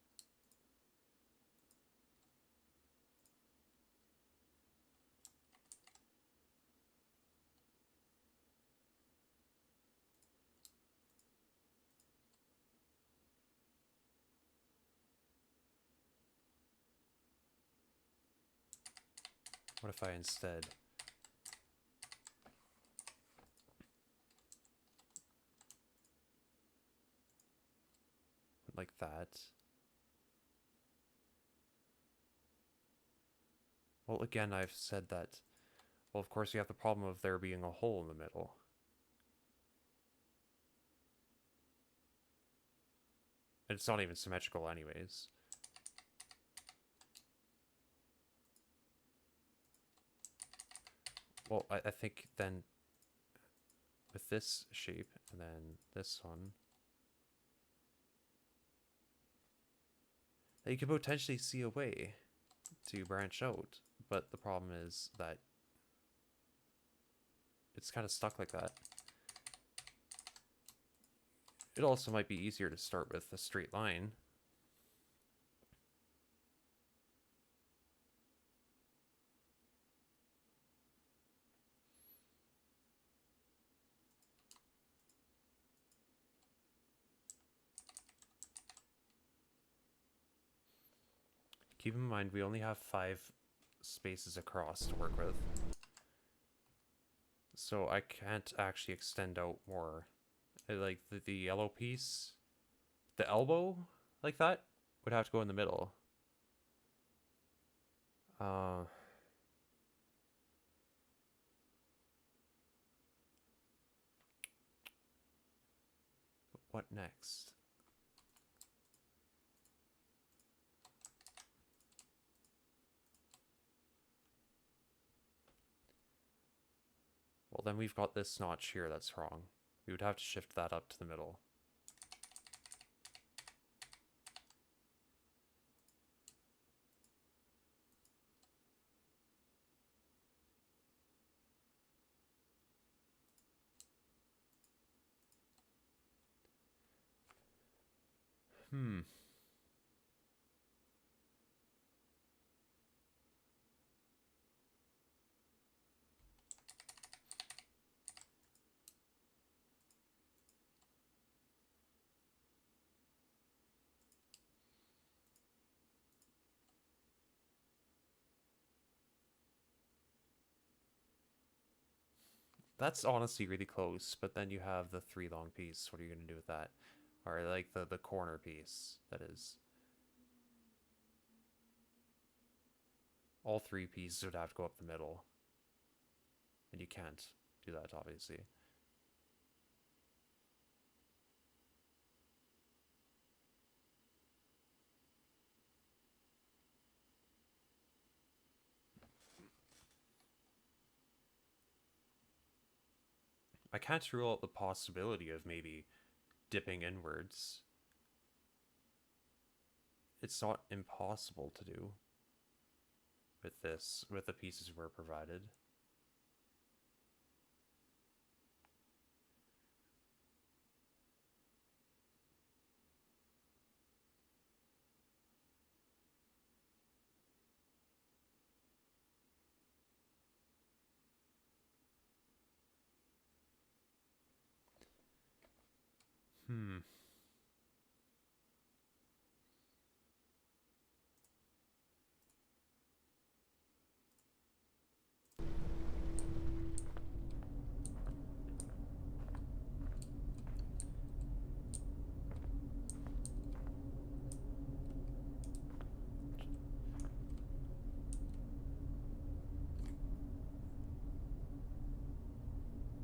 What if I instead went like that? Well, again, I've said that, well, of course you have the problem of there being a hole in the middle. And it's not even symmetrical anyways. Well, I think then with this shape and then this one, you could potentially see a way to branch out, but the problem is that it's kind of stuck like that. It also might be easier to start with a straight line. Keep in mind, we only have 5 spaces across to work with. So I can't actually extend out more. Like, the yellow piece, the elbow, like that, would have to go in the middle. Uh, what next? Well, then we've got this notch here that's wrong. We would have to shift that up to the middle. Hmm. That's honestly really close, but then you have the 3 long piece. What are you going to do with that? Or like the corner piece, that is. All 3 pieces would have to go up the middle. And you can't do that, obviously. I can't rule out the possibility of maybe dipping inwards. It's not impossible to do with this, with the pieces we're provided. Hmm.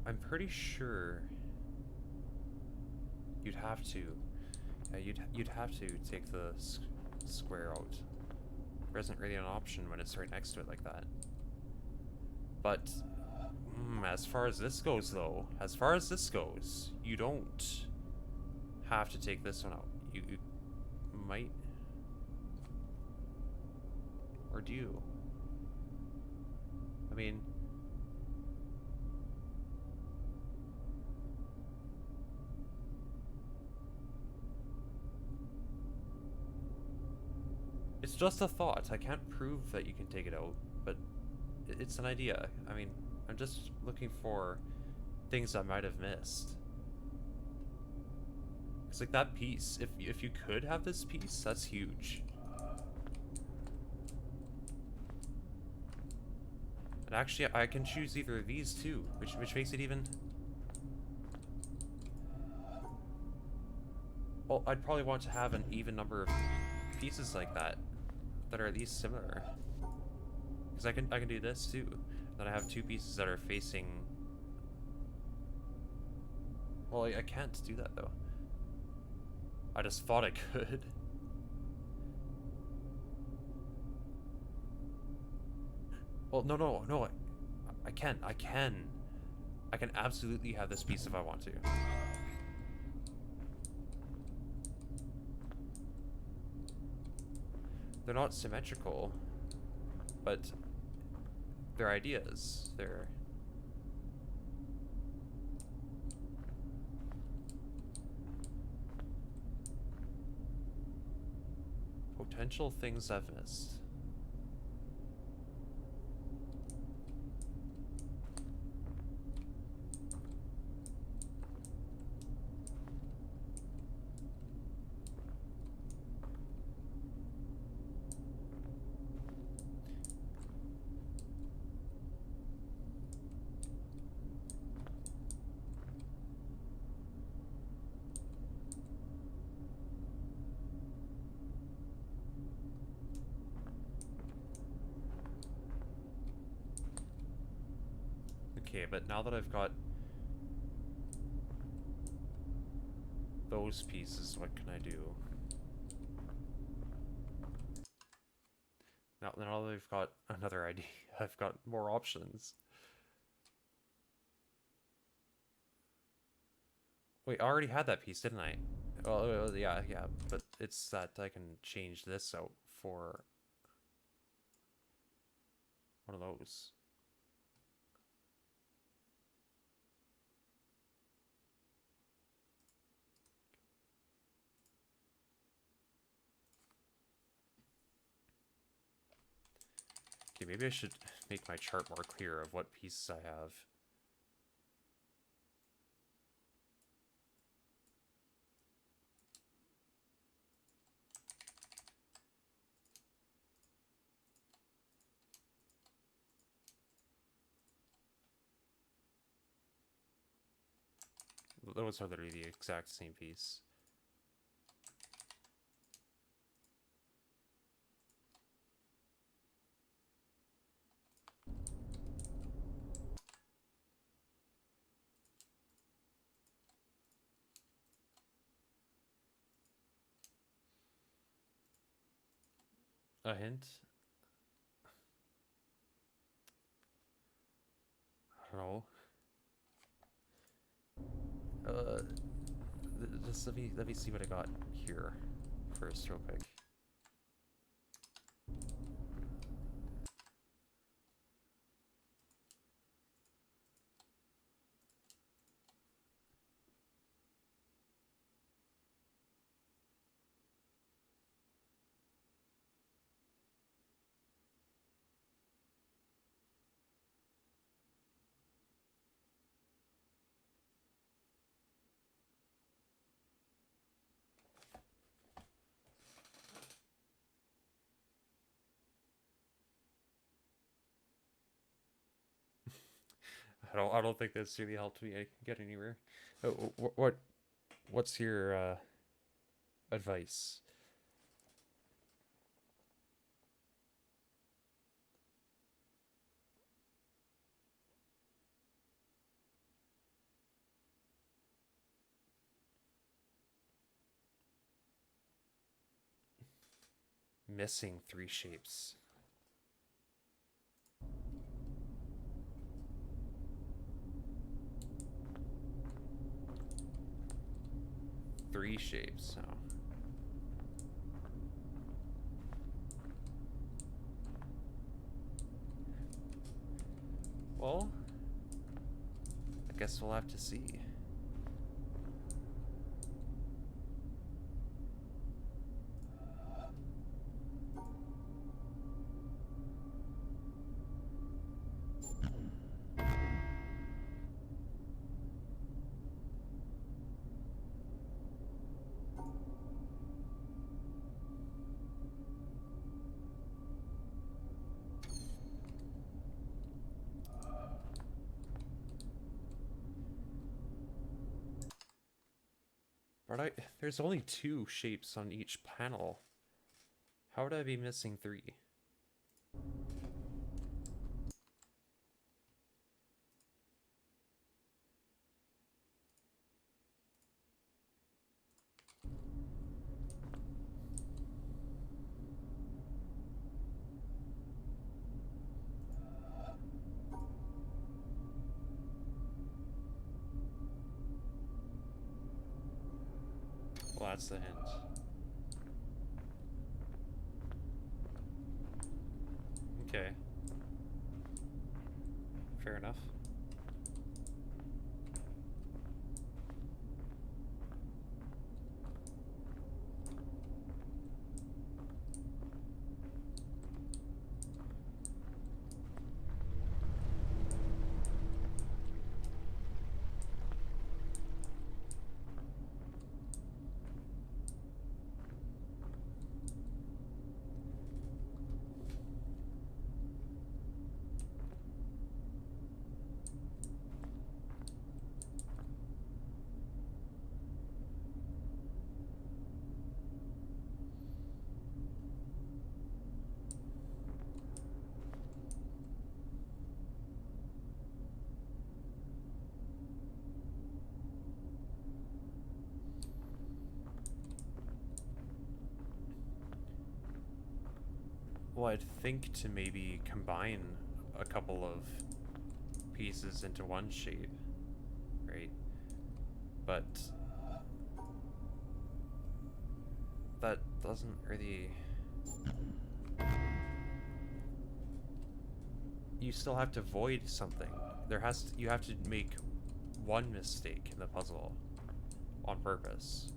I'm pretty sure you'd have to. You'd have to take the square out. There isn't really an option when it's right next to it like that. But as far as this goes, though, you don't have to take this one out. You might, or do you? I mean, it's just a thought. I can't prove that you can take it out, but it's an idea. I mean, I'm just looking for things I might have missed. It's like that piece. If you could have this piece, that's huge. And actually, I can choose either of these too, which makes it even. Well, I'd probably want to have an even number of pieces like that are at least similar. Because I can do this too. Then I have 2 pieces that are facing. Well, I can't do that though. I just thought I could. Well, no. I can. I can absolutely have this piece if I want to. They're not symmetrical, but they're ideas. They're potential things I've missed. Okay, but now that I've got those pieces, what can I do? Now they've got another idea. I've got more options. Wait, I already had that piece, didn't I? Well, yeah, but it's that I can change this out for one of those. Okay, maybe I should make my chart more clear of what pieces I have. Those are literally the exact same piece. A hint? I don't know. Just let me see what I got here first, real quick. I don't think this really helped me get anywhere. What's your advice? Missing 3 shapes. Three shapes, so. Well, I guess we'll have to see. But there's only 2 shapes on each panel. How would I be missing 3? Well, that's the hint. Okay. Fair enough. Well, I'd think to maybe combine a couple of pieces into one shape, right? But that doesn't really... You still have to void something. You have to make one mistake in the puzzle on purpose.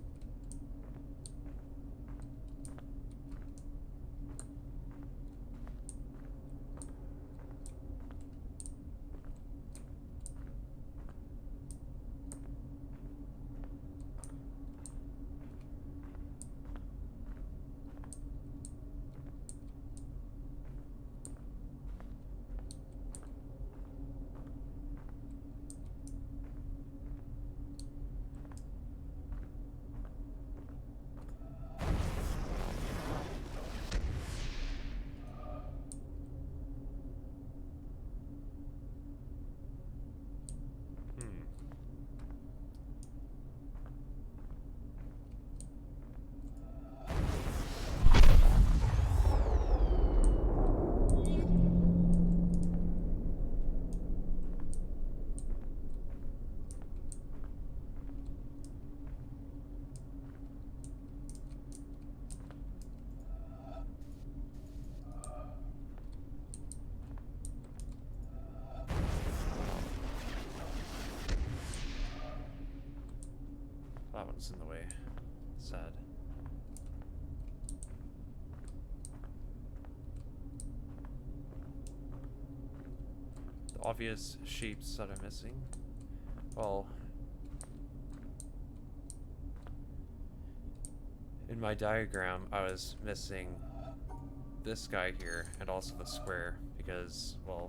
That one's in the way. Sad. The obvious shapes that I'm missing. Well, in my diagram, I was missing this guy here and also the square because, well,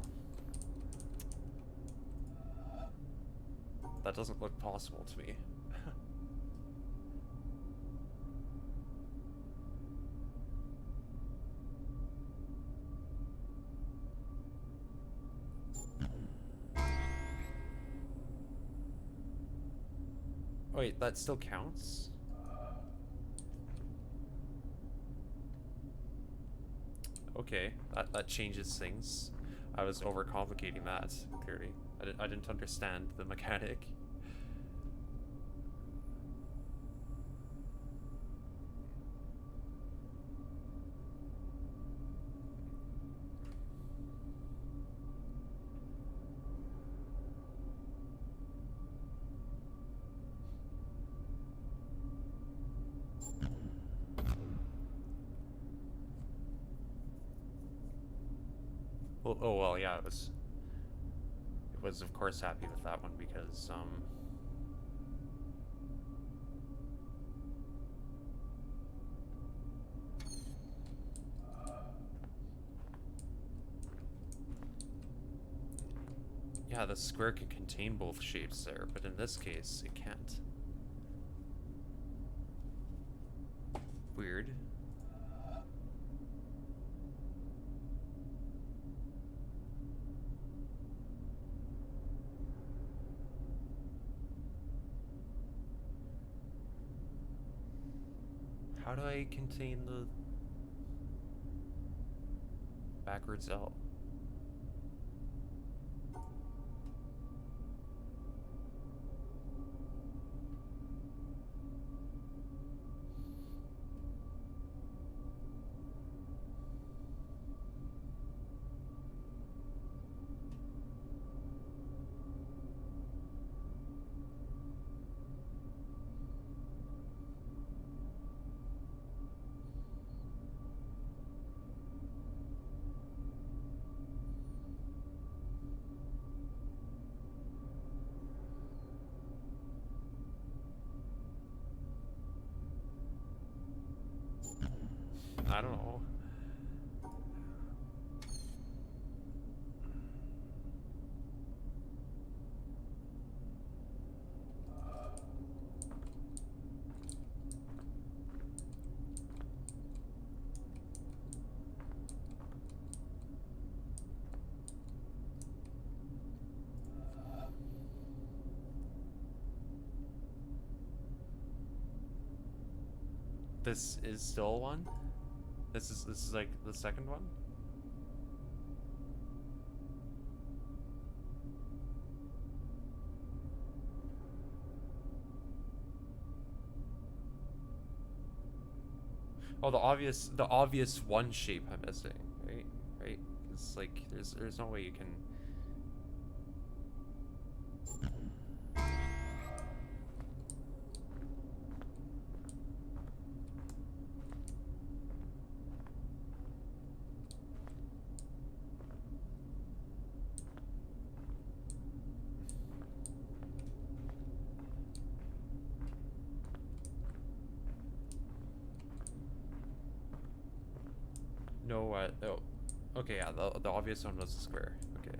that doesn't look possible to me. Wait, that still counts? Okay, that changes things. I was overcomplicating that, clearly. I didn't understand the mechanic. Well, oh well, yeah, it was of course happy with that one because yeah, the square can contain both shapes there, but in this case it can't. Weird. How do I contain the backwards L? I don't know. This is still one? This is like the second one? Oh, the obvious one shape I'm missing, right? Right? It's like there's no way you can. No, oh, okay, yeah, the obvious one was a square. Okay.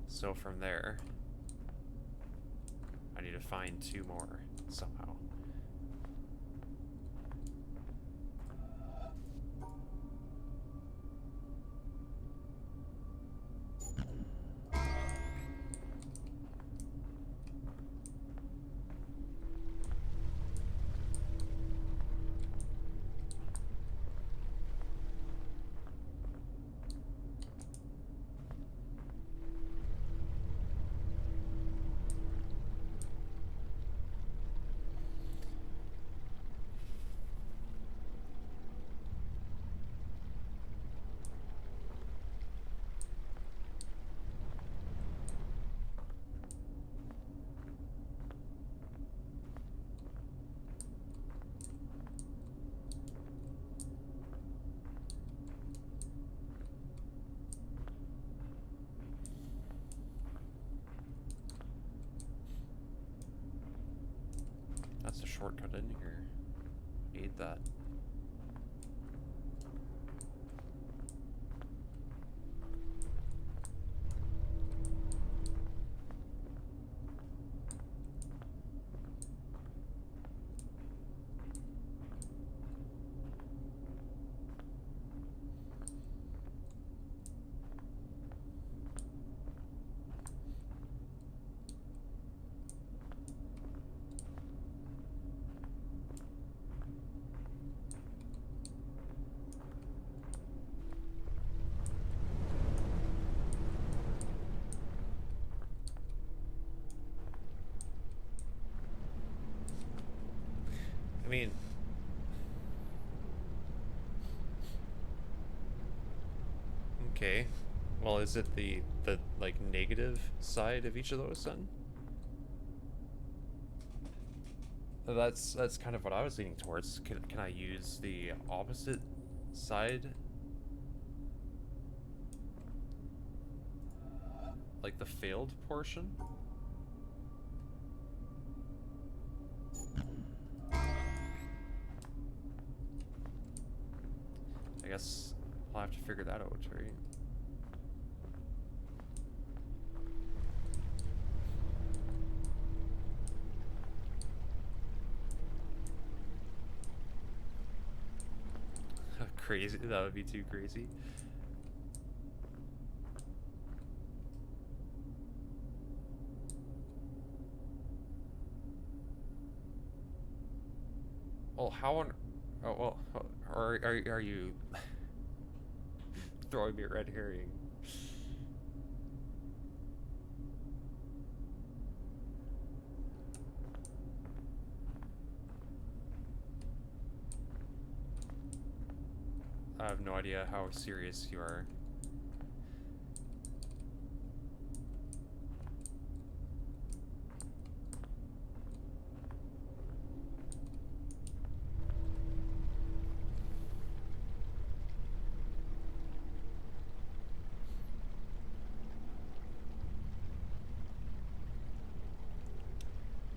So from there, I need to find two more somehow. That's a shortcut in here. Need that. I mean, okay. Well, is it the like negative side of each of those then? That's kind of what I was leaning towards. Can I use the opposite side? Like the failed portion? I guess I'll have to figure that out, right? Crazy. That would be too crazy. Well, how on... Oh, well, are you throwing me a red herring? I have no idea how serious you are.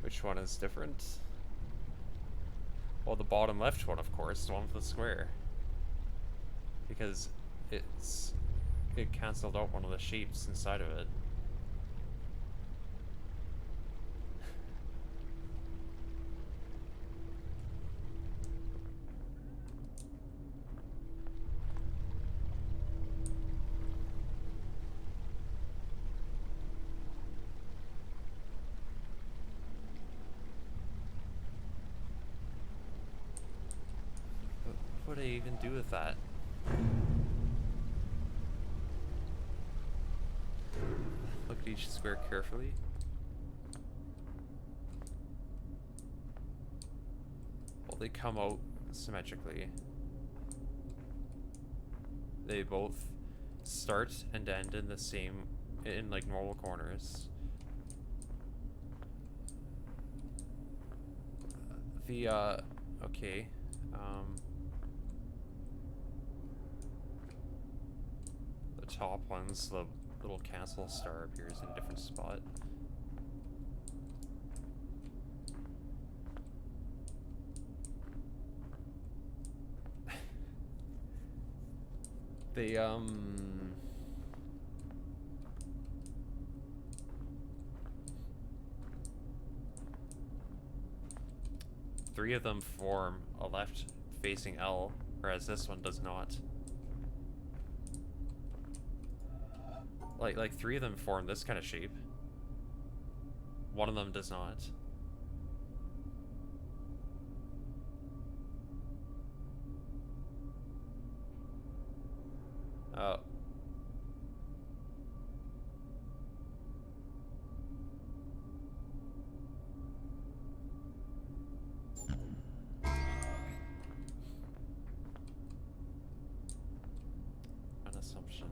Which one is different? Well, the bottom left one, of course, the one with the square. Because it cancelled out one of the shapes inside of it. What would I even do with that? Look at each square carefully. they come out symmetrically. They both start and end in the same, in like normal corners. Okay. The top one's the little castle star appears in a different spot. They, three of them form a left facing L, whereas this one does not. Like three of them form this kind of shape. One of them does not. Oh. An assumption.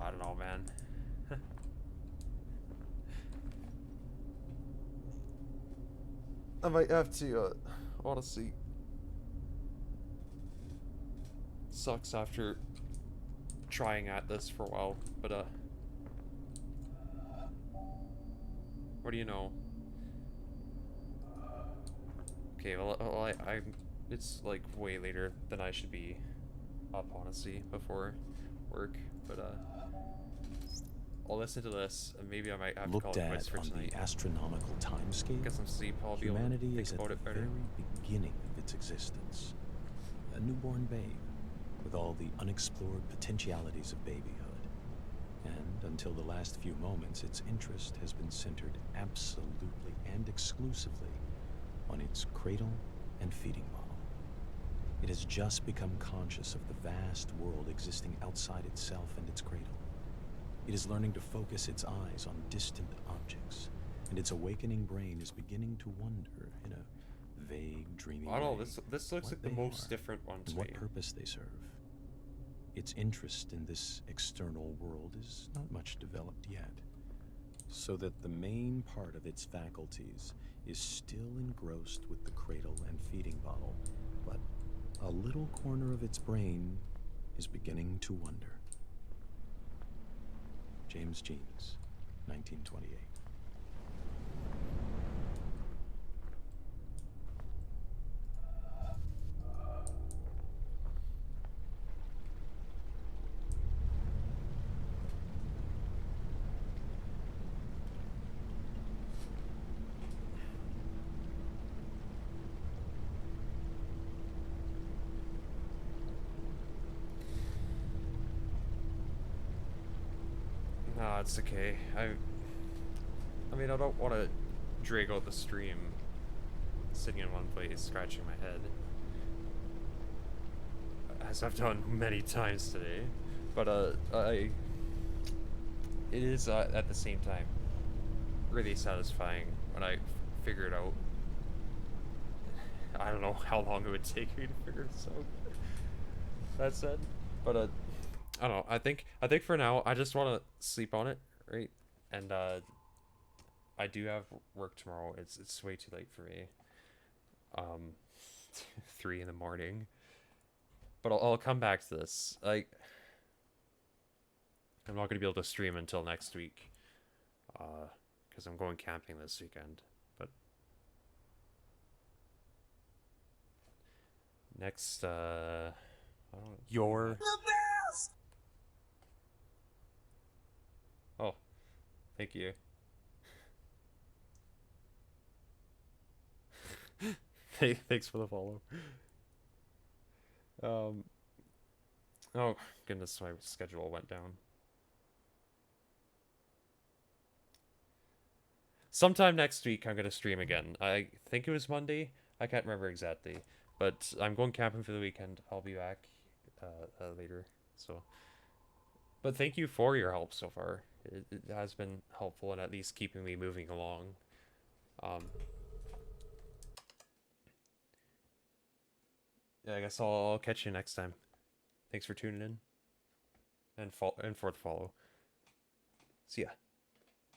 I don't know, man. I might have to, honestly. Sucks after trying at this for a while, but, what do you know? Okay, well, it's like way later than I should be up, honestly, before work, but, I'll listen to this, and maybe I might have to call it quits for tonight. Looked at on the astronomical timescale, Get some sleep, I'll be able to humanity think is at about the it better. very beginning of its existence. A newborn babe, with all the unexplored potentialities of babyhood. And until the last few moments, its interest has been centered absolutely and exclusively on its cradle and feeding bottle. It has just become conscious of the vast world existing outside itself and its cradle. It is learning to focus its eyes on distant objects, and its awakening brain is beginning to wonder in a vague, dreamy I don't know, way this looks like the most different one to and me. what purpose they serve. Its interest in this external world is not much developed yet, so that the main part of its faculties is still engrossed with the cradle and feeding bottle, but a little corner of its brain is beginning to wonder. James Jeans, 1928. Nah, it's okay. I mean, I don't want to drag out the stream sitting in one place, scratching my head, as I've done many times today. But, it is, at the same time, really satisfying when I figure it out. I don't know how long it would take me to figure this out. That said, but, I don't know. I think for now I just want to sleep on it, right? And I do have work tomorrow. It's way too late for me. 3 in the morning. But I'll come back to this. I'm not gonna be able to stream until next week, because I'm going camping this weekend. But next, I don't. Your. Oh, thank you. Thanks for the follow. Oh goodness, my schedule went down. Sometime next week I'm gonna stream again. I think it was Monday. I can't remember exactly, but I'm going camping for the weekend. I'll be back later. So But thank you for your help so far. It has been helpful in at least keeping me moving along. Yeah, I guess I'll catch you next time. Thanks for tuning in and for the follow. See ya.